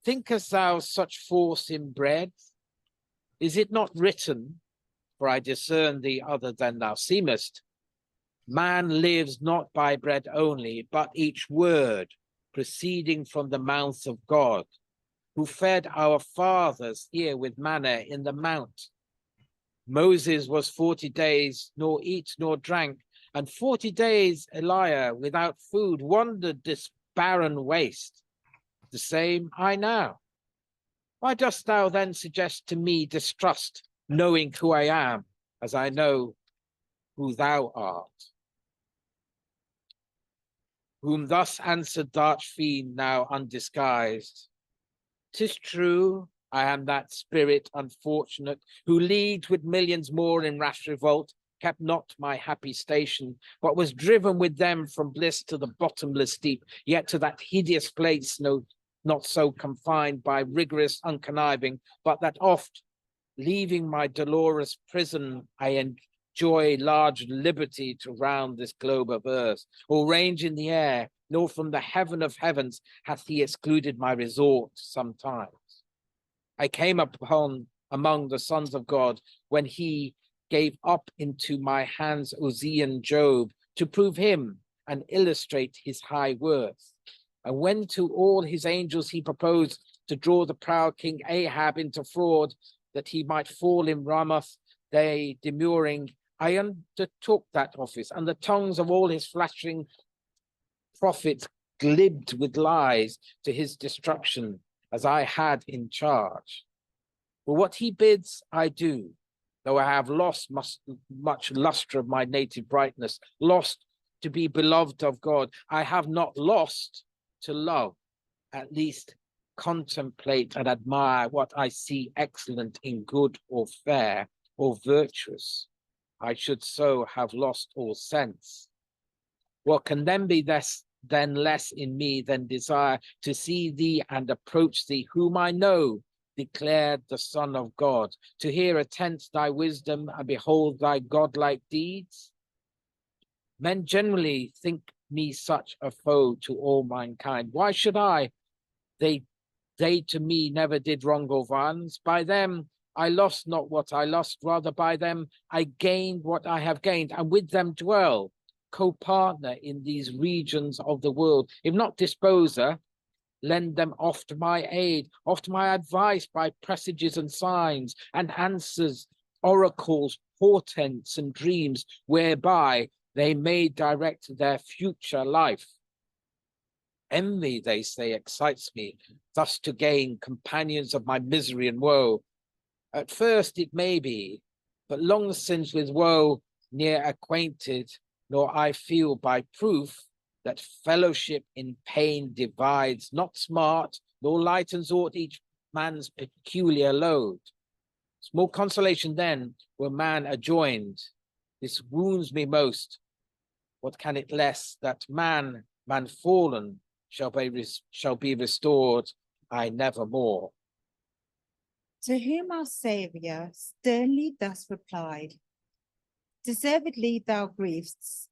Thinkest thou such force in bread? Is it not written, for I discern thee other than thou seemest, man lives not by bread only, but each word proceeding from the mouth of God, who fed our fathers here with manna in the mount. Moses was 40 days, nor eat nor drank, and 40 days Elijah without food wandered this barren waste. The same I now. Why dost thou then suggest to me distrust, knowing who I am, as I know who thou art? Whom thus answered the arch-fiend, now undisguised. 'Tis true, I am that spirit unfortunate, who leagued with millions more in rash revolt, kept not my happy station, but was driven with them from bliss to the bottomless deep, yet to that hideous place, no, not so confined by rigorous unconniving, but that oft, leaving my dolorous prison, I enjoy large liberty to round this globe of earth, or range in the air, nor from the heaven of heavens hath he excluded my resort sometimes. I came upon among the sons of God when he gave up into my hands Uzziah Job to prove him and illustrate his high worth. And when to all his angels he proposed to draw the proud King Ahab into fraud, that he might fall in Ramoth, day demurring, I undertook that office, and the tongues of all his flashing prophets glibbed with lies to his destruction, as I had in charge. For what he bids, I do, though I have lost much lustre of my native brightness, lost to be beloved of God. I have not lost to love, at least contemplate and admire what I see excellent in good or fair or virtuous. I should so have lost all sense. What can then be then less in me than desire to see thee and approach thee, whom I know, declared the Son of God, to hear attent thy wisdom and behold thy godlike deeds? Men generally think me such a foe to all mankind. Why should I? They to me never did wrong or violence. By them I lost not what I lost, rather by them I gained what I have gained, and with them dwell, co-partner in these regions of the world. If not disposer, lend them oft my aid, oft my advice by presages and signs, and answers, oracles, portents, and dreams, whereby they may direct their future life. Envy, they say, excites me, thus to gain companions of my misery and woe. At first it may be, but long since with woe near acquainted, nor I feel by proof that fellowship in pain divides not smart, nor lightens aught each man's peculiar load. Small consolation then, were man adjoined. This wounds me most. What can it less that man fallen, shall be restored, I nevermore. To whom our Saviour sternly thus replied, deservedly thou grievest,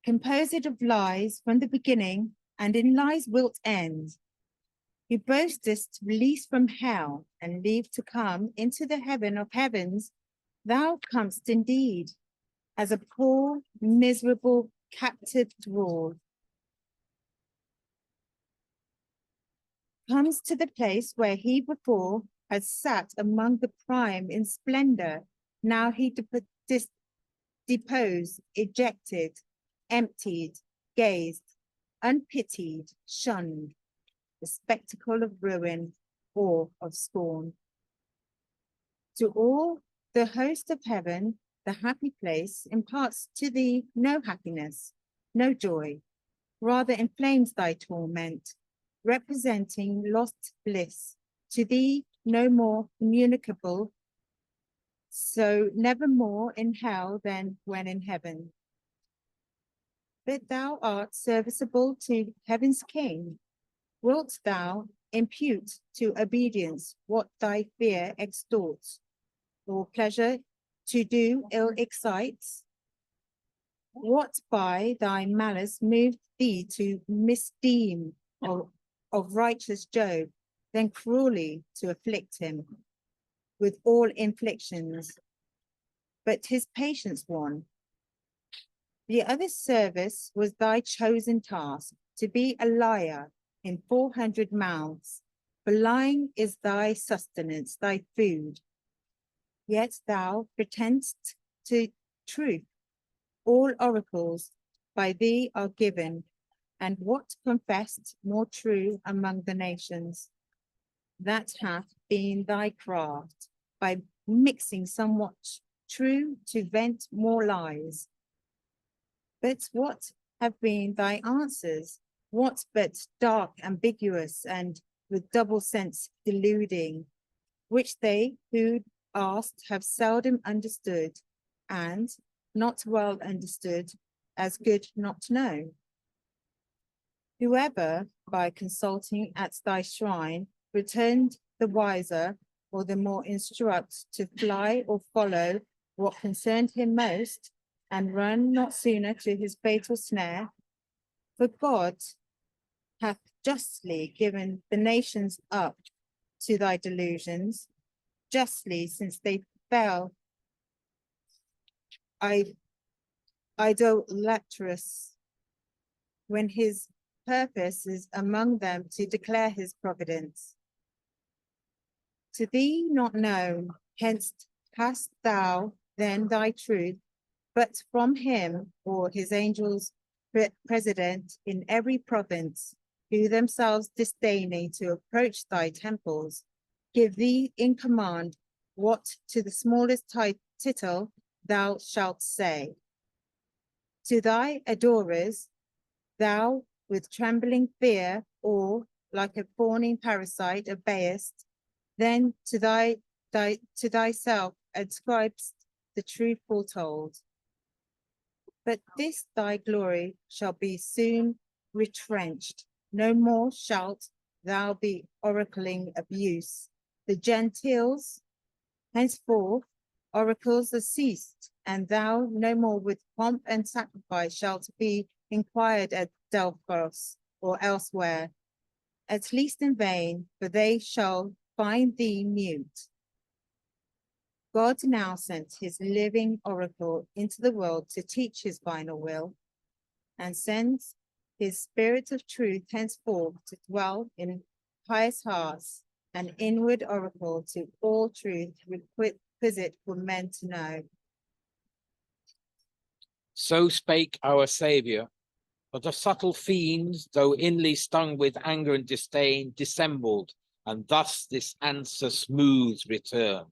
composed of lies from the beginning, and in lies wilt end. Who boastest release from hell, and leave to come into the heaven of heavens, thou comest indeed, as a poor, miserable, captive dwarf. Comes to the place where he before had sat among the prime in splendor. Now he deposed, ejected, emptied, gazed, unpitied, shunned, the spectacle of ruin or of scorn. To all the host of heaven, the happy place imparts to thee no happiness, no joy, rather inflames thy torment, representing lost bliss, to thee no more communicable, so never more in hell than when in heaven. But thou art serviceable to heaven's King. Wilt thou impute to obedience what thy fear extorts, or pleasure to do ill excites? What by thy malice moved thee to misdeem of righteous Job, then cruelly to afflict him with all inflictions, but his patience won? The other service was thy chosen task, to be a liar in 400 mouths, for lying is thy sustenance, thy food. Yet thou pretendest to truth. All oracles by thee are given, and what confessed more true among the nations? That hath been thy craft, by mixing somewhat true to vent more lies. But what have been thy answers? What but dark, ambiguous, and with double sense deluding, which they who asked have seldom understood, and not well understood, as good not to know? Whoever, by consulting at thy shrine, returned the wiser or the more instruct to fly or follow what concerned him most, and run not sooner to his fatal snare, for God hath justly given the nations up to thy delusions, justly, since they fell idolatrous, when his purpose is among them to declare his providence. To thee not known, hence hast thou then thy truth, but from him or his angels president in every province, who themselves disdaining to approach thy temples, give thee in command what to the smallest tittle thou shalt say. To thy adorers thou with trembling fear, or like a fawning parasite obeyest, then to thyself ascribest the truth foretold. But this thy glory shall be soon retrenched. No more shalt thou be oracling abuse. The Gentiles henceforth oracles are ceased, and thou no more with pomp and sacrifice shalt be inquired at Delphos or elsewhere, at least in vain, for they shall find thee mute. God now sent his living oracle into the world to teach his final will, and sends his spirit of truth henceforth to dwell in pious hearts, an inward oracle to all truth requisite for men to know. So spake our Saviour, but the subtle fiends, though inly stung with anger and disdain, dissembled, and thus this answer smooth returned.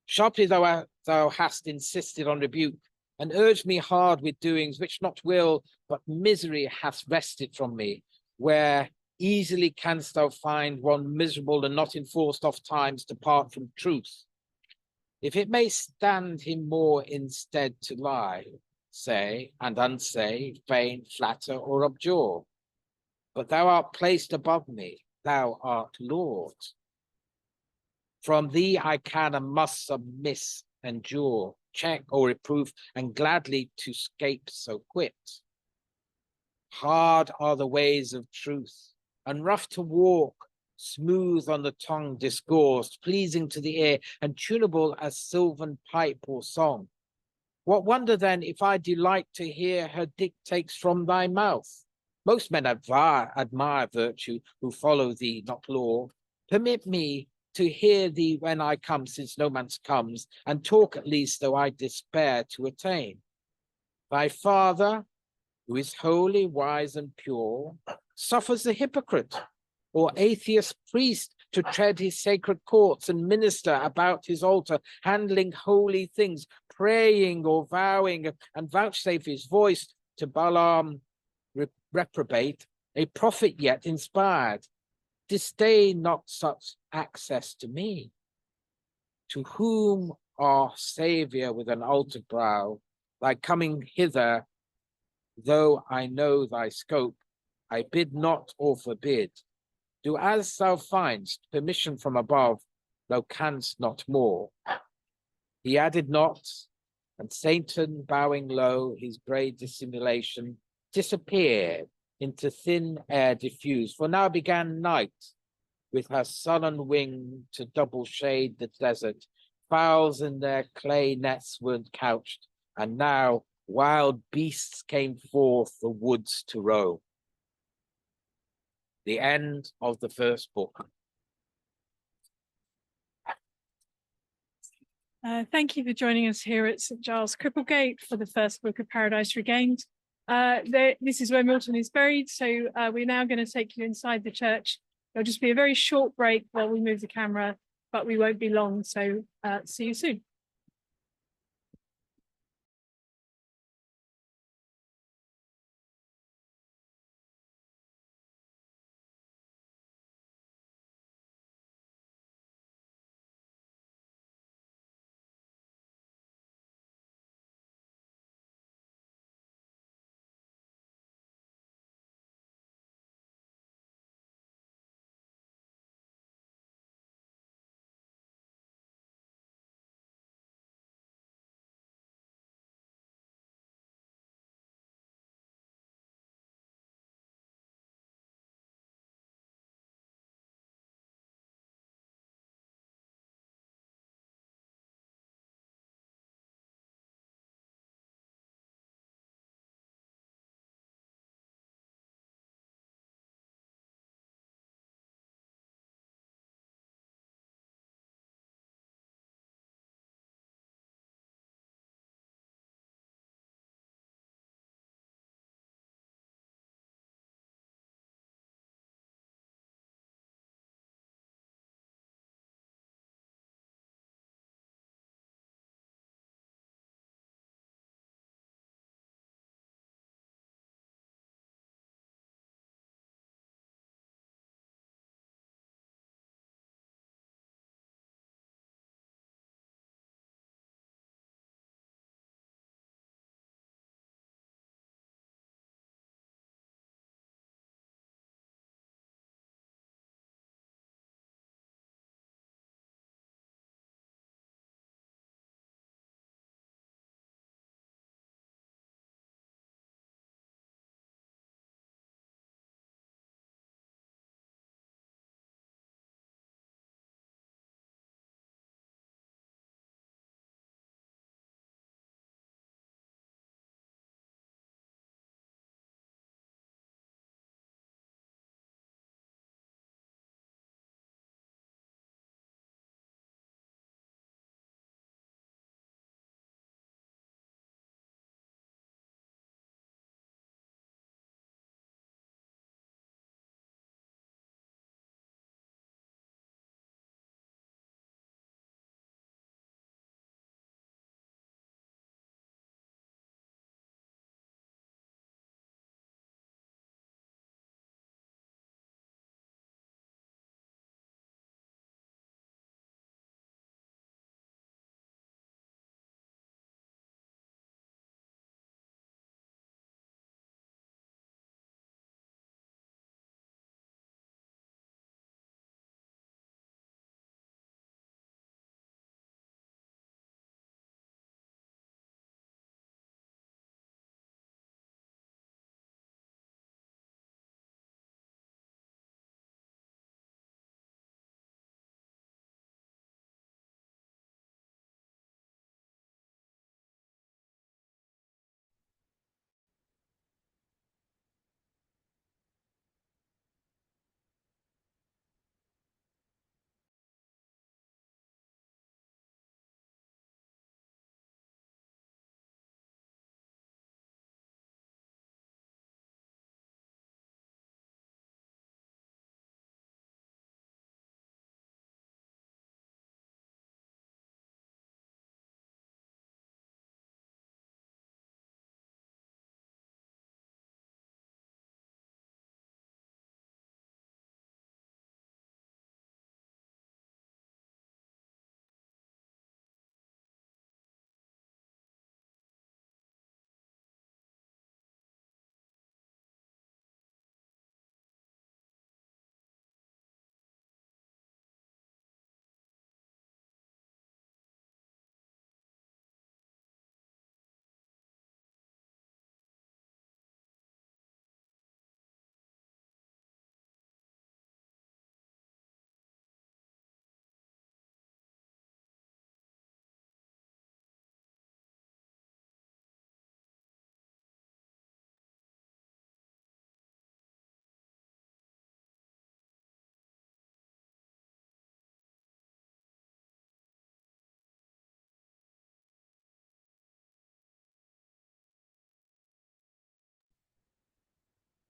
Sharply thou hast insisted on rebuke, and urged me hard with doings which not will, but misery hath wrested from me, where easily canst thou find one miserable and not enforced oft times depart from truth. If it may stand him more instead to lie, say and unsay, feign, flatter, or abjure. But thou art placed above me, thou art Lord. From thee I can and must submiss, endure, check or reprove, and gladly to scape so quit. Hard are the ways of truth, and rough to walk, smooth on the tongue discoursed, pleasing to the ear, and tunable as sylvan pipe or song. What wonder then if I delight to hear her dictates from thy mouth? Most men admire virtue who follow thee, not law. Permit me to hear thee when I come, since no man comes, and talk at least, though I despair to attain. Thy father, who is holy, wise, and pure, suffers the hypocrite or atheist priest to tread his sacred courts and minister about his altar, handling holy things, praying or vowing, and vouchsafe his voice to Balaam reprobate, a prophet yet inspired. Disdain not such access to me, to whom, our Saviour, with an altered brow, thy coming hither, though I know thy scope, I bid not or forbid. Do as thou find'st, permission from above, thou canst not more. He added not, and Satan, bowing low, his grey dissimulation, disappeared into thin air diffused, for now began night, with her sullen wing to double shade the desert. Fowls in their clay nets were couched, and now wild beasts came forth the woods to roam. The end of the first book. Thank you for joining us here at St Giles Cripplegate for the first book of Paradise Regained. This is where Milton is buried, so we're now going to take you inside the church. There'll just be a very short break while we move the camera, but we won't be long, so see you soon.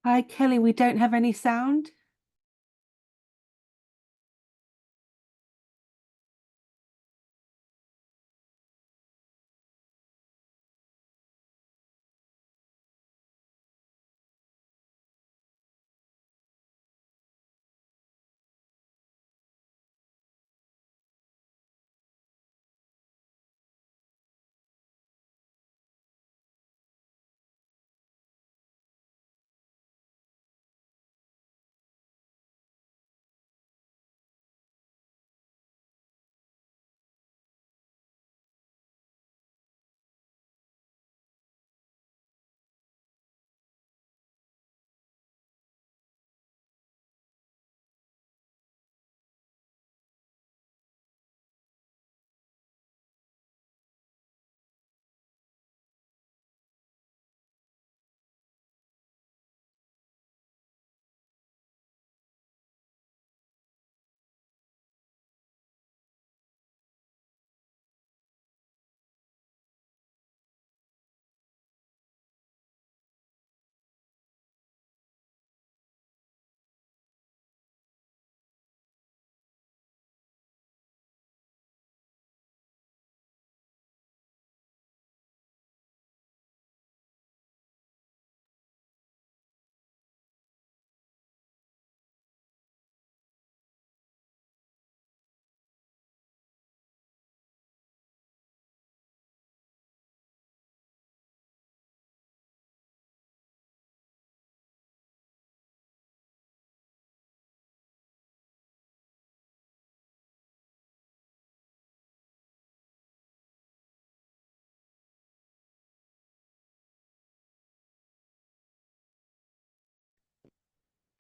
Hi, Kelly, we don't have any sound.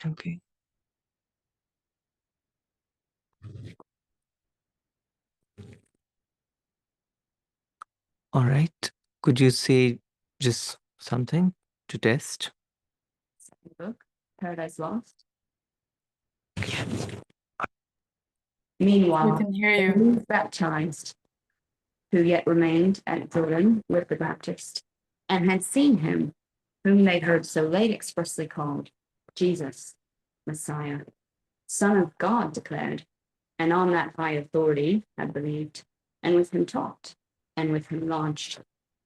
Okay. All right. Could you say just something to test? Book, Paradise Lost. Meanwhile, We can hear the you. newly baptized, who yet remained at Jordan with the Baptist, and had seen him, whom they heard so late expressly called Jesus, Messiah, Son of God declared, and on that high authority had believed, and with him talked, and with him lodged.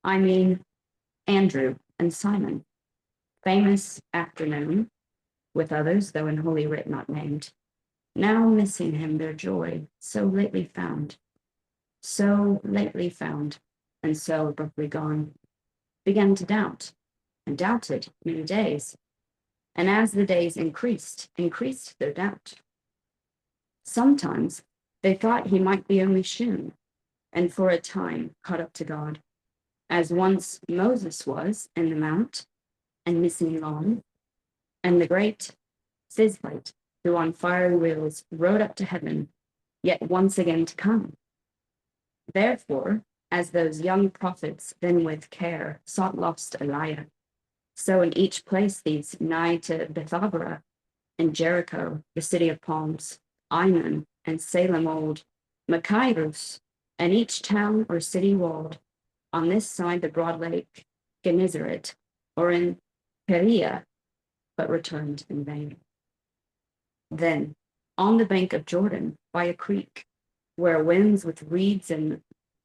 I mean, Andrew and Simon, famous afternoon, with others, though in Holy Writ not named, now missing him their joy, so lately found, and so abruptly gone, began to doubt, and doubted many days, and as the days increased their doubt. Sometimes they thought he might be only shewn, and for a time caught up to God, as once Moses was in the mount, and missing long, and the great Sizbite, who on fiery wheels rode up to heaven, yet once again to come. Therefore, as those young prophets then with care sought lost Eliah, so in each place these nigh to Bethabara, and Jericho, the city of palms, Inon and Salem old, Machaerus, and each town or city walled, on this side the broad lake, Gennesaret, or in Perea, but returned in vain. Then, on the bank of Jordan, by a creek, where winds with reeds and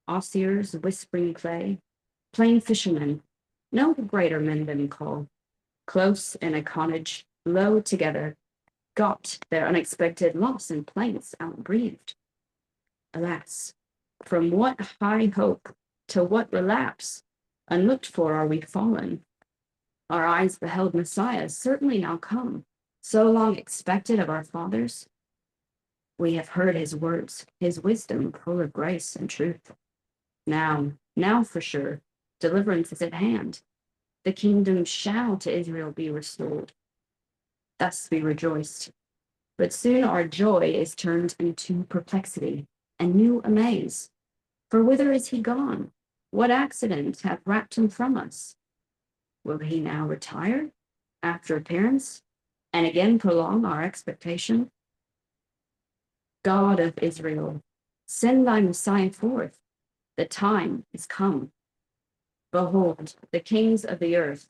osiers whispering play, plain fishermen, no greater men than call, close in a cottage, low together, got their unexpected loss and plaints outbreathed. Alas, from what high hope to what relapse, unlooked for are we fallen. Our eyes beheld Messiah certainly now come, so long expected of our fathers. We have heard his words, his wisdom full of grace and truth. Now for sure, deliverance is at hand. The kingdom shall to Israel be restored. Thus we rejoiced. But soon our joy is turned into perplexity and new amaze. For whither is he gone? What accident hath rapt him from us? Will he now retire after appearance and again prolong our expectation? God of Israel, send thy Messiah forth. The time is come. Behold, the kings of the earth,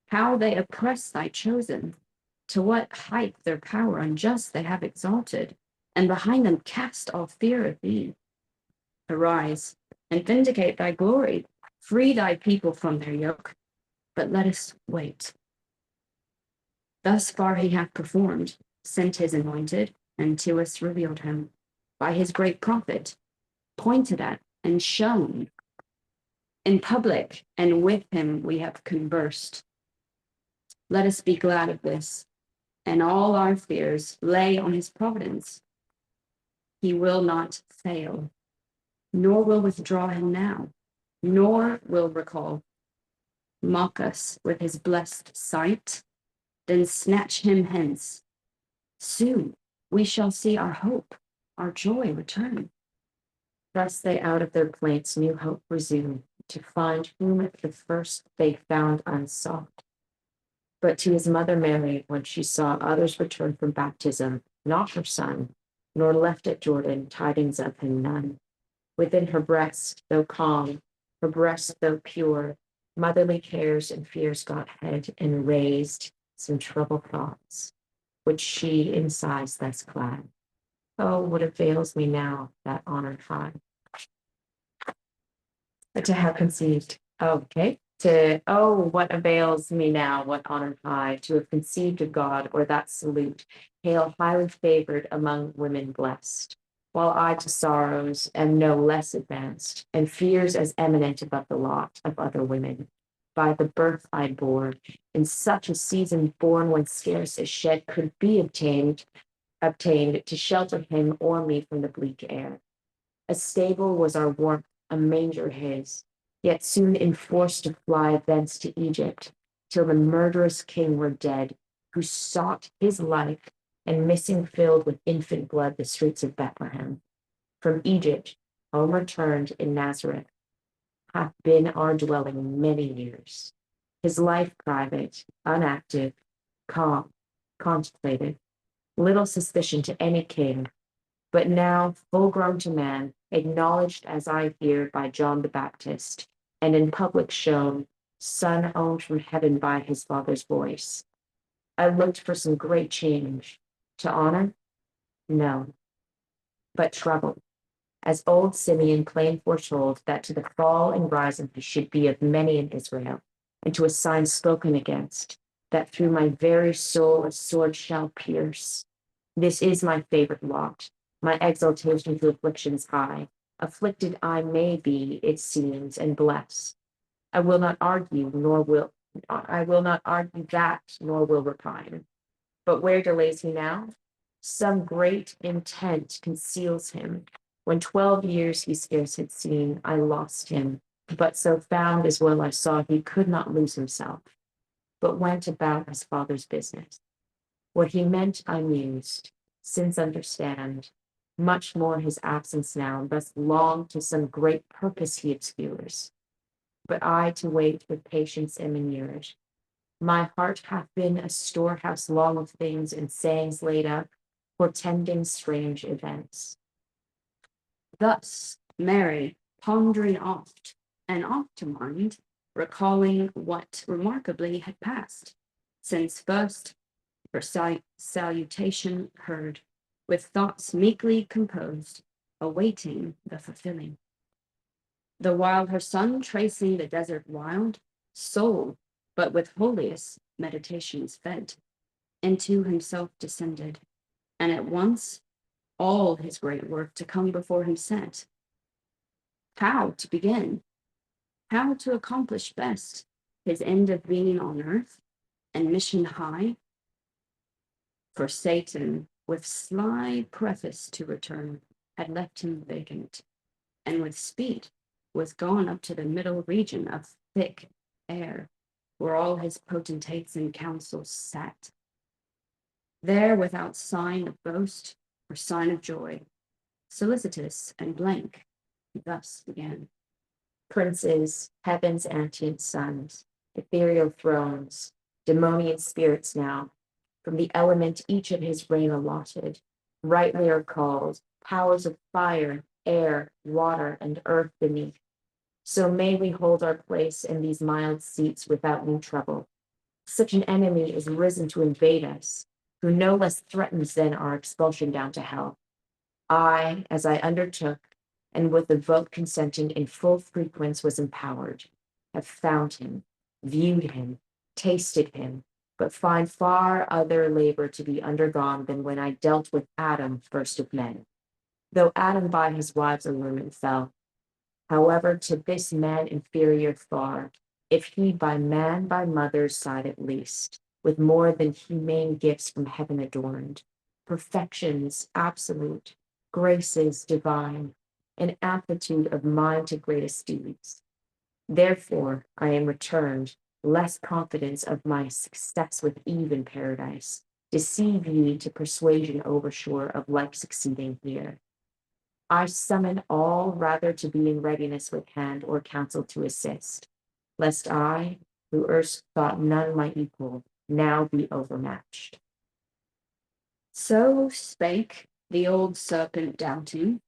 how they oppress thy chosen, To what height their power unjust they have exalted, and behind them cast all fear of thee. Arise, and vindicate thy glory, free thy people from their yoke, but let us wait. Thus far he hath performed, sent his anointed, and to us revealed him, by his great prophet, pointed at and shown. In public and with him we have conversed. Let us be glad of this, and all our fears lay on his providence. He will not fail, nor will withdraw him now, nor will recall. Mock us with his blessed sight, then snatch him hence. Soon we shall see our hope, our joy return. Thus they out of their plaints new hope resume, to find whom at the first they found unsought. But to his mother Mary, when she saw others return from baptism, not her son, nor left at Jordan tidings of him none. Within her breast, though calm, her breast though pure, motherly cares and fears got head, and raised some troubled thoughts, which she in sighs thus clad. Oh, what avails me now that honor high? To have conceived, okay. What avails me now, what honor high, to have conceived of God, or that salute, hail highly favored among women blessed, while I to sorrows am no less advanced, and fears as eminent above the lot of other women. By the birth I bore, in such a season born when scarce a shed could be obtained to shelter him or me from the bleak air. A stable was our warmth, a manger his, yet soon enforced to fly thence to Egypt, till the murderous king were dead, who sought his life, and missing filled with infant blood the streets of Bethlehem. From Egypt, home returned in Nazareth, hath been our dwelling many years. His life private, unactive, calm, contemplative, little suspicion to any king, but now full grown to man, acknowledged as I hear by John the Baptist, and in public shown, son owned from heaven by his father's voice. I looked for some great change. To honor? No, but trouble. As old Simeon plain foretold that to the fall and rising he should be of many in Israel, and to a sign spoken against, that through my very soul a sword shall pierce. This is my favorite lot, my exaltation to afflictions high. Afflicted I may be, it seems, and bless. I will not argue that, nor will repine. But where delays he now? Some great intent conceals him. When 12 years he scarce had seen, I lost him, but so found as well I saw he could not lose himself, but went about his father's business. What he meant I mused, since understand, much more his absence now, thus long to some great purpose he obscures. But I to wait with patience am inured. My heart hath been a storehouse long of things and sayings laid up, portending strange events. Thus Mary, pondering oft, and oft to mind, recalling what remarkably had passed, since first her salutation heard, with thoughts meekly composed, awaiting the fulfilling. The while her son tracing the desert wild, soul, but with holiest meditations fed, into himself descended, and at once all his great work to come before him set. How to begin? How to accomplish best his end of being on earth and mission high? For Satan, with sly preface to return, had left him vacant, and with speed was gone up to the middle region of thick air, where all his potentates and councils sat. There, without sign of boast or sign of joy, solicitous and blank, he thus began. Princes, heaven's antient sons, ethereal thrones, demonian spirits now, from the element each of his reign allotted, rightly are called powers of fire, air, water, and earth beneath. So may we hold our place in these mild seats without new trouble. Such an enemy is risen to invade us, who no less threatens than our expulsion down to hell. I, as I undertook, and with the vote consenting in full frequence was empowered, have found him, viewed him, tasted him, but find far other labor to be undergone than when I dealt with Adam first of men. Though Adam by his wives' allurement fell, however, to this man inferior far, if he by man by mother's side at least, with more than humane gifts from heaven adorned, perfections absolute, graces divine, an aptitude of mind to greatest deeds. Therefore I am returned, less confidence of my success with Eve in paradise, deceive ye to persuasion oversure of like succeeding here. I summon all rather to be in readiness with hand or counsel to assist, lest I, who erst thought none my equal, now be overmatched. So spake the old serpent doubting,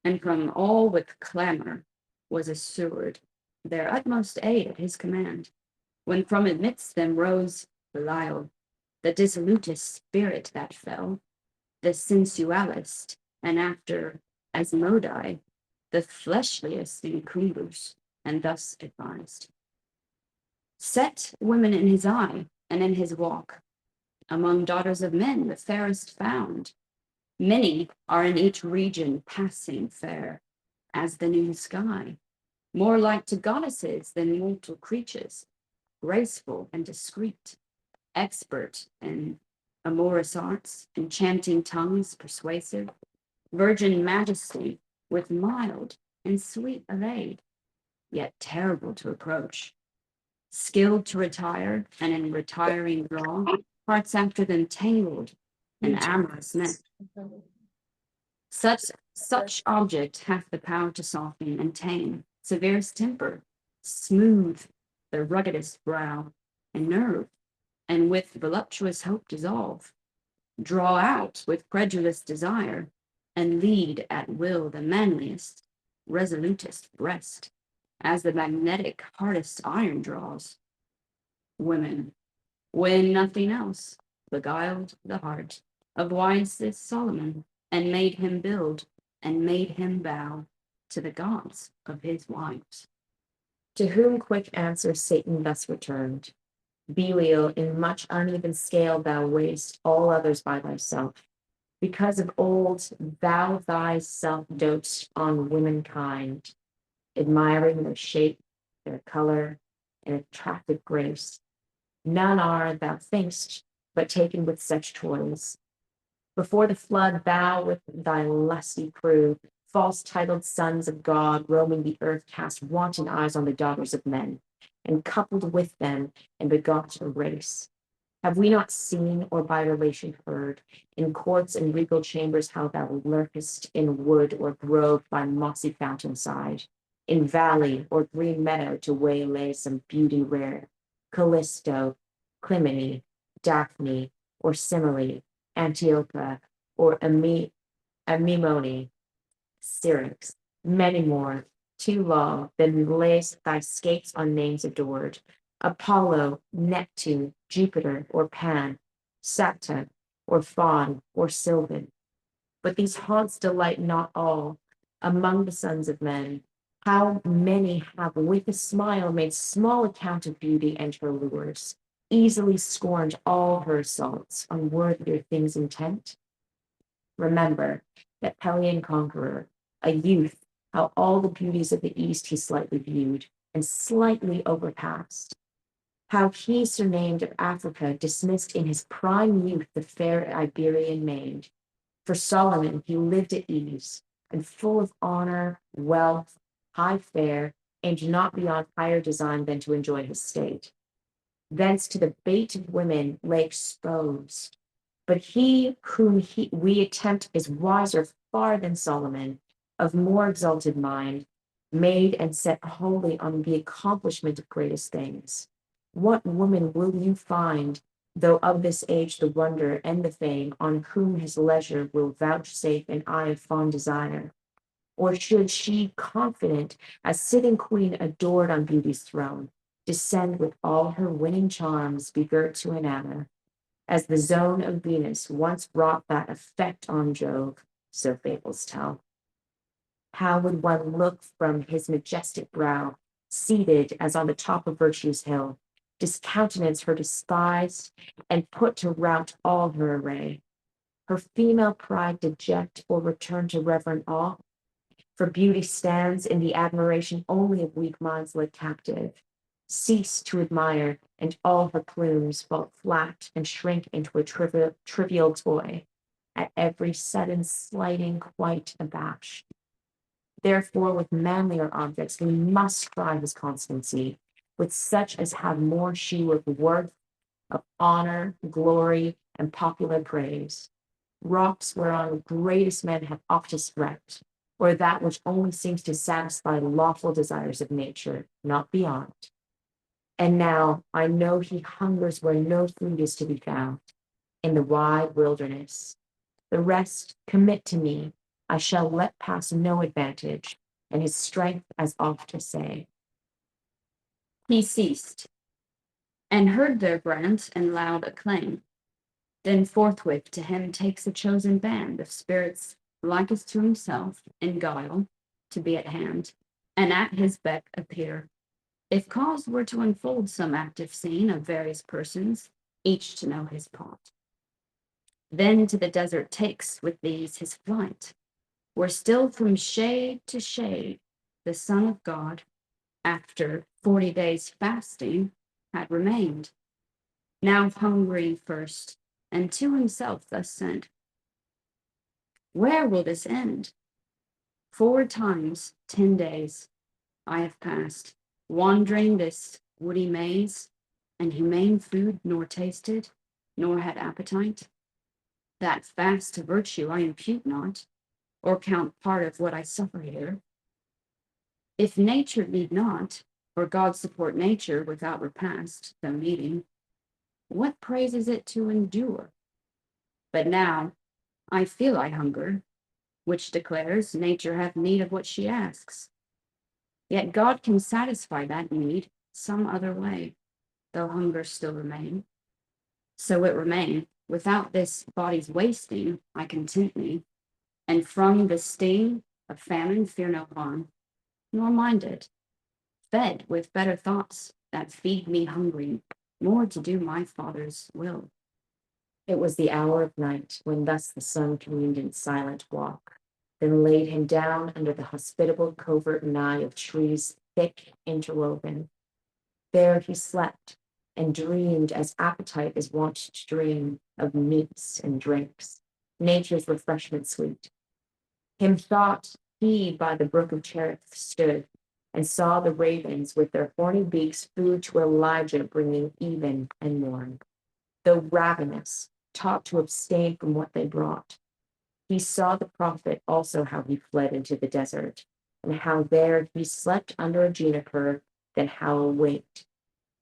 and from all with clamour was assured their utmost aid at his command, when from amidst them rose Belial, the dissolutest spirit that fell, the sensualist, and after Asmodai, the fleshliest in creeders, and thus advised. Set women in his eye, and in his walk, among daughters of men the fairest found. Many are in each region passing fair, as the noon sky, more like to goddesses than mortal creatures, graceful and discreet, expert in amorous arts, enchanting tongues persuasive, virgin majesty with mild and sweet arrayed, yet terrible to approach, skilled to retire, and in retiring draw, hearts after them tangled and amorous net. Such object hath the power to soften and tame severest temper, smooth the ruggedest brow and nerve, and with voluptuous hope dissolve, draw out with credulous desire, and lead at will the manliest, resolutest breast, as the magnetic hardest iron draws. Women, when nothing else, beguiled the heart of wisest Solomon, and made him build, and made him bow to the gods of his wives. To whom quick answer Satan thus returned, Belial, in much uneven scale thou weighst all others by thyself. Because of old thou thyself dotes on womankind, admiring their shape, their color, and attractive grace. None are, thou thinkst, but taken with such toys. Before the flood, thou with thy lusty crew, false titled sons of God, roaming the earth, cast wanton eyes on the daughters of men, and coupled with them, and begot a race. Have we not seen, or by relation heard, in courts and regal chambers, how thou lurkest in wood or grove by mossy fountain side, in valley or green meadow to waylay some beauty rare, Callisto, Clymene, Daphne, or Simile, Antiopa, or Amimone, Syrinx, many more, too long, then layest thy scapes on names adored, Apollo, Neptune, Jupiter, or Pan, Saturn, or Faun, or Sylvan. But these haunts delight not all among the sons of men. How many have with a smile made small account of beauty and her lures, easily scorned all her assaults, unworthier things intent? Remember that Pelian conqueror, a youth, how all the beauties of the East he slightly viewed, and slightly overpassed. How he surnamed of Africa dismissed in his prime youth the fair Iberian maid. For Solomon he lived at ease, and full of honor, wealth, high fare, aimed not beyond higher design than to enjoy his state. Thence to the bait of women lay exposed. But he whom we attempt is wiser far than Solomon, of more exalted mind, made and set wholly on the accomplishment of greatest things. What woman will you find, though of this age the wonder and the fame, on whom his leisure will vouchsafe an eye of fond desire? Or should she, confident, as sitting queen adored on beauty's throne, descend with all her winning charms, begirt to enamour, as the zone of Venus once wrought that effect on Jove, so fables tell. How would one look from his majestic brow, seated as on the top of virtue's hill, discountenance her despised, and put to rout all her array, her female pride deject or return to reverent awe? For beauty stands in the admiration only of weak minds led captive, cease to admire, and all her plumes fall flat and shrink into a trivial toy, at every sudden slighting quite abashed. Therefore, with manlier objects we must try his constancy, with such as have more shew of worth, of honor, glory, and popular praise, rocks whereon greatest men have oftest wrecked, or that which only seems to satisfy lawful desires of nature, not beyond. And now I know he hungers where no food is to be found, in the wide wilderness. The rest commit to me, I shall let pass no advantage, and his strength as oft to say. He ceased, and heard their grant and loud acclaim. Then forthwith to him takes a chosen band of spirits likest to himself in guile to be at hand, and at his beck appear. If cause were to unfold some active scene of various persons, each to know his part. Then to the desert takes with these his flight, where still from shade to shade the Son of God, after 40 days fasting, had remained. Now hungry first, and to himself thus said, where will this end? 4 times 10 days I have passed, wandering this woody maze, and humane food nor tasted, nor had appetite. That fast to virtue I impute not, or count part of what I suffer here. If nature need not, or God support nature without repast, though needing, what praise is it to endure? But now I feel I hunger, which declares nature hath need of what she asks. Yet God can satisfy that need some other way, though hunger still remain. So it remain, without this body's wasting, I content me, and from the sting of famine fear no harm, nor mind it, fed with better thoughts that feed me hungry, more to do my Father's will. It was the hour of night when thus the sun communed in silent walk, then laid him down under the hospitable covert nigh of trees thick interwoven. There he slept, and dreamed as appetite is wont to dream of meats and drinks, nature's refreshment sweet. Him thought he by the brook of Cherith stood, and saw the ravens with their horny beaks food to Elijah bringing even and morn. Though ravenous, taught to abstain from what they brought. He saw the prophet also how he fled into the desert, and how there he slept under a juniper, then how awaked.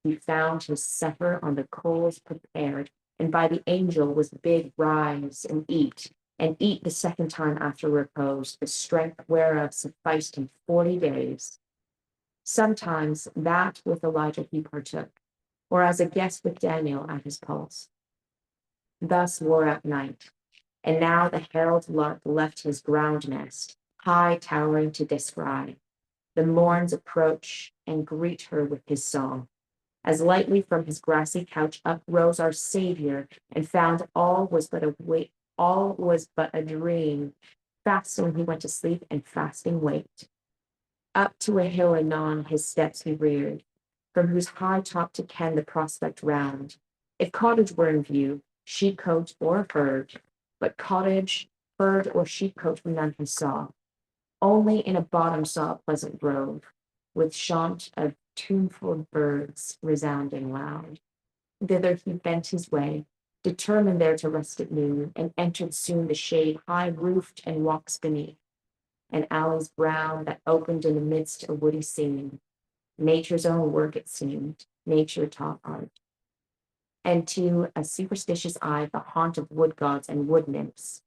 He found his supper on the coals prepared, and by the angel was bid rise and eat the second time after repose, the strength whereof sufficed him 40 days. Sometimes that with Elijah he partook, or as a guest with Daniel at his pulse. Thus wore out night, and now the herald lark left his ground nest, high towering to descry. The morns approach and greet her with his song. As lightly from his grassy couch uprose our Savior, and found all was but a dream. Fasting he went to sleep, and fasting waked. Up to a hill anon his steps he reared, from whose high top to ken the prospect round. If cottage were in view, sheepcote or herd, but cottage, herd, or sheepcote none he saw. Only in a bottom saw a pleasant grove, with chaunt of tuneful birds resounding loud. Thither he bent his way, determined there to rest at noon, and entered soon the shade high-roofed and walks beneath, and alleys brown that opened in the midst a woody scene. Nature's own work it seemed, nature taught art. And to a superstitious eye the haunt of wood gods and wood nymphs.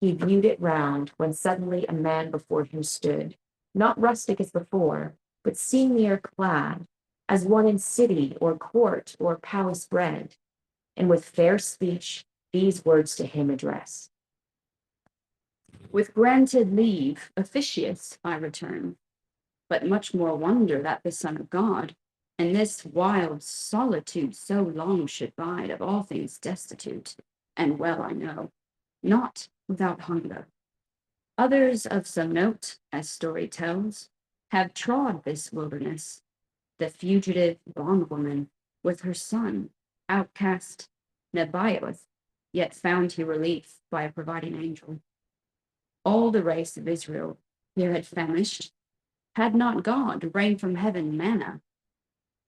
He viewed it round, when suddenly a man before him stood, not rustic as before, but seemlier clad, as one in city or court or palace bred, and with fair speech these words to him address. With granted leave, officious I return, but much more wonder that the Son of God, in this wild solitude so long should bide, of all things destitute, and well I know, not without hunger. Others of some note, as story tells, have trod this wilderness, the fugitive bondwoman with her son, outcast Nebaioth, yet found he relief by a providing angel. All the race of Israel here had famished, had not God rained from heaven manna,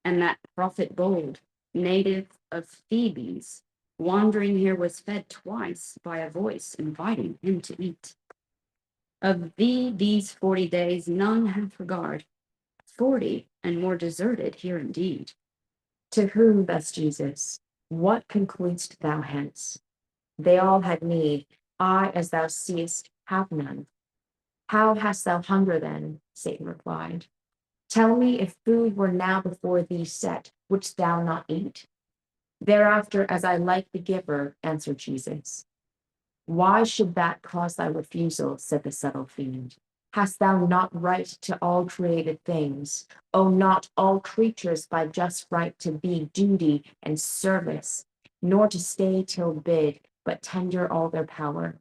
and that prophet bold, native of Thebes, wandering here was fed twice by a voice inviting him to eat. Of thee these 40 days none hath regard, 40 and more deserted here indeed. To whom thus Jesus, what concludest thou hence? They all had need, I, as thou seest, have none. How hast thou hunger then? Satan replied. Tell me, if food were now before thee set, wouldst thou not eat? Thereafter, as I like the giver, answered Jesus. Why should that cause thy refusal? Said the subtle fiend. Hast thou not right to all created things? Owe not all creatures by just right to thee duty and service, nor to stay till bid, but tender all their power?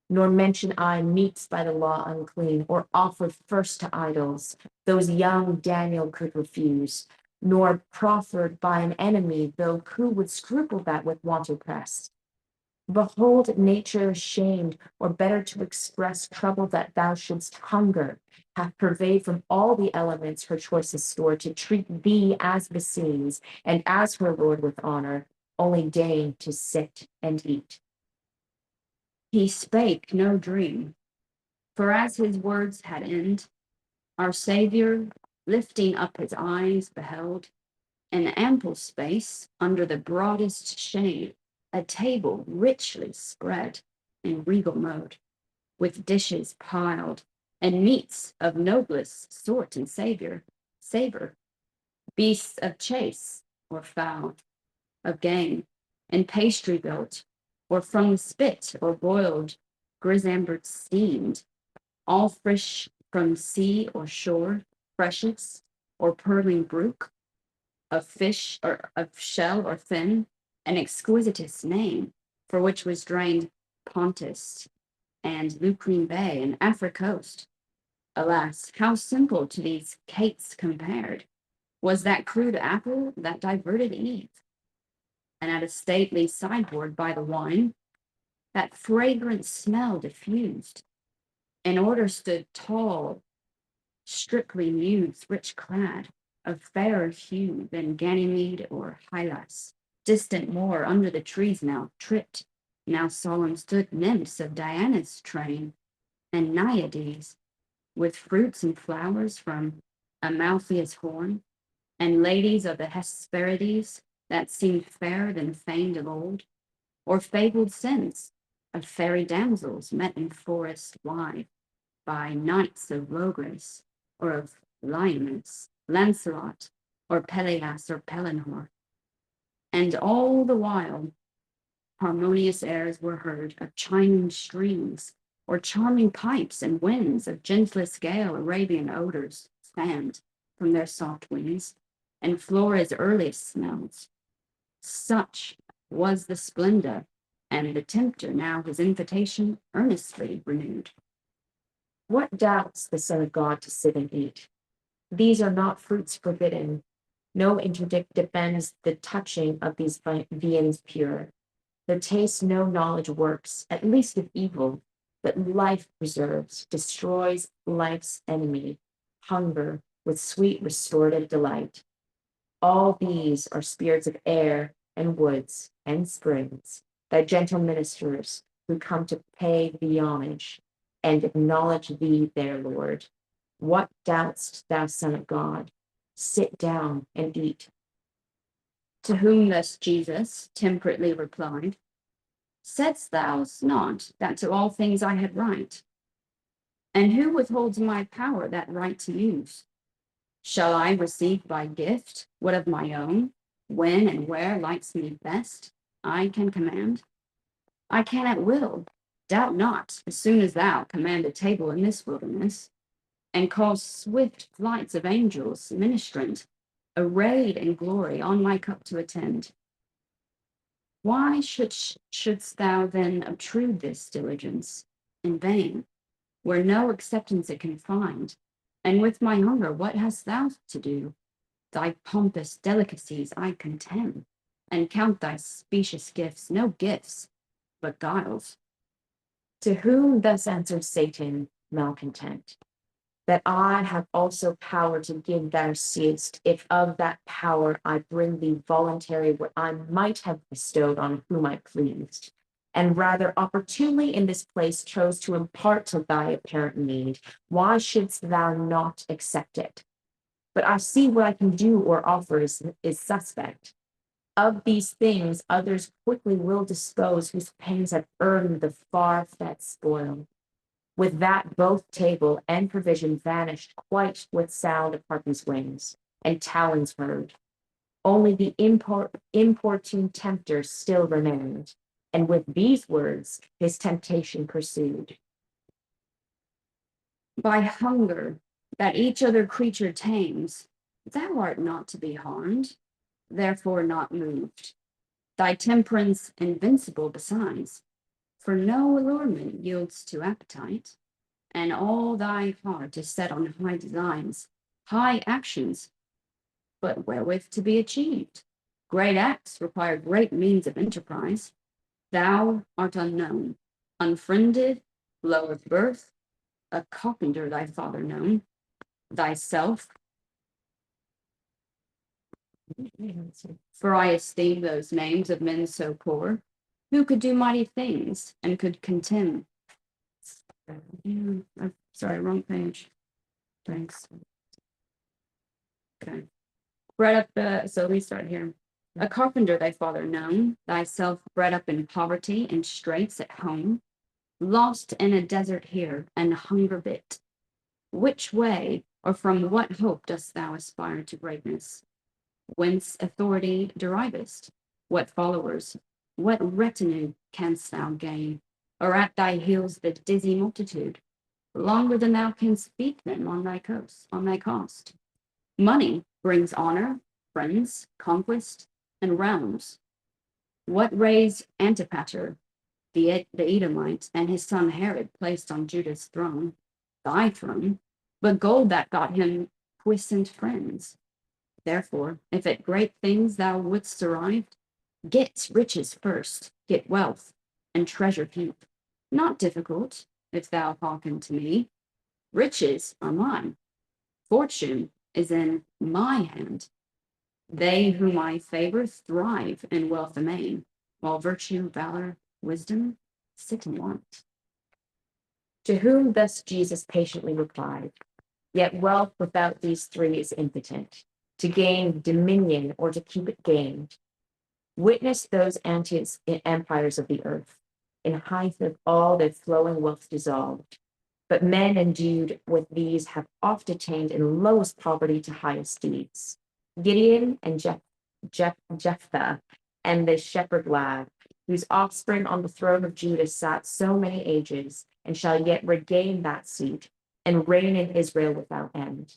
Nor mention I meats by the law unclean, or offered first to idols, those young Daniel could refuse, nor proffered by an enemy, though who would scruple that with want oppressed? Behold, nature ashamed, or better to express trouble that thou shouldst hunger, hath purveyed from all the elements her choicest store to treat thee as beseems, and as her Lord with honor, only deign to sit and eat. He spake no dream, for as his words had end, our Savior, lifting up his eyes, beheld, in ample space, under the broadest shade, a table richly spread in regal mode, with dishes piled, and meats of noblest sort and savor, beasts of chase or fowl, of game, and pastry built, or from the spit or boiled, grisambered steamed, all fresh from sea or shore, freshets or purling brook, of fish or of shell or fin, an exquisitest name, for which was drained Pontus and Lucrine Bay and Afric coast. Alas, how simple to these cates compared was that crude apple that diverted Eve. And at a stately sideboard by the wine, that fragrant smell diffused. In order stood tall, strictly youths, rich clad, of fairer hue than Ganymede or Hylas. Distant more, under the trees now tripped, now solemn stood nymphs of Diana's train, and Naiades, with fruits and flowers from Amaltheus' horn, and ladies of the Hesperides that seemed fairer than famed of old, or fabled sins of fairy damsels met in forest wide by knights of Logres, or of Lyoness, Lancelot, or Peleas, or Pelennor. And all the while, harmonious airs were heard of chiming streams, or charming pipes and winds of gentlest gale Arabian odors fanned from their soft wings, and Flora's earliest smells. Such was the splendor, and the tempter now his invitation earnestly renewed. What doubts the Son of God to sit and eat? These are not fruits forbidden. No interdict defends the touching of these viands pure. Their taste no knowledge works, at least of evil, but life preserves, destroys life's enemy, hunger with sweet restorative delight. All these are spirits of air and woods and springs, thy gentle ministers who come to pay thee homage and acknowledge thee their Lord. What doubt'st thou, Son of God? Sit down and eat. To whom thus Jesus temperately replied, Saidst thou not that to all things I had right? And who withholds my power that right to use? Shall I receive by gift what of my own, when and where likes me best, I can command? I can at will, doubt not, as soon as thou command a table in this wilderness, and cause swift flights of angels, ministrant, arrayed in glory, on my cup to attend. Why shouldst thou then obtrude this diligence in vain, where no acceptance it can find? And with my hunger, what hast thou to do? Thy pompous delicacies I contemn, and count thy specious gifts no gifts, but guiles. To whom thus answered Satan, malcontent, that I have also power to give thou seest, if of that power I bring thee voluntary what I might have bestowed on whom I pleased, and rather opportunely in this place chose to impart to thy apparent need, why shouldst thou not accept it? But I see what I can do or offer is suspect. Of these things others quickly will dispose, whose pains have earned the far-fed spoil. With that both table and provision vanished quite with sound of harpy's wings, and talons heard. Only the importune tempter still remained, and with these words his temptation pursued. By hunger that each other creature tames, thou art not to be harmed, therefore not moved. Thy temperance invincible besides, for no allurement yields to appetite, and all thy heart is set on high designs, high actions, but wherewith to be achieved. Great acts require great means of enterprise. Thou art unknown, unfriended, low of birth, a carpenter thy father known, thyself. For I esteem those names of men so poor, who could do mighty things and could contemn. Sorry, wrong page. Thanks. Okay. Bred up so we start here. A carpenter thy father known, thyself bred up in poverty and straits at home, lost in a desert here and hunger bit. Which way or from what hope dost thou aspire to greatness? Whence authority derivest? What followers? What retinue canst thou gain? Or at thy heels the dizzy multitude, longer than thou canst beat them on thy cost. Money brings honor, friends, conquest, and realms. What raised Antipater, the Edomite, and his son Herod placed on Judah's throne, thy throne, but gold that got him puissant friends. Therefore, if at great things thou wouldst arrive, get riches first, get wealth, and treasure heap. Not difficult, if thou hearken to me. Riches are mine. Fortune is in my hand. They whom I favor thrive in wealth amain, while virtue, valor, wisdom sit in want. To whom thus Jesus patiently replied, yet wealth without these three is impotent, to gain dominion or to keep it gained. Witness those ancient empires of the earth, in height of all their flowing wealth dissolved. But men endued with these have oft attained in lowest poverty to highest deeds. Gideon and Jephthah and the shepherd lad, whose offspring on the throne of Judah sat so many ages, and shall yet regain that seat, and reign in Israel without end.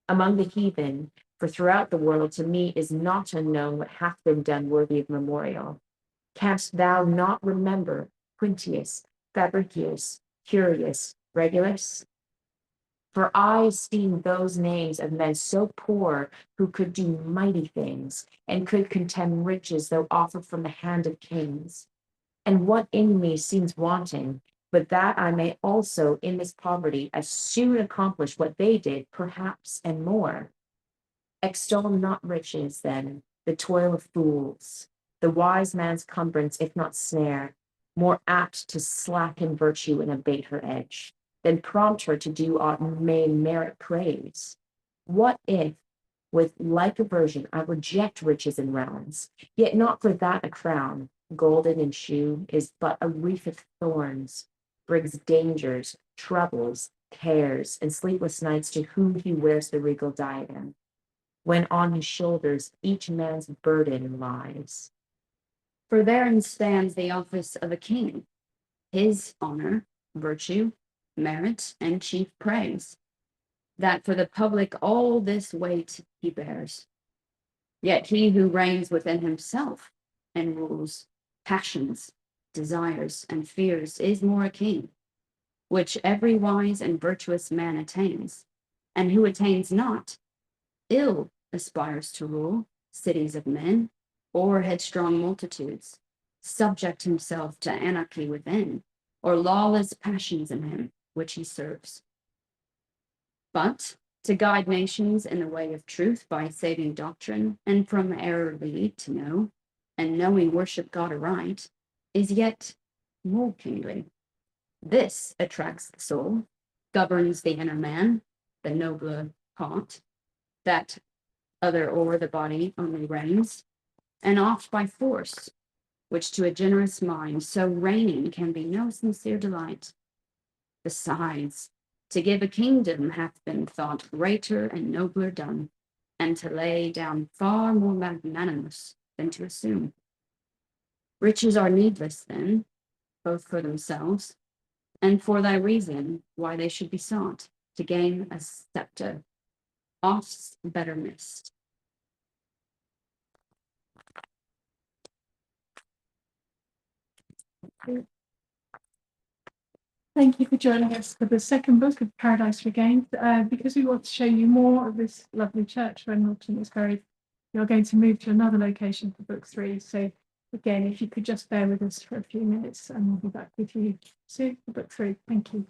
Among the heathen, for throughout the world to me is not unknown what hath been done worthy of memorial. Canst thou not remember Quintius, Fabricius, Curius, Regulus? For I esteem those names of men so poor who could do mighty things, and could contemn riches though offered from the hand of kings. And what in me seems wanting, but that I may also in this poverty as soon accomplish what they did, perhaps and more. Extol not riches, then, the toil of fools, the wise man's cumbrance, if not snare, more apt to slacken virtue and abate her edge, than prompt her to do aught may merit praise. What if, with like aversion, I reject riches and realms, yet not for that a crown, golden in shoe, is but a wreath of thorns, brings dangers, troubles, cares and sleepless nights to whom he wears the regal diadem, when on his shoulders each man's burden lies. For therein stands the office of a king, his honor, virtue, merit, and chief praise, that for the public all this weight he bears. Yet he who reigns within himself and rules passions, desires, and fears is more a king, which every wise and virtuous man attains, and who attains not, ill aspires to rule cities of men or headstrong multitudes, subject himself to anarchy within, or lawless passions in him, which he serves. But to guide nations in the way of truth by saving doctrine, and from error lead to know, and knowing worship God aright, is yet more kingly. This attracts the soul, governs the inner man, the nobler part, that other o'er the body only reigns, and oft by force, which to a generous mind so reigning can be no sincere delight. Besides, to give a kingdom hath been thought greater and nobler done, and to lay down far more magnanimous than to assume. Riches are needless then, both for themselves, and for thy reason why they should be sought, to gain a scepter, oft's better missed. Thank you for joining us for the second book of Paradise Regained. Because we want to show you more of this lovely church where Milton is buried, you're going to move to another location for book 3. So again, if you could just bear with us for a few minutes and we'll be back with you soon for book 3. Thank you.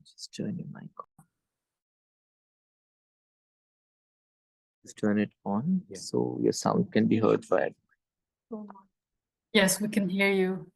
Just turn your mic on. Just turn it on so your sound can be heard by everyone. Yes, we can hear you.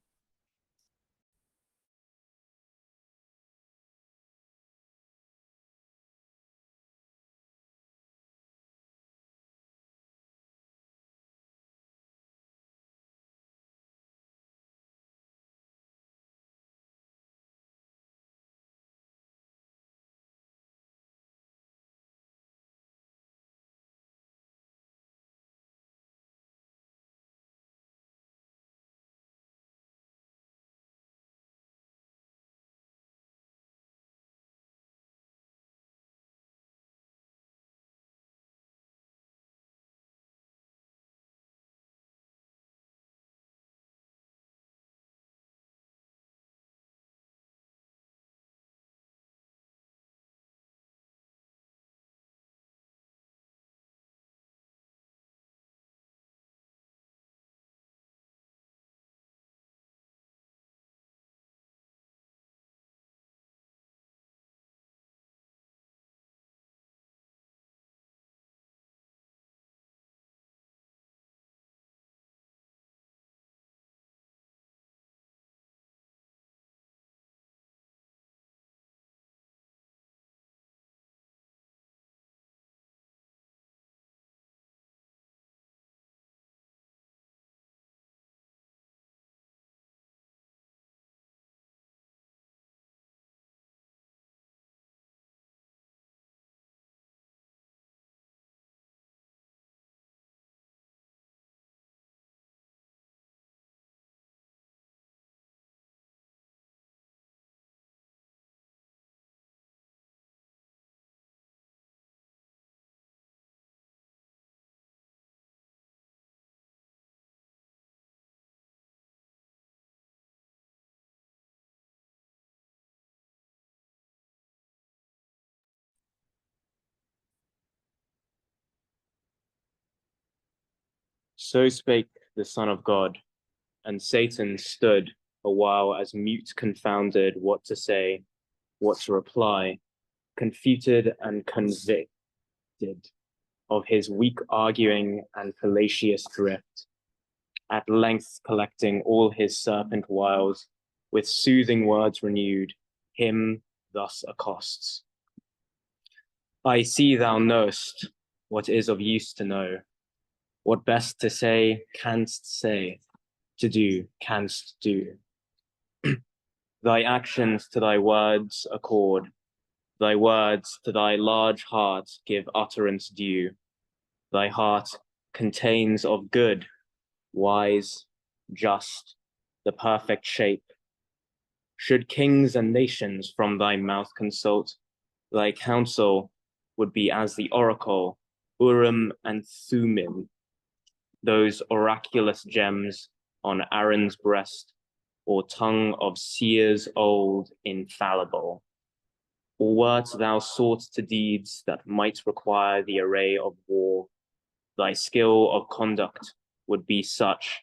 So spake the Son of God, and Satan stood a while as mute, confounded, what to say, what to reply, confuted and convicted of his weak arguing and fallacious drift. At length collecting all his serpent wiles, with soothing words renewed, him thus accosts. I see thou knowest what is of use to know, what best to say canst say, to do canst do. Thy actions to thy words accord, thy words to thy large heart give utterance due. Thy heart contains of good, wise, just, the perfect shape. Should kings and nations from thy mouth consult, thy counsel would be as the oracle, Urim and Thummim, those oraculous gems on Aaron's breast, or tongue of seers old, infallible. Or wert thou sought to deeds that might require the array of war, thy skill of conduct would be such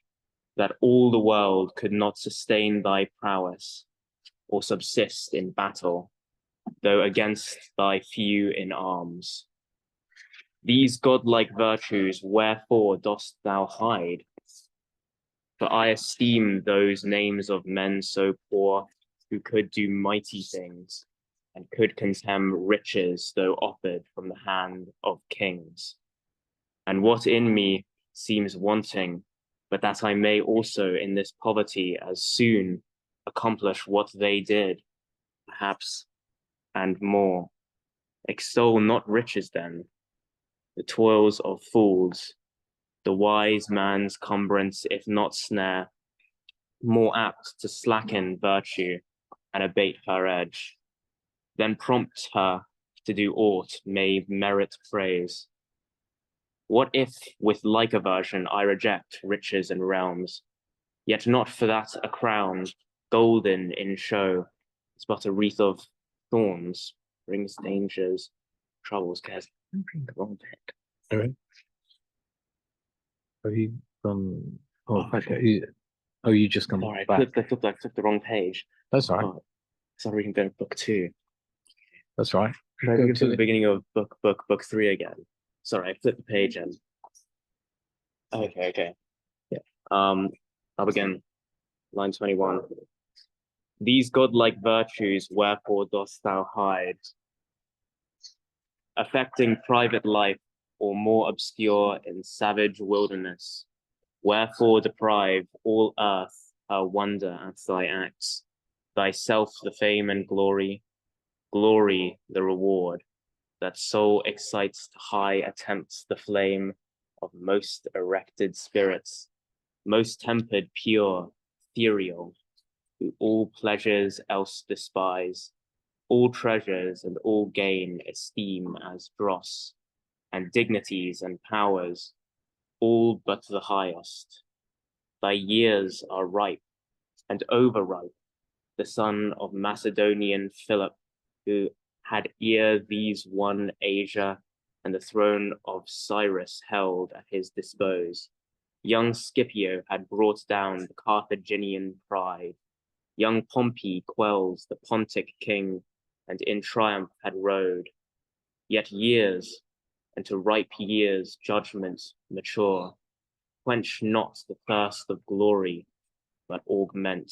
that all the world could not sustain thy prowess, or subsist in battle, though against thy few in arms. These godlike virtues wherefore dost thou hide? For I esteem those names of men so poor, who could do mighty things, and could contemn riches though offered from the hand of kings. And what in me seems wanting, but that I may also in this poverty as soon accomplish what they did, perhaps, and more. Extol not riches then, the toils of fools, the wise man's cumbrance, if not snare, more apt to slacken virtue and abate her edge, then prompt her to do aught may merit praise. What if with like aversion I reject riches and realms, yet not for that a crown, golden in show, is but a wreath of thorns, brings dangers, troubles, cares. I'm bringing the wrong pick. All right. Have you gone? Oh, okay. You just come Sorry, back. I flipped the wrong page. That's all right. Oh, so I'm reading book 2. That's all right. Can I go to the beginning of book 3 again? Sorry, I flipped the page and. Okay. Yeah. I'll begin. Line 21. These godlike virtues, wherefore dost thou hide? Affecting private life, or more obscure in savage wilderness, wherefore deprive all earth her wonder at thy acts, thyself the fame and glory, glory the reward, that soul excites to high attempts the flame of most erected spirits, most tempered, pure, ethereal, who all pleasures else despise, all treasures and all gain esteem as dross, and dignities and powers, all but the highest. Thy years are ripe and overripe, the son of Macedonian Philip, who had ere these won Asia, and the throne of Cyrus held at his dispose. Young Scipio had brought down the Carthaginian pride. Young Pompey quells the Pontic king, and in triumph had rode. Yet years, and to ripe years judgment mature, quench not the thirst of glory, but augment.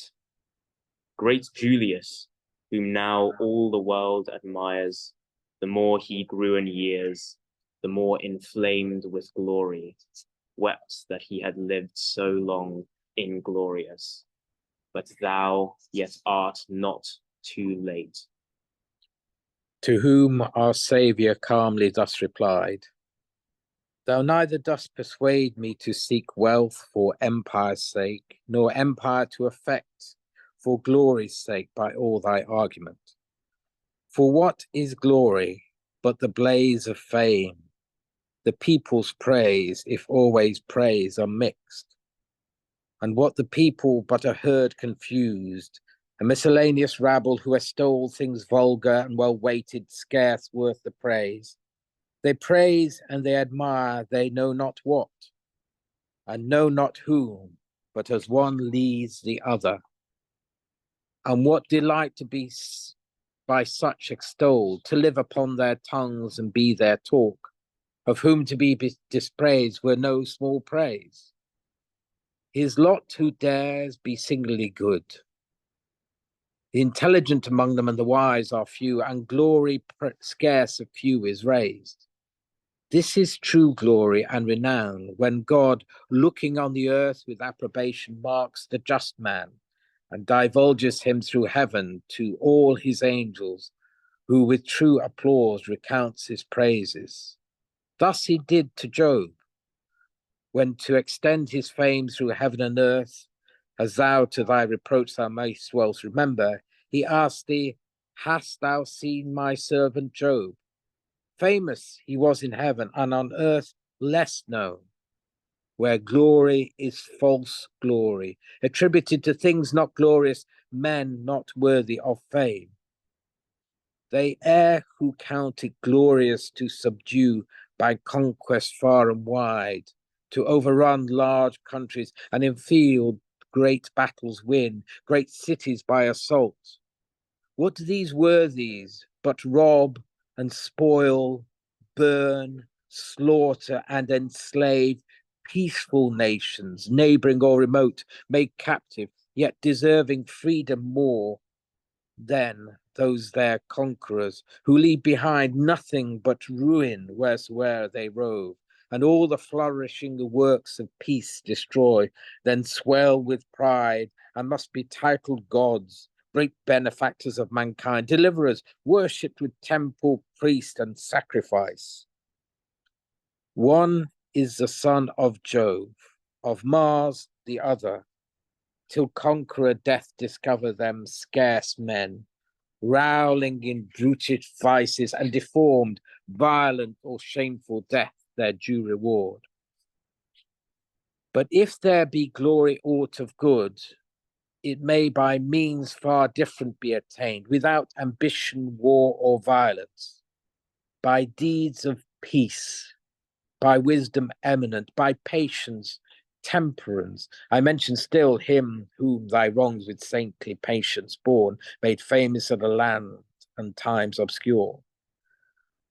Great Julius, whom now all the world admires, the more he grew in years, the more inflamed with glory, wept that he had lived so long inglorious. But thou yet art not too late. To whom our Saviour calmly thus replied, Thou neither dost persuade me to seek wealth for empire's sake, nor empire to affect for glory's sake by all thy argument. For what is glory but the blaze of fame, the people's praise, if always praise are mixed? And what the people but a herd confused, a miscellaneous rabble who extol things vulgar and well-weighted, scarce worth the praise. They praise and they admire, they know not what. and know not whom, but as one leads the other. And what delight to be by such extolled, to live upon their tongues and be their talk, of whom to be dispraised were no small praise. His lot who dares be singularly good. The intelligent among them and the wise are few, and glory scarce of few is raised. This is true glory and renown, when God, looking on the earth with approbation, marks the just man, and divulges him through heaven to all his angels, who with true applause recounts his praises. Thus he did to Job, when to extend his fame through heaven and earth, as thou to thy reproach thou mayst well remember, he asked thee, hast thou seen my servant Job? Famous he was in heaven, and on earth less known, where glory is false glory, attributed to things not glorious, men not worthy of fame. They err who count it glorious to subdue by conquest far and wide, to overrun large countries, and in field great battles win, great cities by assault. What do these worthies but rob and spoil, burn, slaughter, and enslave peaceful nations, neighboring or remote, make captive, yet deserving freedom more than those their conquerors, who leave behind nothing but ruin wheresoe'er they rove, and all the flourishing works of peace destroy, then swell with pride, and must be titled gods, great benefactors of mankind, deliverers, worshipped with temple, priest, and sacrifice. One is the son of Jove, of Mars the other, till conqueror death discover them scarce men, rowling in brutish vices and deformed, violent or shameful death their due reward. But if there be glory aught of good, it may by means far different be attained, without ambition, war, or violence, by deeds of peace, by wisdom eminent, by patience, temperance. I mention still him whom thy wrongs with saintly patience borne, made famous of a land and times obscure,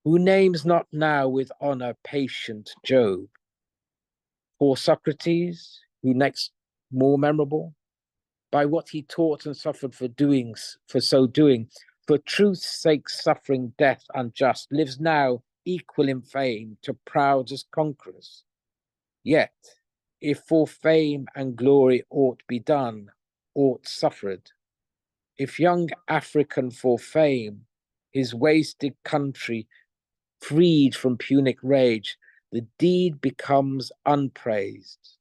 who names not now with honor patient Job, or Socrates, who next more memorable, by what he taught and suffered for so doing, for truth's sake suffering death unjust, lives now equal in fame to proudest conquerors. Yet, if for fame and glory aught be done, aught suffered, if young African for fame, his wasted country freed from Punic rage, the deed becomes unpraised,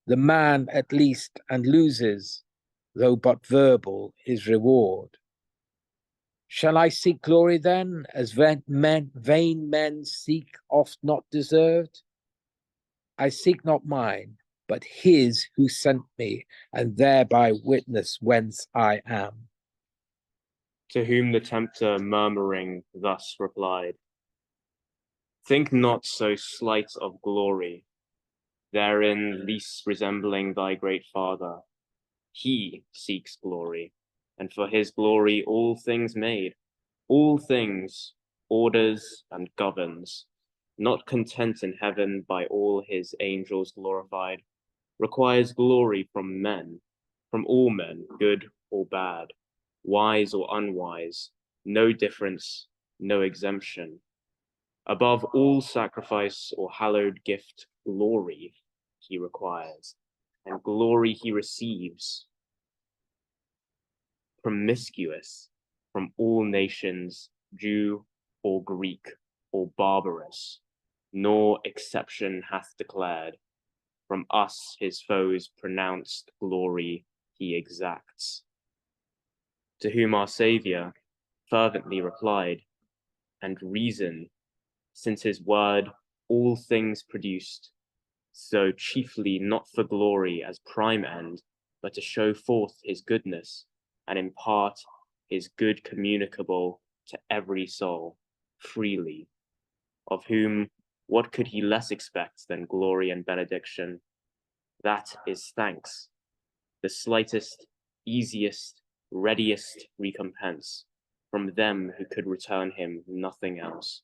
the man at least, and loses, though but verbal, his reward. Shall I seek glory then, as vain men seek, oft not deserved? I seek not mine, but his who sent me, and thereby witness whence I am. To whom the tempter murmuring thus replied, think not so slight of glory, therein least resembling thy great father. He seeks glory, and for his glory all things made, all things orders and governs, not content in heaven by all his angels glorified, requires glory from men, from all men, good or bad, wise or unwise, no difference, no exemption. Above all sacrifice or hallowed gift, glory he requires, and glory he receives, promiscuous from all nations, Jew or Greek or barbarous, nor exception hath declared. From us his foes pronounced glory he exacts. To whom our Saviour fervently replied, and reason, since his word all things produced, so chiefly not for glory as prime end, but to show forth his goodness, and impart his good communicable to every soul, freely, of whom what could he less expect than glory and benediction? That is thanks, the slightest, easiest, readiest recompense from them who could return him nothing else,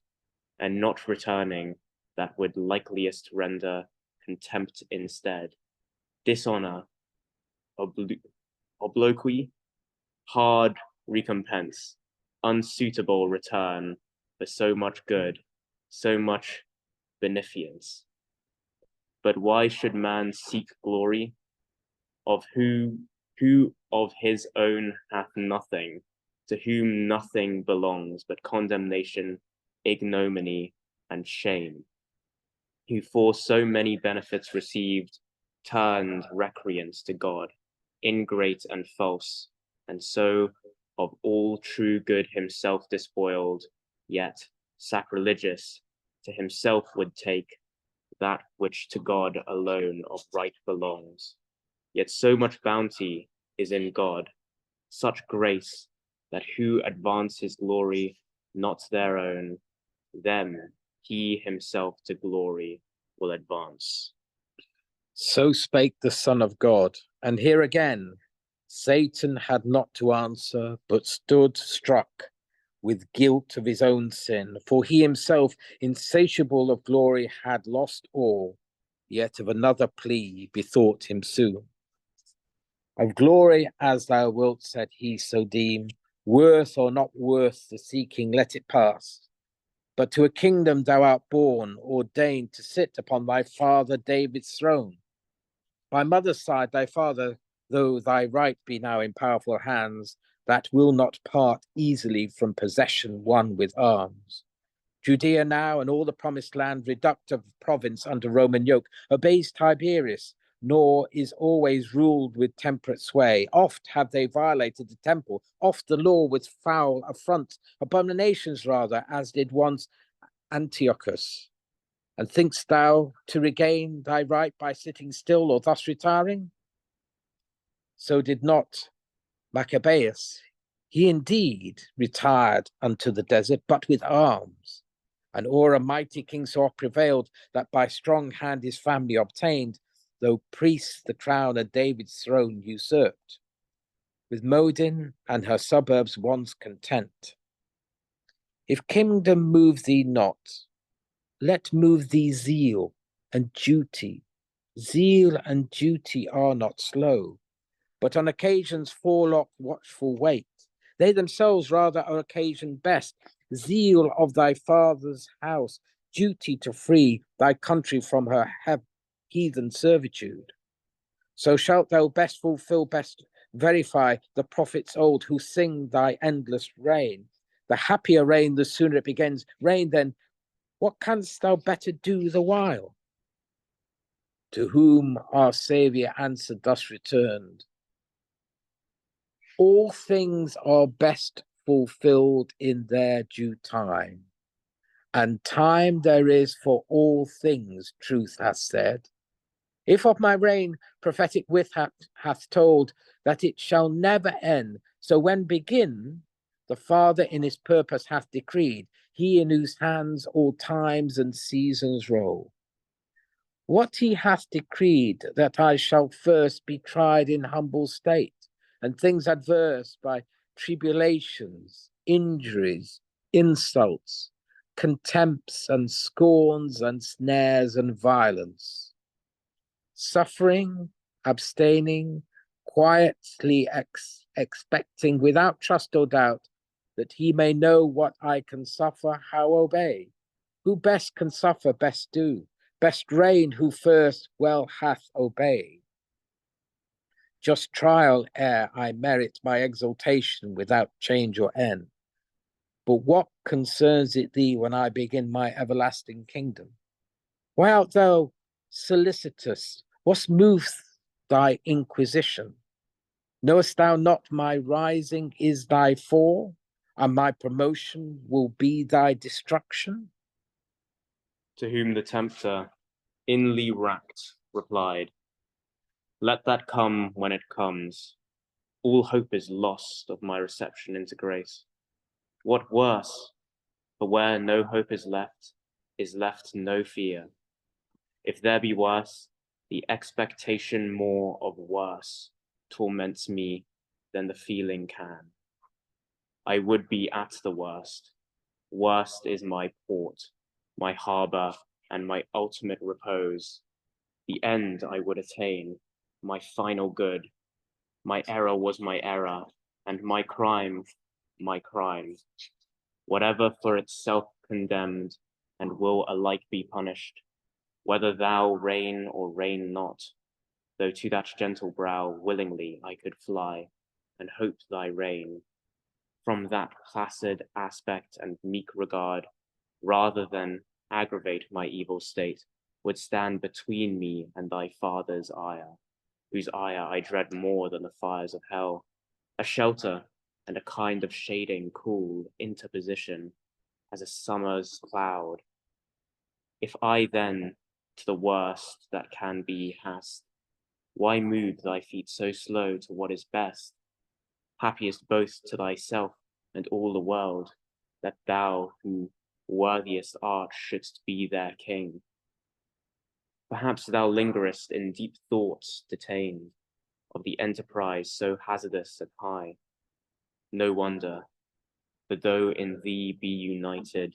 and not returning that would likeliest render contempt instead, dishonor, obloquy, hard recompense, unsuitable return for so much good, so much beneficence. But why should man seek glory of who of his own hath nothing, to whom nothing belongs but condemnation, ignominy, and shame, who for so many benefits received turned recreants to God, ingrate and false, and so of all true good himself despoiled, yet sacrilegious, to himself would take that which to God alone of right belongs. Yet so much bounty is in God, such grace, that who advance his glory, not their own, them he himself to glory will advance. So spake the Son of God, and here again, Satan had not to answer, but stood struck with guilt of his own sin, for he himself, insatiable of glory, had lost all, yet of another plea bethought him soon. Of glory as thou wilt, said he, so deem, worth or not worth the seeking, let it pass. But to a kingdom thou art born, ordained to sit upon thy father David's throne. By mother's side, thy father, though thy right be now in powerful hands, that will not part easily from possession won with arms. Judea now and all the promised land, reduct of province under Roman yoke, obeys Tiberius, nor is always ruled with temperate sway. Oft have they violated the temple, oft the law with foul affront, abominations rather, as did once Antiochus. And thinkst thou to regain thy right by sitting still or thus retiring? So did not Maccabeus. He indeed retired unto the desert, but with arms, and o'er a mighty king so oft prevailed, that by strong hand his family obtained, though priests the crown of David's throne usurped, with Modin and her suburbs once content. If kingdom move thee not, let move thee zeal and duty. Zeal and duty are not slow, but on occasions forelock watchful wait. They themselves rather are occasioned best. Zeal of thy father's house, duty to free thy country from her heathen servitude. So shalt thou best fulfill, best verify the prophets old who sing thy endless reign. The happier reign, the sooner it begins. Reign then, what canst thou better do the while? To whom our Saviour answered thus returned, all things are best fulfilled in their due time, and time there is for all things, truth hath said. If of my reign prophetic wit hath told that it shall never end, so when begin, the Father in his purpose hath decreed, he in whose hands all times and seasons roll. What he hath decreed, that I shall first be tried in humble state, and things adverse by tribulations, injuries, insults, contempts and scorns and snares and violence. Suffering, abstaining, quietly expecting, without trust or doubt, that he may know what I can suffer, how obey. Who best can suffer, best do, best reign, who first well hath obeyed. Just trial ere I merit my exaltation without change or end. But what concerns it thee when I begin my everlasting kingdom? Why art thou solicitous? What moves thy inquisition? Knowest thou not my rising is thy fall, and my promotion will be thy destruction? To whom the tempter, inly racked, replied, let that come when it comes. All hope is lost of my reception into grace. What worse? For where no hope is left no fear. If there be worse, The expectation more of worse torments me than the feeling can. I would be at the worst. Worst is my port, my harbor, and my ultimate repose. The end I would attain, my final good. My error was my error, and my crime, my crime. Whatever for itself condemned, and will alike be punished, whether thou reign or reign not, though to that gentle brow willingly I could fly, and hope thy reign. From that placid aspect and meek regard, rather than aggravate my evil state, would stand between me and thy father's ire, whose ire I dread more than the fires of hell, a shelter and a kind of shading cool interposition, as a summer's cloud. If I then to the worst that can be hast, why move thy feet so slow to what is best? Happiest both to thyself and all the world, that thou who worthiest art shouldst be their king. Perhaps thou lingerest in deep thoughts detained of the enterprise so hazardous and high. No wonder, for though in thee be united,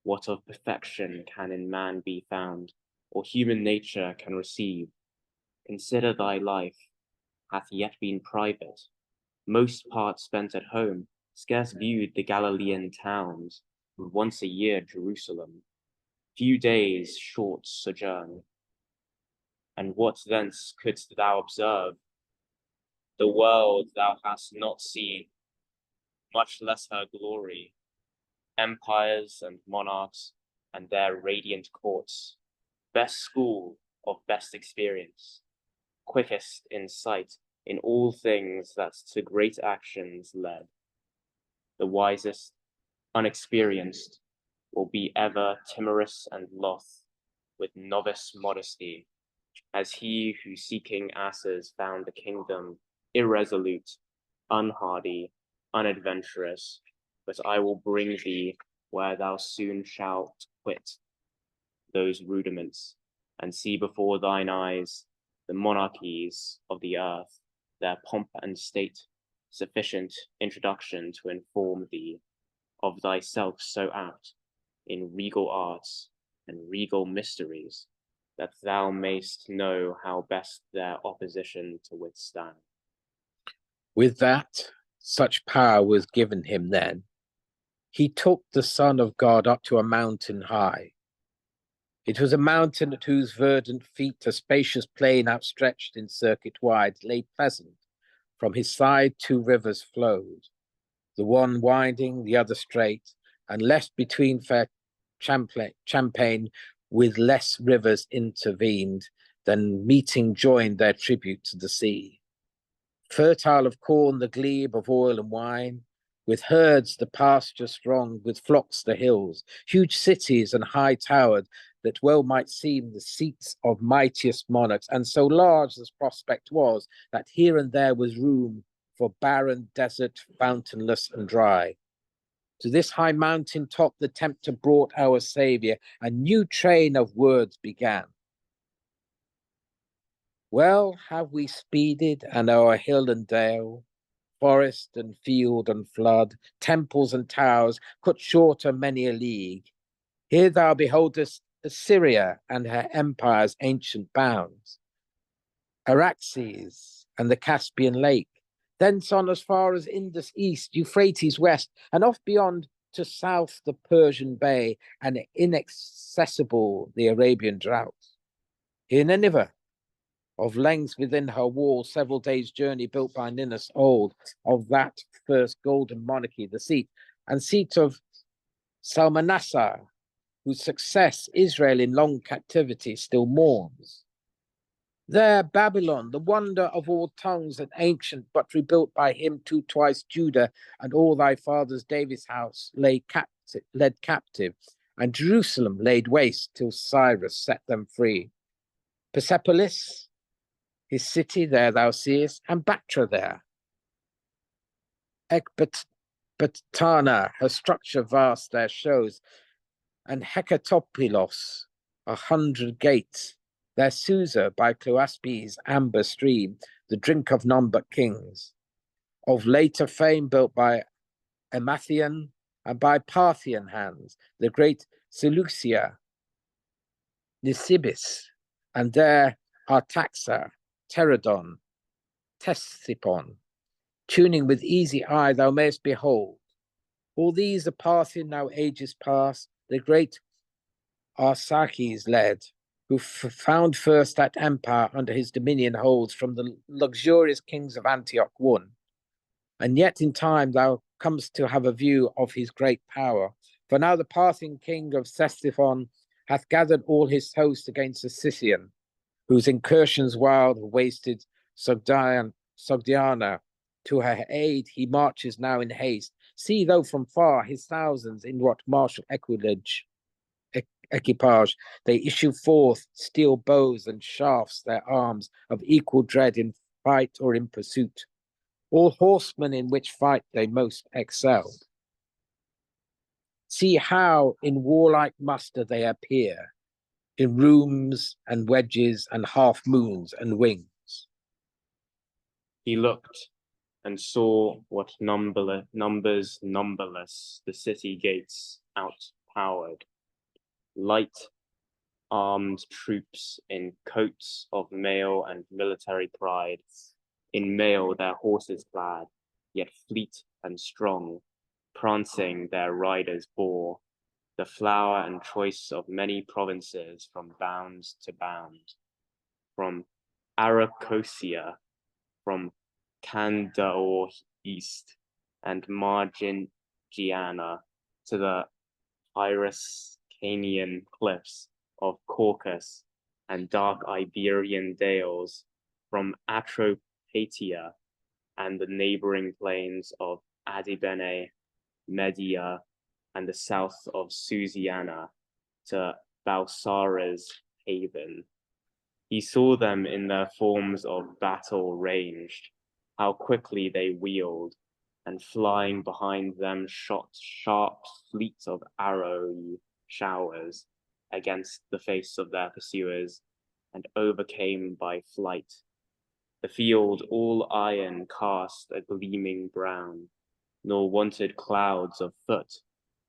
what of perfection can in man be found, or human nature can receive? Consider thy life hath yet been private, most part spent at home, scarce viewed the Galilean towns, and once a year Jerusalem, few days short sojourn. And what thence couldst thou observe? The world thou hast not seen, much less her glory, empires and monarchs and their radiant courts, best school of best experience, quickest in sight in all things that to great actions led. The wisest, unexperienced, will be ever timorous and loth, with novice modesty, as he who seeking asses found a kingdom irresolute, unhardy, unadventurous, but I will bring thee where thou soon shalt quit those rudiments, and see before thine eyes the monarchies of the earth, their pomp and state, sufficient introduction to inform thee of thyself so apt in regal arts and regal mysteries, that thou mayst know how best their opposition to withstand. With that, such power was given him then. He took the Son of God up to a mountain high. It was a mountain at whose verdant feet a spacious plain outstretched in circuit wide lay pleasant. From his side 2 rivers flowed, the one winding, the other straight, and left between fair Champagne with less rivers intervened, than meeting joined their tribute to the sea. Fertile of corn, the glebe of oil and wine, with herds the pasture strong, with flocks the hills, huge cities and high-towered, that well might seem the seats of mightiest monarchs, and so large this prospect was, that here and there was room for barren desert, fountainless and dry. To this high mountain top the tempter brought our Saviour, a new train of words began. Well have we speeded, and o'er hill and dale, forest and field and flood, temples and towers, cut shorter many a league. Here thou beholdest Assyria and her empire's ancient bounds, Araxes and the Caspian lake, thence on as far as Indus east, Euphrates west, and off beyond to south the Persian Bay, and inaccessible the Arabian droughts. Here Nineveh, of length within her walls, several days' journey built by Ninus old, of that first golden monarchy, the seat of Salmanassar, whose success Israel in long captivity still mourns. There Babylon, the wonder of all tongues and ancient, but rebuilt by him twice Judah and all thy father's David's house led captive, and Jerusalem laid waste till Cyrus set them free. Persepolis, his city there thou seest, and Bactra there. Ecbatana, her structure vast there shows, and Hecatopilos, 100 gates, Their Susa by Cloaspes' amber stream, the drink of none but kings. Of later fame built by Emathian and by Parthian hands, the great Seleucia, Nisibis, and there Artaxa, Pterodon, Ctesiphon, tuning with easy eye thou mayest behold. All these are Parthian now ages past, the great Arsaces led, who found first that empire under his dominion holds from the luxurious kings of Antioch won. And yet in time thou comest to have a view of his great power. For now the Parthian king of Ctesiphon hath gathered all his host against the Scythian, whose incursions wild have wasted Sogdiana. To her aid he marches now in haste. See though from far his thousands in what martial equipage they issue forth, steel bows and shafts their arms of equal dread in fight or in pursuit. All horsemen in which fight they most excel. See how in warlike muster they appear, in rooms and wedges and half moons and wings. He looked and saw what numbers numberless the city gates outpowered. Light armed troops in coats of mail and military pride, in mail their horses clad, yet fleet and strong, prancing their riders bore, the flower and choice of many provinces from bound to bound, from Arachosia, from Candaor east, and Margingiana to the Irascanian cliffs of Caucasus and dark Iberian dales, from Atropatia and the neighboring plains of Adibene, Media, and the south of Susiana to Balsara's haven. He saw them in their forms of battle ranged, how quickly they wheeled, and flying behind them shot sharp fleets of arrowy showers against the face of their pursuers, and overcame by flight. The field all iron cast a gleaming brown, nor wanted clouds of foot,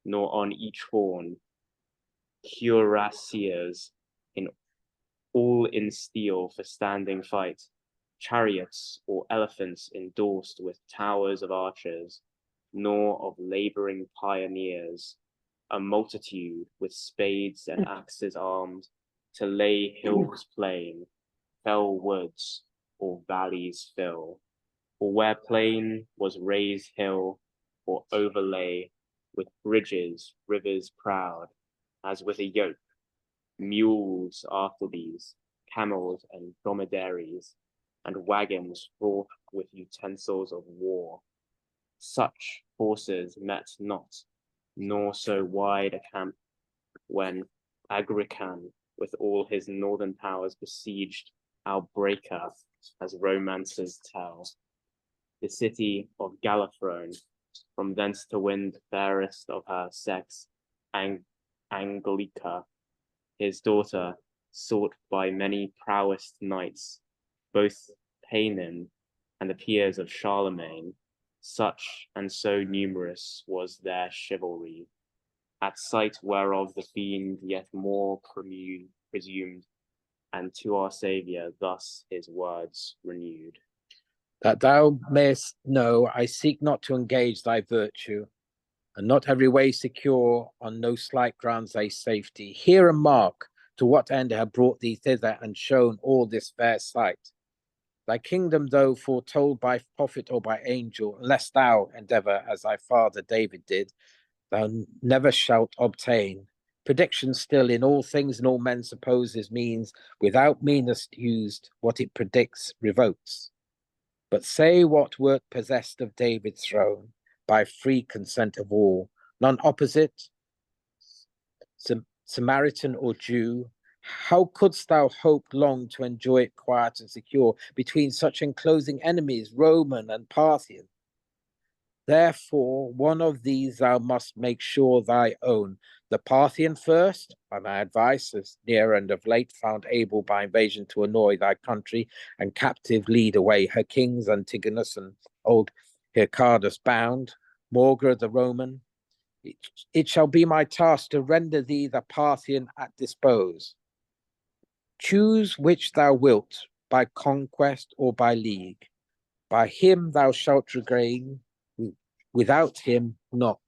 nor on each horn cuirassiers all in steel for standing fight, chariots or elephants endorsed with towers of archers, nor of laboring pioneers, a multitude with spades and axes armed, to lay hills plain, fell woods, or valleys fill, or where plain was raised hill, or overlay with bridges, rivers proud, as with a yoke, mules after these, camels and dromedaries, and wagons fraught with utensils of war. Such forces met not, nor so wide a camp, when Agrican with all his northern powers besieged Albracca, as romancers tell, the city of Gallaphrone, from thence to win the fairest of her sex, Anglica, his daughter, sought by many prowest knights, both Paynim and the peers of Charlemagne, such and so numerous was their chivalry, at sight whereof the fiend yet more presumed, and to our Saviour thus his words renewed. That thou mayest know, I seek not to engage thy virtue, and not every way secure on no slight grounds thy safety. Hear and mark to what end I have brought thee thither and shown all this fair sight. Thy kingdom, though foretold by prophet or by angel, unless thou endeavour as thy father David did, thou never shalt obtain. Prediction still in all things and all men supposes means, without meanest used, what it predicts revokes. But say what wert possessed of David's throne, by free consent of all, none opposite, Samaritan or Jew, how couldst thou hope long to enjoy it quiet and secure between such enclosing enemies, Roman and Parthian? Therefore, one of these thou must make sure thy own. The Parthian first, by my advice, as near and of late found able by invasion to annoy thy country, and captive lead away her kings, Antigonus and old Hyrcanus bound, Morga the Roman. It shall be my task to render thee the Parthian at dispose. Choose which thou wilt, by conquest or by league. By him thou shalt regain, without him not.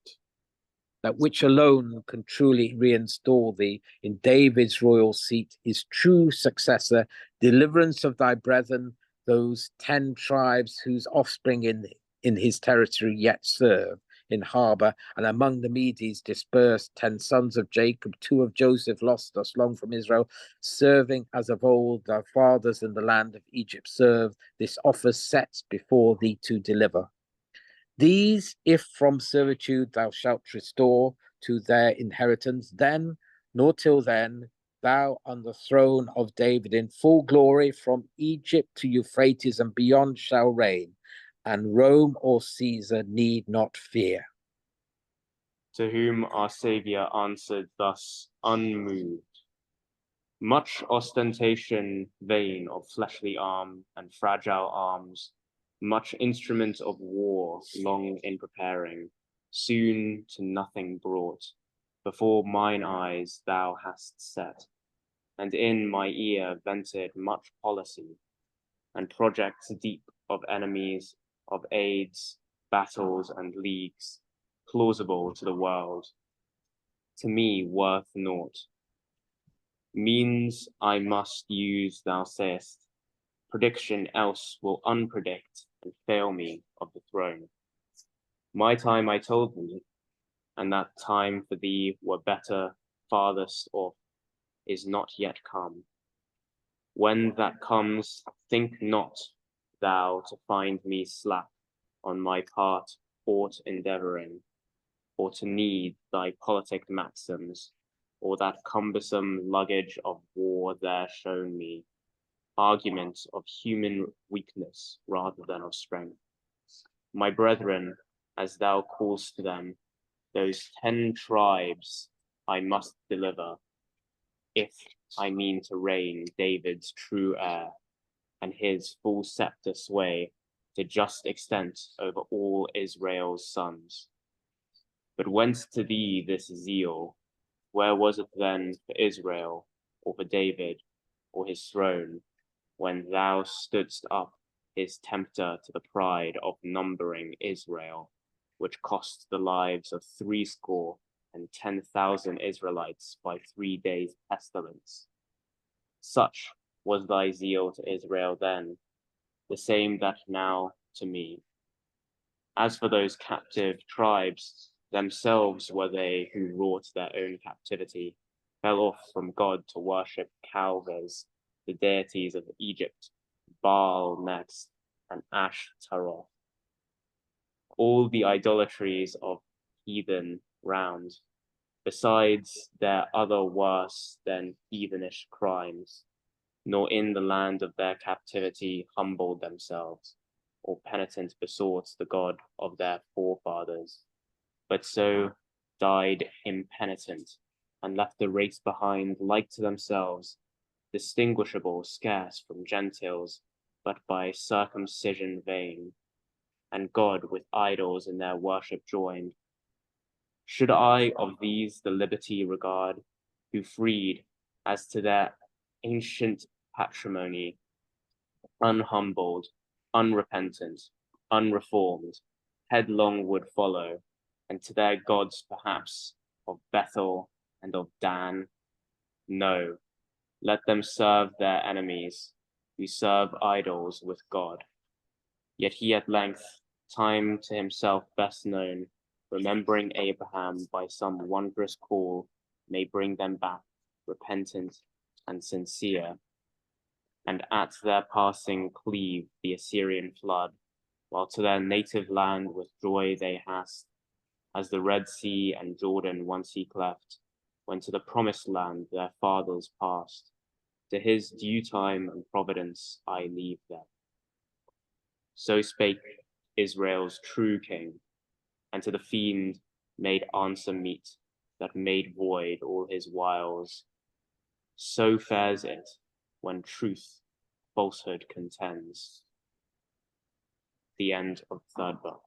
That which alone can truly reinstall thee in David's royal seat, his true successor, deliverance of thy brethren, those 10 tribes whose offspring in his territory yet serve in harbour, and among the Medes dispersed 10 sons of Jacob, 2 of Joseph lost us long from Israel, serving as of old thy fathers in the land of Egypt served, this offer sets before thee to deliver. These, if from servitude thou shalt restore to their inheritance, then, nor till then, thou on the throne of David in full glory from Egypt to Euphrates and beyond shall reign, and Rome or Caesar need not fear. To whom our Saviour answered thus unmoved. Much ostentation vain of fleshly arm and fragile arms, much instrument of war long in preparing, soon to nothing brought, before mine eyes thou hast set, and in my ear vented much policy, and projects deep of enemies, of aids, battles, and leagues, plausible to the world, to me worth naught. Means I must use, thou sayest, prediction else will unpredict and fail me of the throne. My time I told thee, and that time for thee were better farthest off, is not yet come. When that comes, think not thou to find me slack on my part aught endeavouring, or to need thy politic maxims, or that cumbersome luggage of war there shown me, arguments of human weakness rather than of strength. My brethren, as thou callest them, those 10 tribes I must deliver, if I mean to reign David's true heir, and his full scepter sway to just extent over all Israel's sons. But whence to thee this zeal? Where was it then for Israel, or for David, or his throne, when thou stoodst up his tempter to the pride of numbering Israel, which cost the lives of 70,010 Israelites by 3 days' pestilence? Such was thy zeal to Israel then, the same that now to me. As for those captive tribes, themselves were they who wrought their own captivity, fell off from God to worship Calves, the deities of Egypt, Baal next, and Ashtaroth. All the idolatries of heathen round, besides their other worse than heathenish crimes, nor in the land of their captivity humbled themselves, or penitent besought the God of their forefathers, but so died impenitent, and left the race behind like to themselves, distinguishable scarce from Gentiles, but by circumcision vain, and God with idols in their worship joined. Should I of these the liberty regard, who freed, as to their ancient patrimony, unhumbled, unrepentant, unreformed, headlong would follow, and to their gods perhaps of Bethel and of Dan? No, let them serve their enemies, who serve idols with God. Yet he at length, time to himself best known, remembering Abraham by some wondrous call, may bring them back, repentant and sincere, and at their passing cleave the Assyrian flood, while to their native land with joy they hast, as the Red Sea and Jordan once he cleft, when to the promised land their fathers passed. To his due time and providence I leave them. So spake Israel's true king, and to the fiend made answer meet, that made void all his wiles. So fares it when truth falsehood contends. The end of third book.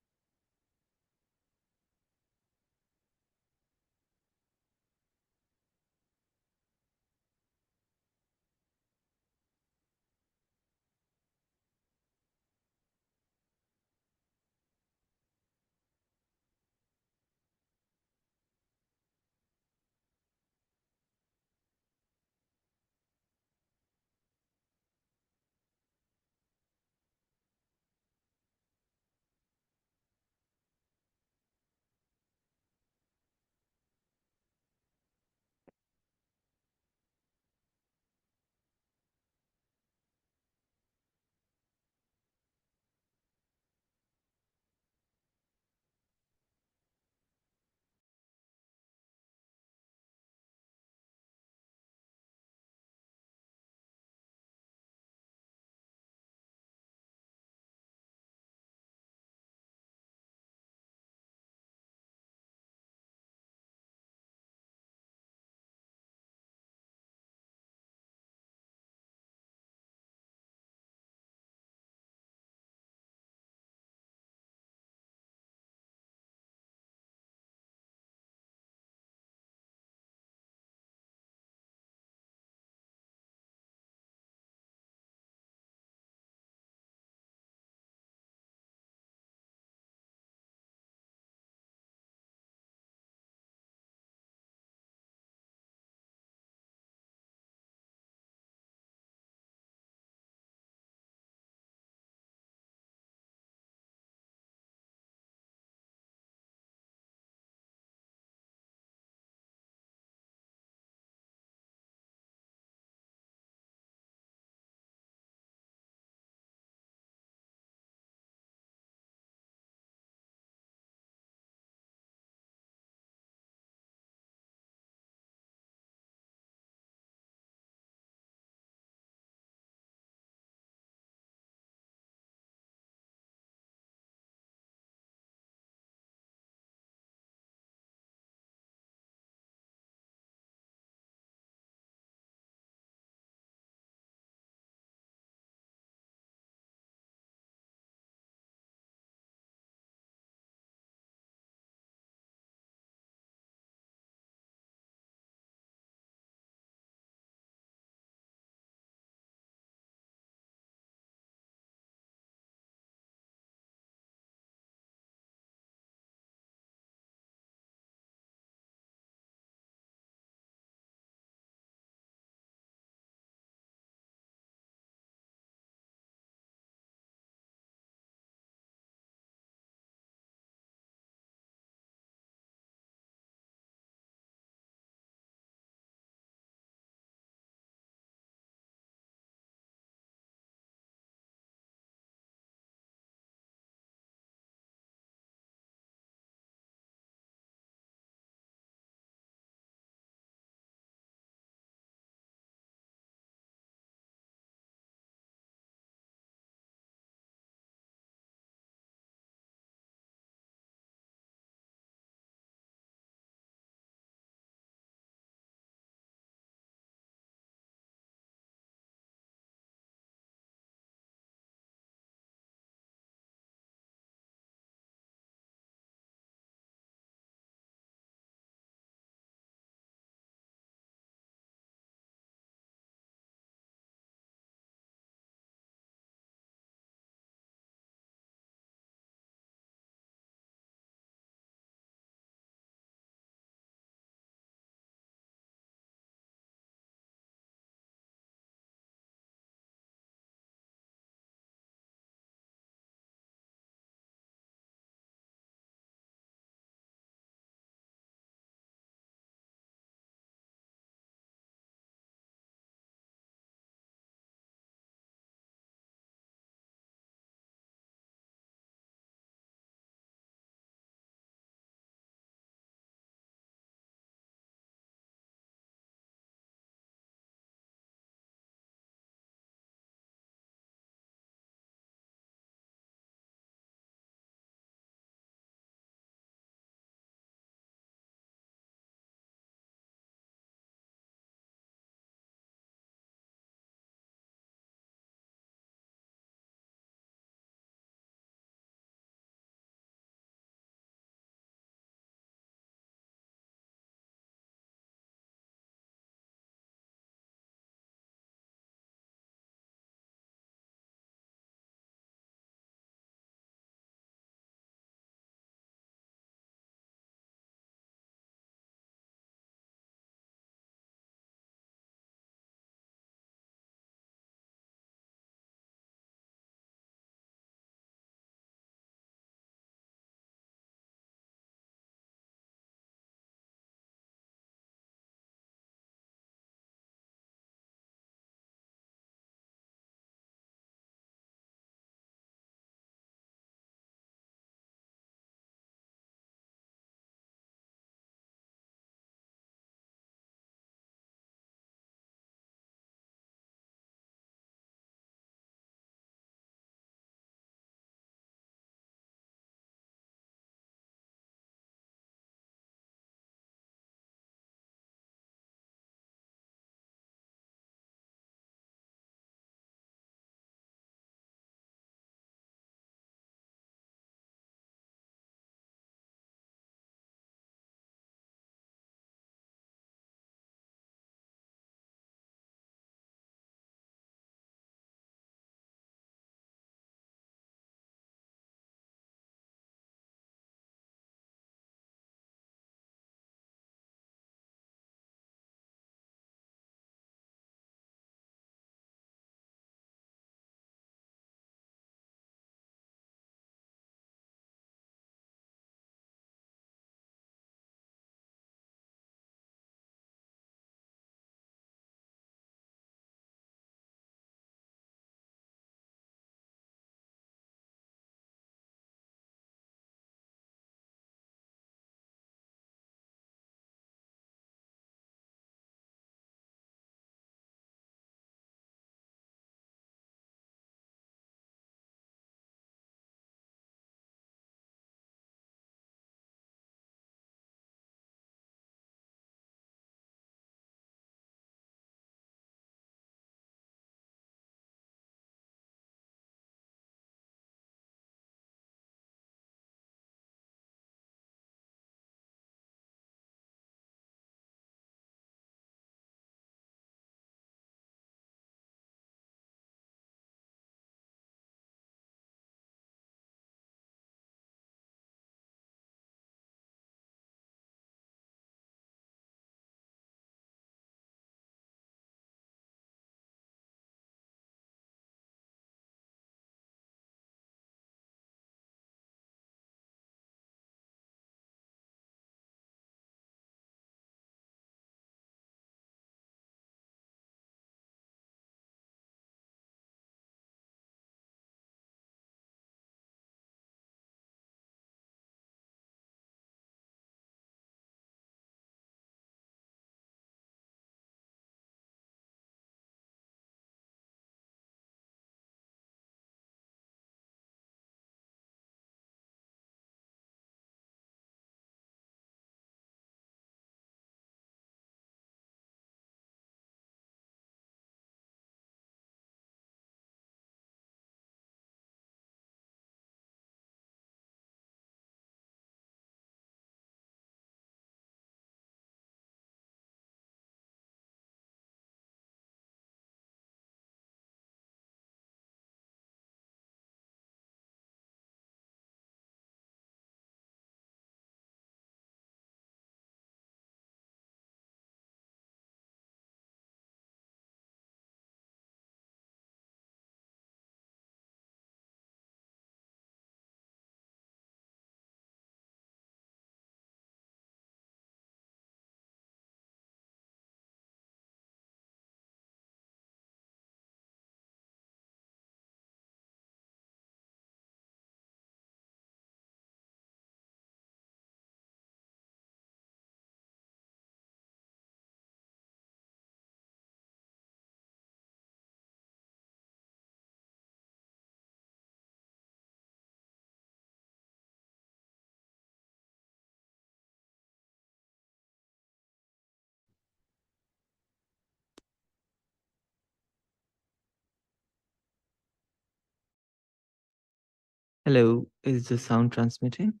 Hello, is the sound transmitting?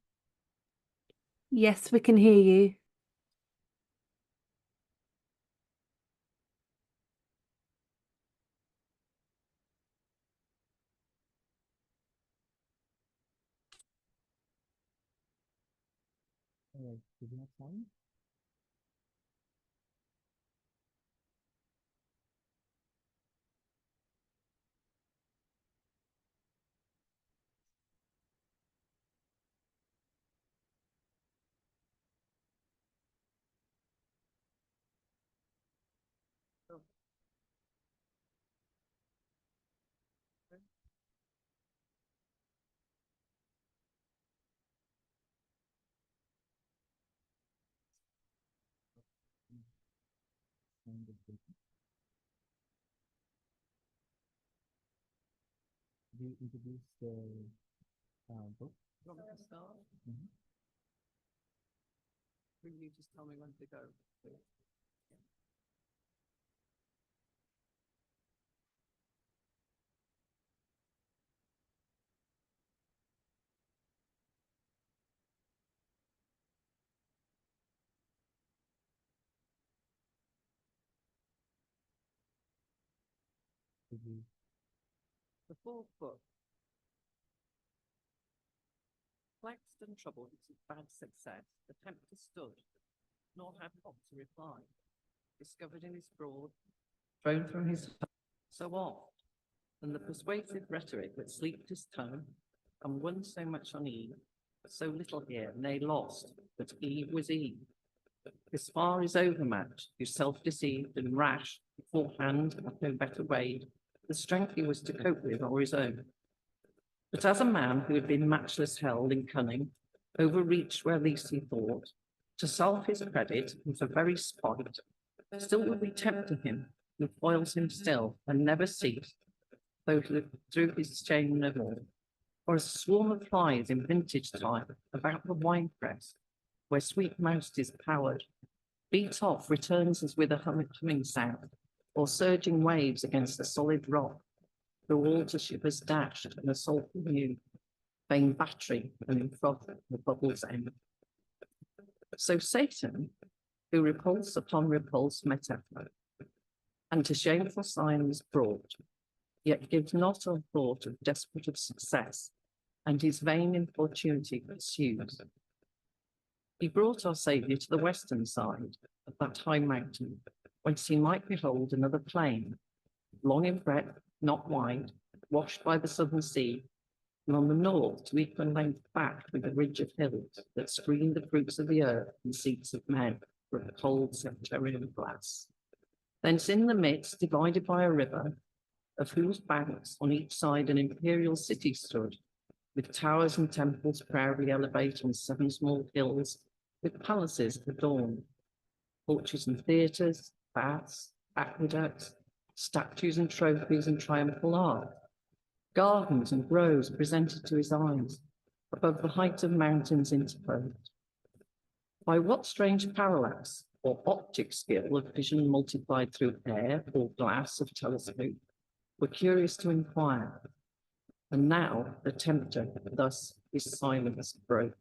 Yes, we can hear you. Alright, do we have sound? Sound is breaking. Do you introduce the book? You want me to start? Will you just tell me when to go, please? The fourth book. Flexed and troubled with bad success, the tempter stood, nor had hope to reply. Discovered in his fraud, thrown from his heart so oft, and the persuasive rhetoric that sleeped his tongue, and won so much on Eve, but so little here, nay lost, that Eve was Eve. His far is overmatched, who self-deceived and rash, beforehand, hath no better way, the strength he was to cope with or his own. But as a man who had been matchless held in cunning, overreached where least he thought, to solve his credit and for very spite, still will we tempt him, who foils him still, and never cease, though through his shame no more. Or as a swarm of flies in vintage time about the wine press, where sweet mouse is powered, beat off, returns as with a humming sound, or surging waves against a solid rock, through all to shivers dashed and assault renewed, vain battery and in froth the bubbles end. So Satan, who repulse upon repulse met effort, and to shameful signs brought, yet gives not a thought of desperate of success, and his vain importunity pursues. He brought our Saviour to the western side of that high mountain, whence he might behold another plain, long in breadth, not wide, washed by the southern sea, and on the north to equal length back with a ridge of hills that screen the fruits of the earth and seats of men from a cold sectarian glass. Thence in the midst, divided by a river, of whose banks on each side an imperial city stood, with towers and temples proudly elevate on 7 small hills, with palaces adorned, porches and theatres, baths, aqueducts, statues and trophies and triumphal art, gardens and groves presented to his eyes, above the height of mountains interposed. By what strange parallax or optic skill of vision multiplied through air or glass of telescope, we're curious to inquire. And now the tempter thus his silence broke.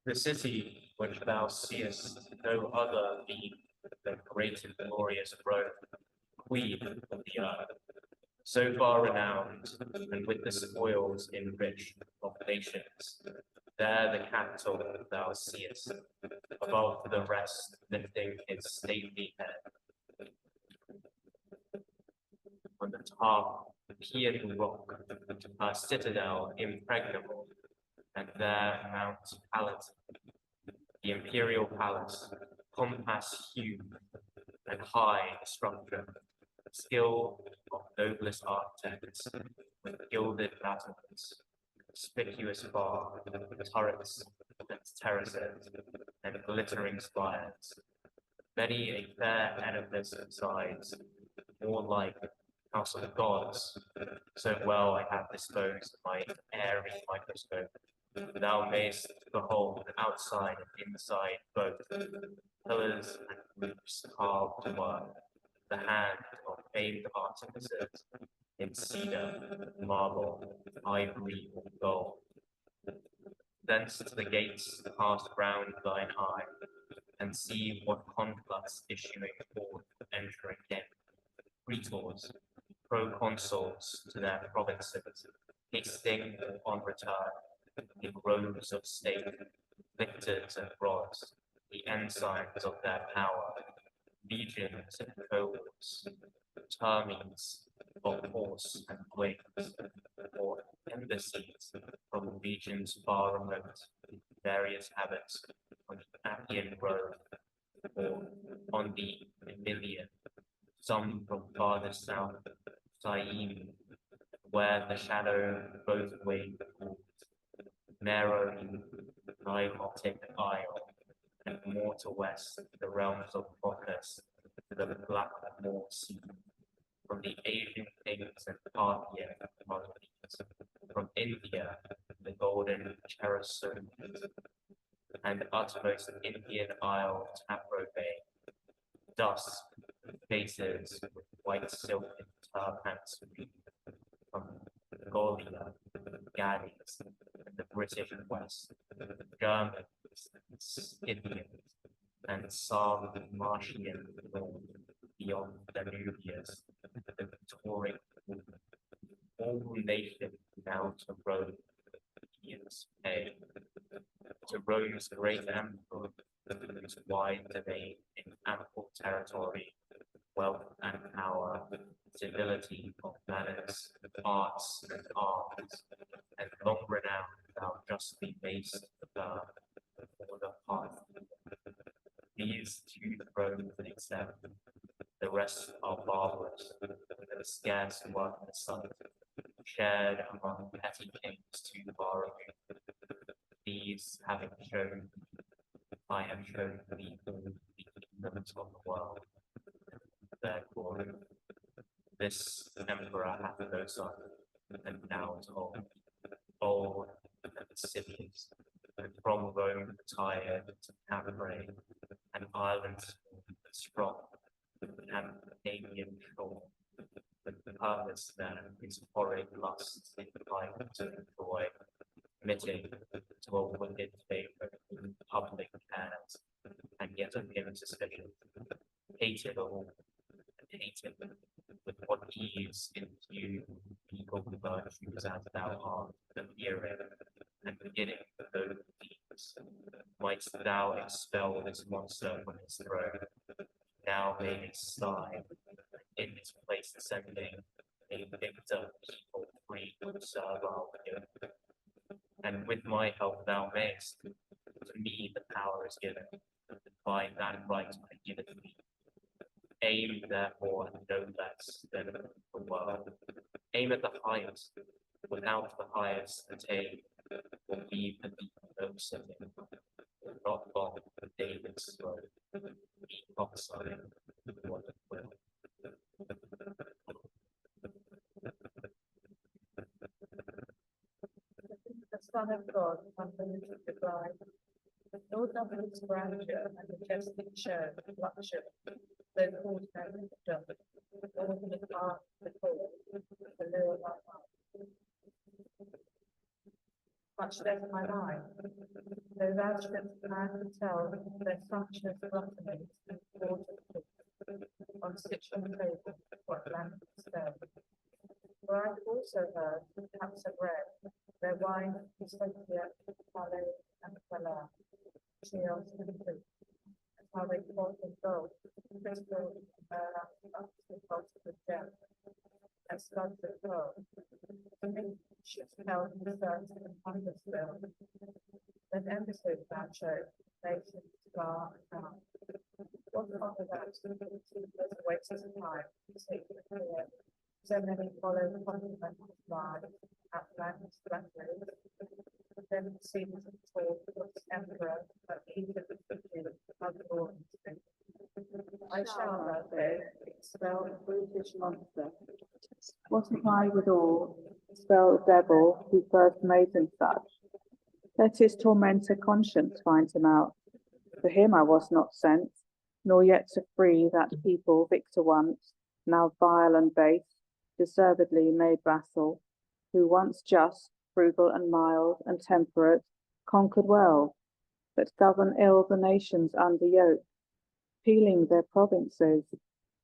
The city which thou seest no other being than great and glorious Rome, queen of the earth, so far renowned, and with the spoils enriched of nations. There the capital thou seest, above the rest lifting its stately head. On the top, the piercing rock, a citadel impregnable, and there Mount Palatine, the imperial palace, compass huge and high structure, skill of noblest architects, with gilded battlements, conspicuous bar, turrets and terraces, and glittering spires. Many a fair edifice besides, more like house of gods. So well I have disposed my airy microscope. Thou mayst behold outside and inside both, pillars and roofs carved to work, the hand of famed artificers in cedar, marble, ivory, or gold. Thence to the gates cast round thine eye, and see what conflux issuing forth, entering in. Praetors, proconsuls to their provinces, hasting on return, in robes of state, victors and rods, the ensigns of their power, legions and cohorts, termines of horse and wings, or embassies from regions far remote, various habits on the Appian Road, or on the Emilian, some from farther south, Syene, where the shadow both ways falls, narrow, Nilotic isle, and more to west, the realms of Bacchus, the Black Moor Sea, from the Asian kings and Parthian monarchies, from India, the golden Cherusons, and utmost Indian isle Tapro Bay, dusk faces with white silk and turpants from Gallia, Gallies, and the British West, Germans, Scythians, and Sarmatian north beyond Danubius, the Victorian all nations now to Rome, pay to Rome's great emperor, whose wide domain in ample territory, wealth and power, civility of manners, arts and arms, and long renown thou justly mayst prefer before the hearth. These two thrones accept, the rest are barbarous, and scarce worth the sight, shared among petty kings too far removed. These having shown, I have shown thee all the kingdoms of the world. Therefore, this emperor hath no son, and now is old and lascivious, and from Rome retired to Capri, an island strong, and Canadian shore. But the purpose there is horrid lust in life to enjoy, committing to a wicked favor in public cares, and yet of him suspicion, hated all, and hated with what ease in few people virtues as thou art, appearing and beginning with those deeds. Mightst thou expel this monster from his throne, now made a sigh, in his place sending a victor people free to serve our yoke. And with my help thou mayst, to me the power is given, by that right I give it thee. Aim therefore at no less than the world. Aim at the highest, without the highest attain, will be beneath no sinning, not long for David's throne, be prophesying what it will. The Son of God accompanied the bride, Lord of its grandeur and majestic show, luxury, though called heaven done, all the heart, the core, the lower my heart. Much less my mind, though thou shouldst man to tell their sumptuous gluttonies and water on Stichman table, what lamp stone. For I have also heard, cups of red, their wine, Pistoia, Palais, and Fala, Chios, and fruit, and how they fought in gold, crystal, up to the gem, and studs of pearl. The many ships held in thirst and hunger still. Then embassies thou showed, nation, star, and town. What offer that to the waste of time, sacred prayer, So many follow the consequences by outlandish flatteries. Then seems to talk of the emperor, but even the figure of the Lord. I shall that day expel a brutish monster. What am I withal? Spell devil who first made them such. Let his tormentor conscience find him out. For him I was not sent, nor yet to free that people victor once, now vile and base, deservedly made vassal, who once just, frugal and mild and temperate, conquered well, but govern ill the nations under yoke, peeling their provinces,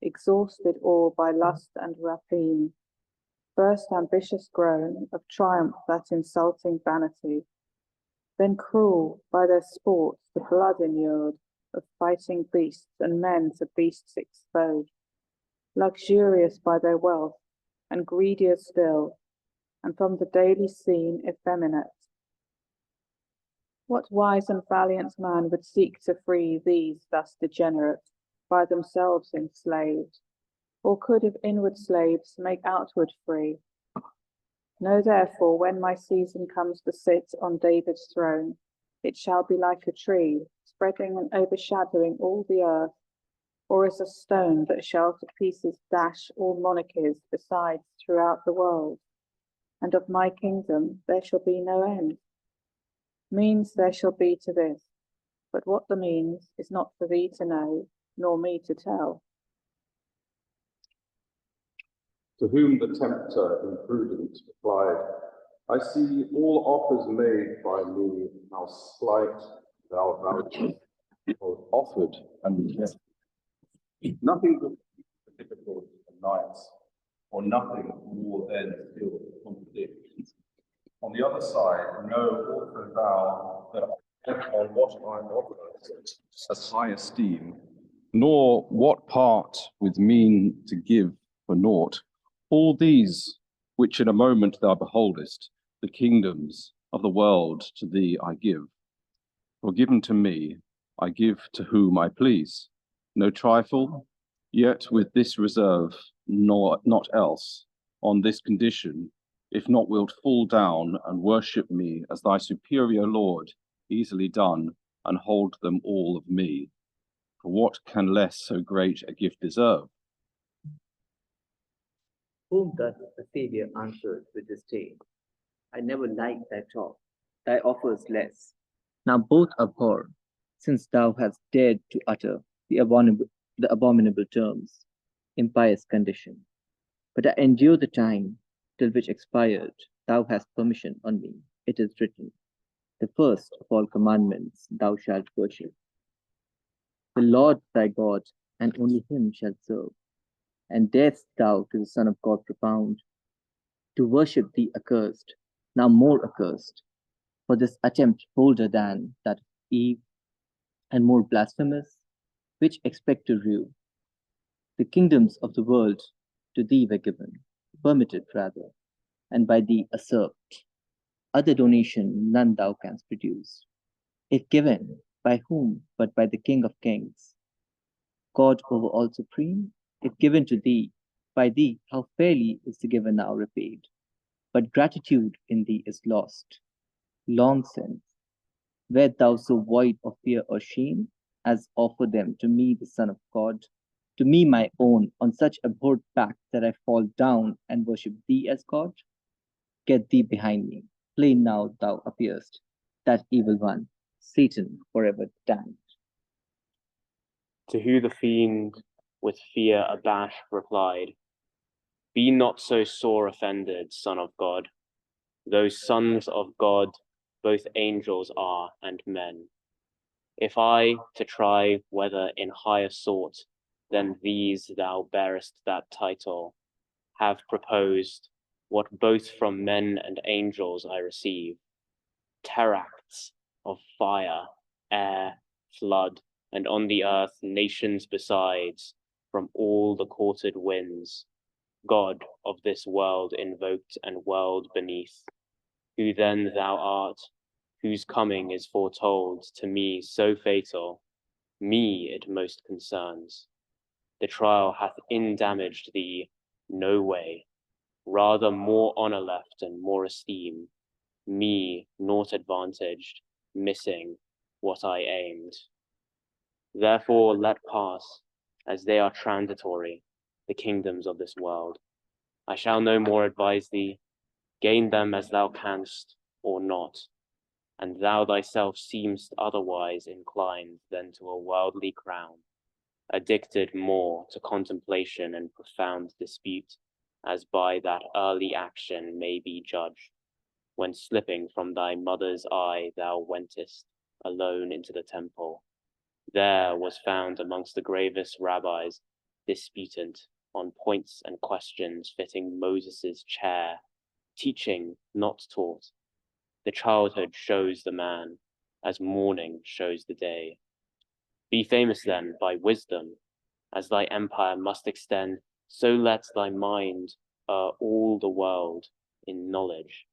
exhausted all by lust and rapine. First ambitious grown, of triumph that insulting vanity, then cruel, by their sports the blood inured, of fighting beasts and men to beasts exposed, luxurious by their wealth, and greedier still, and from the daily scene effeminate. What wise and valiant man would seek to free these thus degenerate, by themselves enslaved? Or could of inward slaves make outward free? Know therefore, when my season comes to sit on David's throne, it shall be like a tree, spreading and overshadowing all the earth, or as a stone that shall to pieces dash all monarchies besides throughout the world. And of my kingdom there shall be no end. Means there shall be to this, but what the means is not for thee to know, nor me to tell. To whom the tempter imprudent replied, I see all offers made by me, how slight thou vouchest, both offered and rejected. Nothing but difficult and nice, or nothing more than still contradictions. On the other side, know also thou that on what I offer as high esteem, nor what part with mean to give for naught. All these, which in a moment thou beholdest, the kingdoms of the world to thee I give. For given to me, I give to whom I please. No trifle, yet with this reserve, nor not else, on this condition, if not wilt fall down and worship me as thy superior lord, easily done, and hold them all of me. For what can less so great a gift deserve? Whom thus the Saviour answered with disdain, I never liked thy talk, thy offers less. Now both abhor, since thou hast dared to utter the abominable terms, impious condition. But I endure the time, till which expired, thou hast permission on me. It is written, the first of all commandments thou shalt worship. The Lord thy God, and only him shalt serve. And darest thou to the Son of God propound, to worship thee accursed, now more accursed, for this attempt bolder than that of Eve, and more blasphemous, which expect to rue. The kingdoms of the world to thee were given, permitted rather, and by thee usurped. Other donation none thou canst produce. If given, by whom but by the King of Kings? God over all supreme, if given to thee, by thee how fairly is the giver now repaid. But gratitude in thee is lost. Long since, wert thou so void of fear or shame, as offer them to me the Son of God, to me my own, on such abhorred fact that I fall down and worship thee as God? Get thee behind me, plain now thou appearest, that evil one, Satan forever damned. To who the fiend with fear abashed replied, Be not so sore offended, Son of God. Those sons of God both angels are and men. If I, to try whether in higher sort than these thou bearest that title, have proposed what both from men and angels I receive, terracts of fire, air, flood, and on the earth nations besides, from all the courted winds, God of this world invoked and world beneath, who then thou art, whose coming is foretold to me so fatal, me it most concerns. The trial hath indamaged thee no way, rather more honor left and more esteem, me naught advantaged, missing what I aimed. Therefore let pass, as they are transitory, the kingdoms of this world. I shall no more advise thee, gain them as thou canst or not, and thou thyself seemst otherwise inclined than to a worldly crown, addicted more to contemplation and profound dispute, as by that early action may be judged, when slipping from thy mother's eye thou wentest alone into the temple. There was found amongst the gravest rabbis disputant on points and questions fitting Moses's chair, teaching not taught. The childhood shows the man, as morning shows the day. Be famous then by wisdom, as thy empire must extend, so let thy mind all the world in knowledge,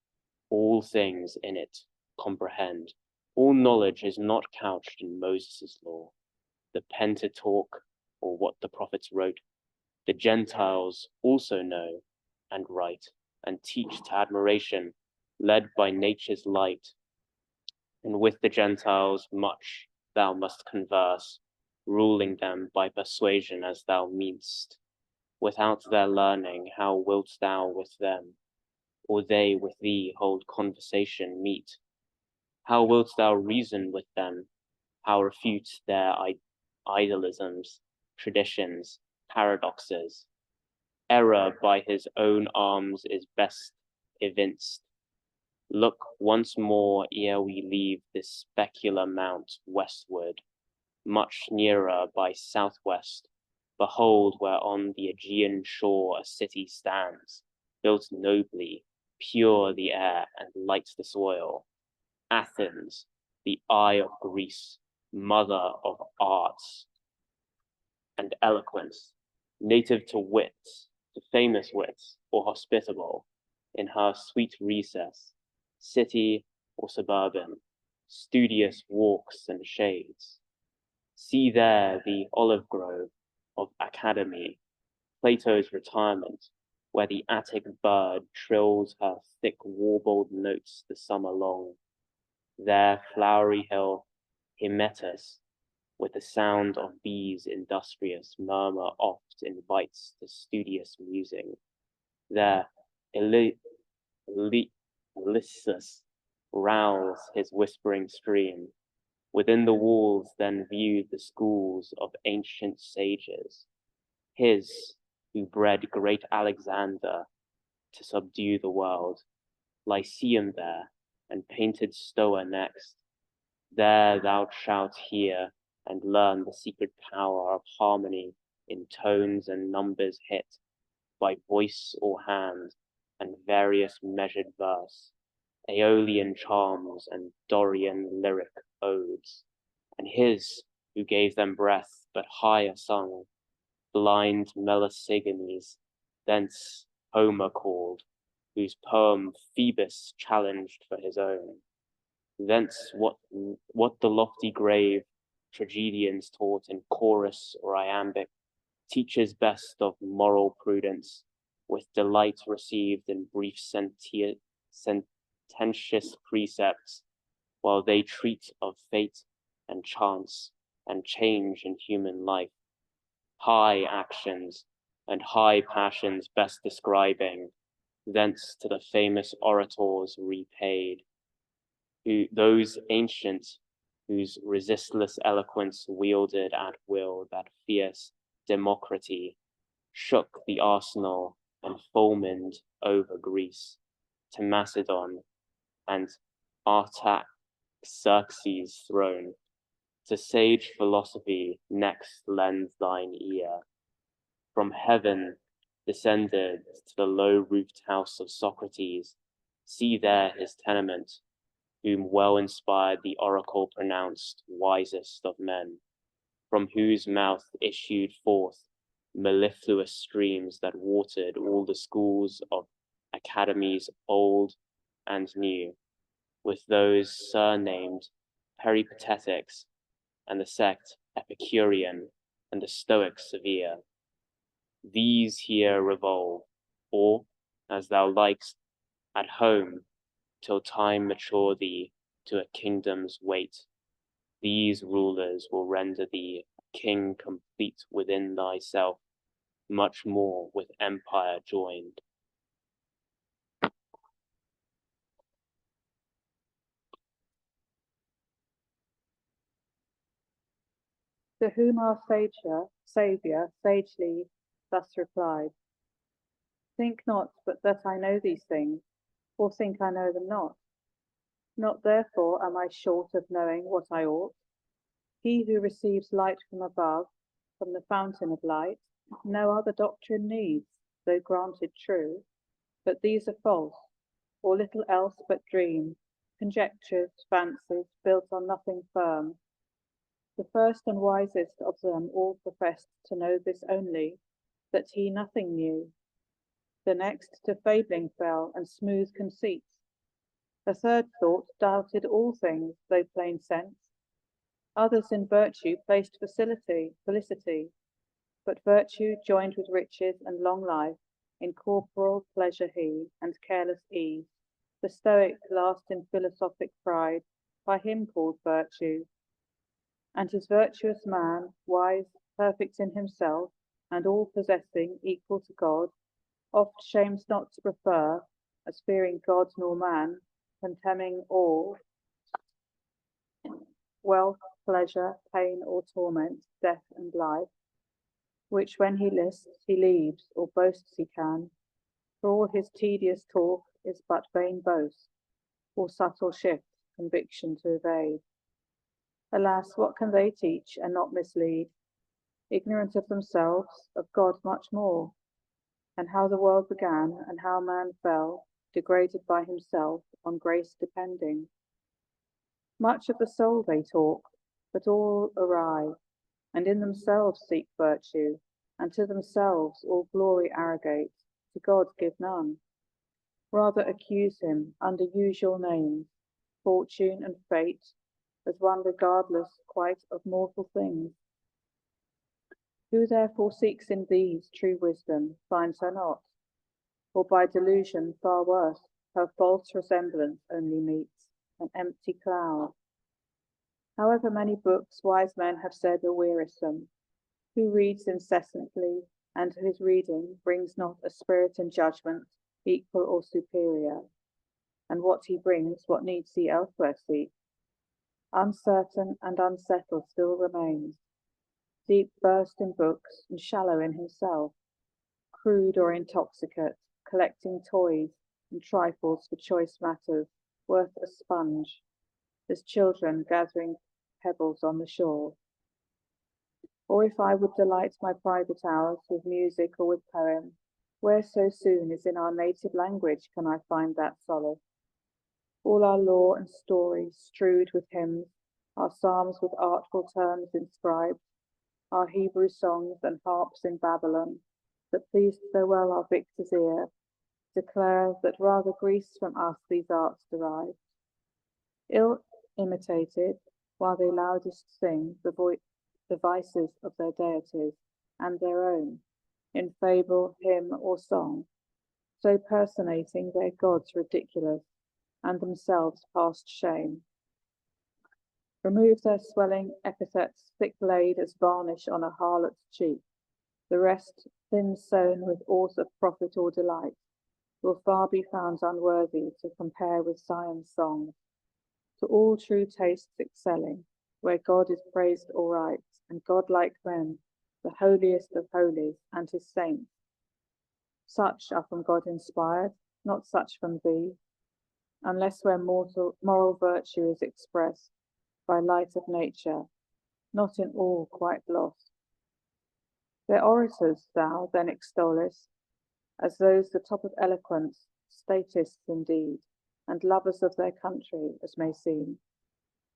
all things in it comprehend. All knowledge is not couched in Moses' law, the Pentateuch, or what the prophets wrote. The Gentiles also know and write and teach to admiration, led by nature's light. And with the Gentiles much thou must converse, ruling them by persuasion as thou meanst. Without their learning, how wilt thou with them, or they with thee hold conversation meet? How wilt thou reason with them? How refute their idolisms, traditions, paradoxes? Error by his own arms is best evinced. Look once more ere we leave this specular mount westward, much nearer by southwest. Behold where on the Aegean shore a city stands, built nobly, pure the air and light the soil. Athens, the eye of Greece, mother of arts and eloquence, native to wits, to famous wits, or hospitable, in her sweet recess, city or suburban, studious walks and shades. See there the olive grove of Academy, Plato's retirement, where the Attic bird trills her thick warbled notes the summer long. There flowery hill, Hymettus, with the sound of bees industrious murmur oft invites to studious musing. There Ulysses rouse his whispering stream. Within the walls then viewed the schools of ancient sages, his who bred great Alexander to subdue the world. Lyceum there, and painted Stoa next. There thou shalt hear and learn the secret power of harmony in tones and numbers hit by voice or hand, and various measured verse, Aeolian charms and Dorian lyric odes, and his who gave them breath but higher sung, blind Melesigenes, thence Homer called, whose poem Phoebus challenged for his own. Thence what the lofty grave tragedians taught in chorus or iambic, teaches best of moral prudence, with delight received in brief sententious precepts, while they treat of fate and chance and change in human life, high actions and high passions best describing, thence to the famous orators repaid, those ancient whose resistless eloquence wielded at will that fierce democracy, shook the arsenal and fulmined over Greece, to Macedon and Artaxerxes' throne. To sage philosophy next lend thine ear. From heaven descended to the low-roofed house of Socrates, see there his tenement, whom well-inspired the oracle pronounced wisest of men, from whose mouth issued forth mellifluous streams that watered all the schools of academies old and new, with those surnamed Peripatetics, and the sect Epicurean, and the Stoics severe. These here revolve, or as thou likest, at home, till time mature thee to a kingdom's weight. These rulers will render thee a king complete within thyself, much more with empire joined. To whom our Saviour sagely thus replied, think not but that I know these things, or think I know them not. Not therefore am I short of knowing what I ought. He who receives light from above, from the fountain of light, no other doctrine needs, though granted true. But these are false, or little else but dreams, conjectures, fancies, built on nothing firm. The first and wisest of them all professed to know this only, that he nothing knew. The next to fabling fell and smooth conceits. A third thought doubted all things, though plain sense. Others in virtue placed felicity, but virtue joined with riches and long life, in corporal pleasure he, and careless ease. The Stoic last in philosophic pride, by him called virtue. And his virtuous man, wise, perfect in himself, and all possessing, equal to God, oft shames not to prefer, as fearing God nor man, contemning all, wealth, pleasure, pain or torment, death and life, which when he lists he leaves, or boasts he can, for all his tedious talk is but vain boast, or subtle shift, conviction to evade. Alas, what can they teach and not mislead? Ignorant of themselves, of God much more, and how the world began, and how man fell, degraded by himself, on grace depending. Much of the soul they talk, but all awry, and in themselves seek virtue, and to themselves all glory arrogate, to God give none. Rather accuse him under usual names, fortune and fate, as one regardless quite of mortal things. Who therefore seeks in these true wisdom finds her not, or by delusion far worse, her false resemblance only meets, an empty cloud. However many books wise men have said are wearisome, who reads incessantly, and whose reading brings not a spirit and judgment equal or superior, and what he brings, what needs he elsewhere seek? Uncertain and unsettled still remains, deep versed in books and shallow in himself, crude or intoxicate, collecting toys and trifles for choice matters, worth a sponge, as children gathering pebbles on the shore. Or if I would delight my private hours with music or with poem, where so soon as in our native language can I find that solace? All our lore and story strewed with hymns, our psalms with artful terms inscribed, our Hebrew songs and harps in Babylon, that pleased so well our victor's ear, declare that rather Greece from us these arts derived. Ill imitated, while they loudest sing the vices of their deities and their own, in fable, hymn, or song, so personating their gods ridiculous, and themselves past shame. Remove their swelling epithets, thick laid as varnish on a harlot's cheek, the rest thin sown with aught of profit or delight, will far be found unworthy to compare with Zion's songs. To all true tastes excelling, where God is praised aright, and godlike men, the holiest of holies, and his saints. Such are from God inspired, not such from thee, unless where moral virtue is expressed by light of nature, not in all quite lost. Their orators thou then extollest, as those the top of eloquence, statists indeed, and lovers of their country, as may seem,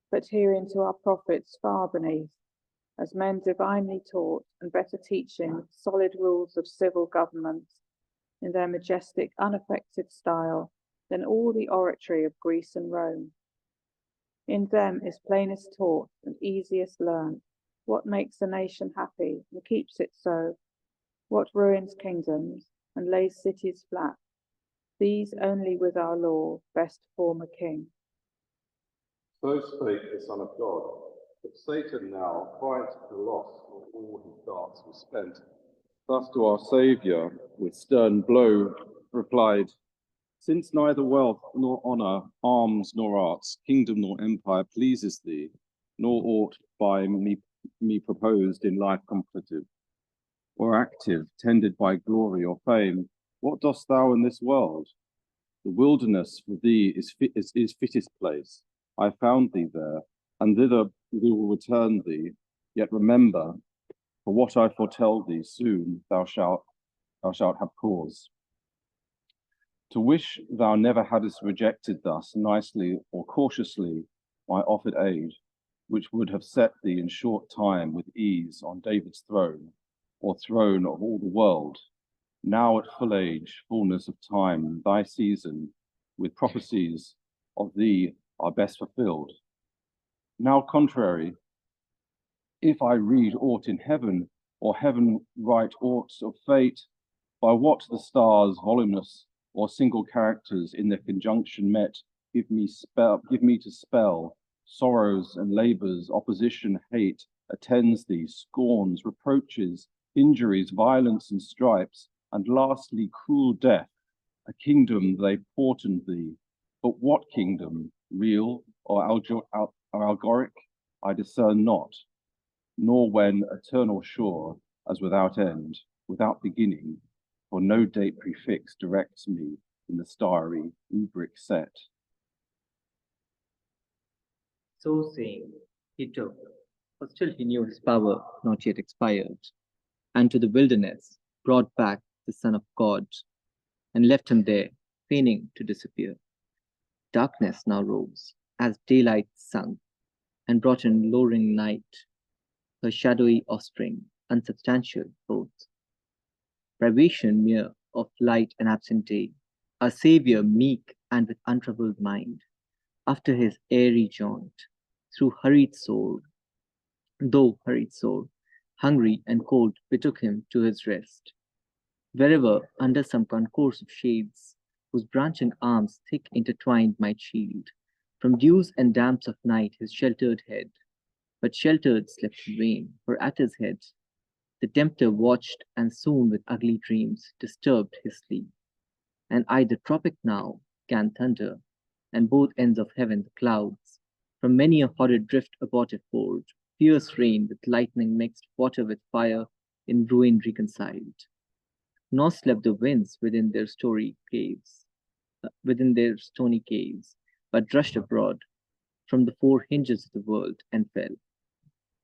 but herein to our prophets far beneath, as men divinely taught and better teaching solid rules of civil government in their majestic, unaffected style than all the oratory of Greece and Rome. In them is plainest taught and easiest learned what makes a nation happy and keeps it so, what ruins kingdoms and lays cities flat, These only with our law best form a king. So spake the Son of God, but Satan now, quite at a loss for all his darts were spent, thus to our Saviour, with stern blow, replied, Since neither wealth nor honour, arms nor arts, kingdom nor empire pleases thee, nor aught by me proposed in life completive, or active, tended by glory or fame, what dost thou in this world? The wilderness for thee is fittest place. I found thee there, and thither we will return thee. Yet remember, for what I foretell thee, soon thou shalt have cause. To wish thou never hadst rejected thus nicely or cautiously my offered aid, which would have set thee in short time with ease on David's throne, or throne of all the world. Now at full age, fullness of time, thy season, with prophecies of thee are best fulfilled. Now contrary, if I read aught in heaven, or heaven write aught of fate, by what the stars voluminous or single characters in their conjunction met, give me to spell, sorrows and labors, opposition, hate, attends thee, scorns, reproaches, injuries, violence and stripes, and lastly cruel death, a kingdom they portend thee. But what kingdom, real or allegoric, I discern not, nor when eternal sure, as without end, without beginning, for no date prefixed directs me in the starry rubric set. So saying, he took, for still he knew his power not yet expired, and to the wilderness brought back the Son of God, and left him there, feigning to disappear. Darkness now rose, as daylight sunk, and brought in lowering night, her shadowy offspring, unsubstantial both. Privation mere of light and absent day, our Saviour meek and with untroubled mind, after his airy jaunt, though hurried sore, hungry and cold betook him to his rest. Wherever, under some concourse of shades, whose branching arms thick intertwined might shield, from dews and damps of night his sheltered head, but sheltered slept in vain, for at his head the tempter watched, and soon with ugly dreams disturbed his sleep. And either tropic now can thunder, and both ends of heaven the clouds, from many a horrid drift abortive poured, fierce rain with lightning mixed, water with fire, in ruin reconciled. Nor slept the winds within their stony caves, but rushed abroad from the four hinges of the world and fell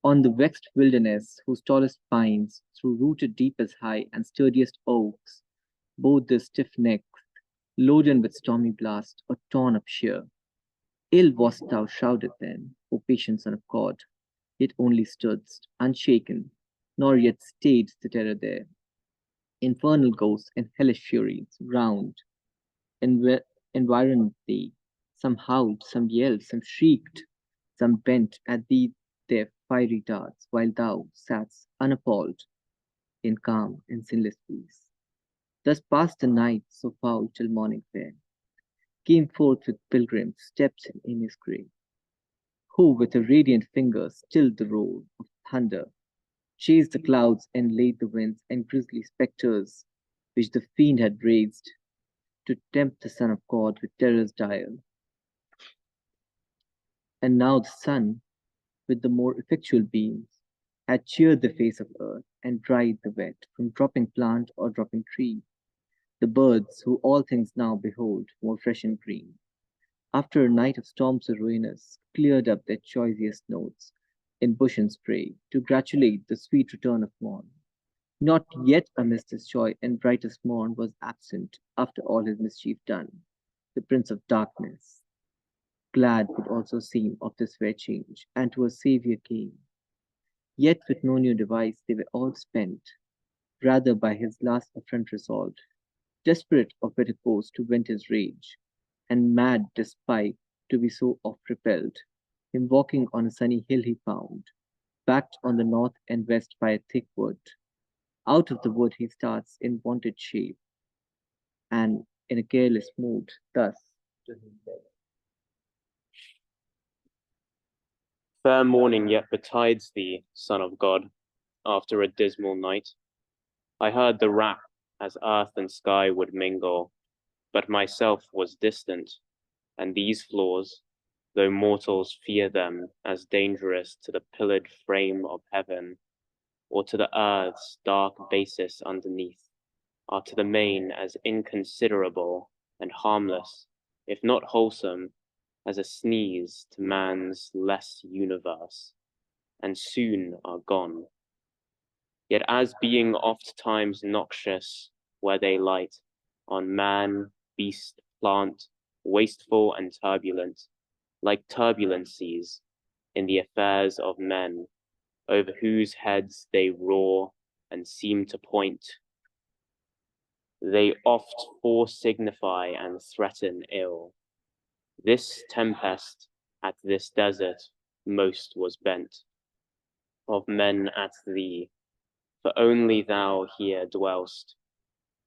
on the vexed wilderness, whose tallest pines, through rooted deep as high and sturdiest oaks, both their stiff necks, loaden with stormy blast, or torn up sheer. Ill wast thou shrouded then, O patient Son of God, yet only stoodst, unshaken, nor yet stayed the terror there. Infernal ghosts and hellish furies round environed thee. Some howled, some yelled, some shrieked, some bent at thee their fiery darts, while thou satst unappalled in calm and sinless peace. Thus passed the night so foul till morning fair, came forth with pilgrim steps in his grave, who with a radiant finger stilled the roar of thunder, chased the clouds and laid the winds and grisly spectres which the fiend had raised to tempt the Son of God with terrors dire. And now the sun, with the more effectual beams, had cheered the face of earth and dried the wet from dropping plant or dropping tree. The birds, who all things now behold more fresh and green, after a night of storms so ruinous, cleared up their choicest notes in bush and spray to gratulate the sweet return of morn. Not yet amidst his joy and brightest morn was absent, after all his mischief done, the Prince of Darkness. Glad would also seem of this fair change, and to a Saviour came. Yet with no new device they were all spent, rather by his last affront resolved, desperate of better course to vent his rage, and mad despite to be so oft repelled. Him walking on a sunny hill he found, backed on the north and west by a thick wood. Out of the wood he starts in wonted shape, and in a careless mood, thus to himself. Fair morning yet betides thee, Son of God, after a dismal night. I heard the rap as earth and sky would mingle, but myself was distant, and these floors, though mortals fear them as dangerous to the pillared frame of heaven, or to the earth's dark basis underneath, are to the main as inconsiderable and harmless, if not wholesome, as a sneeze to man's less universe, and soon are gone. Yet as being oft times noxious where they light, on man, beast, plant, wasteful and turbulent, like turbulencies in the affairs of men, over whose heads they roar and seem to point, they oft foresignify and threaten ill. This tempest at this desert most was bent, of men at thee, for only thou here dwellst.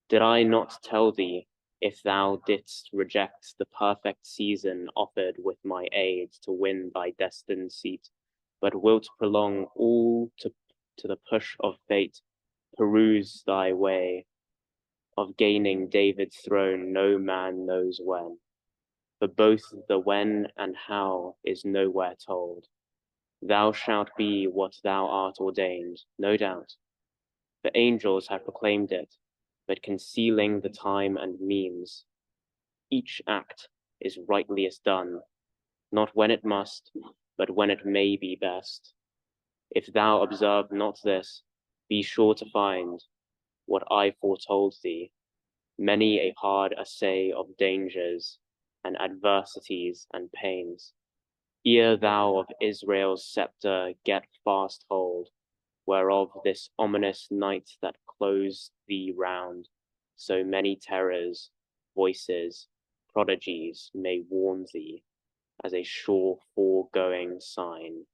Did I not tell thee, if thou didst reject the perfect season offered with my aid to win thy destined seat, but wilt prolong all to the push of fate, peruse thy way of gaining David's throne, no man knows when. For both the when and how is nowhere told. Thou shalt be what thou art ordained, no doubt. The angels have proclaimed it, but concealing the time and means. Each act is rightliest done, not when it must, but when it may be best. If thou observe not this, be sure to find what I foretold thee, many a hard assay of dangers and adversities and pains, ere thou of Israel's scepter get fast hold, whereof this ominous night that closed thee round, so many terrors, voices, prodigies may warn thee as a sure foregoing sign.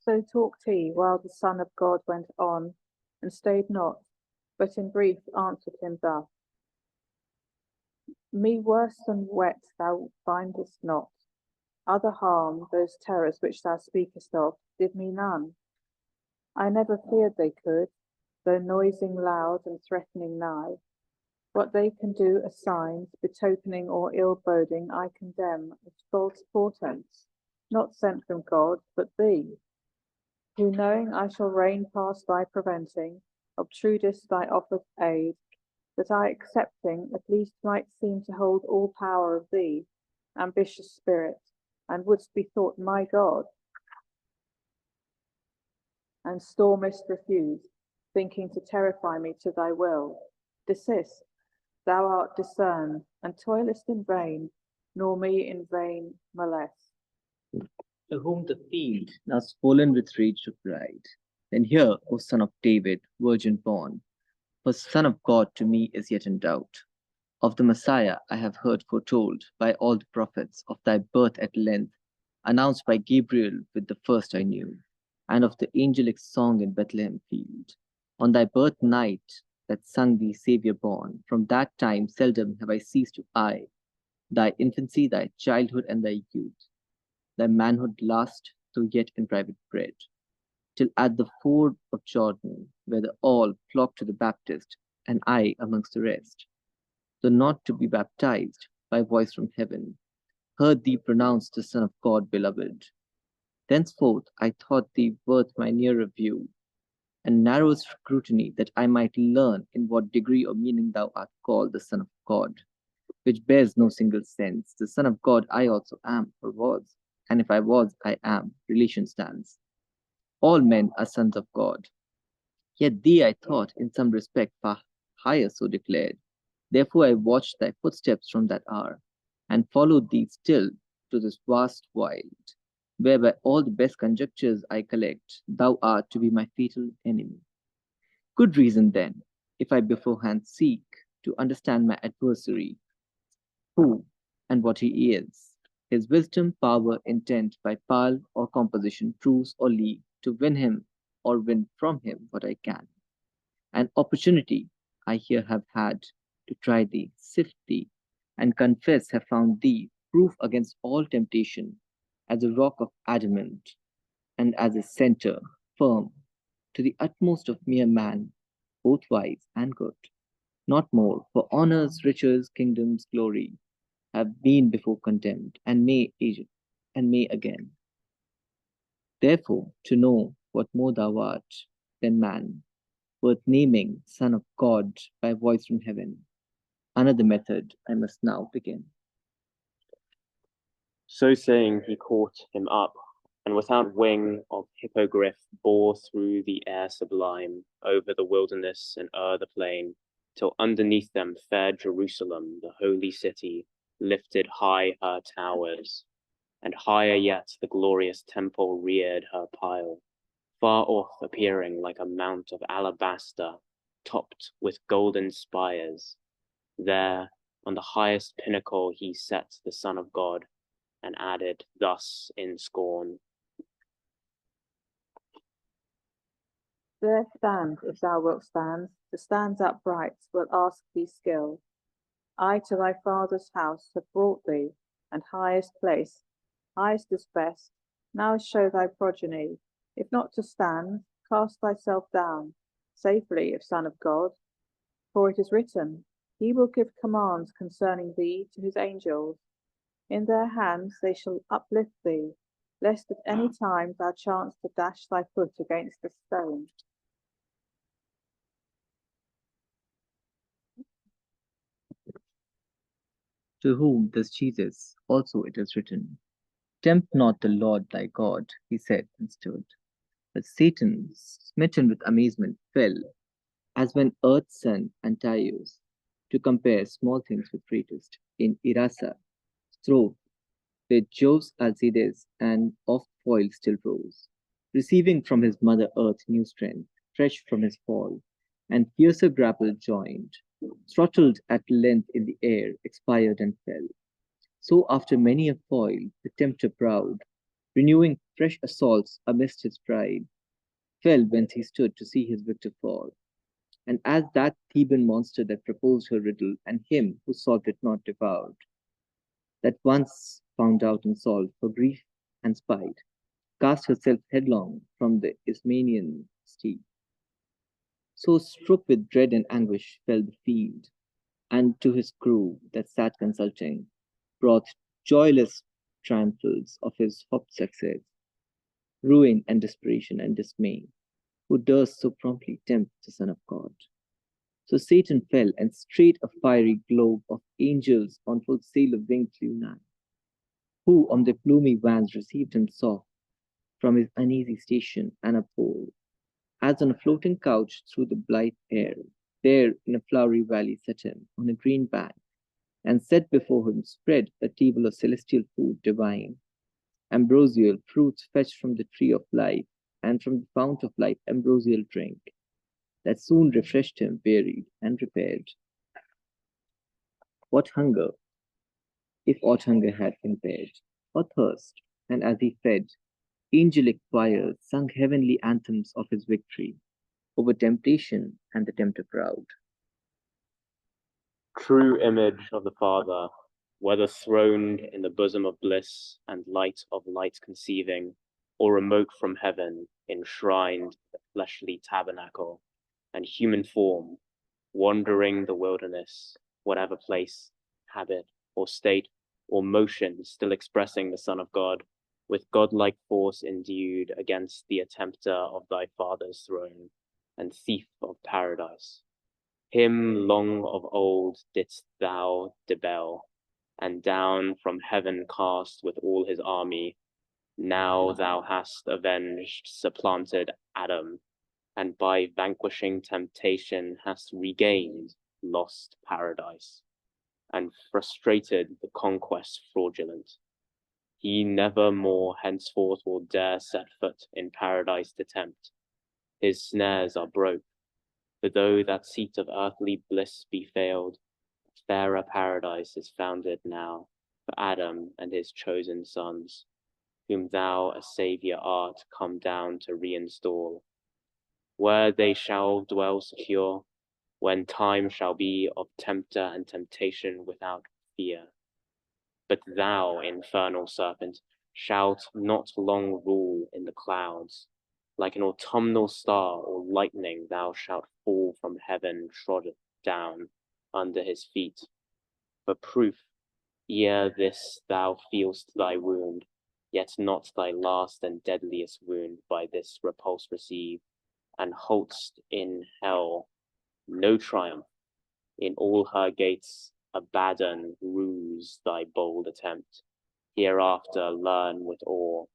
So talked he while the Son of God went on, and stayed not, but in brief answered him thus. Me worse than wet thou findest not. Other harm, those terrors which thou speakest of, did me none. I never feared they could, though noising loud and threatening nigh. What they can do as signs, betokening or ill-boding, I condemn as false portents, not sent from God, but thee, who knowing I shall reign past thy preventing, obtrudest thy offered aid, that I accepting at least might seem to hold all power of thee, ambitious spirit, and wouldst be thought my God, and stormest refuse, thinking to terrify me to thy will. Desist, thou art discerned, and toilest in vain, nor me in vain molest. To whom the field now swollen with rage replied, Then hear, O son of David, virgin born, for Son of God to me is yet in doubt. Of the Messiah I have heard foretold by all the prophets, of thy birth at length, announced by Gabriel with the first I knew, and of the angelic song in Bethlehem field. On thy birth night that sung thee Saviour born, from that time seldom have I ceased to eye thy infancy, thy childhood, and thy youth, thy manhood last, though yet in private bred, till at the ford of Jordan, where the all flocked to the Baptist, and I amongst the rest, though not to be baptized, by voice from heaven, heard thee pronounce the Son of God beloved. Thenceforth I thought thee worth my nearer view, and narrow scrutiny, that I might learn in what degree or meaning thou art called the Son of God, which bears no single sense. The Son of God I also am, or was, and if I was, I am, relation stands. All men are sons of God. Yet thee I thought in some respect far higher so declared. Therefore I watched thy footsteps from that hour, and followed thee still to this vast wild, where by all the best conjectures I collect, thou art to be my fatal enemy. Good reason then, if I beforehand seek to understand my adversary, who and what he is, his wisdom, power, intent, by pile or composition, truce or league, to win him or win from him what I can. An opportunity I here have had to try thee, sift thee, and confess have found thee proof against all temptation, as a rock of adamant, and as a center firm to the utmost of mere man, both wise and good. Not more, for honors, riches, kingdoms, glory have been before condemned, and may again. Therefore, to know what more thou art than man, worth naming Son of God by voice from heaven, another method I must now begin. So saying, he caught him up, and without wing of hippogriff bore through the air sublime, over the wilderness and o'er the plain, till underneath them fair Jerusalem, the holy city, lifted high her towers, and higher yet the glorious temple reared her pile, far off appearing like a mount of alabaster, topped with golden spires. There, on the highest pinnacle, he set the Son of God, and added thus in scorn. There stand, if thou wilt stand, to stand upright will ask thee skill. I to thy father's house have brought thee, and highest place, highest is best. Now show thy progeny, if not to stand, cast thyself down, safely if Son of God. For it is written, he will give commands concerning thee to his angels. In their hands they shall uplift thee, lest at any time thou chance to dash thy foot against a stone. To whom thus Jesus also it is written, tempt not the Lord thy God, he said and stood. But Satan, smitten with amazement, fell, as when earth's son Antiochus, to compare small things with greatest, in Irasa, strove with Jove Alcides, and oft foiled still rose, receiving from his mother earth new strength, fresh from his fall, and fiercer grapple joined, throttled at length in the air, expired and fell. So after many a foil, the tempter proud, renewing fresh assaults amidst his pride, fell whence he stood to see his victor fall. And as that Theban monster that proposed her riddle, and him who solved it not devoured, that once found out and solved for grief and spite, cast herself headlong from the Ismenian steed. So struck with dread and anguish fell the field, and to his crew that sat consulting, brought joyless triumphals of his hoped success, ruin and desperation and dismay, who durst so promptly tempt the Son of God. So Satan fell, and straight a fiery globe of angels on full sail of wing flew nigh, who on their plumy vans received him soft from his uneasy station and upbore, as on a floating couch through the blithe air, there in a flowery valley set him on a green bank, and set before him spread a table of celestial food divine, ambrosial fruits fetched from the tree of life, and from the fount of life ambrosial drink, that soon refreshed him wearied and repaired. What hunger, if aught hunger had impaired, or thirst, and as he fed, angelic choirs sung heavenly anthems of his victory over temptation and the tempter proud. True image of the Father, whether throned in the bosom of bliss and light of light conceiving, or remote from heaven, enshrined in the fleshly tabernacle and human form, wandering the wilderness, whatever place, habit, or state, or motion, still expressing the Son of God, with godlike force endued against the attempter of thy Father's throne, and thief of paradise. Him long of old didst thou debel, and down from heaven cast with all his army. Now thou hast avenged, supplanted Adam, and by vanquishing temptation hast regained lost paradise, and frustrated the conquest fraudulent. He never more henceforth will dare set foot in paradise to tempt. His snares are broke, for though that seat of earthly bliss be failed, a fairer paradise is founded now for Adam and his chosen sons, whom thou a saviour art come down to reinstall, where they shall dwell secure, when time shall be of tempter and temptation without fear. But thou, infernal serpent, shalt not long rule in the clouds. Like an autumnal star or lightning, thou shalt fall from heaven, trodden down under his feet. For proof, ere this thou feel'st thy wound, yet not thy last and deadliest wound by this repulse receive, and hold'st in hell no triumph. In all her gates Abaddon rues thy bold attempt. Hereafter learn with awe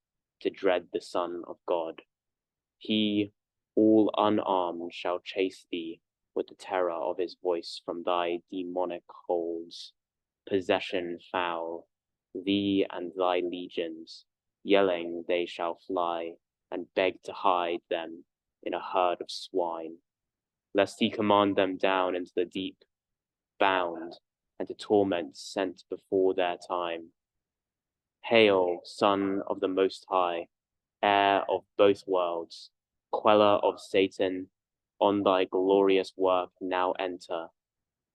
to dread the Son of God. He, all unarmed, shall chase thee with the terror of his voice from thy demonic holds. Possession foul, thee and thy legions, yelling they shall fly, and beg to hide them in a herd of swine, lest he command them down into the deep, bound, and to torment sent before their time. Hail, Son of the Most High, heir of both worlds, queller of Satan, on thy glorious work now enter,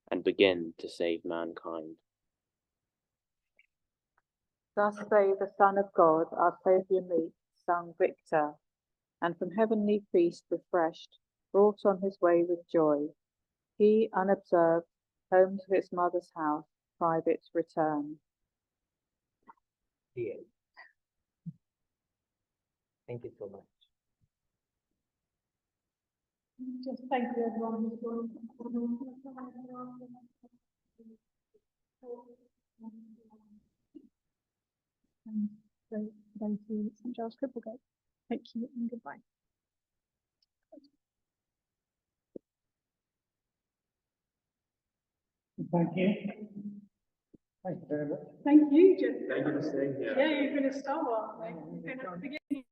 and begin to save mankind. Thus say the Son of God, our Saviour meek, sung victor, and from heavenly feast refreshed, brought on his way with joy. He, unobserved, home to his mother's house, private return. Yeah. Thank you so much. Just thank you everyone who's joined. And so then to St Giles Cripplegate. Thank you and goodbye. Thank you. Thank you very much. Thank you, Jim. Thank you for staying here. Yeah, you've been a star. You've been at the beginning.